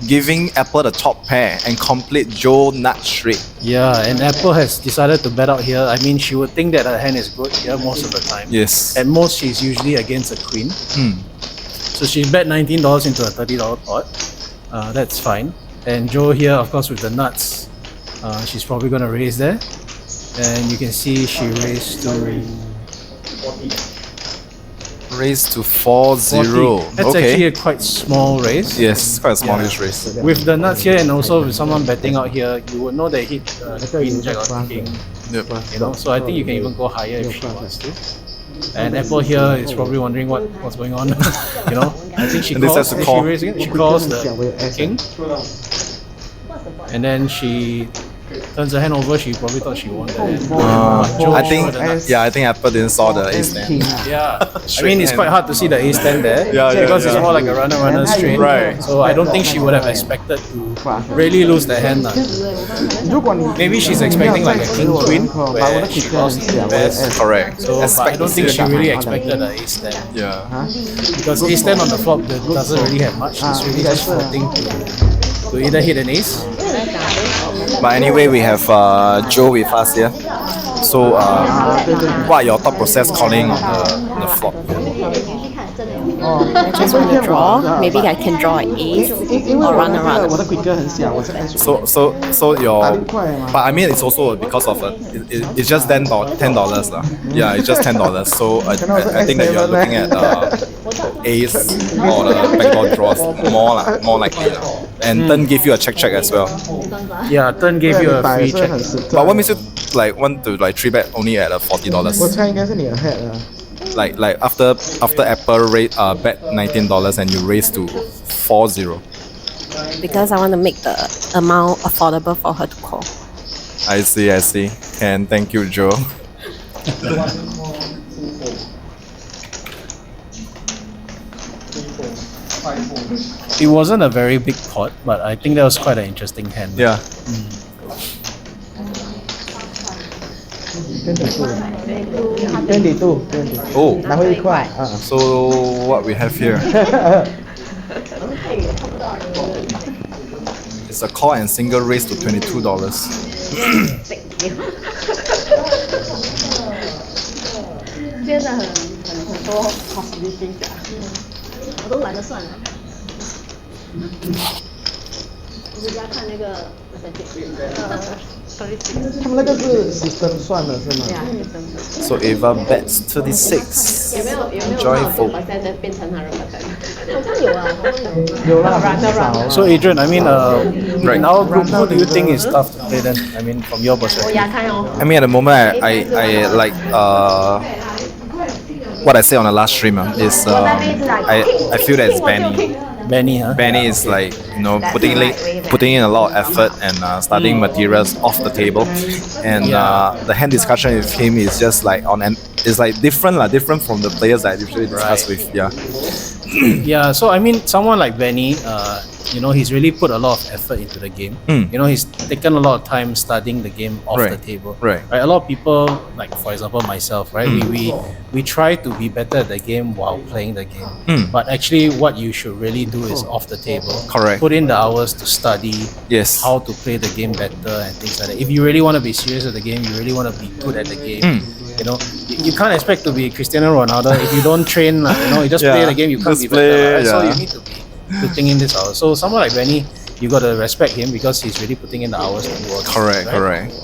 Speaker 2: giving Apple the top pair and complete Joe nut straight.
Speaker 3: yeah, and Apple has decided to bet out here. I mean, she would think that her hand is good here most of the time.
Speaker 2: Yes.
Speaker 3: At most, she's usually against a queen. So she bet $19 into a $30 pot. That's fine. And Joe here, of course, with the nuts, she's probably going to raise there. And you can see she raised to
Speaker 2: Raise to 4-0.
Speaker 3: 40. That's
Speaker 2: Okay.
Speaker 3: actually a quite small raise.
Speaker 2: Yes, quite a smallish raise.
Speaker 3: With the nuts here and also with someone betting out here, you would know they hit queen, jack or king.
Speaker 2: Yep.
Speaker 3: So I think you can even go higher if she wants to. And Apple here is probably wondering what's going on. I think she
Speaker 2: And this
Speaker 3: calls.
Speaker 2: has to
Speaker 3: She
Speaker 2: call.
Speaker 3: raises it. She calls the king, and then she turns her hand over. She probably thought she won the hand. Joe
Speaker 2: I
Speaker 3: showed
Speaker 2: think,
Speaker 3: the nuts.
Speaker 2: I think Apple didn't saw the ace 10.
Speaker 6: King
Speaker 3: Yeah, I mean it's quite hard to see the ace 10 there because it's more like a runner straight.
Speaker 2: Right.
Speaker 3: So I don't think she would have expected to really lose the hand.
Speaker 6: 如果你
Speaker 3: Maybe she's expecting like a king queen where she lost the best.
Speaker 2: Correct.
Speaker 3: So but I don't think she really expected an ace 10
Speaker 2: Yeah.
Speaker 3: because ace 10 on the flop doesn't really have much. It's really just floating to either hit an ace.
Speaker 2: But anyway, we have Joe with us here. So, what are your thought process calling on the flop?
Speaker 7: I just want to draw. Maybe I can draw an ace
Speaker 6: 因为
Speaker 7: or
Speaker 6: 我
Speaker 7: run
Speaker 6: 那
Speaker 7: around.
Speaker 6: 个我的 quicker 很小，我是 S
Speaker 2: So your, but I mean it's also because of it's just $10 lah. Yeah, it's just $10. So I think that you're looking at ace or the backdoor draws more likely lah. And turn give you a check as well.
Speaker 3: Yeah, turn gave you a free check.
Speaker 2: But what makes you like want to like 3 bet only at a $40.
Speaker 6: 我猜应该是你的 head 啊。
Speaker 2: Like after Apple rate bet $19 and you raise to 40.
Speaker 7: Because I want to make the amount affordable for her to call.
Speaker 2: I see. And thank you, Joe.
Speaker 3: It wasn't a very big pot, but I think that was quite an interesting hand.
Speaker 2: Yeah.
Speaker 6: 22
Speaker 2: Oh.
Speaker 6: 拿回1块啊。
Speaker 2: So what we have here? It's a call and single raise to $22.
Speaker 5: 现在很多 possibilities 啊。
Speaker 4: 我都懒得算了。我回家看那个
Speaker 6: 他们那个是 system 算的是吗？
Speaker 2: So Ava bets 36.
Speaker 5: 有没有
Speaker 2: Joyful.
Speaker 5: 50% 变成100%？
Speaker 4: 好像有啊，好像有。
Speaker 6: 有啦，很少啊。
Speaker 3: So Adrian, I mean,
Speaker 2: Right.
Speaker 3: in our group, who do you think is tough to play then? I mean, from your
Speaker 5: 我
Speaker 3: perspective.
Speaker 5: 牙开哦。
Speaker 2: I mean, at the moment, I like what I said on the last stream is I feel that it's Benny.
Speaker 3: Benny, huh?
Speaker 2: Benny is like putting in a lot of effort and studying materials off the table, and the hand discussion with him is just like it's like different from the players that I usually discuss with. Yeah.
Speaker 3: Yeah, so I mean, someone like Benny, he's really put a lot of effort into the game. He's taken a lot of time studying the game off the table.
Speaker 2: Right.
Speaker 3: A lot of people, like for example myself, right? We try to be better at the game while playing the game. But actually, what you should really do is off the table.
Speaker 2: Correct.
Speaker 3: Put in the hours to study.
Speaker 2: Yes.
Speaker 3: How to play the game better and things like that. If you really want to be serious at the game, you really want to be good at the game. You can't expect to be Cristiano Ronaldo if you don't train. You just play the game. You can't
Speaker 2: Just
Speaker 3: be better. Right? So
Speaker 2: yeah.
Speaker 3: you need to be putting in this hours. So someone like Benny, you got to respect him because he's really putting in the hours to work.
Speaker 2: Correct.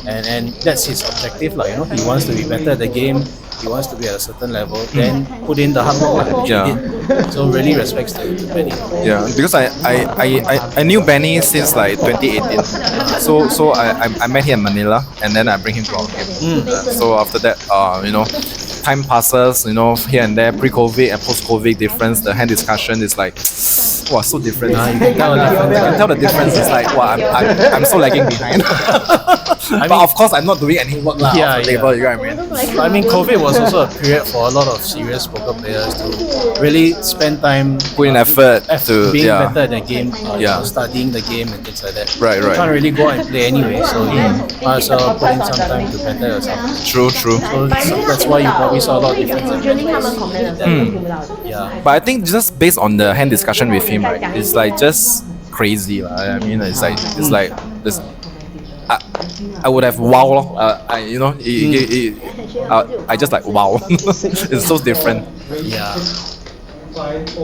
Speaker 3: And that's his objective, He wants to be better at the game. He wants to be at a certain level. Then put in the hard work, which he did. So really respects to Benny.
Speaker 2: Yeah, because I knew Benny since like 2018. So I met him in Manila, and then I bring him to our game. So after that, time passes, here and there, pre-COVID and post-COVID difference. The hand discussion is like, wow, so different.
Speaker 3: You can tell the difference.
Speaker 2: I can tell the difference. It's like, wow, I'm so lagging behind. But of course, I'm not doing any work off the table. You know what I mean?
Speaker 3: I mean, COVID was also a period for a lot of serious poker players to really spend time
Speaker 2: Put in effort to
Speaker 3: being better at the game, studying the game and things like that.
Speaker 2: Right.
Speaker 3: You can't really go out and play anyway, so you might as well put in some time to better yourself.
Speaker 2: True.
Speaker 3: So that's why you probably saw a lot of difference.
Speaker 5: Usually 他们 comment 的时候都听不到的。
Speaker 3: Yeah.
Speaker 2: But I think just based on the hand discussion with him, right, it's like just crazy. I mean, it's like this. I would have wow lor. I just like wow. It's so different.
Speaker 3: Yeah.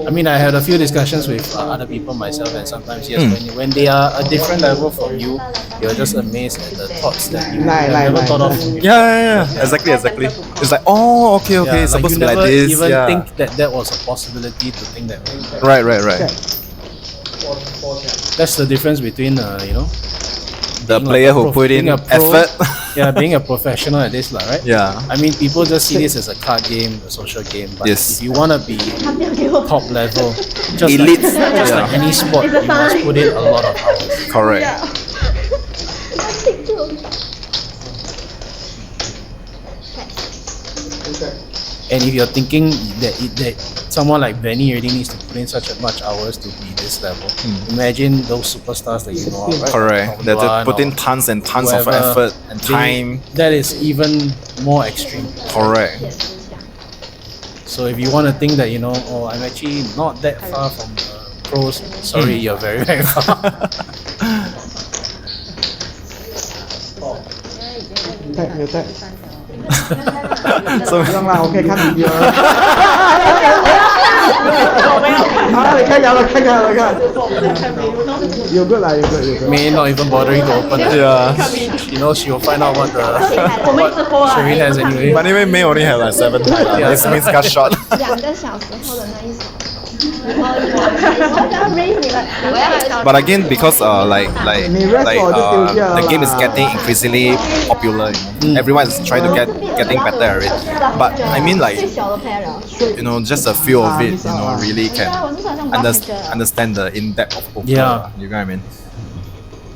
Speaker 3: I mean, I had a few discussions with other people myself, and sometimes when they are a different level from you, you're just amazed at the thoughts that you have never thought of.
Speaker 2: Yeah. Exactly. It's like, oh, okay.
Speaker 3: Yeah,
Speaker 2: It's supposed
Speaker 3: you
Speaker 2: to be like
Speaker 3: never
Speaker 2: this.
Speaker 3: even
Speaker 2: Yeah.
Speaker 3: think that was a possibility to think that way.
Speaker 2: Right.
Speaker 3: That's the difference between
Speaker 2: The
Speaker 3: being
Speaker 2: player
Speaker 3: a
Speaker 2: who
Speaker 3: prof-
Speaker 2: put in
Speaker 3: being a pro-
Speaker 2: effort.
Speaker 3: being a professional at this, right?
Speaker 2: Yeah.
Speaker 3: I mean, people just see this as a card game, a social game. But
Speaker 2: Yes.
Speaker 3: if you want to be top level, just
Speaker 2: Elite.
Speaker 3: like any sport, you must put in a lot of hours.
Speaker 2: Correct.
Speaker 3: And if you're thinking that someone like Benny really needs to put in such much hours to be this level, imagine those superstars that you know of, right?
Speaker 2: Correct. They have to put in
Speaker 3: Or
Speaker 2: tons and tons of
Speaker 3: whoever.
Speaker 2: effort and time.
Speaker 3: That is even more extreme.
Speaker 2: Correct.
Speaker 3: So if you want to think that I'm actually not that far from pros, sorry, you're very very far.
Speaker 6: Tag.
Speaker 2: So
Speaker 6: 不用啦，我可以看 video 了。你看了。有个啦。
Speaker 3: May not even bothering to open it.
Speaker 2: Yeah.
Speaker 3: She'll find out what Sharine has anyway.
Speaker 2: But anyway, May only have like 7 times.
Speaker 3: Yeah.
Speaker 2: This means got shot.
Speaker 4: 2个小时后的那一手，
Speaker 2: But again, because the game is getting increasingly popular, everyone is trying to getting better at it. But I mean, like, just a few of it, really can understand the in-depth of poker.
Speaker 3: Yeah.
Speaker 2: You know what I mean?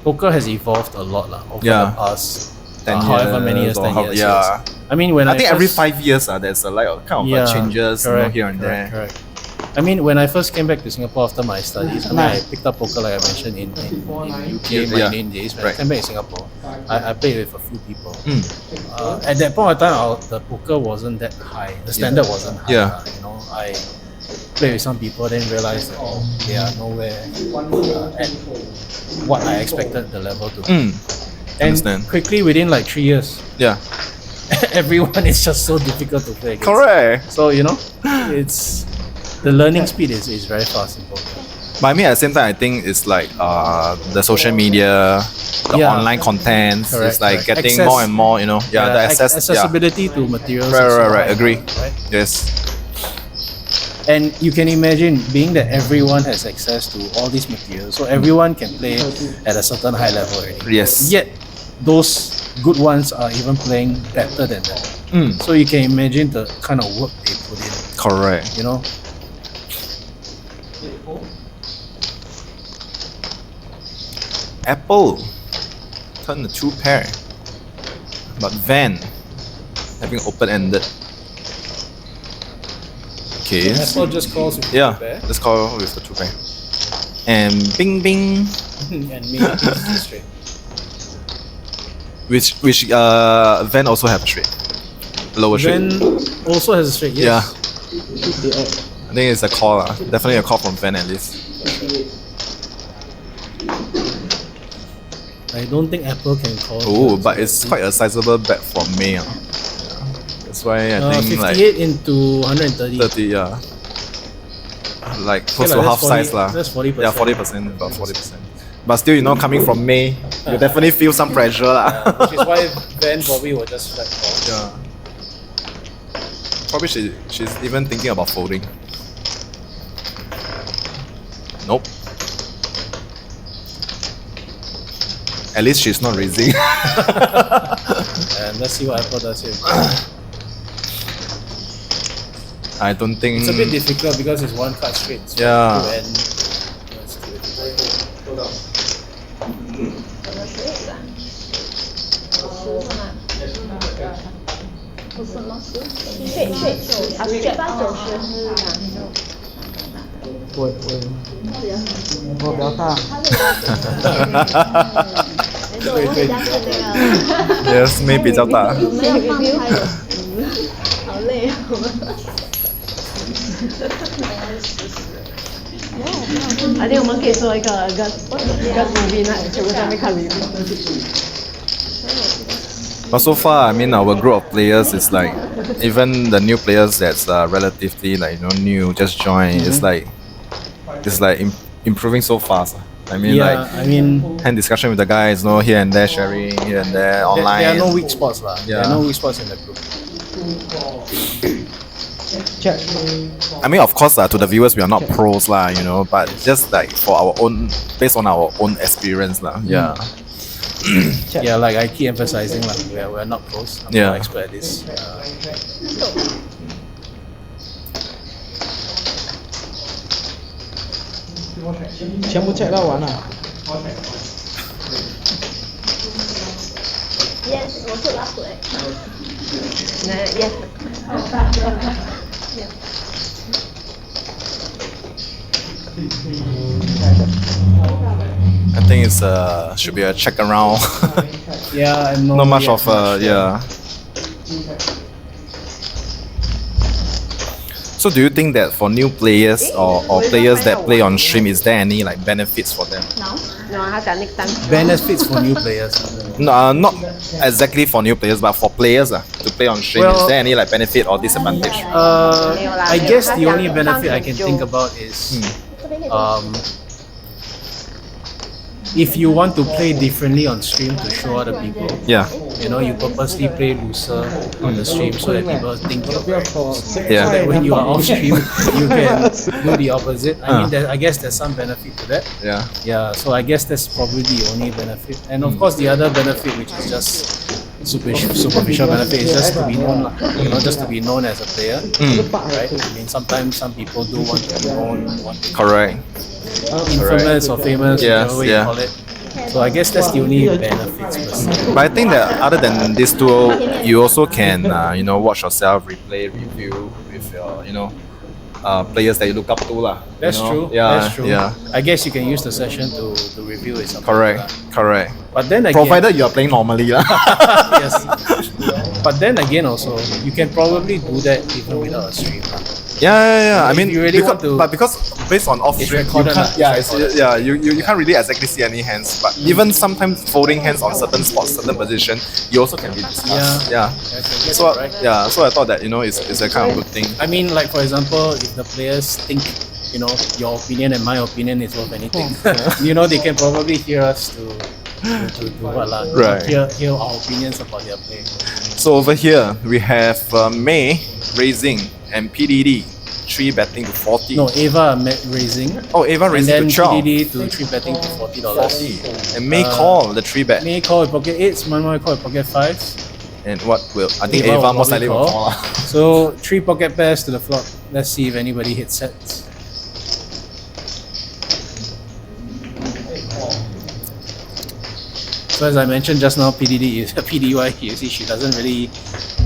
Speaker 3: Poker has evolved a lot over the past
Speaker 2: 10
Speaker 3: however many years, 10 years.
Speaker 2: Yeah.
Speaker 3: I mean, when
Speaker 2: I think every
Speaker 3: first-
Speaker 2: 5 years, there's a kind of changes here and there.
Speaker 3: Correct. I mean, when I first came back to Singapore after my studies, I picked up poker, like I mentioned, in UK, my Indian days. When I came back to Singapore, I played with a few people. At that point of time, the poker wasn't that high. The standard wasn't high.
Speaker 2: Yeah.
Speaker 3: I played with some people, then realized that they are nowhere at what I expected the level to be. And quickly, within like 3 years,
Speaker 2: Yeah.
Speaker 3: everyone is just so difficult to play against.
Speaker 2: Correct.
Speaker 3: So, it's the learning speed is very fast in poker.
Speaker 2: But I mean, at the same time, I think it's like the social media, the online content, it's like getting
Speaker 3: Access.
Speaker 2: more and more, the
Speaker 3: accessibility to materials.
Speaker 2: Right. Agree.
Speaker 3: Right?
Speaker 2: Yes.
Speaker 3: And you can imagine being that everyone has access to all these materials, so everyone can play at a certain high level already.
Speaker 2: Yes.
Speaker 3: Yet those good ones are even playing better than that. So you can imagine the kind of work they put in.
Speaker 2: Correct. Apple turn the 2 pair, but Van having open-ended. Okay.
Speaker 3: Apple just calls with
Speaker 2: Yeah,
Speaker 3: the pair.
Speaker 2: let's call with the 2 pair. And bing bing,
Speaker 3: And me is straight.
Speaker 2: which Van also have a straight, lower straight.
Speaker 3: Then also has a straight, yes.
Speaker 2: Yeah. I think it's a call, definitely a call from Van at least.
Speaker 3: I don't think Apple can call.
Speaker 2: Oh, but it's quite a sizable bet from May. That's why I think
Speaker 3: 58
Speaker 2: like
Speaker 3: into 130.
Speaker 2: 30, yeah. Like close
Speaker 3: Okay
Speaker 2: to
Speaker 3: lah,
Speaker 2: half
Speaker 3: that's
Speaker 2: size lah.
Speaker 3: 40%.
Speaker 2: Yeah, 40%, about 40%. But still, coming from May, you definitely feel some pressure lah.
Speaker 3: Which is why Van probably will just flat call.
Speaker 2: Yeah. Probably she's even thinking about folding. Nope. At least she's not raising.
Speaker 3: And let's see what Apple does here.
Speaker 2: I don't think.
Speaker 3: It's a bit difficult because it's one card straight. So
Speaker 2: Yeah.
Speaker 3: And let's do it.
Speaker 6: 我比较大。
Speaker 2: Yes, 妹比较大。
Speaker 4: 没有放开的好累
Speaker 5: I think 我们可以做一个 Gus movie 那全部在那边看 review。
Speaker 2: But so far, I mean, our group of players is like, even the new players that's relatively like new, just joined. It's like improving so fast. I mean,
Speaker 3: I mean,
Speaker 2: hand discussion with the guys, here and there, sharing here and there, online.
Speaker 3: there are no weak spots lah. There
Speaker 2: Yeah.
Speaker 3: are no weak spots in the group.
Speaker 6: Check.
Speaker 2: I mean, of course, to the viewers, we are not pros lah, but just like for our own, based on our own experience lah. Yeah.
Speaker 3: Yeah, like I keep emphasizing, like we're not pros. I'm
Speaker 2: Yeah.
Speaker 3: not expert at this.
Speaker 6: 全部 check 到完了。
Speaker 4: Yes， 我是 last way。
Speaker 2: I think it's should be a check around.
Speaker 3: Yeah, and
Speaker 2: Not much of yeah. So do you think that for new players or players that play on stream, is there any like benefits for them?
Speaker 5: No, 他讲 next time。
Speaker 3: benefits for new players.
Speaker 2: No, not exactly for new players, but for players to play on stream,
Speaker 3: Well-
Speaker 2: is there any like benefit or disadvantage?
Speaker 3: I guess the only benefit I can think about is if you want to play differently on stream to show other people,
Speaker 2: Yeah.
Speaker 3: you know, you purposely play looser on the stream so that people think you're very close.
Speaker 2: Yeah.
Speaker 3: So that when you are off stream, you can do the opposite. I mean, I guess there's some benefit to that.
Speaker 2: Yeah.
Speaker 3: Yeah, so I guess that's probably the only benefit. And of course, the other benefit, which is just superficial benefit, is just to be known, you know, just to be known as a player, right? I mean, sometimes some people do want to be known, want to be
Speaker 2: Correct.
Speaker 3: infamous or famous,
Speaker 2: Yes,
Speaker 3: whatever way
Speaker 2: yeah.
Speaker 3: you call it. So I guess that's the only benefits per se.
Speaker 2: But I think that other than these two, you also can, you know, watch yourself, replay, review with your, you know, players that you look up to, lah.
Speaker 3: That's
Speaker 2: you know?
Speaker 3: true.
Speaker 2: Yeah,
Speaker 3: That's true.
Speaker 2: yeah.
Speaker 3: I guess you can use the session to review it.
Speaker 2: Correct, correct.
Speaker 3: But then again,
Speaker 2: Provided you are playing normally, lah.
Speaker 3: yes. But then again, also you can probably do that even without a stream.
Speaker 2: Yeah. I
Speaker 3: If
Speaker 2: mean,
Speaker 3: you really want to-
Speaker 2: because based on off
Speaker 3: It's
Speaker 2: stream, you
Speaker 3: recorded,
Speaker 2: can't,
Speaker 3: lah.
Speaker 2: yeah,
Speaker 3: It's recorded.
Speaker 2: you can't really exactly see any hands. But even sometimes folding hands on certain spots, certain position, you also can be discussed. Yeah.
Speaker 3: I guess
Speaker 2: So
Speaker 3: you're right.
Speaker 2: yeah, so I thought that, you know, it's a kind of good thing.
Speaker 3: I mean, like for example, if the players think, you know, your opinion and my opinion is worth anything, you know, they can probably hear us to what lah,
Speaker 2: Right.
Speaker 3: hear our opinions about their play.
Speaker 2: So over here we have May raising and Pdydy 3 betting to 40.
Speaker 3: No, Ava raising,
Speaker 2: Oh, Ava
Speaker 3: and
Speaker 2: raising
Speaker 3: then
Speaker 2: to 12.
Speaker 3: Pdydy to 3 betting to $40.
Speaker 2: 40. And May call the 3 bet.
Speaker 3: May call a pocket 8s, Manman call a pocket 5s.
Speaker 2: And what will I think
Speaker 3: Ava
Speaker 2: Ava
Speaker 3: will
Speaker 2: most
Speaker 3: probably
Speaker 2: likely will
Speaker 3: call.
Speaker 2: call lah.
Speaker 3: So 3 pocket pairs to the flop. Let's see if anybody hits sets. So as I mentioned just now, Pdydy is Pdy. You see, she doesn't really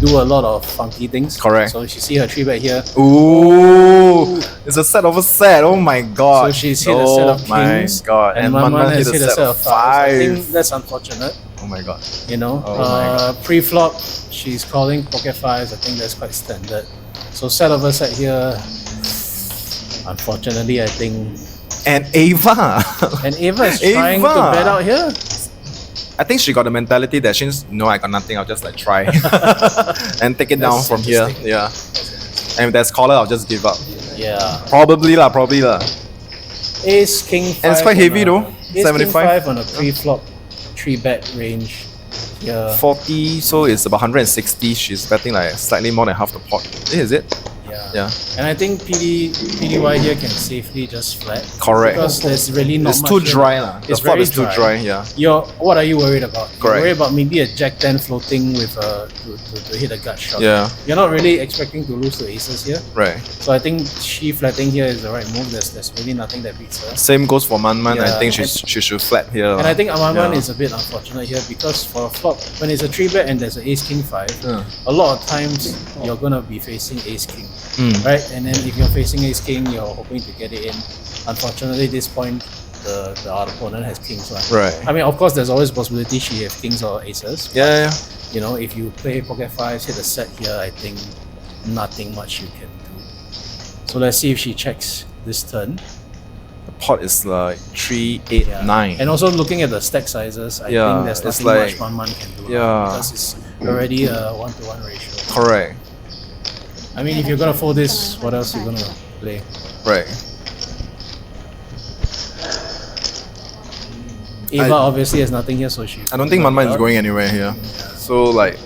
Speaker 3: do a lot of funky things.
Speaker 2: Correct.
Speaker 3: So you see her 3 bet here.
Speaker 2: Ooh, it's a set of a set. Oh my god.
Speaker 3: So she's hit a set of kings.
Speaker 2: Oh my god.
Speaker 3: And
Speaker 2: Manman
Speaker 3: Manman has hit a set of 5s. I think
Speaker 2: 5.
Speaker 3: that's unfortunate.
Speaker 2: Oh my god.
Speaker 3: You know,
Speaker 2: Oh my
Speaker 3: pre-flop, she's calling pocket 5s. I think that's quite standard. So set of a set here. Unfortunately, I think.
Speaker 2: And Ava.
Speaker 3: And Ava is trying to
Speaker 2: Ava.
Speaker 3: bet out here.
Speaker 2: I think she got the mentality that she's no, I got nothing. I'll just like try and take it down
Speaker 3: That's
Speaker 2: from here.
Speaker 3: interesting.
Speaker 2: Yeah. And if there's caller, I'll just give up.
Speaker 3: Yeah.
Speaker 2: Probably lah.
Speaker 3: Ace King 5.
Speaker 2: And it's quite
Speaker 3: on
Speaker 2: heavy
Speaker 3: a-
Speaker 2: though.
Speaker 3: Ace
Speaker 2: 75.
Speaker 3: King 5 on a pre-flop 3 bet range. Yeah.
Speaker 2: 40, so it's about 160. She's betting like slightly more than half the pot. Is it?
Speaker 3: Yeah.
Speaker 2: Yeah.
Speaker 3: And I think PDY here can safely just flat.
Speaker 2: Correct.
Speaker 3: Because there's really not
Speaker 2: It's
Speaker 3: much
Speaker 2: too
Speaker 3: here.
Speaker 2: dry lah. The
Speaker 3: It's
Speaker 2: flop
Speaker 3: very
Speaker 2: is too dry. Yeah.
Speaker 3: What are you worried about? You're
Speaker 2: Correct.
Speaker 3: worried about maybe a Jack 10 floating with to hit a gut shot.
Speaker 2: Yeah.
Speaker 3: You're not really expecting to lose to aces here.
Speaker 2: Right.
Speaker 3: So I think she flatting here is the right move. There's really nothing that beats her.
Speaker 2: Same goes for Manman. I
Speaker 3: Yeah,
Speaker 2: think she should flat here.
Speaker 3: And I think Manman
Speaker 2: Yeah.
Speaker 3: is a bit unfortunate here because for a flop, when it's a 3 bet and there's an ace king 5,
Speaker 2: Yeah.
Speaker 3: a lot of times you're gonna be facing ace king,
Speaker 2: Mm.
Speaker 3: right? And then if you're facing ace king, you're hoping to get it in. Unfortunately, this point the other opponent has kings, right?
Speaker 2: Right.
Speaker 3: I mean, of course, there's always possibility she have kings or aces.
Speaker 2: Yeah.
Speaker 3: You know, if you play pocket 5s, hit a set here, I think nothing much you can do. So let's see if she checks this turn.
Speaker 2: The pot is like 3, 8,
Speaker 3: Yeah.
Speaker 2: 9.
Speaker 3: And also looking at the stack sizes, I
Speaker 2: Yeah,
Speaker 3: think there's
Speaker 2: it's
Speaker 3: nothing
Speaker 2: like-
Speaker 3: much Manman can do.
Speaker 2: yeah.
Speaker 3: Because it's already a 1-to-1 ratio.
Speaker 2: Correct.
Speaker 3: I mean, if you're gonna fold this, what else you gonna play?
Speaker 2: Right.
Speaker 3: Ava obviously has nothing here, so she.
Speaker 2: I don't think Manman is going anywhere here. So like,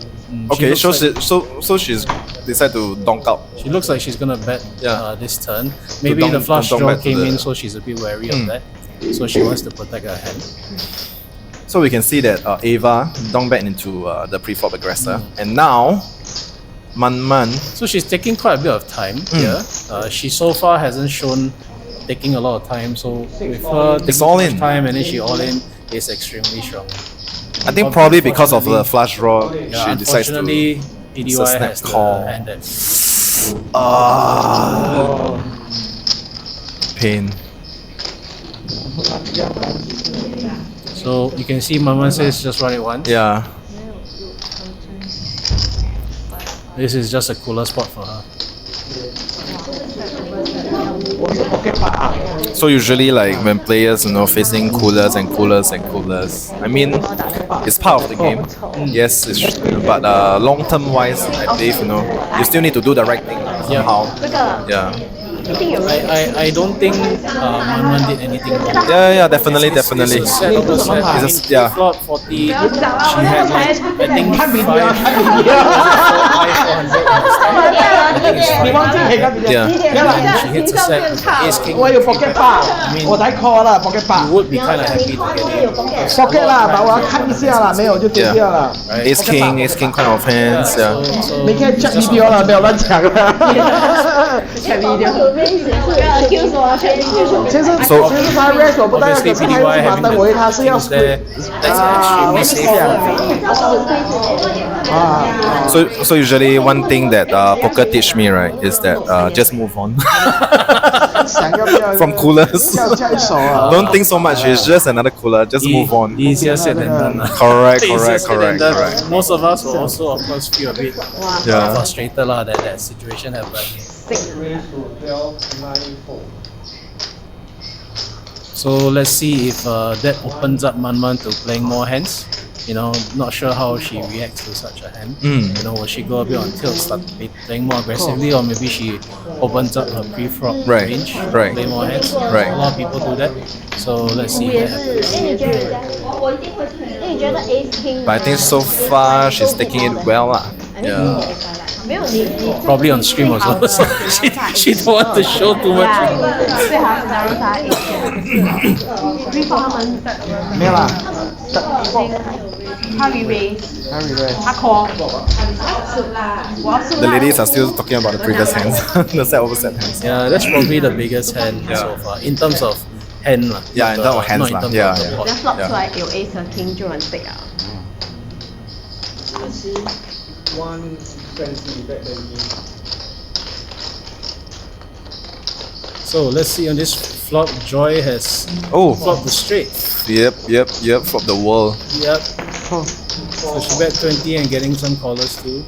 Speaker 2: okay,
Speaker 3: she
Speaker 2: so
Speaker 3: looks
Speaker 2: so she's decided to donk out.
Speaker 3: She looks like she's gonna bet
Speaker 2: Yeah.
Speaker 3: this turn. Maybe
Speaker 2: donk-
Speaker 3: the flush
Speaker 2: to donk
Speaker 3: draw
Speaker 2: back to
Speaker 3: came
Speaker 2: the-
Speaker 3: in, so she's a bit wary of that. So she wants to protect her hand.
Speaker 2: So we can see that Ava donked back into the pre-flop aggressor, and now Manman.
Speaker 3: So she's taking quite a bit of time here. She so far hasn't shown taking a lot of time. So with her taking
Speaker 2: all
Speaker 3: so much
Speaker 2: in.
Speaker 3: time and then she all in is extremely strong.
Speaker 2: I think probably because of the flush draw,
Speaker 3: Yeah,
Speaker 2: she decides to.
Speaker 3: unfortunately,
Speaker 2: it's a
Speaker 3: PDY
Speaker 2: snap
Speaker 3: has
Speaker 2: call.
Speaker 3: the hand that
Speaker 2: Pain.
Speaker 3: So you can see Manman says just run it once.
Speaker 2: Yeah.
Speaker 3: This is just a cooler spot for her.
Speaker 2: So usually like when players, facing coolers and coolers and coolers, I mean, it's part of the game. Yes, but long term wise, I believe, you still need to do the right thing somehow. Yeah.
Speaker 3: I don't think Manman did anything wrong.
Speaker 2: Yeah, definitely.
Speaker 3: It's a set over set. I mean,
Speaker 2: Yeah.
Speaker 3: flop 40. She had like, I think 5,
Speaker 2: Yeah.
Speaker 3: she hits a set with ace king.
Speaker 6: 我要 pocket 八
Speaker 3: I mean,
Speaker 6: 我才 call 啦 pocket 八
Speaker 3: you would be kind of happy to get it.
Speaker 6: pocket 啦把我要看一下啦没有就丢掉了
Speaker 2: Ace King kind of hands. Yeah.
Speaker 3: So
Speaker 6: 你可以 check video 了没有乱讲了
Speaker 5: check video。
Speaker 6: 其实
Speaker 2: So-
Speaker 6: 其实他 raise 我不带可
Speaker 3: obviously
Speaker 6: 是他
Speaker 3: PDY
Speaker 6: 是把
Speaker 3: having
Speaker 6: 灯
Speaker 3: the
Speaker 6: 我以为他是要
Speaker 3: things there, that's
Speaker 6: 啊
Speaker 3: extremely safe.
Speaker 6: 啊
Speaker 2: So usually one thing that poker teach me, right, is that just move on
Speaker 6: 想要不要
Speaker 2: from coolers.
Speaker 6: 要下一手啊
Speaker 2: Don't think so much. It's just another cooler. Just move on.
Speaker 3: Easier said than done.
Speaker 2: Correct.
Speaker 3: Easier said than done.
Speaker 2: Correct.
Speaker 3: Most of us will also, of course, feel a bit
Speaker 2: Yeah.
Speaker 3: frustrated lah that situation happened. So let's see if that opens up Manman to playing more hands. You know, not sure how she reacts to such a hand. You know, will she go a bit on tilt, start playing more aggressively, or maybe she opens up her pre-flop
Speaker 2: Right,
Speaker 3: range,
Speaker 2: right.
Speaker 3: play more hands.
Speaker 2: Right.
Speaker 3: A lot of people do that. So let's see what happens.
Speaker 4: 那你觉得 Ace King？
Speaker 2: But I think so far she's taking it well, lah. Yeah.
Speaker 4: 没有你
Speaker 3: Probably on stream also. So she don't want to show too much.
Speaker 4: 最好是加入他 Ace King。他们
Speaker 6: 没有啦
Speaker 5: 他 re-raise，
Speaker 6: 他 reverse
Speaker 5: 他 call。
Speaker 2: The ladies are still talking about the previous hands, the set over set hands.
Speaker 3: Yeah, that's probably the biggest hand so far in terms of hand lah.
Speaker 2: Yeah, in terms of hands
Speaker 3: not in
Speaker 2: lah.
Speaker 3: terms
Speaker 2: Yeah,
Speaker 3: of the
Speaker 2: yeah.
Speaker 3: pot.
Speaker 5: 人家 flop 出来有 ace 和 king 就很 thick 啊。
Speaker 3: So let's see on this flop. Joy has
Speaker 2: Oh,
Speaker 3: flopped the straight.
Speaker 2: yep. From the world.
Speaker 3: Yep. So she bet 20 and getting some callers too.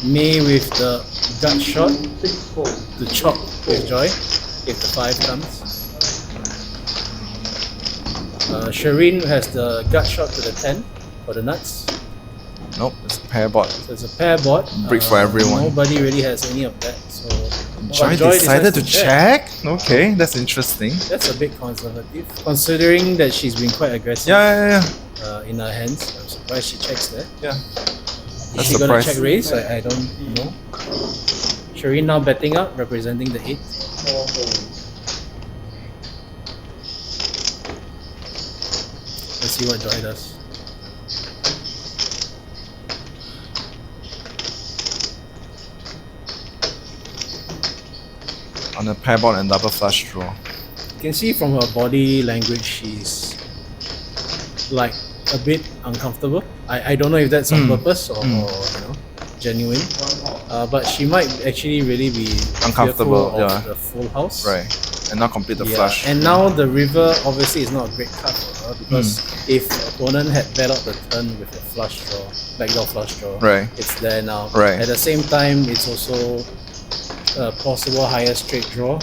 Speaker 3: May with the gut shot to chop with Joy if the 5 comes. Sharine has the gut shot to the 10 for the nuts.
Speaker 2: Nope, it's a pair board.
Speaker 3: So it's a pair board.
Speaker 2: Brick for everyone.
Speaker 3: Nobody really has any of that. So
Speaker 2: Joy
Speaker 3: but
Speaker 2: decided to
Speaker 3: decides
Speaker 2: check. Okay, that's interesting.
Speaker 3: That's a bit conservative, considering that she's been quite aggressive
Speaker 2: Yeah.
Speaker 3: in her hands. I'm surprised she checks there.
Speaker 2: Yeah.
Speaker 3: Is
Speaker 2: That's
Speaker 3: she gonna
Speaker 2: surprised.
Speaker 3: check raise? I don't know. Sharine now betting up, representing the 8. Let's see what Joy does.
Speaker 2: On a pair board and double flush draw.
Speaker 3: You can see from her body language she's like a bit uncomfortable. I don't know if that's on purpose or you know genuine. But she might actually really be
Speaker 2: Uncomfortable,
Speaker 3: fearful of
Speaker 2: yeah.
Speaker 3: the full house.
Speaker 2: Right. And now complete the
Speaker 3: Yeah,
Speaker 2: flush.
Speaker 3: and now the river obviously is not a great cut for her because if opponent had bet out the turn with a flush draw, backdoor flush draw,
Speaker 2: Right.
Speaker 3: it's there now.
Speaker 2: Right.
Speaker 3: At the same time, it's also a possible higher straight draw.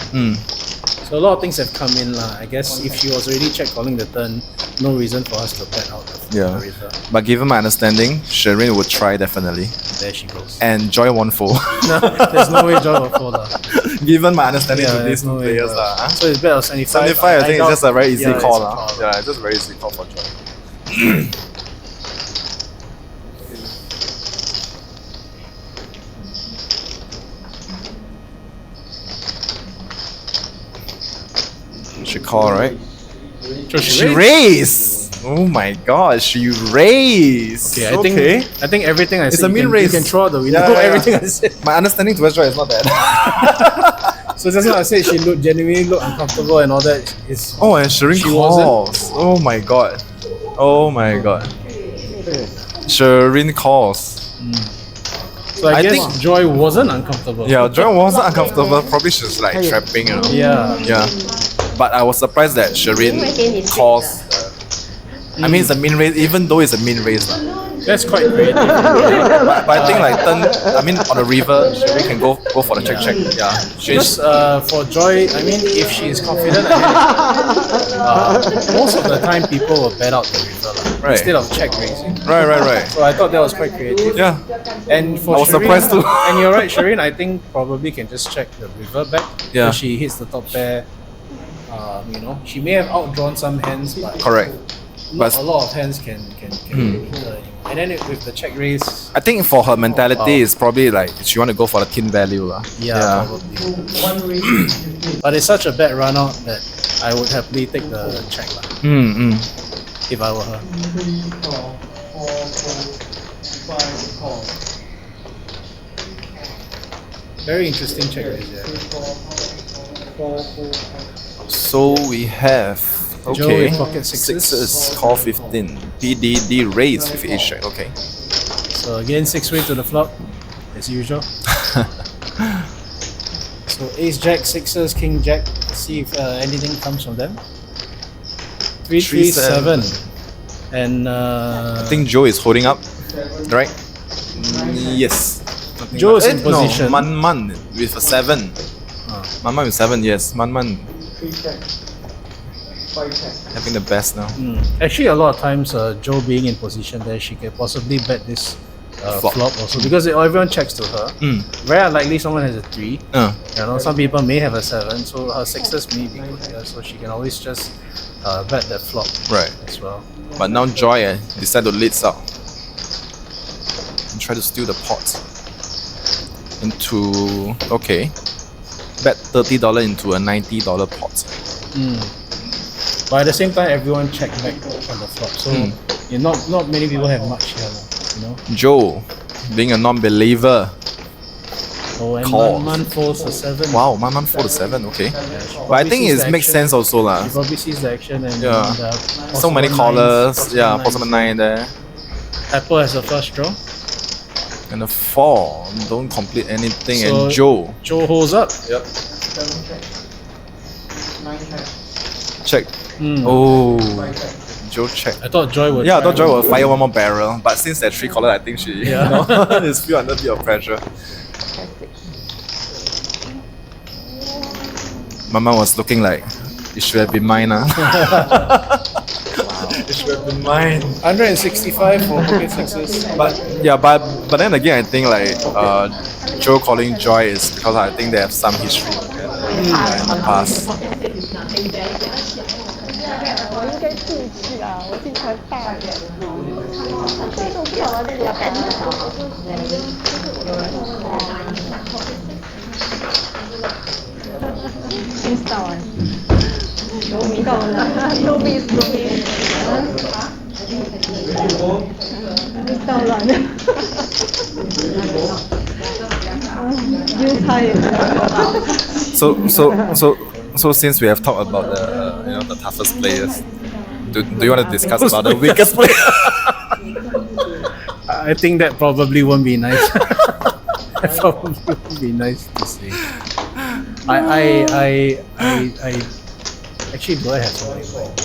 Speaker 3: So a lot of things have come in lah. I guess if she was already check calling the turn, no reason for us to bet out the
Speaker 2: Yeah.
Speaker 3: river.
Speaker 2: But given my understanding, Sharine would try definitely.
Speaker 3: There she goes.
Speaker 2: And Joy won't fold.
Speaker 3: No, there's no way Joy will fold lah.
Speaker 2: Given my understanding
Speaker 3: Yeah,
Speaker 2: of these
Speaker 3: there's no way.
Speaker 2: players, lah.
Speaker 3: So it's bet of 75.
Speaker 2: 75, I think it's just a very easy
Speaker 3: yeah,
Speaker 2: call.
Speaker 3: it's a
Speaker 2: lah.
Speaker 3: call.
Speaker 2: Yeah, it's just a very easy call for Joy. She call, right?
Speaker 3: So
Speaker 2: She raised! Oh my god, she raised!
Speaker 3: Okay, I think everything I
Speaker 2: It's
Speaker 3: said
Speaker 2: a min
Speaker 3: you
Speaker 2: raise.
Speaker 3: can throw out the window.
Speaker 2: Yeah, yeah, yeah.
Speaker 3: Everything I said.
Speaker 2: My understanding towards Joy is not that.
Speaker 3: So just now I said she genuinely looked uncomfortable and all that. Is
Speaker 2: Oh, and Sharine
Speaker 3: She wasn't?
Speaker 2: calls. Oh my god. Oh my god. Sharine calls.
Speaker 3: so I guess
Speaker 2: think-
Speaker 3: Joy wasn't uncomfortable.
Speaker 2: Yeah, Joy wasn't uncomfortable. Probably she's like trapping, you know.
Speaker 3: Yeah.
Speaker 2: Yeah. But I was surprised that Sharine calls. I mean, it's a min raise, even though it's a min raise.
Speaker 3: That's quite creative.
Speaker 2: But I think like on the river, we can go for the check. Yeah.
Speaker 3: Because for Joy, I mean, if she is confident ahead, most of the time people will bet out the river
Speaker 2: Right.
Speaker 3: instead of check raising.
Speaker 2: Right.
Speaker 3: So I thought that was quite creative.
Speaker 2: Yeah.
Speaker 3: And for
Speaker 2: I was
Speaker 3: Sharine,
Speaker 2: surprised too.
Speaker 3: And you're right, Sharine, I think probably can just check the river back.
Speaker 2: Yeah.
Speaker 3: If she hits the top pair, she may have outdrawn some hands, but
Speaker 2: Correct.
Speaker 3: not
Speaker 2: But
Speaker 3: a lot of hands can beat her. And then with the check raise,
Speaker 2: I think for her mentality, it's probably like she want to go for the tin value.
Speaker 3: probably. But it's such a bad run out that I would happily take the check if I were her. Very interesting check raise, yeah.
Speaker 2: So we have
Speaker 3: Joe with pocket sixes.
Speaker 2: sixes, call 15. Pdydy raise with ace check. Okay.
Speaker 3: So again, 6-way to the flop, as usual. So ace jack, sixes, king jack. Let's see if anything comes from them. 3, 3, 7. And
Speaker 2: I think Joe is holding up, right? Yes. Nothing
Speaker 3: Joe
Speaker 2: much.
Speaker 3: is in position.
Speaker 2: No, Manman with a 7. Manman with 7, yes. Manman having the best now.
Speaker 3: Actually, a lot of times, Joe being in position there, she can possibly bet this
Speaker 2: Flop.
Speaker 3: flop also because everyone checks to her. Very unlikely someone has a 3. Some people may have a 7, so her sixes may be good here, so she can always just bet that flop
Speaker 2: Right.
Speaker 3: as well.
Speaker 2: But now Joy decide to leads out and try to steal the pot into bet $30 into a $90 pot.
Speaker 3: But at the same time, everyone checked back on the flop, so not many people have much here,
Speaker 2: Joe, being a non-believer.
Speaker 3: Oh, and
Speaker 2: Calls.
Speaker 3: Man folds a 7.
Speaker 2: Wow, Manman 4 to 7. Okay.
Speaker 3: She
Speaker 2: But I
Speaker 3: probably
Speaker 2: think
Speaker 3: sees
Speaker 2: it
Speaker 3: the
Speaker 2: makes
Speaker 3: action.
Speaker 2: sense also lah.
Speaker 3: She probably sees the action and
Speaker 2: Yeah.
Speaker 3: and,
Speaker 2: So many
Speaker 3: possible
Speaker 2: callers.
Speaker 3: nines,
Speaker 2: Yeah,
Speaker 3: possible
Speaker 2: possible 9 there.
Speaker 3: Apple has a flush draw.
Speaker 2: And a 4. Don't complete anything.
Speaker 3: So-
Speaker 2: And Joe.
Speaker 3: Joe holds up.
Speaker 2: Yep. Check. Oh. Joe check.
Speaker 3: I thought Joy would.
Speaker 2: Yeah, I
Speaker 3: try
Speaker 2: thought Joy
Speaker 3: one.
Speaker 2: will fire one more barrel, but since they're 3 caller, I think she is still under a bit of pressure. Mama was looking like it should have been mine. It should have been mine.
Speaker 3: 165 for pocket sixes.
Speaker 2: But then again, I think like Joe calling Joy is because I think they have some history in the past.
Speaker 4: 我应该进去啊，我进才大点。这种票啊，这个真少哎，有米到了，有米死米，到了呢，又差一点。
Speaker 2: So since we have talked about the toughest players, do you want to discuss about the weakest player?
Speaker 3: I think that probably won't be nice. That probably won't be nice to say. I actually do I have something in mind?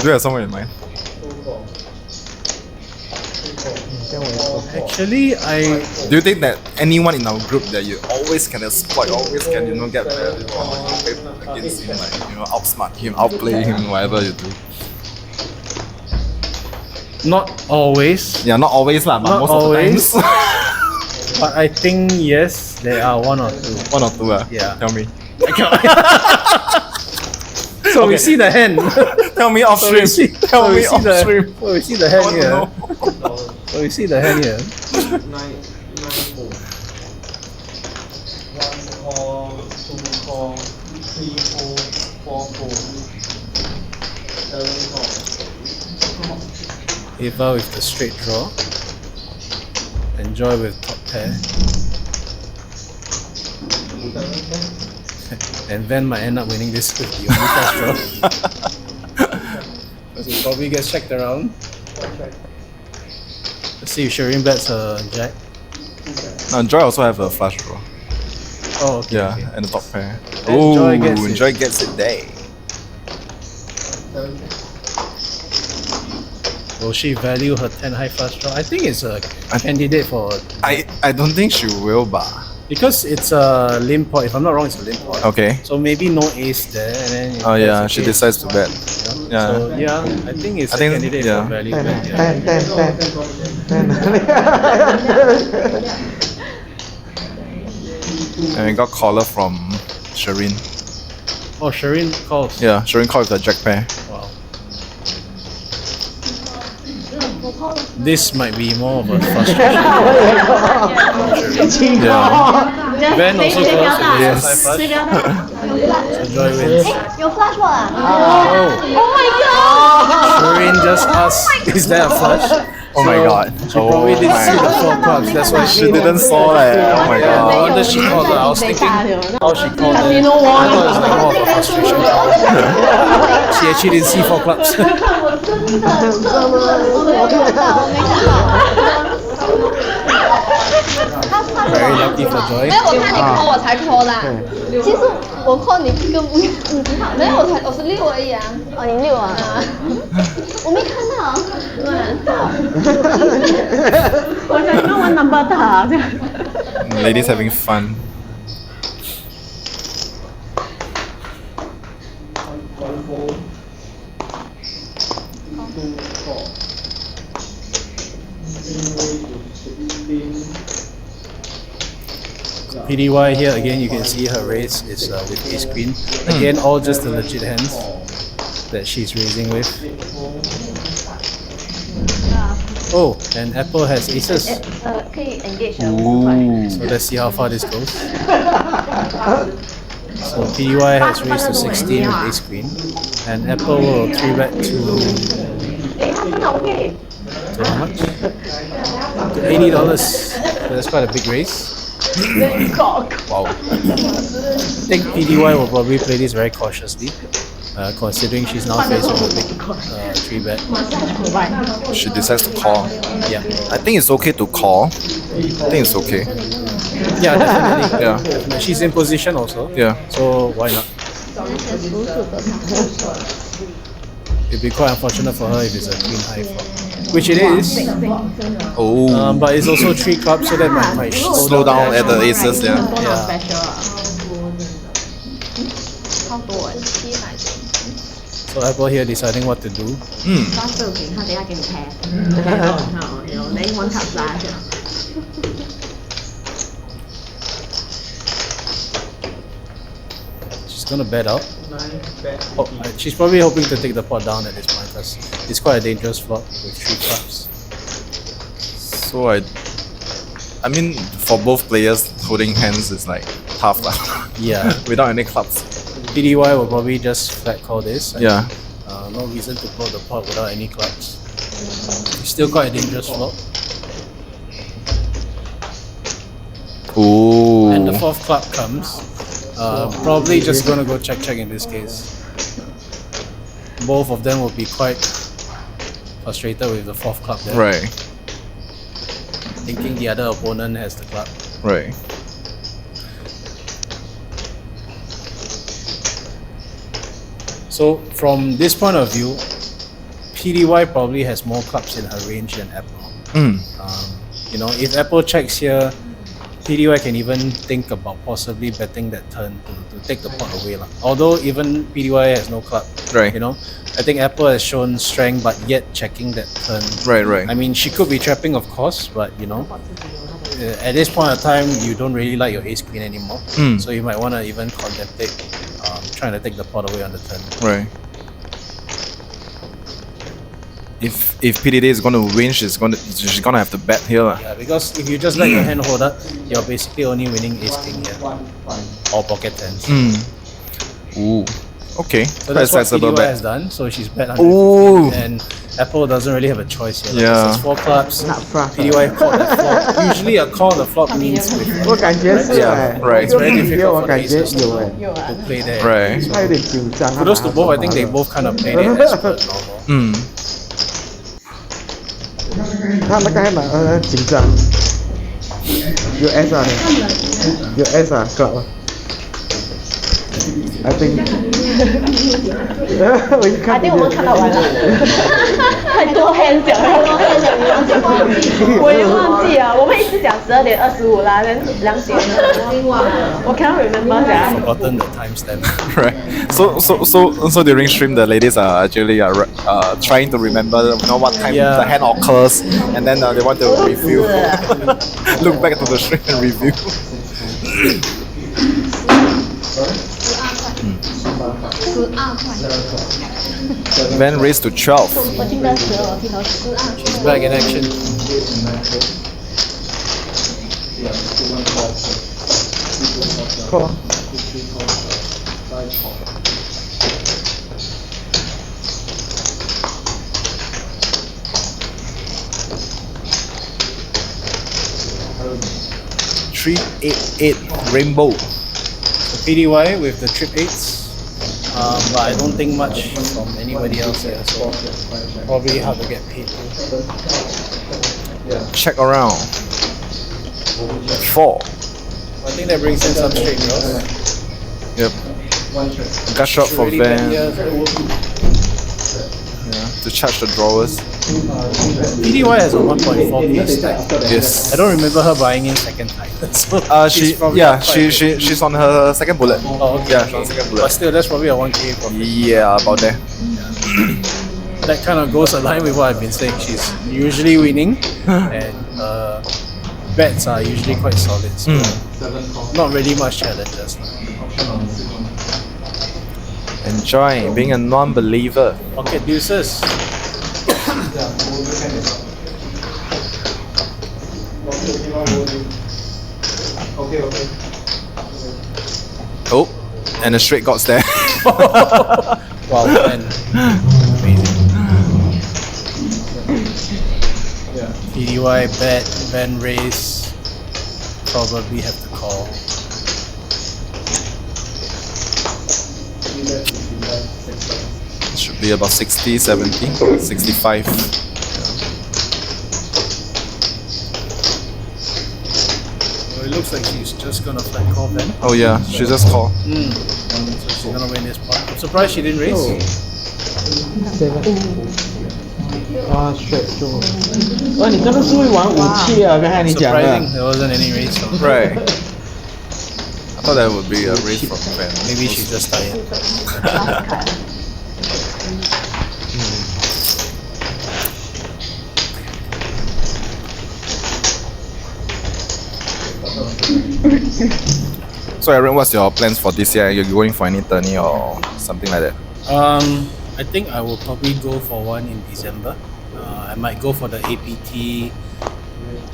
Speaker 2: Do you have someone in mind?
Speaker 3: Actually,
Speaker 2: Do you think that anyone in our group that you always can exploit, always can get value or play against him, like outsmart him, outplay him, whatever you do?
Speaker 3: not always,
Speaker 2: Yeah, not always lah, but
Speaker 3: Not
Speaker 2: most
Speaker 3: always.
Speaker 2: of the times.
Speaker 3: but I think yes, there are one or two.
Speaker 2: One or two,
Speaker 3: Yeah.
Speaker 2: Tell me.
Speaker 3: So we see the hand.
Speaker 2: Tell me off stream. Tell me off stream.
Speaker 3: So we see the hand
Speaker 2: want to
Speaker 3: here.
Speaker 2: know.
Speaker 3: So we see the hand here. 'Ava with the straight draw. Enjoy with top pair. And then might end up winning this with the only flush draw. Because he probably gets checked around. Let's see if Sharine bets a jack.
Speaker 2: No, Joy also have a flush draw.
Speaker 3: Oh, okay.
Speaker 2: Yeah,
Speaker 3: okay.
Speaker 2: and the top pair.
Speaker 3: And Joy gets it.
Speaker 2: Joy gets it there.
Speaker 3: Will she value her 10 high flush draw? I think it's a candidate for
Speaker 2: I don't think she will, but
Speaker 3: because it's a limp pot. If I'm not wrong, it's a limp pot.
Speaker 2: okay.
Speaker 3: So maybe no ace there, and then if
Speaker 2: Oh
Speaker 3: that's
Speaker 2: yeah,
Speaker 3: the
Speaker 2: she
Speaker 3: case,
Speaker 2: decides to bet. Yeah.
Speaker 3: So yeah, I think it's a candidate
Speaker 2: yeah.
Speaker 3: for value
Speaker 6: 10
Speaker 3: bet. Yeah.
Speaker 6: 10
Speaker 2: And we got caller from Sharine.
Speaker 3: Oh, Sharine calls.
Speaker 2: Yeah, Sharine called with a jack pair.
Speaker 3: Wow. This might be more of a frustration.
Speaker 2: Yeah.
Speaker 3: Ben also calls with
Speaker 2: Yes.
Speaker 3: high flush. So Joy wins.
Speaker 4: 有 flash 啊
Speaker 3: Oh,！Oh
Speaker 4: my god！
Speaker 3: Sharine just asked, is there a flush?
Speaker 2: Oh my god.
Speaker 3: She probably didn't
Speaker 2: my
Speaker 3: see the
Speaker 2: god.
Speaker 3: 4 clubs, that's why
Speaker 2: She didn't saw it. Oh my
Speaker 3: No
Speaker 2: god.
Speaker 3: wonder she called her. I was thinking how she called her. I thought it was like more of a frustration call. She actually didn't see 4 clubs.
Speaker 4: 我没看到。
Speaker 3: Very lucky for Joy.
Speaker 5: 没有，我看你 call 我才 call 啦。
Speaker 4: 其实我 call 你更不，
Speaker 5: 没有，我是6而已啊。
Speaker 4: 哦，你6啊？我没看到。
Speaker 5: 我想用我 number 打这样。
Speaker 2: Ladies having fun.
Speaker 3: PDY here again, you can see her raise is with ace queen. Again, all just the legit hands that she's raising with. Oh, and Apple has aces.
Speaker 5: 可以 engage
Speaker 2: Ooh.
Speaker 3: So let's see how far this goes. So PDY has raised to 16 with ace queen, and Apple will 3-bet to how much? To $80. So that's quite a big raise. Wow. I think PDY will probably play this very cautiously, considering she's now faced with a big 3-bet.
Speaker 2: She decides to call.
Speaker 3: Yeah,
Speaker 2: I think it's okay to call. I think it's okay.
Speaker 3: yeah, definitely.
Speaker 2: Yeah.
Speaker 3: Definitely. She's in position also.
Speaker 2: Yeah.
Speaker 3: So why not? It'd be quite unfortunate for her if it's a queen high flop, which it is.
Speaker 2: Oh.
Speaker 3: But it's also 3 clubs, so that might
Speaker 2: Slow down at the aces, yeah.
Speaker 3: Yeah. So Apple here deciding what to do. She's gonna bet out. Oh, she's probably hoping to take the pot down at this point because it's quite a dangerous flop with 3 clubs.
Speaker 2: So I mean, for both players, holding hands is like tough lah.
Speaker 3: Yeah.
Speaker 2: Without any clubs.
Speaker 3: PDY will probably just flat call this. And,
Speaker 2: Yeah.
Speaker 3: no reason to blow the pot without any clubs. It's still quite a dangerous flop.
Speaker 2: Ooh.
Speaker 3: And the 4th club comes. Probably just gonna go check in this case. Both of them will be quite frustrated with the 4th club there.
Speaker 2: Right.
Speaker 3: Thinking the other opponent has the club.
Speaker 2: Right.
Speaker 3: So from this point of view, PDY probably has more clubs in her range than Apple. You know, if Apple checks here, PDY can even think about possibly betting that turn to take the pot away. Although even PDY has no club.
Speaker 2: Right.
Speaker 3: You know, I think Apple has shown strength but yet checking that turn.
Speaker 2: Right.
Speaker 3: I mean, she could be trapping of course, but you know, at this point of time, you don't really like your ace queen anymore. So you might want to even contemplate trying to take the pot away on the turn.
Speaker 2: Right. If Pdydy is going to win, she's gonna have to bet here lah.
Speaker 3: Yeah, because if you just let your hand hold up, you're basically only winning ace king here. Or pocket tens.
Speaker 2: Ooh. Okay.
Speaker 3: So that's what
Speaker 2: sensible
Speaker 3: PDY
Speaker 2: bet.
Speaker 3: has done. So she's bet
Speaker 2: Ooh.
Speaker 3: 150, and Apple doesn't really have a choice here.
Speaker 2: Yeah.
Speaker 3: It's 4 clubs.
Speaker 6: Not flush.
Speaker 3: PDY called the flop. Usually a call the flop means with
Speaker 6: 我感觉是
Speaker 2: Yeah, right.
Speaker 3: It's very difficult
Speaker 6: 我
Speaker 3: for the
Speaker 6: 感觉
Speaker 3: aces
Speaker 6: 有
Speaker 3: to play there.
Speaker 2: Right.
Speaker 6: 他有点紧张。
Speaker 3: For those to both, I think they both kind of played it as per normal.
Speaker 6: 他那个还蛮紧张。有 S 啊，有 S 啊，club 啊。I think.
Speaker 5: I think 我们看到完了，太多 hand 讲了，我也忘记了，我们一直讲12:25啦，2点了，我 cannot remember 呀。
Speaker 3: Forgotten the timestamp.
Speaker 2: Right. So during stream, the ladies are actually trying to remember, what time
Speaker 3: Yeah.
Speaker 2: the hand occurs, and then they want to review, look back to the stream and review. Van raised to 12.
Speaker 4: 我听到12，我听到12。
Speaker 3: She's back in action.
Speaker 6: Call.
Speaker 2: Three, 8, rainbow.
Speaker 3: PDY with the trip 8s. But I don't think much from anybody else here, so probably hard to get paid too.
Speaker 2: Check around. 4.
Speaker 3: I think that brings in some straight draws.
Speaker 2: Yep. Gut shot for
Speaker 3: Already
Speaker 2: Van.
Speaker 3: here.
Speaker 2: To charge the drawers.
Speaker 3: PDY has a 1.4k stack.
Speaker 2: Yes.
Speaker 3: I don't remember her buying in second time. So she's probably up quite a bit.
Speaker 2: she's on her second bullet.
Speaker 3: Oh, okay.
Speaker 2: Yeah, she's on second
Speaker 3: But
Speaker 2: bullet.
Speaker 3: still, that's probably a 1k profit.
Speaker 2: Yeah, about there.
Speaker 3: That kind of goes aligned with what I've been saying. She's usually winning, and bets are usually quite solid. So not really much challenges.
Speaker 2: Enjoy being a non-believer.
Speaker 3: Pocket deuces.
Speaker 2: Oh, and the straight got there.
Speaker 3: Wow, man. Amazing. PDY bet, Van raise. Probably have to call.
Speaker 2: Should be about 60, 70, 65.
Speaker 3: So it looks like she's just gonna flat call Van.
Speaker 2: Oh yeah, she just called.
Speaker 3: So she's gonna win this part. I'm surprised she didn't raise.
Speaker 6: straight 中。你真的是会玩武器啊！刚才你讲的。
Speaker 3: Surprising, there wasn't any raise from her.
Speaker 2: Right. I thought that would be a race from Van.
Speaker 3: Maybe she's just tired.
Speaker 2: So Aaron, what's your plans for this year? Are you going for any tourney or something like that?
Speaker 3: I think I will probably go for one in December. I might go for the APT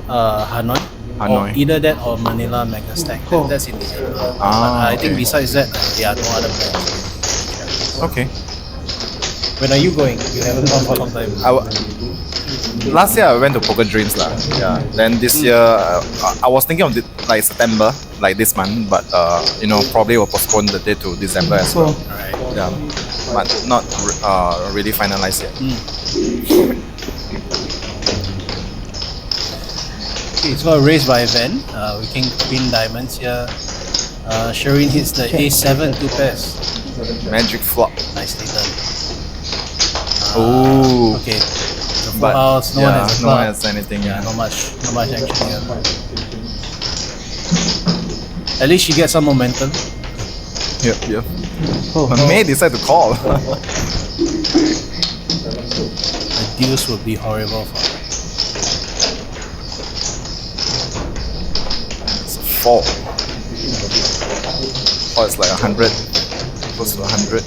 Speaker 3: Hanoi. Or
Speaker 2: Hanoi.
Speaker 3: either that or Manila Mega Stack. That's in December. But I think
Speaker 2: okay.
Speaker 3: besides that, there are no other plans.
Speaker 2: Okay.
Speaker 3: When are you going? You haven't gone for a long time.
Speaker 2: Last year I went to Poker Dreams lah. Yeah. Then this year I was thinking of like September, like this month, but probably will postpone the date to December as well.
Speaker 3: Alright.
Speaker 2: Yeah. But not really finalized yet.
Speaker 3: Okay, so a race by Van. We can Queen Diamonds here. Sharine hits the A7 2 pairs.
Speaker 2: Magic flop.
Speaker 3: Nicely done.
Speaker 2: Ooh.
Speaker 3: Okay. So full
Speaker 2: But
Speaker 3: house, no one has a
Speaker 2: no one
Speaker 3: club.
Speaker 2: has anything.
Speaker 3: Yeah,
Speaker 2: Yeah.
Speaker 3: not much action here. At least she gets some momentum.
Speaker 2: Yep. But May decide to call.
Speaker 3: The deuce would be horrible for her.
Speaker 2: It's a 4. Oh, it's like 100. Close to 100.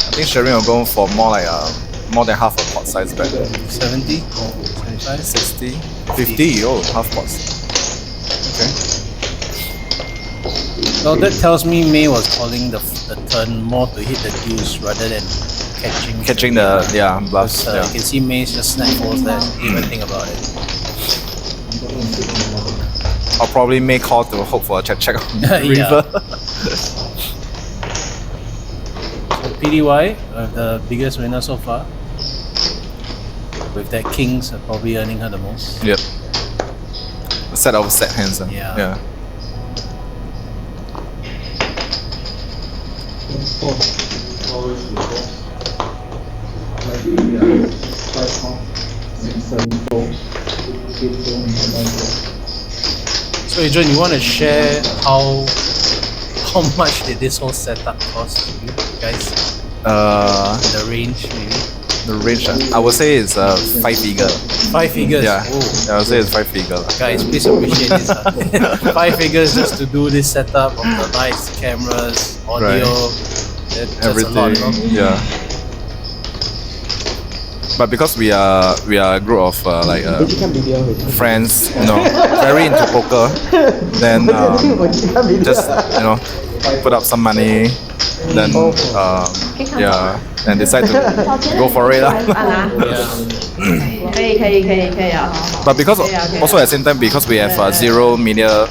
Speaker 2: I think Sharine will go for more than half a pot size bet.
Speaker 3: 70? 75?
Speaker 2: 60, 50. Oh, half pots. Okay.
Speaker 3: So that tells me May was calling the turn more to hit the deuce rather than catching
Speaker 2: the bluffs.
Speaker 3: You can see May's just snap folds there, didn't even think about it.
Speaker 2: I'll probably make call to hope for a check on
Speaker 3: Yeah.
Speaker 2: river.
Speaker 3: So PDY, the biggest winner so far. With that kings are probably earning her the most.
Speaker 2: Yep. A set of set hands.
Speaker 3: Yeah.
Speaker 2: Yeah.
Speaker 3: So Adrian, you want to share how much did this whole setup cost you guys? The range maybe?
Speaker 2: The range, I would say it's 5 figure.
Speaker 3: 5 figures?
Speaker 2: Yeah,
Speaker 3: Oh.
Speaker 2: I would say it's 5 figure.
Speaker 3: Guys, please appreciate this. 5 figures just to do this setup of the lights, cameras, audio. That's
Speaker 2: Everything.
Speaker 3: a lot, you know?
Speaker 2: Yeah. But because we are a group of friends, very into poker, then just put up some money, then and decide to go for it. But because also at the same time because we have zero media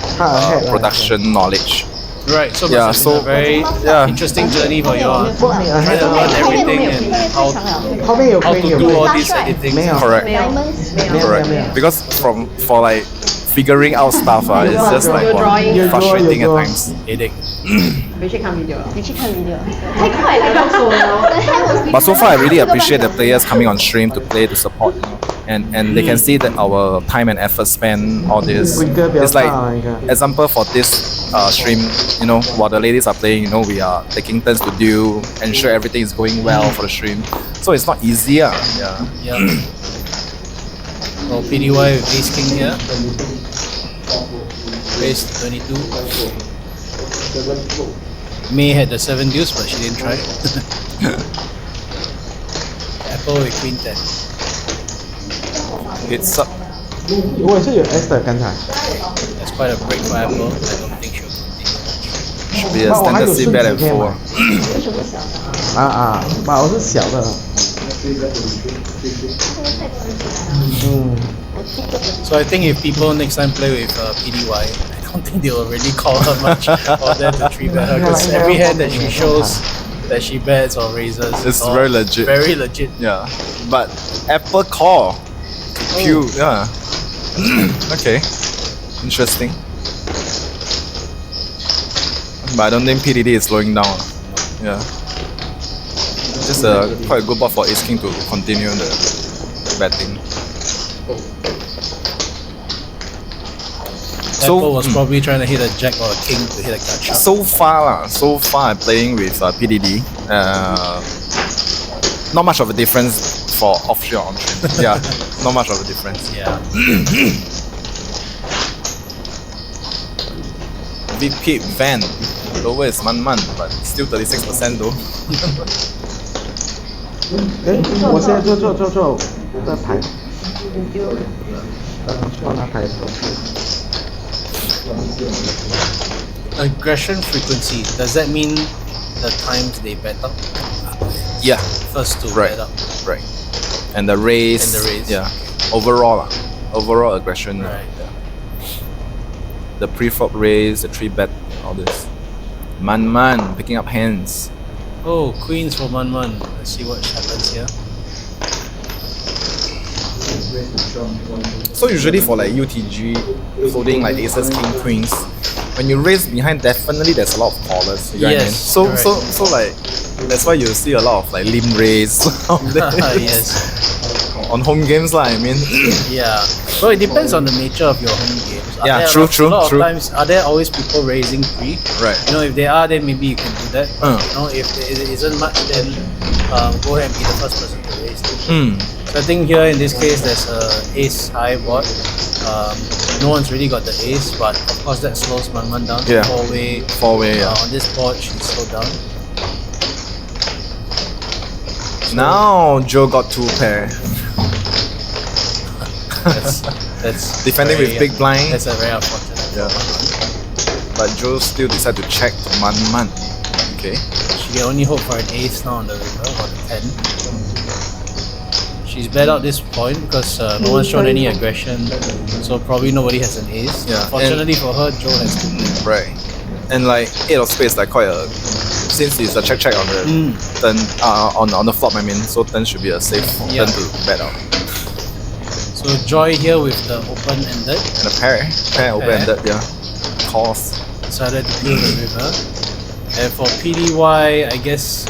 Speaker 2: production knowledge.
Speaker 3: Right, so
Speaker 2: Yeah,
Speaker 3: must have been a very interesting journey for you all. Trying to learn everything and how to do all these editing.
Speaker 2: Correct. Correct. Because for like figuring out stuff, it's just like frustrating at times.
Speaker 3: Headache.
Speaker 4: 你去看 video，太快了。
Speaker 2: But so far, I really appreciate the players coming on stream to play to support, and they can see that our time and effort spent all this. It's like example for this stream, while the ladies are playing, we are taking turns to do, ensure everything is going well for the stream. So it's not easy, yeah.
Speaker 3: So Pdy with Ace King here. Raised 22. May had the 7 deuce, but she didn't try. Apple with Queen 10.
Speaker 2: It's up.
Speaker 6: 我也是有 S 的刚才。
Speaker 3: That's quite a break for Apple. I don't think she'll continue.
Speaker 2: Should be a standard C bet at 4.
Speaker 6: 我是小的。
Speaker 3: So I think if people next time play with Pdy, I don't think they will really call her much or dare to 3-bet her because every hand that she shows that she bets or raises,
Speaker 2: It's
Speaker 3: all
Speaker 2: very legit.
Speaker 3: Very legit.
Speaker 2: Yeah. But Apple call. Q, yeah. Okay. Interesting. But I don't think Pdydy is slowing down. Yeah. Just quite a good bot for Ace King to continue the betting.
Speaker 3: Apple was probably trying to hit a jack or a king to hit a gut shot.
Speaker 2: So far I'm playing with Pdydy. Not much of a difference for offshore on stream. Yeah, not much of a difference.
Speaker 3: Yeah.
Speaker 2: VP Van, lower is Manman, but still 36% though.
Speaker 6: 我现在做这牌，做那牌。
Speaker 3: Aggression frequency, does that mean the times they bet up?
Speaker 2: Yeah,
Speaker 3: First to
Speaker 2: right,
Speaker 3: bet up.
Speaker 2: right. And the raise. Yeah. Overall aggression.
Speaker 3: Right.
Speaker 2: Yeah. The pre-flop raise, the 3-bet, all this. Man picking up hands.
Speaker 3: Oh, queens for Manman. Let's see what happens here.
Speaker 2: So usually for like UTG, holding like aces, king, queens, when you raise behind, definitely there's a lot of callers. You know what I mean?
Speaker 3: Yes,
Speaker 2: So
Speaker 3: correct.
Speaker 2: so like that's why you see a lot of like limb raise
Speaker 3: Yes.
Speaker 2: on home games lah. I mean,
Speaker 3: Yeah. So it depends on the nature of your home games.
Speaker 2: Yeah,
Speaker 3: there
Speaker 2: true,
Speaker 3: a lot of
Speaker 2: true.
Speaker 3: times, are there always people raising pre?
Speaker 2: right.
Speaker 3: If they are, then maybe you can do that. If there isn't much, then go ahead and be the first person to raise. So I think here in this case, there's a ace high board. No one's really got the ace, but of course that slows Manman down to
Speaker 2: Yeah.
Speaker 3: 4-way.
Speaker 2: 4-way. Yeah.
Speaker 3: On this board, she's slowed down.
Speaker 2: Now Joe got 2 pair.
Speaker 3: That's
Speaker 2: Defending
Speaker 3: very,
Speaker 2: with big blind.
Speaker 3: That's a very unfortunate.
Speaker 2: Yeah. But Joe still decided to check to Man. Okay.
Speaker 3: She can only hope for an ace now on the river or the 10. She's bet out this point because no one's shown any aggression, so probably nobody has an ace.
Speaker 2: Yeah,
Speaker 3: Fortunately for her, Joe has 2.
Speaker 2: Right. And like 8 of spades, like quite a, since it's a check on the turn, on the flop, I mean, so turn should be a safe turn to bet out.
Speaker 3: So Joy here with the open-ended.
Speaker 2: And a pair open-ended, yeah. Calls.
Speaker 3: Decided to play the river. And for PDY, I guess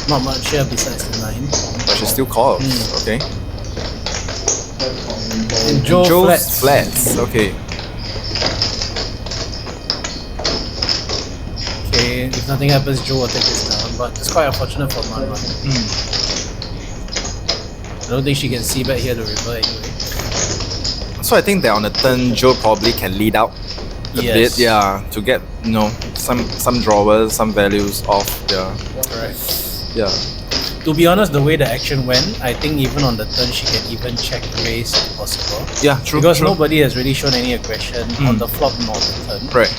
Speaker 3: not much here besides the 9.
Speaker 2: But she still calls. Okay.
Speaker 3: And Joe
Speaker 2: Joe's
Speaker 3: flats.
Speaker 2: flats. Okay.
Speaker 3: Okay, if nothing happens, Joe will take this down. But it's quite unfortunate for Manman. I don't think she can see back here the river anyway.
Speaker 2: So I think that on the turn, Joe probably can lead out a
Speaker 3: Yes.
Speaker 2: bit, yeah, to get some drawers, some values off. Yeah,
Speaker 3: Correct.
Speaker 2: yeah.
Speaker 3: To be honest, the way the action went, I think even on the turn she can even check raise if possible.
Speaker 2: Yeah, true.
Speaker 3: Because
Speaker 2: true.
Speaker 3: nobody has really shown any aggression on the flop nor the turn.
Speaker 2: Right.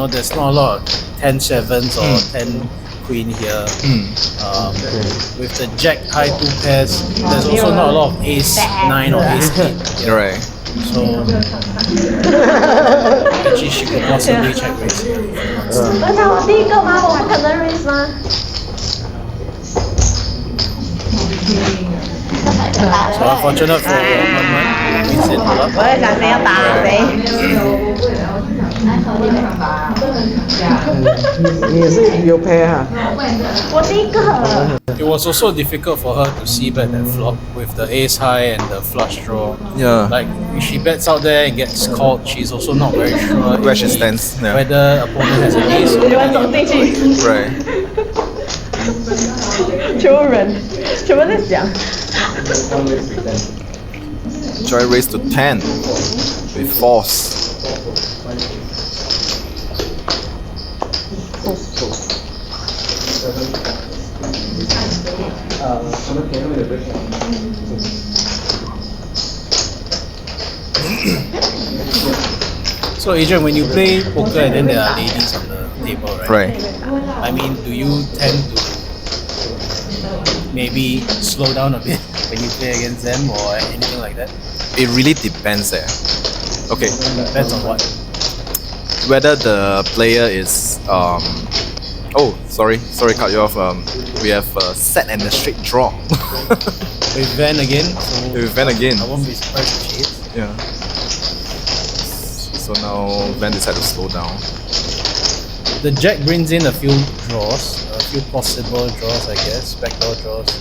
Speaker 3: There's not a lot of 10 sevens or 10 queen here. With the jack high 2 pairs, there's also not a lot of ace 9 or ace 8. Yeah.
Speaker 2: Right.
Speaker 3: So actually she could possibly check raise here.
Speaker 4: 刚才我第一个吗？我不可能 raise 吗？
Speaker 3: So unfortunate for Manman. Wins it all up.
Speaker 5: 我在想谁要打谁。
Speaker 6: 你也是有 pair 哈？
Speaker 5: 我第一个。
Speaker 3: It was also difficult for her to see bet that flop with the ace high and the flush draw.
Speaker 2: Yeah.
Speaker 3: Like if she bets out there and gets called, she's also not very sure
Speaker 2: Where she stands. Yeah.
Speaker 3: whether opponent has an ace or
Speaker 5: 你们走进去，
Speaker 2: Right.
Speaker 5: 全部人，全部在想。
Speaker 2: Joy raised to 10 with force.
Speaker 3: So Adrian, when you play poker and then there are ladies on the table, right?
Speaker 2: Right.
Speaker 3: I mean, do you tend to maybe slow down a bit when you play against them or anything like that?
Speaker 2: It really depends there. Okay.
Speaker 3: Depends on what.
Speaker 2: Whether the player is oh, sorry, cut you off. We have a set and a straight draw.
Speaker 3: With Van again, so
Speaker 2: With Van again.
Speaker 3: I won't be surprised if she hits.
Speaker 2: Yeah. So now Van decided to slow down.
Speaker 3: The jack brings in a few draws, a few possible draws, I guess, backdoor draws.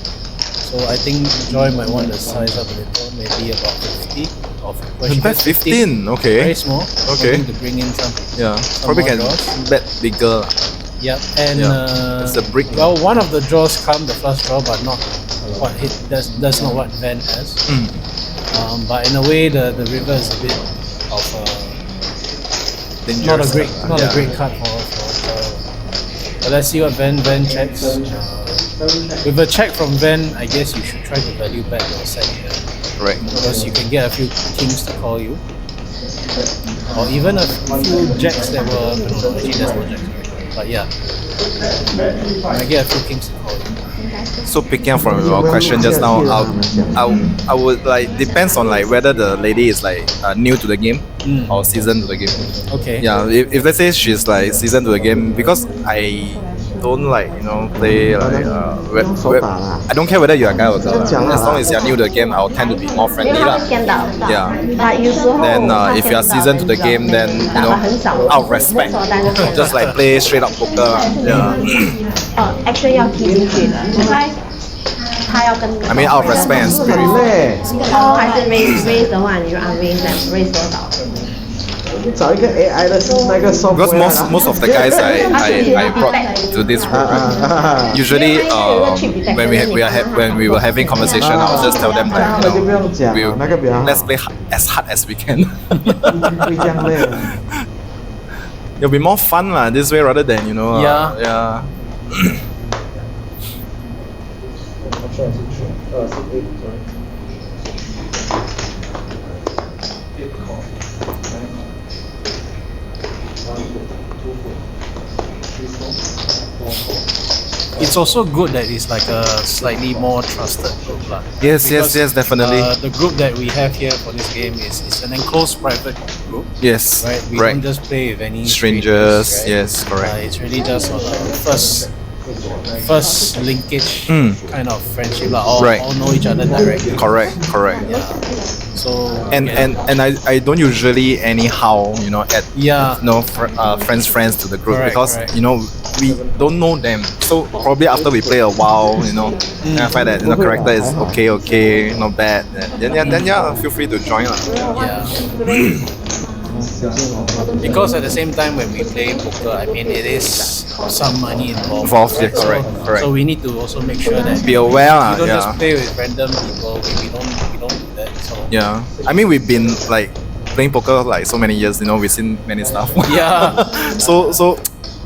Speaker 3: So I think Joy might want to size up a little, maybe about 50. Well, she
Speaker 2: Bet
Speaker 3: bets
Speaker 2: 15, okay.
Speaker 3: Very small.
Speaker 2: Okay.
Speaker 3: Hoping to bring in some.
Speaker 2: Yeah,
Speaker 3: Some
Speaker 2: probably
Speaker 3: more
Speaker 2: can
Speaker 3: draws.
Speaker 2: bet bigger.
Speaker 3: Yep, and
Speaker 2: Yeah, it's a brick.
Speaker 3: well, one of the draws come the flush draw, but not what hit. That's not what Van has. But in a way, the river is a bit of not a great card for. But let's see what Van checks. With a check from Van, I guess you should try to value bet your side here.
Speaker 2: Right.
Speaker 3: Because you can get a few kings to call you. Or even a few jacks that were, no, actually there's no jacks, right? But yeah. I get a few kings to call you.
Speaker 2: So picking up from your question just now, I would like depends on like whether the lady is like new to the game or seasoned to the game.
Speaker 3: Okay.
Speaker 2: Yeah, if let's say she's like seasoned to the game, because I don't like play like I don't care whether you're a guy or a girl. As long as you're new to the game, I'll tend to be more friendly lah. Yeah. Then if you are seasoned to the game, then out of respect, just like play straight up poker lah. Yeah.
Speaker 5: action 要 key 进去的，他要跟
Speaker 2: I mean out of respect and spirit.
Speaker 5: call 还是 raise 的话，你就 unraise 这样 raise 多少？
Speaker 6: 找一个 AI 的那个 software
Speaker 2: Because
Speaker 6: 啊
Speaker 2: most of the guys I brought to this group, right? Usually when we were having conversation, I'll just tell them like let's play as hard as we can.
Speaker 6: 会这样累。
Speaker 2: It'll be more fun lah this way rather than yeah.
Speaker 3: It's also good that it's like a slightly more trusted group lah.
Speaker 2: Yes, definitely.
Speaker 3: The group that we have here for this game is an enclosed private group.
Speaker 2: Yes,
Speaker 3: Right, we don't just play with any
Speaker 2: Strangers,
Speaker 3: right?
Speaker 2: yes, correct.
Speaker 3: It's really just on the first first linkage kind of friendship, lah.
Speaker 2: Right.
Speaker 3: All know each other directly.
Speaker 2: Correct.
Speaker 3: Yeah. So
Speaker 2: And I don't usually anyhow add
Speaker 3: yeah.
Speaker 2: friends to the group
Speaker 3: Correct,
Speaker 2: because
Speaker 3: correct.
Speaker 2: we don't know them. So probably after we play a while, and I find that the character is okay, not bad. Then feel free to join.
Speaker 3: Yeah. Because at the same time when we play poker, I mean it is some money involved.
Speaker 2: Yeah, correct.
Speaker 3: So we need to also make sure that
Speaker 2: Be aware,
Speaker 3: we don't
Speaker 2: yeah.
Speaker 3: just play with random people. We don't do that. So
Speaker 2: Yeah, I mean we've been like playing poker like so many years. We've seen many stuff.
Speaker 3: yeah.
Speaker 2: So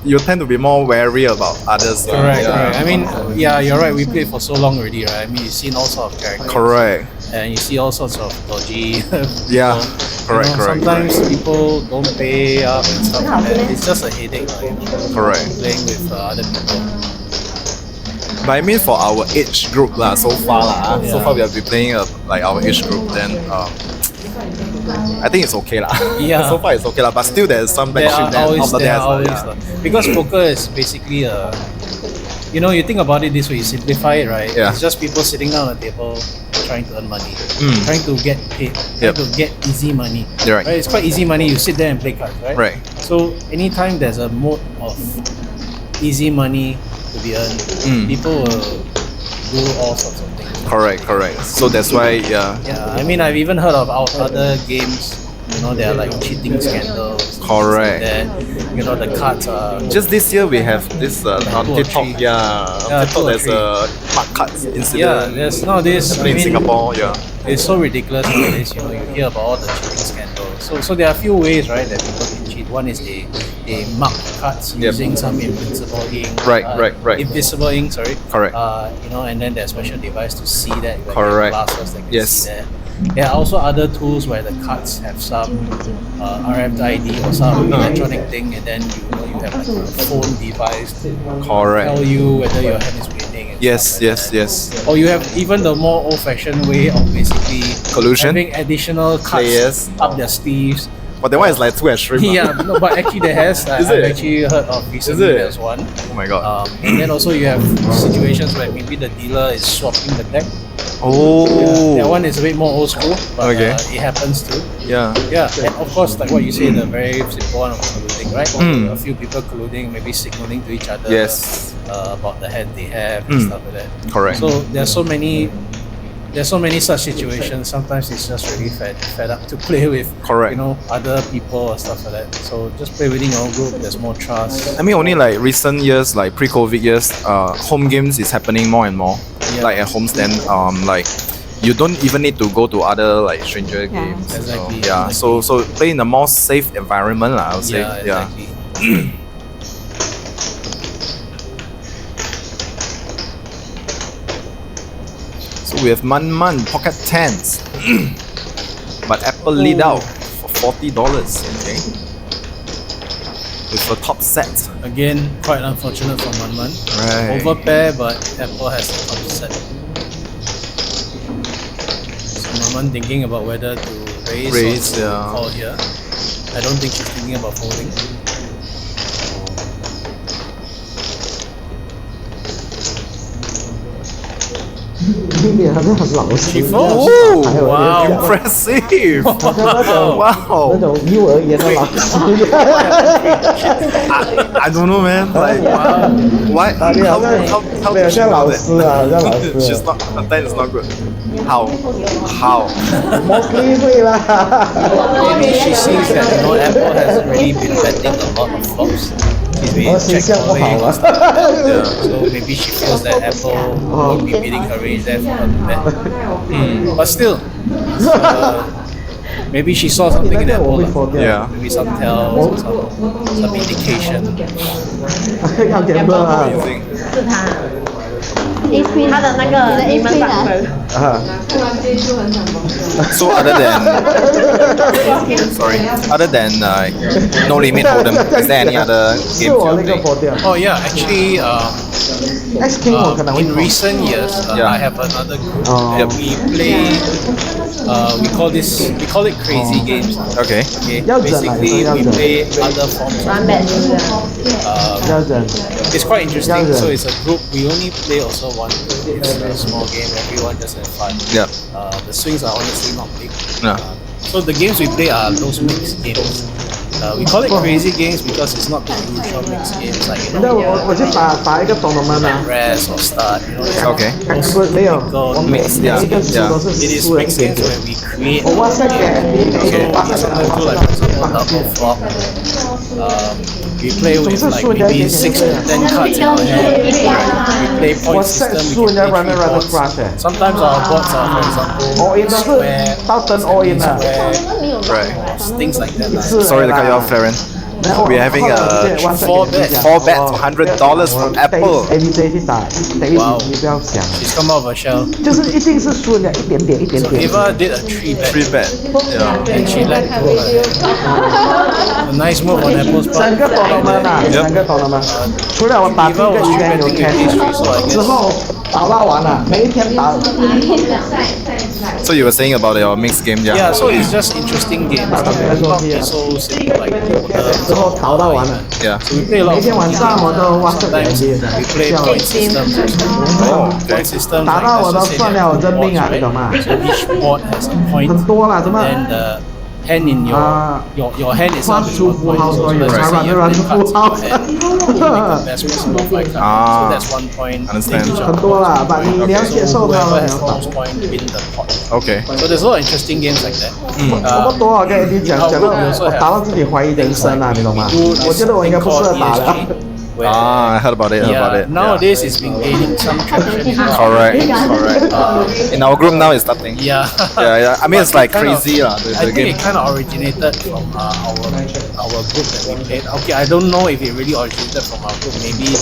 Speaker 2: you tend to be more wary about others.
Speaker 3: Correct,
Speaker 2: yeah.
Speaker 3: correct. I mean, yeah, you're right. We played for so long already, right? I mean, you've seen all sorts of characters.
Speaker 2: Correct.
Speaker 3: And you see all sorts of dodgy.
Speaker 2: Yeah.
Speaker 3: people.
Speaker 2: Correct.
Speaker 3: Sometimes people don't pay up and stuff like that. It's just a headache,
Speaker 2: Correct.
Speaker 3: Playing with other people.
Speaker 2: But I mean for our age group so far
Speaker 3: Yeah.
Speaker 2: so far we have been playing like our age group. Then I think it's okay
Speaker 3: Yeah.
Speaker 2: So far it's okay but still there's some
Speaker 3: There
Speaker 2: backship
Speaker 3: are always,
Speaker 2: there.
Speaker 3: there are always because poker is basically a. You think about it this way, you simplify it, right?
Speaker 2: Yeah.
Speaker 3: It's just people sitting down at a table trying to earn money, trying to get paid,
Speaker 2: Yep.
Speaker 3: trying to get easy money.
Speaker 2: You're right.
Speaker 3: It's quite easy money. You sit there and play cards, right?
Speaker 2: Right.
Speaker 3: So anytime there's a mode of easy money to be earned, people will do all sorts of things.
Speaker 2: Correct. So that's why
Speaker 3: Yeah, I mean, I've even heard of other games. There are like cheating scandals.
Speaker 2: Correct.
Speaker 3: The cards are.
Speaker 2: just this year we have this on
Speaker 3: two or
Speaker 2: TikTok.
Speaker 3: three.
Speaker 2: On
Speaker 3: two or
Speaker 2: TikTok there's a mark cards incident.
Speaker 3: Yeah, there's nowadays.
Speaker 2: happening in Singapore. Yeah.
Speaker 3: It's so ridiculous nowadays. You hear about all the cheating scandals. So there are a few ways, right, that people can cheat. One is they mark cards using some invincible ink.
Speaker 2: Right.
Speaker 3: Invisible ink, sorry.
Speaker 2: Correct.
Speaker 3: And then there's special device to see that. Like
Speaker 2: Correct.
Speaker 3: Glasses that can
Speaker 2: Yes.
Speaker 3: see that. There are also other tools where the cards have some RFID or some electronic thing, and then you have like a phone device to
Speaker 2: Correct.
Speaker 3: tell you whether your hand is winning. And
Speaker 2: Yes.
Speaker 3: stuff like that.
Speaker 2: Yes.
Speaker 3: Or you have even the more old-fashioned way of basically
Speaker 2: Collusion.
Speaker 3: having additional cards
Speaker 2: Players.
Speaker 3: up their sleeves.
Speaker 2: But that one is like too extreme.
Speaker 3: Yeah, no, but actually there has.
Speaker 2: Is
Speaker 3: I've
Speaker 2: it?
Speaker 3: actually heard of recently
Speaker 2: Is it?
Speaker 3: there's one.
Speaker 2: Oh my god.
Speaker 3: And then also you have situations where maybe the dealer is swapping the deck.
Speaker 2: Oh.
Speaker 3: That one is a bit more old school, but
Speaker 2: Okay.
Speaker 3: it happens too.
Speaker 2: Yeah.
Speaker 3: Yeah, and of course, like what you say, the very simple one of colluding, right?
Speaker 2: Mm.
Speaker 3: A few people colluding, maybe signaling to each other
Speaker 2: Yes.
Speaker 3: about the hand they have and stuff like that.
Speaker 2: Correct.
Speaker 3: So there's so many such situations. Sometimes it's just really fed up to play with.
Speaker 2: Correct.
Speaker 3: Other people or stuff like that. So just play within your own group. There's more trust.
Speaker 2: I mean, only like recent years, like pre-COVID years, home games is happening more and more.
Speaker 3: Yeah.
Speaker 2: Like at homestand, like you don't even need to go to other like stranger games.
Speaker 3: Exactly.
Speaker 2: So play in a more safe environment, I would say.
Speaker 3: Yeah, exactly.
Speaker 2: So we have Manman pocket tens, but Apple lead out for $40. Okay. With a top set.
Speaker 3: Again, quite unfortunate for Manman.
Speaker 2: Right.
Speaker 3: Overpair, but Apple has the top set. So Manman thinking about whether to raise or to
Speaker 2: yeah.
Speaker 3: call here. I don't think she's thinking about folding. She folds.
Speaker 2: Oh,
Speaker 3: Wow.
Speaker 2: impressive!
Speaker 6: 好像那种
Speaker 2: Wow.
Speaker 6: 那种幼儿园的老师。
Speaker 2: I don't know, man. Like, why?
Speaker 6: 你好像
Speaker 2: How
Speaker 6: 对，
Speaker 2: did she
Speaker 6: 像
Speaker 2: know
Speaker 6: 老
Speaker 2: that?
Speaker 6: 师啊，好像老师
Speaker 2: She's not. Her time is not good. How? How?
Speaker 6: 没机会啦。
Speaker 3: Maybe she sees that Apple hasn't really been betting a lot of flops. She's been
Speaker 6: 形
Speaker 3: check
Speaker 6: 象不好
Speaker 3: calling
Speaker 6: 啊
Speaker 3: and。stuff. So maybe she feels that Apple won't be meeting her range there for her to bet. But still, maybe she saw something in
Speaker 6: 那个我
Speaker 3: Apple.
Speaker 6: 会否掉。
Speaker 2: Yeah.
Speaker 3: Maybe some tells or some indication.
Speaker 6: 要 gamble 啊。
Speaker 2: Amazing.
Speaker 4: A Queen，
Speaker 5: 他的那个你们版本。
Speaker 6: 啊，
Speaker 2: So other than other than No Limit Hold'em, is there any other
Speaker 6: 是
Speaker 2: games
Speaker 6: 我
Speaker 2: you
Speaker 6: 那个
Speaker 2: play?
Speaker 6: 佛掉。
Speaker 3: Oh yeah, actually,
Speaker 6: X King 我可能会
Speaker 3: in recent years,
Speaker 2: Yeah.
Speaker 3: I have another group
Speaker 6: Oh.
Speaker 3: that we play. We call it crazy games.
Speaker 2: Okay.
Speaker 3: Okay.
Speaker 6: 要忍啊，
Speaker 3: Basically,
Speaker 6: 要
Speaker 3: we
Speaker 6: 忍，
Speaker 3: play other forms.
Speaker 5: 蛮 bad 是不是？
Speaker 6: 要忍。
Speaker 3: It's quite interesting.
Speaker 6: Yeah.
Speaker 3: So it's a group. We only play also one. It's a small game. Everyone just have fun.
Speaker 2: Yeah.
Speaker 3: The swings are honestly not big.
Speaker 2: Yeah.
Speaker 3: So the games we play are those mixed games. We call it crazy games because it's not the usual mixed games like you
Speaker 6: 那
Speaker 3: know
Speaker 6: 我去打一个tournament 啊，
Speaker 3: rest or start. You know, it's
Speaker 2: Okay.
Speaker 6: 不没有，我每
Speaker 2: Mix，yeah，
Speaker 6: 一个输都是
Speaker 3: It is
Speaker 6: 输人
Speaker 3: mixed
Speaker 6: 点
Speaker 3: games
Speaker 6: 点。
Speaker 3: where we create.
Speaker 6: 我哇塞给
Speaker 3: Okay,
Speaker 6: 哇塞
Speaker 3: sometimes do like for example double flop. We play with like maybe 6 to 10 cards in our hand. We play
Speaker 6: 我
Speaker 3: point
Speaker 6: 赛
Speaker 3: system.
Speaker 6: 输
Speaker 3: We
Speaker 6: 人
Speaker 3: can
Speaker 6: 家
Speaker 3: play 3
Speaker 6: rather
Speaker 3: boards.
Speaker 6: crush 哎
Speaker 3: Sometimes our boards are for example
Speaker 6: ，all in 都是
Speaker 3: square,
Speaker 6: 到登 all in 了，
Speaker 2: Right.
Speaker 3: things like that.
Speaker 6: 是
Speaker 2: Sorry to cut you off, Farron. We're having a
Speaker 3: 4 bet
Speaker 2: 4 bet $100 from Apple.
Speaker 6: ABJ 去打，等于
Speaker 3: Wow
Speaker 6: 你不要想，
Speaker 3: She's come out of her shell.
Speaker 6: 就是一定是输人家一点点一点
Speaker 3: So
Speaker 6: 点。
Speaker 3: Eva did a 3 bet.
Speaker 2: 3 bet. Yeah.
Speaker 3: And she let go her hand. A nice move on Apple's
Speaker 6: 整
Speaker 3: part.
Speaker 6: 个 tournament 啊，
Speaker 2: Yep
Speaker 6: 整个 tournament，除了我打第一个 event 有 cash，之后打到完了，每一天打。
Speaker 2: So you were saying about your mixed game, yeah?
Speaker 3: Yeah, so it's just interesting games. Not so simple like
Speaker 6: 之后逃到完了，
Speaker 2: Yeah.
Speaker 3: So we play a lot
Speaker 6: 每
Speaker 3: of
Speaker 6: 天晚上我都哇塞
Speaker 3: Sometimes
Speaker 6: 给
Speaker 3: we play point systems.
Speaker 2: Oh,
Speaker 3: Point systems
Speaker 6: 打
Speaker 3: like
Speaker 6: 到我
Speaker 3: let's
Speaker 6: 都
Speaker 3: just say
Speaker 6: 算
Speaker 3: there
Speaker 6: 了
Speaker 3: are
Speaker 6: 我认
Speaker 3: two
Speaker 6: 命
Speaker 3: boards,
Speaker 6: 啊，你
Speaker 3: right?
Speaker 6: 懂吗？
Speaker 3: So each board has a point.
Speaker 6: 很多了，怎么？
Speaker 3: Then the hand in your hand is
Speaker 6: 花
Speaker 3: up is
Speaker 6: 出
Speaker 3: 1
Speaker 6: 符
Speaker 3: point.
Speaker 6: 号
Speaker 3: So
Speaker 6: 所以
Speaker 3: let's
Speaker 6: 才
Speaker 3: say
Speaker 6: 软
Speaker 3: you
Speaker 6: 软
Speaker 3: have 10 cards
Speaker 6: 符
Speaker 3: in
Speaker 6: 号
Speaker 3: your hand. You make the best possible 5 cards.
Speaker 2: Ah.
Speaker 3: So that's 1 point.
Speaker 2: Understand.
Speaker 3: Each of
Speaker 6: 很
Speaker 3: the
Speaker 6: 多
Speaker 3: boards
Speaker 6: 啦，
Speaker 3: is
Speaker 6: 把
Speaker 3: 1
Speaker 6: 你
Speaker 3: point.
Speaker 6: 你要接
Speaker 3: So
Speaker 6: 受它
Speaker 3: whoever
Speaker 6: 了，
Speaker 3: has
Speaker 6: 你
Speaker 3: the
Speaker 6: 要打。
Speaker 3: most point win the pot.
Speaker 2: Okay.
Speaker 3: So there's a lot of interesting games like that.
Speaker 6: 差不多，我跟你讲，讲到我打到自己怀疑人生啊，你懂吗？我觉得我应该不适合打了。
Speaker 2: Ah, I heard about it.
Speaker 3: Yeah,
Speaker 2: About it.
Speaker 3: nowadays it's been gaining some traction.
Speaker 2: Correct. Correct. In our group now, it's starting.
Speaker 3: Yeah.
Speaker 2: Yeah. I mean, it's
Speaker 3: But
Speaker 2: like
Speaker 3: it kind of-
Speaker 2: crazy, lah.
Speaker 3: I
Speaker 2: The
Speaker 3: think
Speaker 2: game.
Speaker 3: it kind of originated from our group that we played. Okay, I don't know if it really originated from our group. Maybe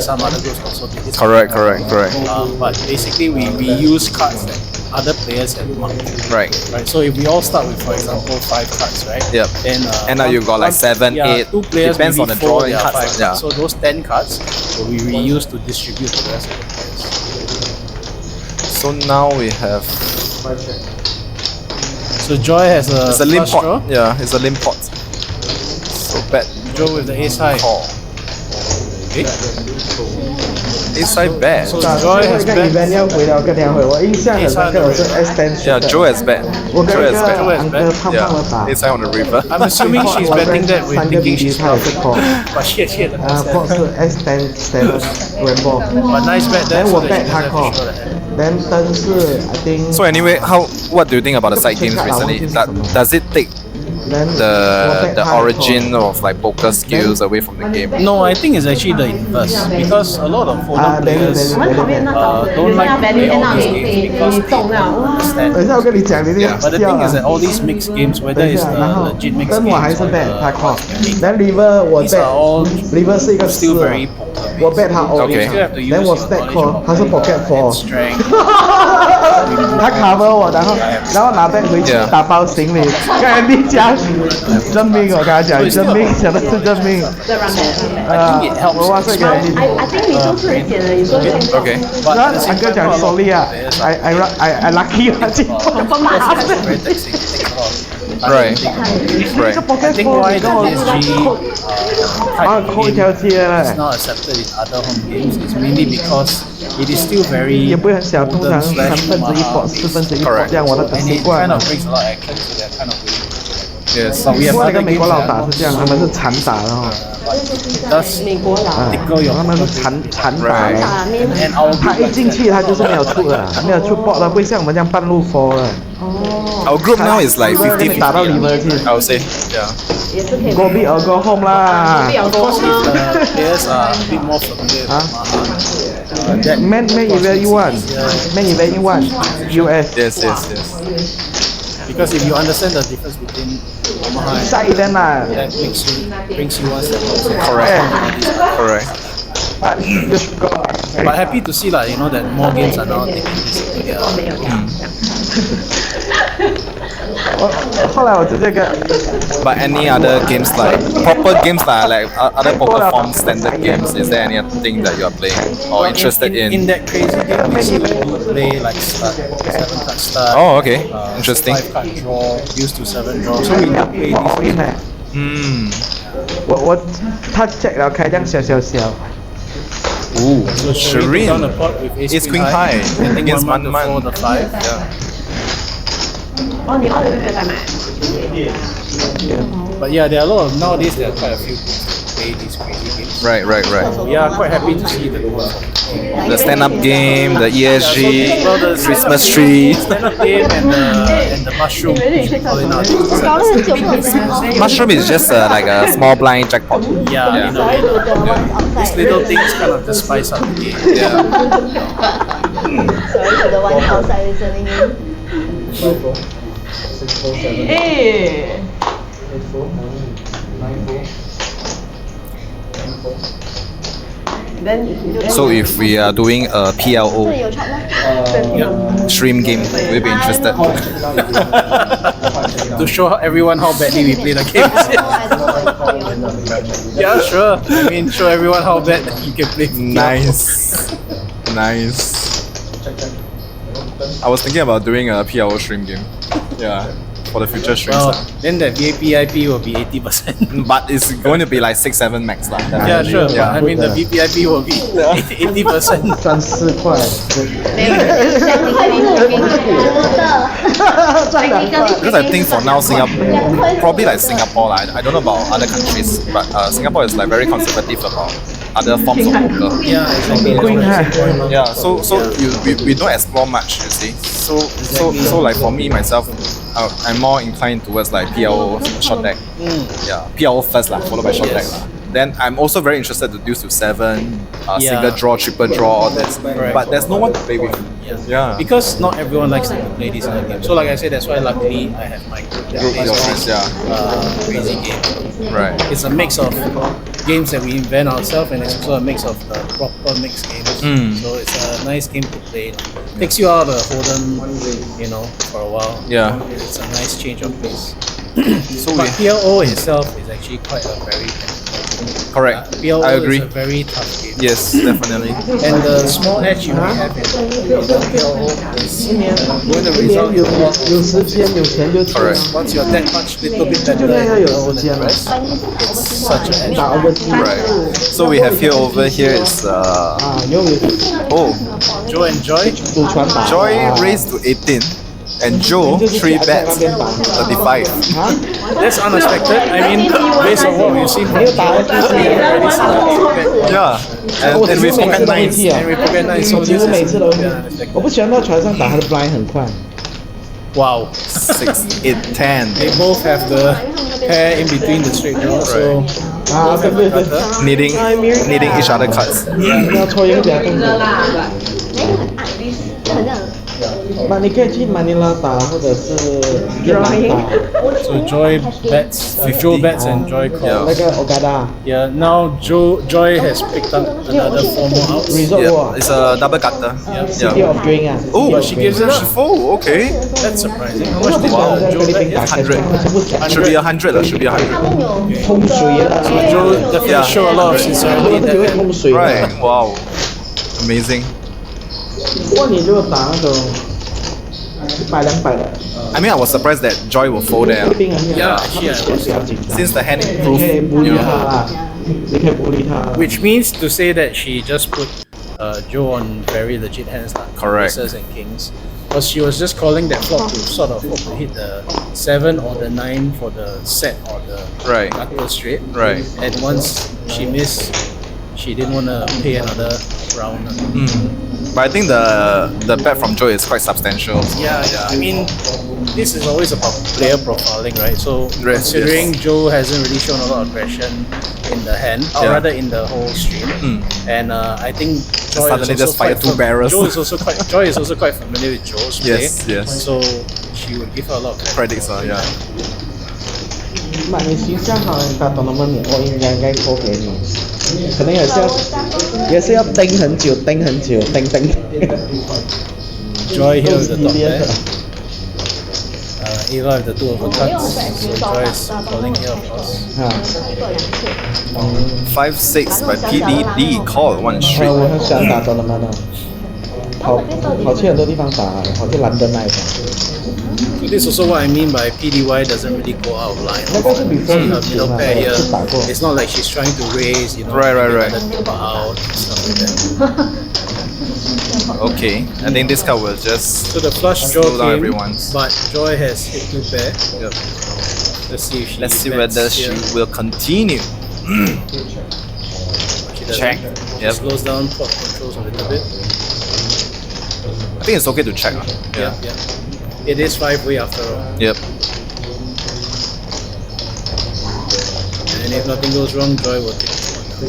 Speaker 3: some other groups also did this.
Speaker 2: Correct.
Speaker 3: But basically, we use cards that other players have marked.
Speaker 2: Right.
Speaker 3: Right. So if we all start with, for example, 5 cards, right?
Speaker 2: Yep.
Speaker 3: Then
Speaker 2: And now you got like 7, 8.
Speaker 3: 2 players
Speaker 2: Depends
Speaker 3: maybe
Speaker 2: on the
Speaker 3: 4,
Speaker 2: drawing
Speaker 3: yeah,
Speaker 2: cards.
Speaker 3: 5
Speaker 2: Yeah.
Speaker 3: cards. So those 10 cards we reuse to distribute to the rest of the players.
Speaker 2: So now we have.
Speaker 3: So Joy has a
Speaker 2: It's a limp
Speaker 3: flush draw.
Speaker 2: pot. Yeah, it's a limp pot. So bad.
Speaker 3: Joe with the ace high.
Speaker 2: Call.
Speaker 3: Okay.
Speaker 2: Ace side bad.
Speaker 3: So
Speaker 6: 最
Speaker 3: Joy
Speaker 6: 后
Speaker 3: has
Speaker 6: 一个
Speaker 3: bet.
Speaker 6: event 要回了，跟两回，我印象很深刻，我是 S ten
Speaker 2: Yeah, Joe has bad.
Speaker 6: 我跟
Speaker 2: Joe
Speaker 6: 一
Speaker 2: has
Speaker 6: 个
Speaker 2: bad.
Speaker 6: 安哥胖胖的打
Speaker 2: Yeah. Ace high on the river.
Speaker 3: I'm assuming she's betting that with
Speaker 6: 三个
Speaker 3: thinking
Speaker 6: BB
Speaker 3: she's
Speaker 6: 他也是 call，
Speaker 3: but she had the
Speaker 6: pot 是 S ten seven rainbow，
Speaker 3: But nice bet there.
Speaker 6: 然
Speaker 3: So
Speaker 6: 后我
Speaker 3: that
Speaker 6: bet
Speaker 3: she
Speaker 6: 他
Speaker 3: doesn't have
Speaker 6: call，
Speaker 3: to show the hand.
Speaker 6: then 灯是 I think
Speaker 2: So anyway, what do you think about the side games recently? Does it take
Speaker 6: then 我
Speaker 2: the
Speaker 6: bet 他
Speaker 2: origin of like poker skills away from the game?
Speaker 3: No, I think it's actually the inverse because a lot of older players
Speaker 5: 我很讨厌那种
Speaker 3: don't
Speaker 5: 你
Speaker 3: like
Speaker 5: 要
Speaker 3: to
Speaker 5: value
Speaker 3: play all
Speaker 5: end up
Speaker 3: these
Speaker 5: 你
Speaker 3: games
Speaker 5: 你
Speaker 3: because
Speaker 5: 你
Speaker 3: they
Speaker 5: 中了
Speaker 3: don't understand.
Speaker 6: 等一下我跟你讲，你那
Speaker 3: But
Speaker 6: 个
Speaker 3: the
Speaker 6: 笑
Speaker 3: thing is
Speaker 6: 啊
Speaker 3: that。all these mixed games, whether
Speaker 6: 等一
Speaker 3: it's
Speaker 6: 下，
Speaker 3: the
Speaker 6: 然后
Speaker 3: legit mixed
Speaker 6: 灯
Speaker 3: games
Speaker 6: 我还是
Speaker 3: or
Speaker 6: bet 他
Speaker 3: the
Speaker 6: call，
Speaker 3: mixed,
Speaker 6: 然后 river 我
Speaker 3: these are all
Speaker 6: bet，river 是一个
Speaker 3: still
Speaker 6: 四
Speaker 3: very poker based.
Speaker 6: 我 bet 他 all
Speaker 2: Okay.
Speaker 3: You still have to use
Speaker 6: then 我
Speaker 3: your
Speaker 6: stack
Speaker 3: knowledge
Speaker 6: call，
Speaker 3: of
Speaker 6: 他是 pocket
Speaker 3: and
Speaker 6: four，
Speaker 3: strength.
Speaker 6: 他 cover 我，然后拿 back 回去
Speaker 2: Yeah.
Speaker 6: 打包行李，跟 Andy 讲真命，我跟他讲真命，讲的是真命，
Speaker 3: I think it helps.
Speaker 6: 我哇塞给 Andy。
Speaker 5: I think 你做是一点的，你做是
Speaker 2: Okay.
Speaker 3: But
Speaker 6: 然
Speaker 3: at
Speaker 6: 后
Speaker 3: the same
Speaker 6: 安哥
Speaker 3: time,
Speaker 6: 讲
Speaker 3: not a lot of
Speaker 6: sorry 啊
Speaker 3: players
Speaker 6: ，I lucky 啊，进
Speaker 3: very taxing. It takes a lot of
Speaker 2: Right.
Speaker 6: 这
Speaker 2: Right.
Speaker 6: 个
Speaker 3: I
Speaker 6: pocket
Speaker 3: think
Speaker 6: four
Speaker 3: why
Speaker 6: 你
Speaker 3: the
Speaker 6: 跟我
Speaker 3: PSG
Speaker 6: 啊扣一条街
Speaker 3: is
Speaker 6: 嘞，
Speaker 3: not accepted in other home games is mainly because it is still very
Speaker 6: 也不会很小，通常
Speaker 3: modern
Speaker 6: 三
Speaker 3: slash
Speaker 6: 分之一
Speaker 3: Omaha
Speaker 6: pot，
Speaker 3: based.
Speaker 6: 四分之一
Speaker 2: Correct.
Speaker 6: pot，这样我的
Speaker 3: And
Speaker 6: 习
Speaker 3: it
Speaker 6: 惯
Speaker 3: kind
Speaker 6: 了
Speaker 3: of。brings a lot of action to that kind of winning.
Speaker 2: Yes.
Speaker 3: But we have
Speaker 6: 不过那
Speaker 3: other
Speaker 6: 个美
Speaker 3: games
Speaker 6: 国佬
Speaker 3: that
Speaker 6: 打是这样，他们是缠打的哈，
Speaker 3: does
Speaker 5: 美国佬。
Speaker 6: 啊，
Speaker 3: tickle your
Speaker 6: 他们是缠打的。
Speaker 3: and our
Speaker 6: 他一进去他就是没有出的，没有出 bot 的，不会像我们这样半路 fall 的。
Speaker 2: Our group now is like 50-50.
Speaker 6: 打到 river 去
Speaker 2: I would say. Yeah.
Speaker 5: 也是可以。
Speaker 6: ，go big or go home 啦。
Speaker 5: 比较
Speaker 3: Of
Speaker 5: 多
Speaker 3: course, if the players are a bit more familiar with Omaha, that
Speaker 6: Man event you want, man event you want, US.
Speaker 2: Yes.
Speaker 3: because if you understand the difference between Omaha and
Speaker 6: Side event 啦，
Speaker 3: that brings you one step closer.
Speaker 2: Correct.
Speaker 6: Eh.
Speaker 2: Correct.
Speaker 3: But happy to see that more games are now taking this into their
Speaker 6: 后来我直接跟
Speaker 2: But any other games like proper games like other poker form standard games, is there anything that you are playing or interested
Speaker 3: in that crazy game we see people play like start 7-card start.
Speaker 2: Oh, okay. Interesting.
Speaker 3: 5-card draw, used to 7 draw. So we do play these games.
Speaker 6: 他 check 了开张小
Speaker 2: Ooh,
Speaker 3: So should we put down the
Speaker 2: Sharine.
Speaker 3: pot with ace
Speaker 2: It's queen high against
Speaker 3: Manman
Speaker 2: Manman.
Speaker 3: for the 5.
Speaker 2: Yeah.
Speaker 5: 哦，你2个月再买。
Speaker 3: But yeah, there are a lot of nowadays. There are quite a few games that play these crazy games.
Speaker 2: Right.
Speaker 3: So we are quite happy to see the growth.
Speaker 2: The stand-up game, the ESG,
Speaker 3: Well, the
Speaker 2: Christmas tree.
Speaker 3: stand-up game and the mushroom. Which we call it nowadays.
Speaker 4: 搞了很久没有吃。
Speaker 2: Mushroom is just like a small blind jackpot.
Speaker 3: Yeah, in a way. These little things kind of just spice up the game.
Speaker 2: Yeah.
Speaker 4: 所以的玩好赛的声音。
Speaker 5: 哎。
Speaker 2: So if we are doing a
Speaker 4: 这
Speaker 2: PLO
Speaker 4: 里有炒吗？
Speaker 2: stream game, will you be interested?
Speaker 3: To show everyone how badly we play the game. Yeah, sure. I mean, show everyone how bad you can play.
Speaker 2: Nice. I was thinking about doing a PLO stream game. Yeah, for the future streams.
Speaker 3: Well, then that VPIP will be 80%.
Speaker 2: But it's going to be like 6-7 max lah.
Speaker 3: Yeah, sure. But
Speaker 2: Yeah.
Speaker 3: I mean, the VPIP will be 80%.
Speaker 6: 赚4块，Because
Speaker 2: I think for now Singapore, probably like Singapore lah. I don't know about other countries, but Singapore is like very conservative about other forms of poker.
Speaker 3: Yeah, exactly.
Speaker 2: Yeah, so we don't explore much, you see. So like for me myself, I'm more inclined towards like PLO short deck. Yeah, PLO first lah, followed by short deck lah. Then I'm also very interested to do to 7, single draw, triple draw, all this.
Speaker 3: Correct.
Speaker 2: But there's no one to play with. Yeah.
Speaker 3: Because not everyone likes to play this kind of game. So like I said, that's why luckily I have my group that plays
Speaker 2: Your
Speaker 3: this
Speaker 2: friends, yeah.
Speaker 3: crazy game.
Speaker 2: Right.
Speaker 3: It's a mix of games that we invent ourselves, and it's also a mix of the proper mixed games. So it's a nice game to play. Takes you out of the Hold'em, for a while.
Speaker 2: Yeah.
Speaker 3: It's a nice change of pace.
Speaker 2: So
Speaker 3: But PLO itself is actually quite a very
Speaker 2: correct.
Speaker 3: PLO
Speaker 2: I agree.
Speaker 3: is a very tough game.
Speaker 2: Yes, definitely.
Speaker 3: And the small edge you may have in the PLO is when the result is a lot.
Speaker 6: 有时间有钱就吃。
Speaker 2: Correct.
Speaker 3: Once you're that much little bit better
Speaker 6: 就那要
Speaker 3: than
Speaker 6: 有
Speaker 3: the
Speaker 6: 时间了，
Speaker 3: rest, it's such an edge.
Speaker 6: 打 overseas
Speaker 2: Right. So we have here over here is
Speaker 6: 啊，有
Speaker 2: oh
Speaker 3: Joe and Joy,
Speaker 6: 赌船打。
Speaker 2: Joy
Speaker 6: 啊
Speaker 2: raised to 18 and Joe 3 bets 35.
Speaker 6: 啊，
Speaker 3: that's unexpected. I mean, based on what we've seen from
Speaker 6: 没有打
Speaker 3: Joe,
Speaker 6: overseas
Speaker 3: we already seen a three bet.
Speaker 2: Yeah. And
Speaker 6: 我
Speaker 2: with
Speaker 6: 几乎每
Speaker 2: pocket
Speaker 6: 次都会
Speaker 2: nines.
Speaker 6: 踢啊
Speaker 3: And we pocket nine, so
Speaker 6: 几
Speaker 3: this
Speaker 6: 乎每
Speaker 3: is
Speaker 6: 次都会
Speaker 3: unexpected.
Speaker 6: 我不喜欢到船上打他的 blind 很快。
Speaker 3: Wow.
Speaker 2: 6, 8, 10.
Speaker 3: They both have the pair in between the straight draw, so
Speaker 6: 啊，对对对，
Speaker 2: Needing each other cards.
Speaker 6: 要抽赢点动作。
Speaker 4: 很像
Speaker 6: 那你可以去马尼拉打，或者是越南打，
Speaker 3: so Joy bets, Joe bets and Joy calls.
Speaker 6: 那个 Okada
Speaker 3: Yeah, now Joy has picked up another 4 more outs.
Speaker 6: resort
Speaker 2: Yeah,
Speaker 6: war
Speaker 2: it's a double cutter.
Speaker 6: City
Speaker 2: Yeah.
Speaker 6: of Drink 啊。
Speaker 2: Oh,
Speaker 3: But she gives it up.
Speaker 2: Oh, okay.
Speaker 3: That's surprising. How much did
Speaker 2: Wow.
Speaker 3: Joe
Speaker 6: 菲律宾
Speaker 3: bet?
Speaker 6: 打开
Speaker 2: 100.
Speaker 6: 全部讲
Speaker 2: Should be 100 lah, should be 100.
Speaker 6: 风水了，
Speaker 3: Joe definitely
Speaker 2: Yeah.
Speaker 3: show a lot of sincerity
Speaker 6: 他
Speaker 3: in
Speaker 6: 们只会
Speaker 3: that.
Speaker 6: 风水的。
Speaker 2: Right. Wow. Amazing.
Speaker 6: 不过你如果打那种100、200的，
Speaker 2: I mean, I was surprised that Joy will fold
Speaker 6: 菲
Speaker 2: there.
Speaker 6: 律宾很
Speaker 3: Yeah,
Speaker 6: 他
Speaker 3: she
Speaker 6: 们
Speaker 3: has
Speaker 6: 比较紧张。
Speaker 2: Since the hand
Speaker 6: 你
Speaker 2: improved,
Speaker 6: 可以鼓
Speaker 2: you
Speaker 6: 励
Speaker 2: know.
Speaker 6: 他啦，你可以鼓励他。
Speaker 3: Which means to say that she just put Joe on very legit hands like
Speaker 2: Correct.
Speaker 3: aces and kings. Because she was just calling that flop to sort of hope to hit the 7 or the 9 for the set or the
Speaker 2: Right.
Speaker 3: knuckle straight.
Speaker 2: Right.
Speaker 3: And once she missed, she didn't want to pay another round.
Speaker 2: But I think the bet from Joy is quite substantial.
Speaker 3: Yeah. I mean, this is always about player profiling, right? So
Speaker 2: Right,
Speaker 3: considering Joe hasn't really shown a lot of aggression in the hand, or
Speaker 2: Yeah.
Speaker 3: rather in the whole stream, and I think Joy
Speaker 2: Suddenly
Speaker 3: is also
Speaker 2: just fire
Speaker 3: quite
Speaker 2: 2 barrels.
Speaker 3: Joy is also quite familiar with Joe's play.
Speaker 2: Yes.
Speaker 3: So she would give her a lot of credit.
Speaker 2: Credits, yeah.
Speaker 6: 那你形象好，你打 tournament 我应该扣给你。可能也是要盯很久，盯很久，盯。
Speaker 3: Joy here with the top
Speaker 6: 激烈
Speaker 3: pair.
Speaker 6: 的。
Speaker 3: Ava with the 2 of cuts. So Joy is calling here, of course.
Speaker 6: 啊，
Speaker 2: 5-6 by Pdydy call one
Speaker 6: 我
Speaker 2: straight.
Speaker 6: 很喜欢打 tournament 的，跑去很多地方打，跑去兰登那一场。
Speaker 3: So this is also what I mean by PDY doesn't really go out of line.
Speaker 6: 那个是 before
Speaker 3: See her
Speaker 6: 疫情
Speaker 3: middle
Speaker 6: 嘛，
Speaker 3: pair
Speaker 6: 我
Speaker 3: here.
Speaker 6: 去打过。
Speaker 3: It's not like she's trying to raise, you know,
Speaker 2: Right.
Speaker 3: the table out and stuff like that.
Speaker 2: Okay, I think this card will just
Speaker 3: So the flush draw
Speaker 2: slow down
Speaker 3: came,
Speaker 2: everyone's.
Speaker 3: but Joy has hit 2 pair.
Speaker 2: Yep.
Speaker 3: Let's see if she
Speaker 2: Let's see
Speaker 3: bets
Speaker 2: whether she
Speaker 3: here.
Speaker 2: will continue.
Speaker 3: She
Speaker 2: Check.
Speaker 3: doesn't. She
Speaker 2: Yep.
Speaker 3: slows down, pot controls a little bit.
Speaker 2: I think it's okay to check.
Speaker 3: Yeah. It is 5-way after all.
Speaker 2: Yep.
Speaker 3: And if nothing goes wrong, Joy will take this one down.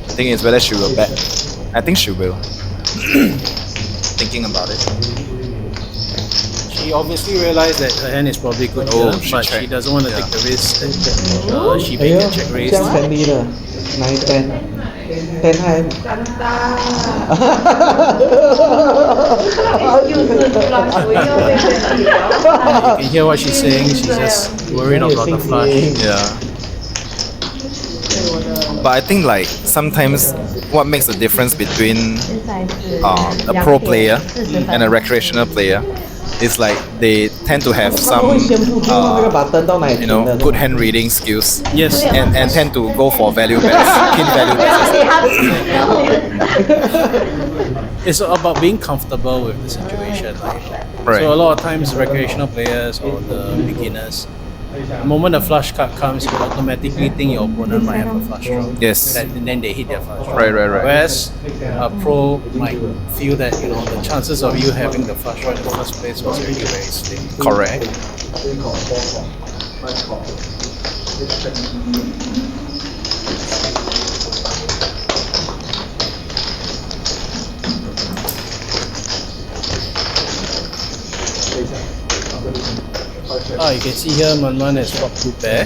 Speaker 2: I think it's whether she will bet. I think she will. Thinking about it.
Speaker 3: She obviously realized that her hand is probably good
Speaker 2: Oh,
Speaker 3: here,
Speaker 2: she
Speaker 3: but she
Speaker 2: checked.
Speaker 3: doesn't want to
Speaker 2: Yeah.
Speaker 3: take the risk that she
Speaker 6: 哎
Speaker 3: may
Speaker 6: 呦，
Speaker 3: get check
Speaker 6: 这
Speaker 3: raised.
Speaker 6: 样 friendly 的，9 10 10 high。You
Speaker 3: can hear what she's saying, she's just worried about the flush.
Speaker 2: Yeah. But I think like sometimes what makes the difference between a pro player and a recreational player is like they tend to have
Speaker 6: 他们
Speaker 2: some
Speaker 6: 会先不知道那个把灯到哪里
Speaker 2: you
Speaker 6: 停
Speaker 2: know
Speaker 6: 的。
Speaker 2: good hand reading skills
Speaker 3: Yes.
Speaker 2: and tend to go for value bets, pin value bets.
Speaker 3: It's about being comfortable with the situation.
Speaker 2: Right.
Speaker 3: So a lot of times recreational players or the beginners, the moment a flush card comes, you automatically think your opponent might have a flush draw.
Speaker 2: Yes.
Speaker 3: And then they hit their flush draw.
Speaker 2: Right.
Speaker 3: Whereas a pro might feel that the chances of you having the flush draw in the first place was really very slim.
Speaker 2: Correct.
Speaker 3: You can see here Manman has got 2 pair.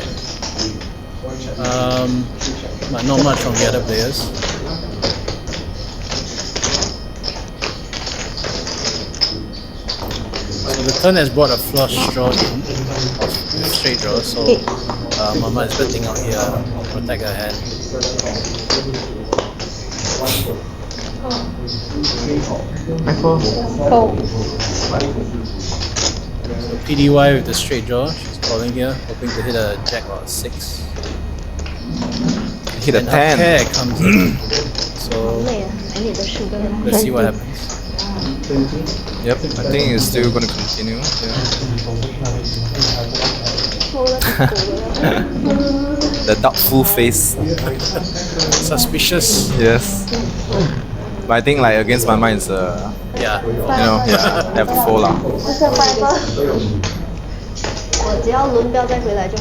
Speaker 3: But not much from the other players. So the turn has brought a flush draw in, with straight draw, so Manman is betting out here to protect her hand. So PDY with the straight draw, she's calling here, hoping to hit a jack or a 6.
Speaker 2: Hit a
Speaker 3: And her pair
Speaker 2: 10.
Speaker 3: comes in. So let's see what happens.
Speaker 2: Yep. I think it's still going to continue. The doubtful face.
Speaker 3: Suspicious.
Speaker 2: Yes. But I think like against my mind is
Speaker 3: Yeah.
Speaker 2: they have to fold lah.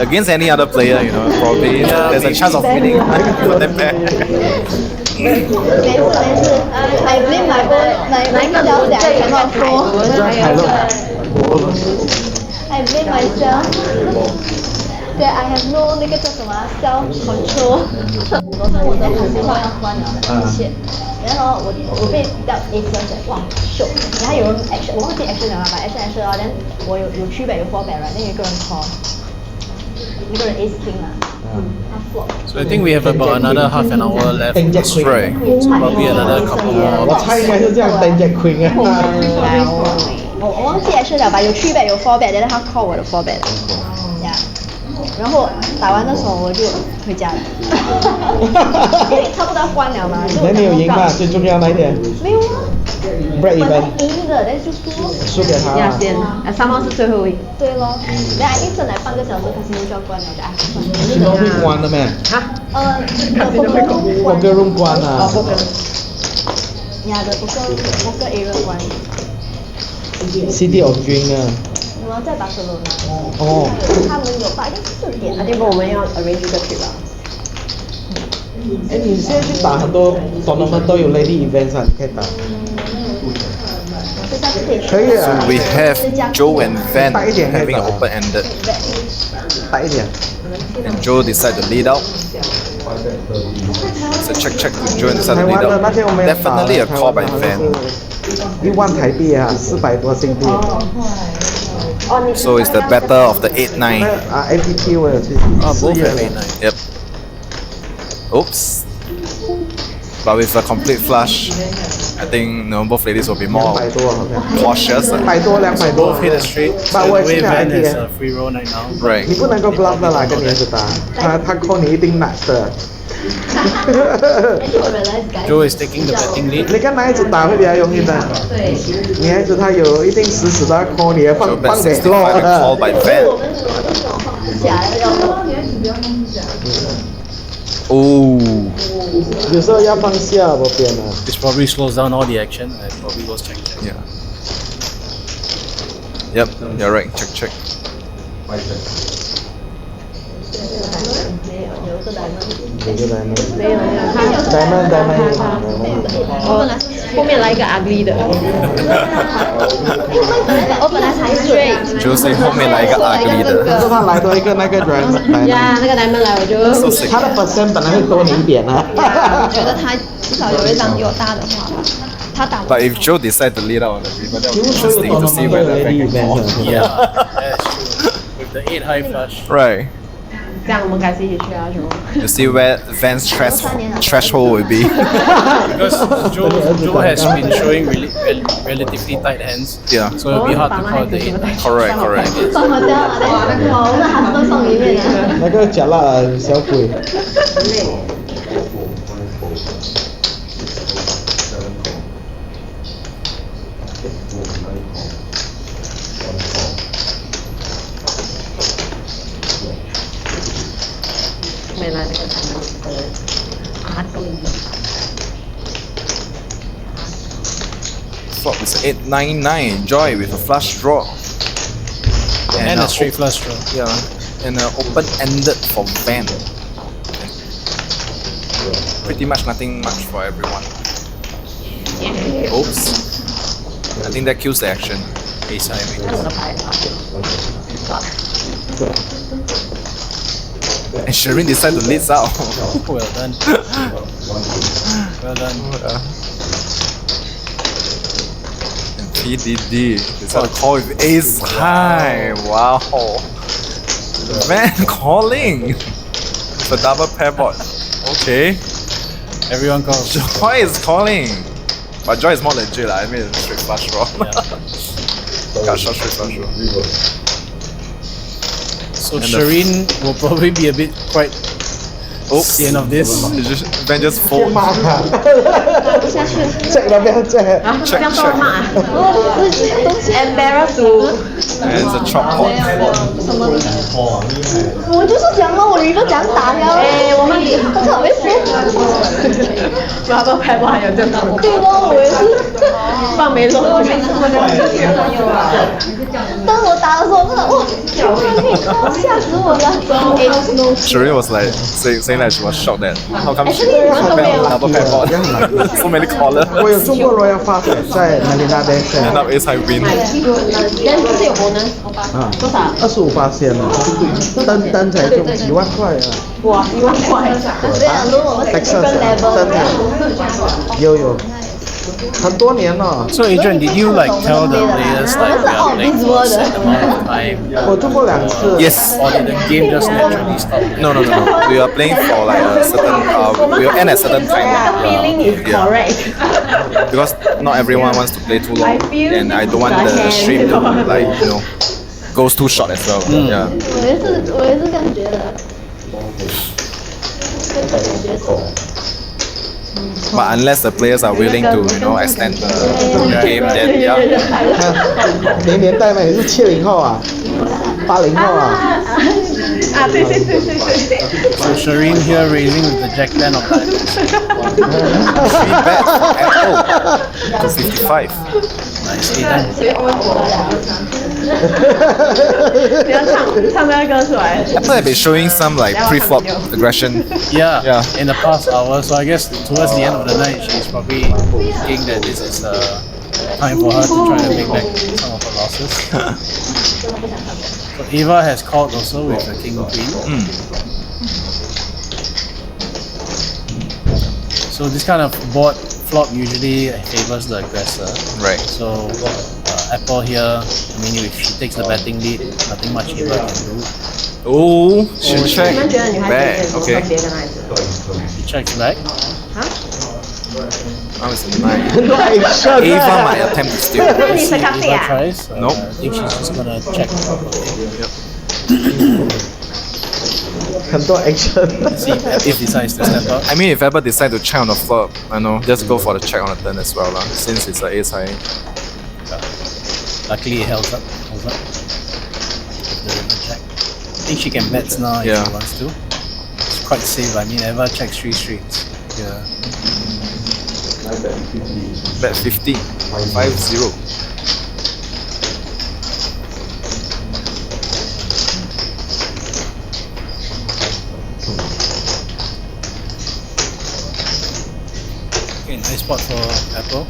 Speaker 2: Against any other player, probably there's a chance of winning for that pair.
Speaker 4: I blame myself that I cannot fold. I blame myself that I have no 那个叫什么 self control. 我的红花要关了，很险。然后我被掉 A 车的，哇秀！然后有人 action，我忘记 action 了吧 action 啊，然后我有3 bet 有4 bet，然后有一个人 call，一个人 ace king 啊，他 flop。
Speaker 3: So I think we have about another half an hour left in this
Speaker 2: Right.
Speaker 3: So probably another couple more.
Speaker 6: 我猜应该是这样 10 Jack Queen 啊。
Speaker 4: 我忘记 action 了吧，有3 bet 有4 bet，然后他 call 我的4 bet，呀。然后打完的时候我就回家了，因为差不多要关了嘛。
Speaker 6: 那你有赢吗？最重要那一点。
Speaker 4: 没有啊。
Speaker 6: break
Speaker 4: 本
Speaker 6: even
Speaker 4: 来赢的，但是就输。
Speaker 6: 输给他了。
Speaker 5: 3号是最后一。
Speaker 4: 对咯，然后 I think 剩来半个小时，卡西诺就要关了，我就算了。
Speaker 6: 这个会关的咩？poker room 关啊。
Speaker 4: 呀的poker area 关。
Speaker 6: City of Dream 啊。
Speaker 4: 我在巴塞罗那。
Speaker 6: 哦。
Speaker 4: 他们有吧？应该4点。
Speaker 5: 那就我们要 arrange 一个 trip 吧。
Speaker 6: 哎，你现在去打很多 tournament 都有 lady events 啊，你可以打。可以啊
Speaker 2: We have Joe and Van having an open-ended.
Speaker 6: 大一点。
Speaker 2: And Joe decided to lead out. So check to Joe and decide
Speaker 6: 台
Speaker 2: to
Speaker 6: 湾
Speaker 2: lead
Speaker 6: 的那
Speaker 2: out.
Speaker 6: 天我们也打了
Speaker 2: Definitely a
Speaker 6: 台
Speaker 2: call
Speaker 6: 湾
Speaker 2: by
Speaker 6: 的好像
Speaker 2: Van.
Speaker 6: 是1万台币啊，400多新币。
Speaker 2: So it's the better of the 8-9.
Speaker 6: 啊 APP 我有去
Speaker 3: both
Speaker 6: 试验
Speaker 3: have
Speaker 6: 了
Speaker 3: 8-9.
Speaker 2: Yep. Oops. But with a complete flush, I think both ladies will be more
Speaker 6: 200多好像。
Speaker 2: cautious.
Speaker 6: 100多200多
Speaker 3: Both hit a straight.
Speaker 6: But
Speaker 3: So
Speaker 6: 我
Speaker 3: the
Speaker 6: 也
Speaker 3: way
Speaker 6: 是
Speaker 3: Van
Speaker 6: idea.
Speaker 3: has a free roll right now.
Speaker 2: Right.
Speaker 6: 你不能够 bluff 的啦，跟女孩子打，他扣你一定 match 的。
Speaker 3: Joe is taking the betting lead.
Speaker 6: 你跟男孩子打会比较容易的，女孩子她有一定死死的 call 你，
Speaker 2: Joe
Speaker 6: 放
Speaker 2: bet
Speaker 6: 放给
Speaker 2: 65 and call by Van. Oh.
Speaker 6: 有时候要放下我边了。
Speaker 3: Which probably slows down all the action and probably goes check.
Speaker 2: Yeah. Yep, you're right. Check.
Speaker 6: 有个 diamond
Speaker 5: 后面来一个 ugly 的。
Speaker 4: 我本来才 straight，
Speaker 2: Joe say 后面来一个 ugly 的。
Speaker 6: 是他来多一个那个 diamond，
Speaker 5: 呀，那个 diamond 来我就。
Speaker 2: So sick.
Speaker 6: 他的 percent 本来会多你一点啊。
Speaker 4: 我觉得他至少有一张有大的话，他打不
Speaker 2: But if Joe decide to lead out on the river, that would be interesting to see whether Van can call.
Speaker 3: Yeah, that's true. With the 8 high flush.
Speaker 2: Right.
Speaker 5: 这样我们改次一起去啊，什么？
Speaker 2: To see where Van's threshold will be.
Speaker 3: Because Joe has been showing relatively tight hands.
Speaker 2: Yeah.
Speaker 3: So it'll be hard to call the 8-9.
Speaker 2: Correct.
Speaker 4: 送我家了，我们还是都送一遍的。
Speaker 6: 那个假辣小鬼。
Speaker 5: 没来那个 ugly。
Speaker 2: Flop is 8-9-9. Joy with a flush draw.
Speaker 3: And a straight flush draw.
Speaker 2: Yeah. And open-ended for Van. Pretty much nothing much for everyone. Oops. I think that kills the action. Ace high maybe. And Sharine decided to lead out.
Speaker 3: Well done. Well done.
Speaker 2: And Pdydy decided to call with ace high. Wow. Man, calling. It's a double pair board. Okay.
Speaker 3: Everyone calls.
Speaker 2: Joy is calling. But Joy is more legit. I mean, it's straight flush draw. Got shot straight flush draw.
Speaker 3: So
Speaker 2: And
Speaker 3: Sharine will probably be a bit quite
Speaker 2: Oops.
Speaker 3: sian of this.
Speaker 2: Van just fold.
Speaker 6: 骂他，
Speaker 4: 打不下去了。
Speaker 6: 这个不要这。
Speaker 5: 啊，这样帮我骂啊。
Speaker 4: 哦，这些东西
Speaker 5: embarrass to。
Speaker 2: And it's a chop pot.
Speaker 4: 我就是讲了，我的一个讲打呀。
Speaker 5: 哎，我们
Speaker 4: 我特别说。
Speaker 5: 爸爸拍不还有这种。
Speaker 4: 对咯，我也是。
Speaker 5: 放没落。
Speaker 4: 当我打的时候，我真的哇，吓死我了。
Speaker 2: Sharine was like saying that she was shocked that how come she
Speaker 4: 对啊，都没有。
Speaker 2: double pair board. So many callers.
Speaker 6: 我有中过 Royal Flush 在Marina Bay
Speaker 2: End up ace high win.
Speaker 5: 但是是有活呢。
Speaker 6: 啊，
Speaker 5: 多少
Speaker 6: 25%了，登才中几万块啊。
Speaker 5: 哇，1万块。
Speaker 4: 这样，如果我们是 different level
Speaker 6: 真的有，很多年了。
Speaker 3: So Adrian, did you like tell the players like we are playing for a set amount of time?
Speaker 6: 我中过2次。
Speaker 2: Yes.
Speaker 3: Or did the game just naturally stop?
Speaker 2: No. We are playing for like a certain. We will end at certain time.
Speaker 5: Feeling is
Speaker 2: Yeah.
Speaker 5: correct.
Speaker 2: Because not everyone wants to play too long, and I don't want the stream to like goes too short as well. Yeah.
Speaker 4: 我也是这样觉得。
Speaker 2: But unless the players are willing to extend the game, then yeah.
Speaker 6: 你年代嘛，你是70后啊，80后啊。
Speaker 5: 啊，对。
Speaker 3: So Sharine here raising with the Jack 10 of diamonds.
Speaker 2: 3 bets at to 55.
Speaker 3: Nicely done.
Speaker 5: 你要唱那个歌出来。
Speaker 2: I thought I'd be showing some like pre-flop aggression.
Speaker 3: Yeah,
Speaker 2: Yeah.
Speaker 3: in the past hour. So I guess towards the end of the night, she's probably thinking that this is Time for her to try to make back some of her losses. So Eva has called also with the king queen. So this kind of board flop usually favors the aggressor.
Speaker 2: Right.
Speaker 3: So Apple here, I mean, if she takes the betting lead, nothing much Eva can do.
Speaker 2: Oh, she check back. Okay.
Speaker 3: She checks back.
Speaker 2: Now it's a 9.
Speaker 1: No action.
Speaker 2: Ava might attempt to steal.
Speaker 3: Let's see, Eva tries.
Speaker 2: Nope.
Speaker 3: I think she's just gonna check.
Speaker 1: 很多 action.
Speaker 3: Let's see if decides to step up.
Speaker 2: I mean, if ever decide to check on the flop, I know, just go for the check on the turn as well, since it's an ace high.
Speaker 3: Luckily it holds up. The river check. I think she can bet now if she wants to. It's quite safe. I mean, Eva checks 3 streets. Yeah.
Speaker 2: Bet 50. 5-0.
Speaker 3: Okay, nice spot for Apple.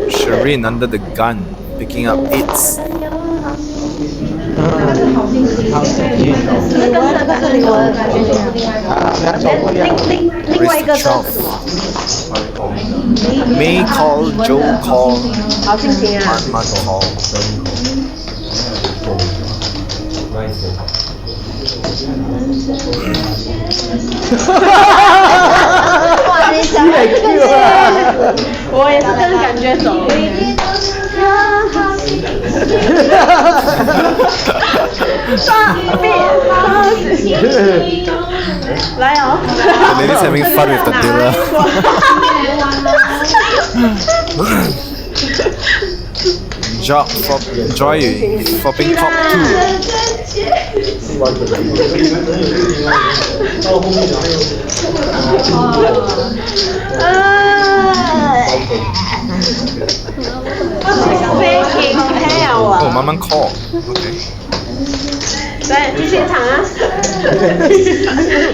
Speaker 2: Sharine under the gun, picking up 8s.
Speaker 7: 另外一个是
Speaker 2: May call, Joe call,
Speaker 7: 好心情啊。
Speaker 2: Manman call.
Speaker 7: 哇，你讲的这个我也是跟着感觉走。来哦
Speaker 2: The lady's having fun with the dealer. Joy flopping top 2. Oh, Manman call. Okay.
Speaker 7: 来，继续抢啊！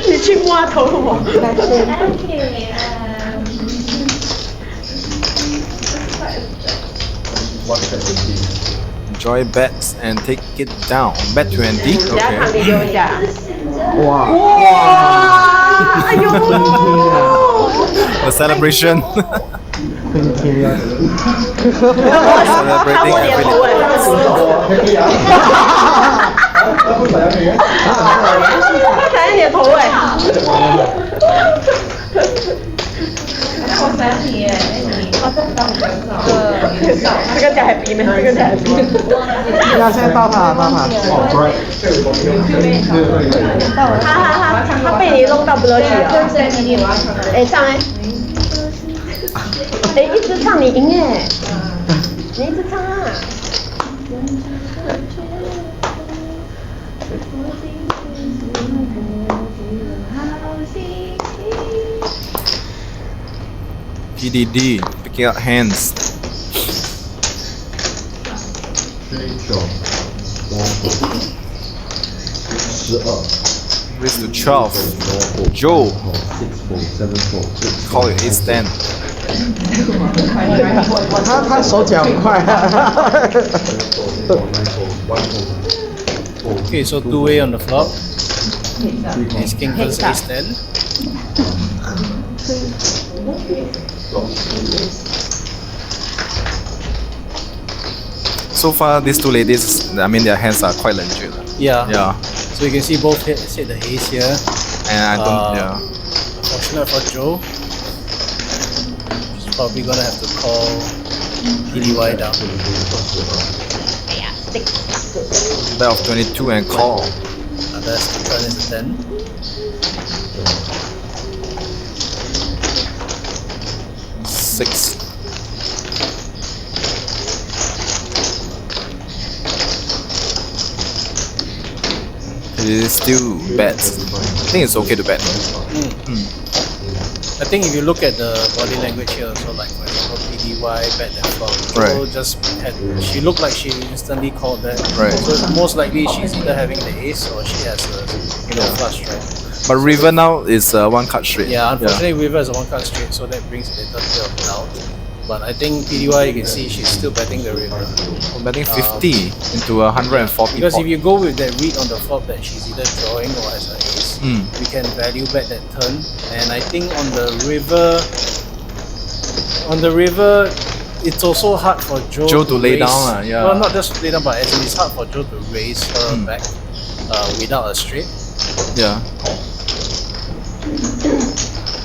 Speaker 7: 你去摸头我。
Speaker 2: Joy bets and take it down. Bet 20.
Speaker 7: 等下场
Speaker 2: Okay.
Speaker 7: 地溜一下。
Speaker 1: 哇！
Speaker 7: 哎呦！
Speaker 2: The celebration.
Speaker 7: 他
Speaker 2: Celebrating
Speaker 7: 摸你的
Speaker 2: every
Speaker 7: 头
Speaker 2: little.
Speaker 7: 他踩你的头哎！这个叫 happy 吗？这个叫 happy。
Speaker 6: 现在到他。
Speaker 7: 他被你弄到不乐趣了。哎，上哎！哎，一直唱你赢哎！你一直唱啊！
Speaker 2: Pdydy picking up hands. Raise to 12. Joe. Call it ace 10.
Speaker 6: 他手脚很快。
Speaker 3: Okay, so 2-way on the flop. Ace king versus ace 10.
Speaker 2: So far, these two ladies, I mean, their hands are quite legit.
Speaker 3: Yeah.
Speaker 2: Yeah.
Speaker 3: So you can see both hit the ace here.
Speaker 2: And I don't, yeah.
Speaker 3: Unfortunate for Joe. She's probably gonna have to call Pdydy down.
Speaker 2: Bet of 22 and call.
Speaker 3: That's the turn is a 10.
Speaker 2: Six. It is still bet. I think it's okay to bet.
Speaker 3: I think if you look at the body language here, so like for example Pdy bet that flop,
Speaker 2: Right.
Speaker 3: she looked like she instantly called that.
Speaker 2: Right.
Speaker 3: So most likely she's either having the ace or she has a flush, right?
Speaker 2: But river now is one card straight.
Speaker 3: Yeah, unfortunately river is a one card straight, so that brings a little bit of doubt. But I think Pdy, you can see she's still betting the river.
Speaker 2: I'm betting 50 into 140
Speaker 3: Because
Speaker 2: pot.
Speaker 3: if you go with that read on the flop that she's either drawing or has an ace,
Speaker 2: Mm.
Speaker 3: we can value bet that turn. And I think on the river, it's also hard for Joe
Speaker 2: to lay
Speaker 3: raise.
Speaker 2: down, yeah.
Speaker 3: Well, not just lay down, but as in it's hard for Joe to raise her back without a straight.
Speaker 2: Yeah.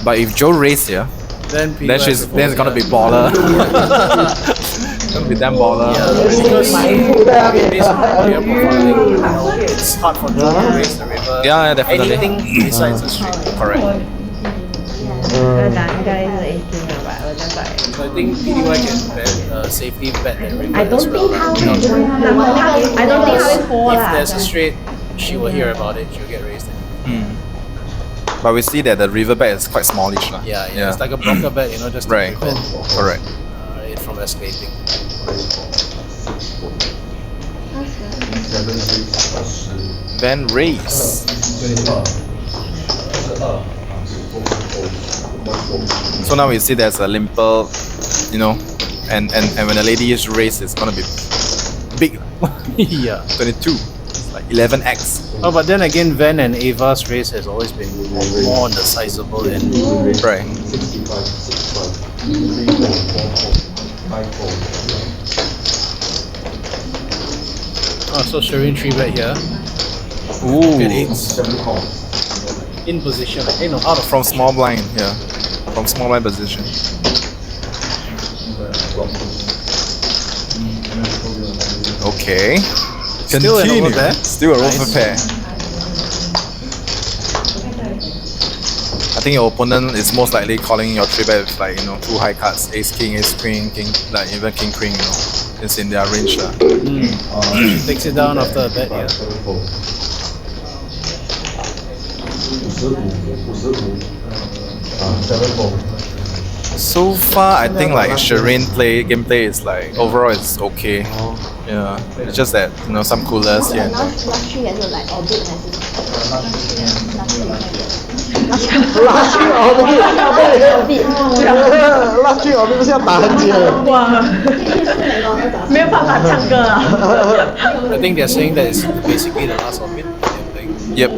Speaker 2: But if Joe raised here,
Speaker 3: Then
Speaker 2: then it's gonna be baller. Gonna be damn baller.
Speaker 3: Yeah, because based on how you're profiling, it's hard for Joe to raise the river.
Speaker 2: Yeah, definitely.
Speaker 3: Anything besides a straight.
Speaker 2: Correct.
Speaker 7: 打应该是 18了吧，我在摆。
Speaker 3: So I think Pdy can bet, safely bet that river
Speaker 7: I
Speaker 3: as
Speaker 7: don't
Speaker 3: well.
Speaker 7: think 他会，I don't think 他会拖
Speaker 3: If
Speaker 7: 啦。
Speaker 3: there's a straight, she will hear about it. She'll get raised.
Speaker 2: But we see that the river bet is quite smallish.
Speaker 3: Yeah, it's like a blocker bet, just to
Speaker 2: Right.
Speaker 3: prevent
Speaker 2: Correct.
Speaker 3: it from escalating.
Speaker 2: Then raise. So now we see there's a limper, and when the lady is raised, it's gonna be big.
Speaker 3: Yeah.
Speaker 2: 22. It's like 11x.
Speaker 3: Oh, but then again, Van and Ava's race has always been more on the sizable end.
Speaker 2: Right.
Speaker 3: Oh, so Sharine 3-bet here.
Speaker 2: Ooh.
Speaker 3: Good eights. In position. No, out of
Speaker 2: From small blind, yeah. From small blind position. Okay.
Speaker 3: Still an over pair.
Speaker 2: Still a
Speaker 3: Nice.
Speaker 2: over pair. I think your opponent is most likely calling your 3-bet with like, two high cards, ace king, like even king queen, It's in their range.
Speaker 3: Takes it down after a bet here.
Speaker 2: So far, I think like Sharine gameplay is like overall it's okay. Yeah, it's just that some coolers here.
Speaker 4: last three 还是 like orbit 还是
Speaker 6: last three orbit 不是要打很久？
Speaker 7: 哇，没有办法唱歌啊。
Speaker 3: I think they're saying that it's basically the last orbit.
Speaker 2: Yep.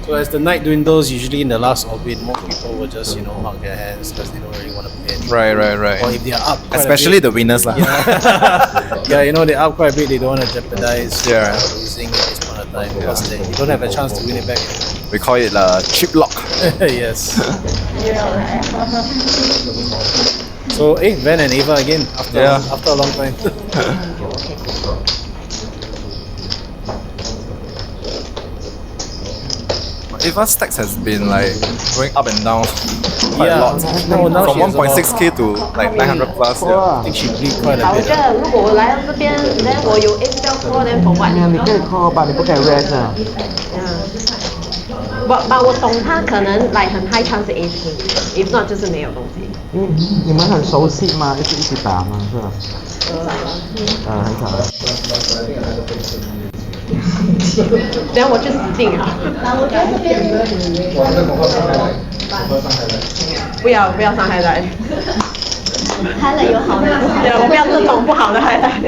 Speaker 3: So as the night dwindles, usually in the last orbit, most people will just mark their hands because they don't really want to pay.
Speaker 2: Right.
Speaker 3: Or if they are up, quite a
Speaker 2: Especially
Speaker 3: bit,
Speaker 2: the winners lah.
Speaker 3: yeah, they're up quite a bit. They don't want to jeopardize
Speaker 2: Yeah.
Speaker 3: losing at this point of time because you don't have a chance to win it back.
Speaker 2: We call it chip lock.
Speaker 3: Yes. So, Van and Ava again after a long time.
Speaker 2: Ava's stacks has been like going up and down quite
Speaker 3: Yeah.
Speaker 2: a lot.
Speaker 3: No, now
Speaker 2: From
Speaker 3: she has
Speaker 2: 1.6k to like 900 plus. Yeah.
Speaker 3: I think she bleed quite a
Speaker 7: 我
Speaker 3: bit.
Speaker 7: 觉得如果我来到这边，then 我有 A 标拖，then for what？
Speaker 6: 你可以 call 吧，你不可以 raise 啊。
Speaker 7: but 我懂他可能like 很 high chance 是 A king，if not 就是没有东西。
Speaker 6: 你们很熟悉吗？一起打吗？是吧？很少。
Speaker 7: 然后我就死定了。
Speaker 4: 我觉得这边
Speaker 7: 不要上 highlight。
Speaker 4: 拍了有好的不好
Speaker 7: 对，我不要这种不好的 highlight。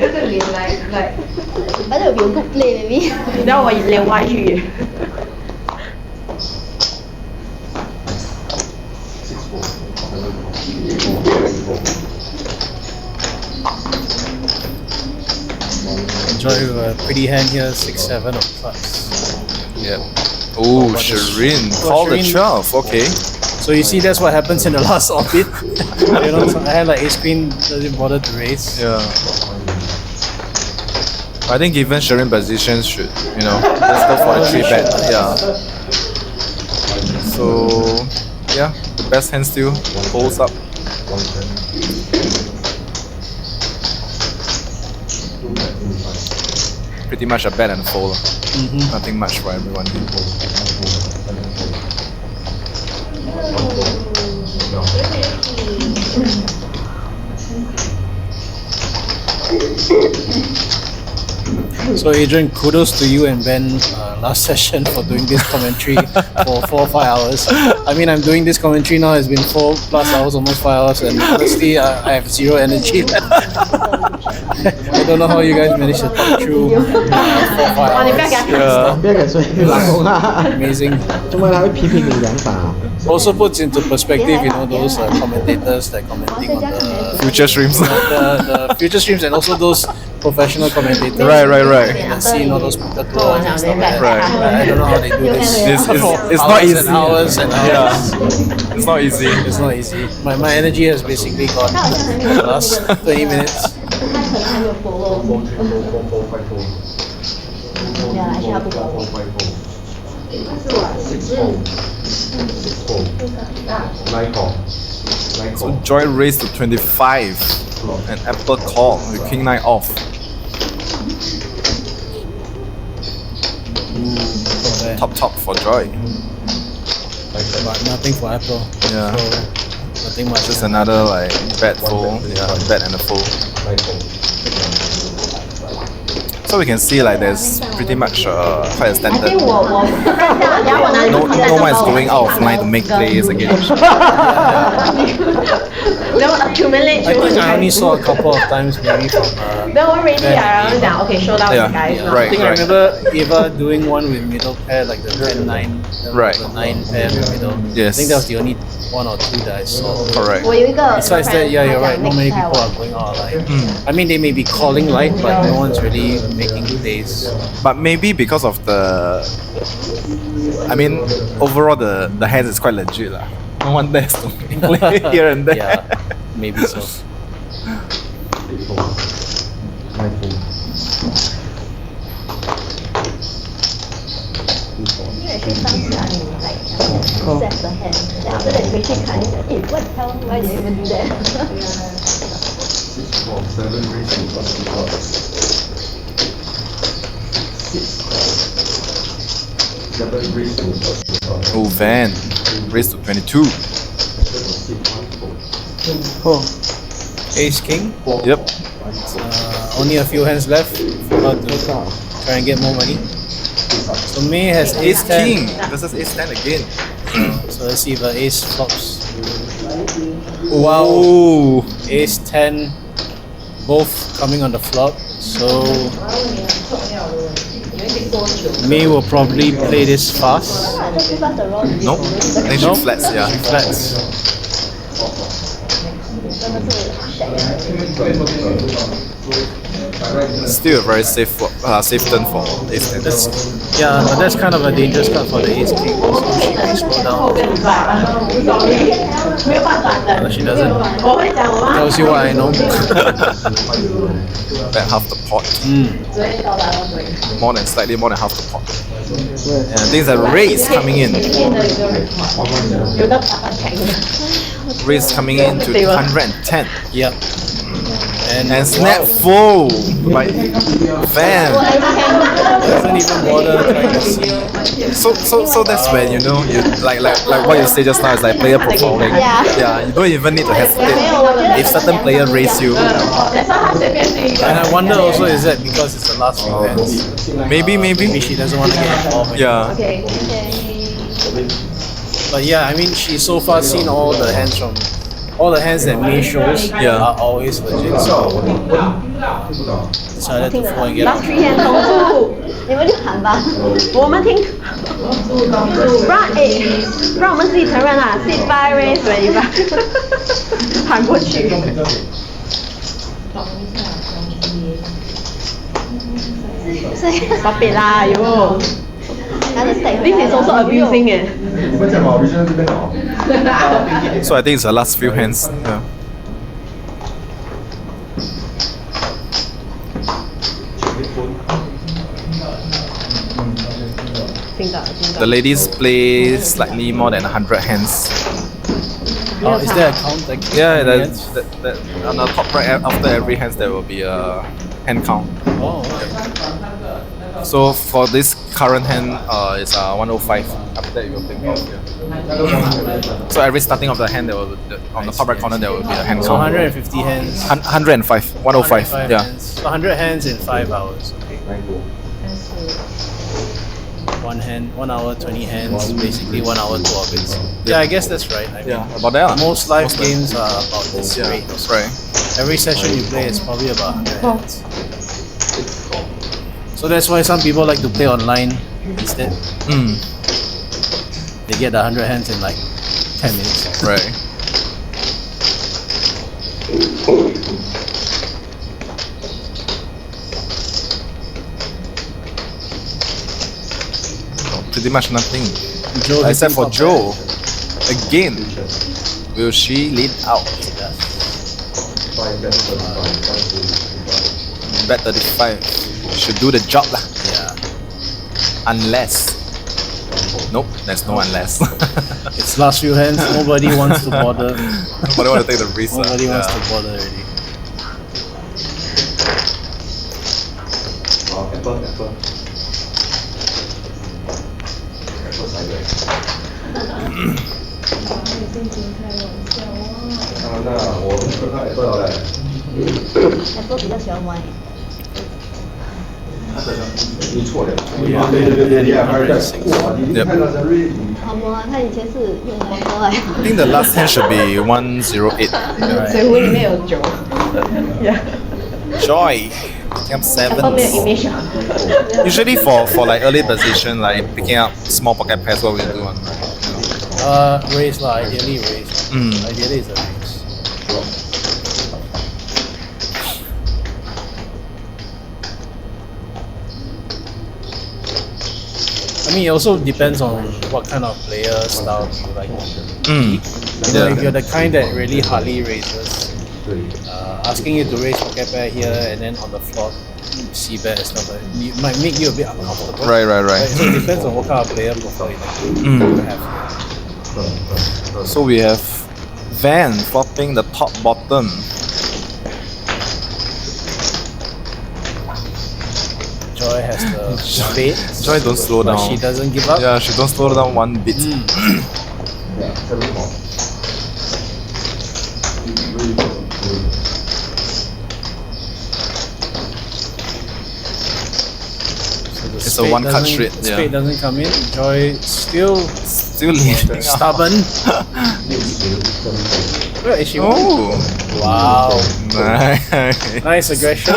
Speaker 4: but it will be a good play maybe
Speaker 7: 然后我脸歪去。
Speaker 3: Enjoy a pretty hand here, 6-7 of clubs.
Speaker 2: Yeah. Oh, Sharine. Call the
Speaker 3: Sharine-
Speaker 2: 12. Okay.
Speaker 3: So you see that's what happens in the last orbit. So I had like ace queen doesn't bother to raise.
Speaker 2: Yeah. I think given Sharine positions should, let's go for a 3-bet. Yeah. So, yeah, the best hand still holds up. Pretty much a bet and a fold. Nothing much for everyone here.
Speaker 3: So Adrian, kudos to you and Ben last session for doing this commentary for 4 or 5 hours. I mean, I'm doing this commentary now, it's been 4+ hours, almost 5 hours, and honestly, I have zero energy left. I don't know how you guys managed to talk through 4 or 5 hours.
Speaker 6: 不要给所以老公啊
Speaker 3: Amazing.
Speaker 6: 怎么他会批评你两把
Speaker 3: Also puts into perspective, you know, those commentators that commenting on the
Speaker 2: Future streams.
Speaker 3: the future streams and also those professional commentators.
Speaker 2: Right.
Speaker 3: That see, you know, those poker tours and stuff like that.
Speaker 2: Right.
Speaker 3: I don't know how they do this.
Speaker 2: It's not
Speaker 3: Hours
Speaker 2: easy.
Speaker 3: and hours and hours.
Speaker 2: Yeah. It's not easy.
Speaker 3: It's not easy. My energy has basically gone for the last 20 minutes.
Speaker 4: 他可能还没有 follow。没有啦，是他不 follow。
Speaker 2: So Joy raised to 25 and Apple call with King 9 off. Top for Joy.
Speaker 3: But nothing for Apple.
Speaker 2: Yeah.
Speaker 3: So nothing much.
Speaker 2: Just another like bad fold. Yeah, bad and a fold. So we can see like there's pretty much quite a standard. No one is going out of line to make plays again.
Speaker 7: Don't accumulate
Speaker 3: I
Speaker 7: too
Speaker 3: think
Speaker 7: much.
Speaker 3: I only saw a couple of times maybe from
Speaker 7: Then already I down. Okay, show down
Speaker 2: Yeah,
Speaker 7: the guys.
Speaker 2: yeah, right.
Speaker 3: I think I remember Eva doing one with middle pair, like the 10-9,
Speaker 2: Right.
Speaker 3: the 9 pair with middle.
Speaker 2: Yes.
Speaker 3: I think that was the only 1 or 2 that I saw.
Speaker 2: Correct.
Speaker 4: 我有一个
Speaker 3: Besides that, yeah, you're right. Not many people are going out live. I mean, they may be calling light, but no one's really making plays.
Speaker 2: But maybe because of the, I mean, overall the hands is quite legit lah. No one dares to play here and there.
Speaker 3: Yeah, maybe so.
Speaker 4: 因为是当时啊，你 like set the hand, then after that 你回去看，你想，诶 what the hell, why did you even do that?
Speaker 2: Oh, Van raised to 22.
Speaker 6: Oh,
Speaker 3: Ace King.
Speaker 2: Yep.
Speaker 3: Only a few hands left for her to try and get more money. So May has
Speaker 2: Ace
Speaker 3: Ace 10.
Speaker 2: King versus Ace 10 again.
Speaker 3: So let's see if her Ace flops.
Speaker 2: Wow.
Speaker 3: Ace 10, both coming on the flop. So May will probably play this fast.
Speaker 2: Nope. I think she
Speaker 3: Nope.
Speaker 2: flats, yeah.
Speaker 3: She flats.
Speaker 2: Still a very safe safe turn for Ace 10.
Speaker 3: Yeah, but that's kind of a dangerous card for the Ace King. So she may slow down. No, she doesn't. Tells you what I know.
Speaker 2: Bet half the pot. Slightly more than half the pot. And I think there's a raise coming in. Raise coming in to 110.
Speaker 3: Yep.
Speaker 2: And snap full by Van.
Speaker 3: Doesn't even bother trying to see.
Speaker 2: So that's when you know you like what you say just now is like player profiling. Yeah, you don't even need to hesitate. If certain player raise you,
Speaker 3: And I wonder also, is that because it's the last few hands?
Speaker 2: maybe.
Speaker 3: Maybe she doesn't want to get involved.
Speaker 2: Yeah.
Speaker 3: But yeah, I mean, she's so far seen all the hands that May shows are always legit. So decided to fold and get
Speaker 7: Last
Speaker 3: out.
Speaker 7: 3 hands 同住，
Speaker 4: 你们就喊吧。
Speaker 7: 我们听，让我们自己承认啊 ，sit by raise ready 吧，喊过去。Stop it 啦，哟 ，this is also abusing 哎。
Speaker 2: So I think it's the last few hands. Yeah. The ladies play slightly more than 100 hands.
Speaker 3: Oh, is there a count? Like
Speaker 2: Yeah,
Speaker 3: hands?
Speaker 2: that on the top right after every hands there will be a hand count.
Speaker 3: Oh, okay.
Speaker 2: So for this current hand, it's 105. After that, you will take off. Yeah. So every starting of the hand, there will on the top right corner there will be a hand
Speaker 3: So
Speaker 2: count.
Speaker 3: 150 hands.
Speaker 2: 105, 105. Yeah.
Speaker 3: Hands. So 100 hands in 5 hours. Okay. One hand, 1 hour, 20 hands, basically 1 hour, 2 orbits. Yeah, I guess that's right. I mean,
Speaker 2: Yeah, about that.
Speaker 3: most live games are about this
Speaker 2: Yeah,
Speaker 3: rate.
Speaker 2: right.
Speaker 3: Every session you play is probably about 100 hands. So that's why some people like to play online instead.
Speaker 2: Mm,
Speaker 3: They get the 100 hands in like 10 minutes.
Speaker 2: right. Pretty much nothing.
Speaker 3: Joe
Speaker 2: Except for
Speaker 3: hitting
Speaker 2: Joe. Again. Will she lead out? Bet 35. Should do the job lah.
Speaker 3: Yeah.
Speaker 2: Unless. Nope, there's no unless.
Speaker 3: It's last few hands, nobody wants to bother.
Speaker 2: Nobody want to take the risk.
Speaker 3: Nobody wants
Speaker 2: Yeah.
Speaker 3: to bother already.
Speaker 4: Apple 比较喜欢玩。好吗？他以前是用光光来。
Speaker 2: I think the last hand should be 108.
Speaker 7: 水壶里面有酒。
Speaker 2: Joy. Picking up
Speaker 7: 后面
Speaker 2: sevens.
Speaker 7: image 啊。
Speaker 2: Usually for like early position, like picking up small pocket pairs, what we do on.
Speaker 3: Raise lah, ideally raise.
Speaker 2: Mm.
Speaker 3: Ideally it's a raise. I mean, it also depends on what kind of player style you like.
Speaker 2: Mm.
Speaker 3: You know, if you're the kind that really hardly raises, asking you to raise pocket pair here and then on the flop, C bet and stuff like that, it might make you a bit uncomfortable.
Speaker 2: Right.
Speaker 3: So it depends on what kind of player profile you like to have.
Speaker 2: So we have Van flopping the top bottom.
Speaker 3: Joy has the spade.
Speaker 2: Joy don't slow
Speaker 3: But
Speaker 2: down.
Speaker 3: she doesn't give up.
Speaker 2: Yeah, she don't slow down one bit.
Speaker 3: So the
Speaker 2: It's a
Speaker 3: spade
Speaker 2: one cut
Speaker 3: doesn't-
Speaker 2: straight,
Speaker 3: the
Speaker 2: yeah.
Speaker 3: Spade doesn't come in. Joy still
Speaker 2: Still leading.
Speaker 3: stubborn. Where is she?
Speaker 2: Oh,
Speaker 3: Wow.
Speaker 2: nice.
Speaker 3: Nice aggression.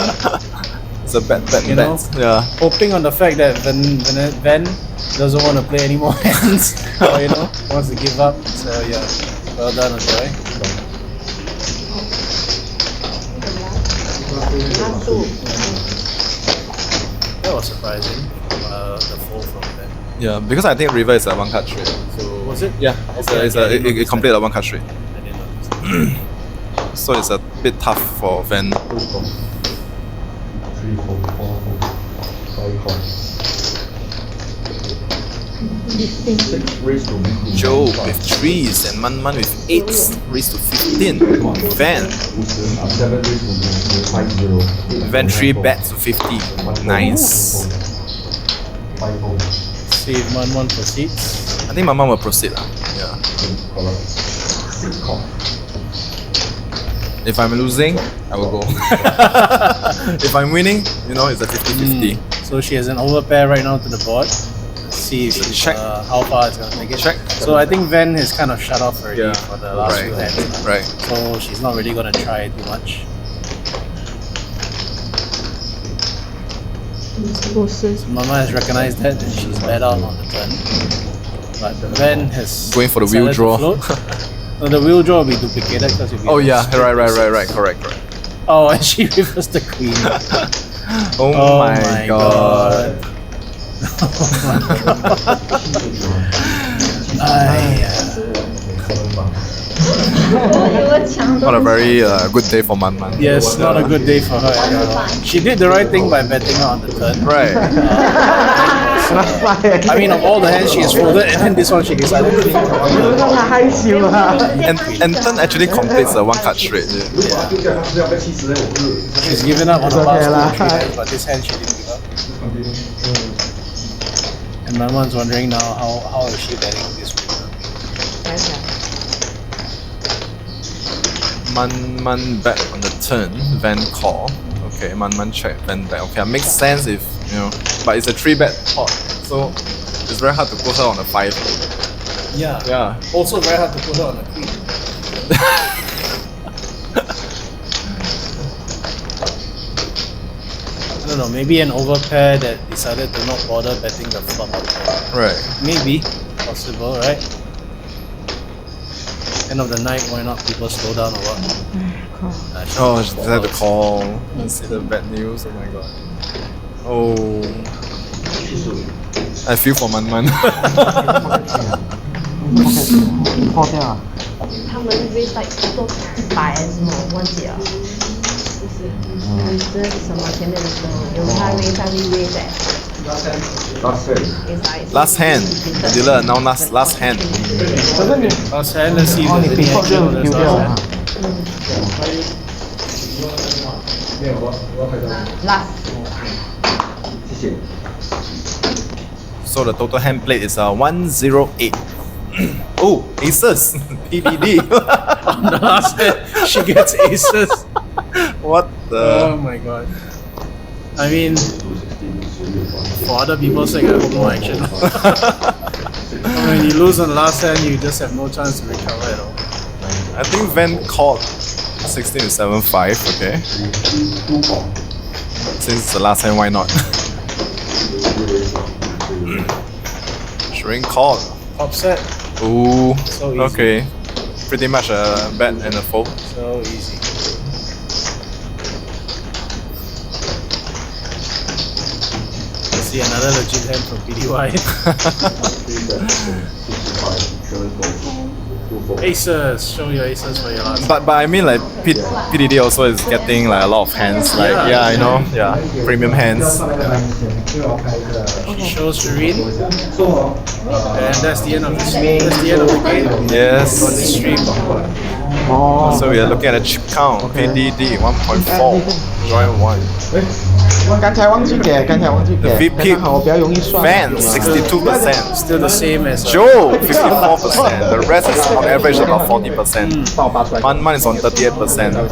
Speaker 2: It's a bad
Speaker 3: You know?
Speaker 2: bet. Yeah.
Speaker 3: Hoping on the fact that Van doesn't want to play any more hands. Or, you know, wants to give up. So yeah, well done, Joy. That was surprising. The fall from Van.
Speaker 2: Yeah, because I think River is a one cut straight. So
Speaker 3: Was it?
Speaker 2: yeah, it completed a one cut straight.
Speaker 3: I didn't notice.
Speaker 2: So it's a bit tough for Van. Joe with 3s and Manman with 8s, raised to 15. Van 3 bets to 50. Nice.
Speaker 3: See if Man proceeds.
Speaker 2: I think Manman will proceed. Yeah. If I'm losing, I will go. If I'm winning, you know, it's a 50-50.
Speaker 3: So she has an overpair right now to the board. Let's see if
Speaker 2: Check.
Speaker 3: how far it's gonna take it.
Speaker 2: Check.
Speaker 3: So I think Van is kind of shut off already
Speaker 2: Yeah.
Speaker 3: for the last few
Speaker 2: Right.
Speaker 3: hands.
Speaker 2: Right.
Speaker 3: So she's not really gonna try too much. So Mama has recognized that and she's bet out on the turn. But Van has
Speaker 2: Going for the wheel
Speaker 3: decided to
Speaker 2: draw.
Speaker 3: float. No, the wheel draw will be duplicated because you'll be
Speaker 2: Oh yeah,
Speaker 3: straight
Speaker 2: right.
Speaker 3: to
Speaker 2: Correct.
Speaker 3: Oh, and she reversed the queen.
Speaker 2: Oh, my god. Not a very good day for Manman.
Speaker 3: Yes, not a good day for her at all. She did the right thing by betting her on the turn.
Speaker 2: Right.
Speaker 3: I mean, of all the hands she has folded, and then this one she decided to take
Speaker 2: And turn actually completes a one cut straight.
Speaker 3: She's given up on the last two, 3 hands, but this hand she didn't give up. And Manman's wondering now how is she betting this week?
Speaker 2: Man bet on the turn, Van call. Okay, Man check, Van bet. Okay, makes sense if but it's a 3-bet pot, so it's very hard to put her on a 5.
Speaker 3: Yeah.
Speaker 2: Yeah.
Speaker 3: Also very hard to put her on a queen. I don't know, maybe an overpair that decided to not bother betting the flop up there.
Speaker 2: Right.
Speaker 3: Maybe possible, right? End of the night, why not people slow down or what?
Speaker 2: Oh, she decided to call. See the bad news. Oh my god. Oh. I feel for Man.
Speaker 6: 破掉啊。
Speaker 5: 他们 raise like 多100还是什么，我忘记了。这是什么前面的时候，有他 raise 他 raise 的。
Speaker 2: Last hand. The dealer now last hand.
Speaker 3: Last hand, let's see if
Speaker 6: 哦，你
Speaker 3: there's
Speaker 6: 平
Speaker 3: any
Speaker 6: 放
Speaker 3: action
Speaker 6: 就
Speaker 3: on this
Speaker 6: 丢掉
Speaker 3: last
Speaker 6: 了
Speaker 3: hand.。last
Speaker 2: So the total hand plate is 108. Oh, aces. Pdydy.
Speaker 3: On the last hand, she gets aces.
Speaker 2: What
Speaker 3: Oh
Speaker 2: the?
Speaker 3: my god. I mean, for other people's sake, I hope no action. When you lose on the last hand, you just have no chance to recover at all.
Speaker 2: I think Van called 16 to 7-5. Okay. Since it's the last hand, why not? Sharine called.
Speaker 3: Top set,
Speaker 2: Ooh.
Speaker 3: So easy.
Speaker 2: Okay. Pretty much a bet and a fold.
Speaker 3: so easy. See another legit hand from Pdydy. Aces, show your aces for your last.
Speaker 2: But I mean like Pdydy also is getting like a lot of hands. Like premium hands.
Speaker 3: Show Sharine. And that's the end of this. That's the end of the game. On
Speaker 2: Yes.
Speaker 3: this stream.
Speaker 2: So we are looking at a chip count. Pdydy 1.4, joy 1.
Speaker 6: 刚才忘记给，刚才忘记给。
Speaker 2: The VP
Speaker 6: 刚刚好，我比较容易算。
Speaker 2: Van 62%.
Speaker 3: Still the same as
Speaker 2: Joe 54%. The rest is on average about 40%. Man is on 38%.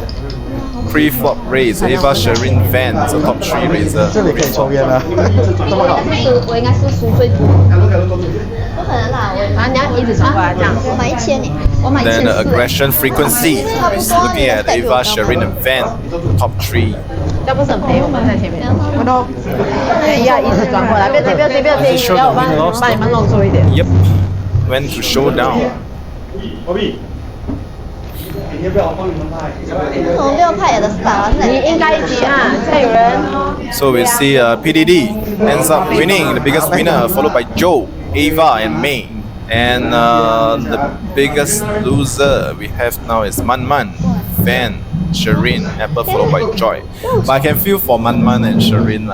Speaker 2: Pre-flop raise, Ava, Sharine, Van is a top 3 raiser.
Speaker 6: 这里可以抽烟了，这么好。
Speaker 4: 我应该是输最多。不可能啦，
Speaker 5: 啊，你要一直传过来这样。
Speaker 4: 我买1000呢，我买
Speaker 2: Then
Speaker 4: 1400。
Speaker 2: the aggression frequency is looking at Ava, Sharine, and Van, top 3.
Speaker 5: 要不是很陪我们在前面。我都，一样一直转过来，不要不要不要不要，我帮你们弄出一点。
Speaker 2: Yep. Went to showdown.
Speaker 4: 从6派有的少，
Speaker 5: 你应该赢啊！现在有人。
Speaker 2: So we see Pdydy ends up winning, the biggest winner, followed by Joe, Ava, and May. And the biggest loser we have now is Manman, Van, Sharine, Apple, followed by Joy. But I can feel for Manman and Sharine,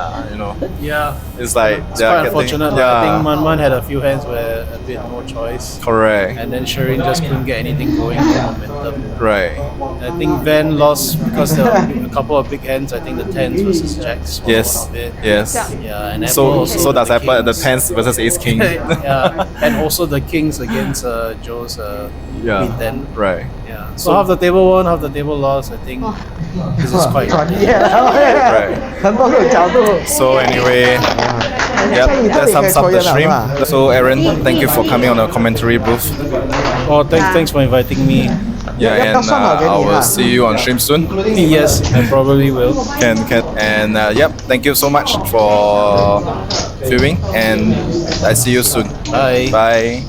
Speaker 3: Yeah.
Speaker 2: It's like
Speaker 3: It's quite unfortunate.
Speaker 2: Yeah,
Speaker 3: I think Manman had a few hands where a bit more choice.
Speaker 2: correct.
Speaker 3: And then Sharine just couldn't get anything going for momentum.
Speaker 2: Right.
Speaker 3: I think Van lost because there were a couple of big hands. I think the 10s versus jacks. was
Speaker 2: Yes.
Speaker 3: one of it.
Speaker 2: Yes.
Speaker 3: Yeah, and Apple
Speaker 2: So
Speaker 3: also
Speaker 2: so does
Speaker 3: the
Speaker 2: Apple the
Speaker 3: kings.
Speaker 2: 10s versus Ace King.
Speaker 3: Yeah, and also the kings against Joe's
Speaker 2: Yeah.
Speaker 3: queen 10.
Speaker 2: Right.
Speaker 3: Yeah. So half the table won, half the table lost. I think this is quite.
Speaker 6: 专业了，
Speaker 2: Right.
Speaker 6: 很多种角度。
Speaker 2: So anyway, yep, that sums up the stream. So Aaron, thank you for coming on the commentary booth.
Speaker 3: Oh, thanks for inviting me.
Speaker 2: Yeah, and I will see you on stream soon.
Speaker 3: Yes, I probably will.
Speaker 2: Can and yep, thank you so much for viewing, and I see you soon.
Speaker 3: Bye.
Speaker 2: Bye.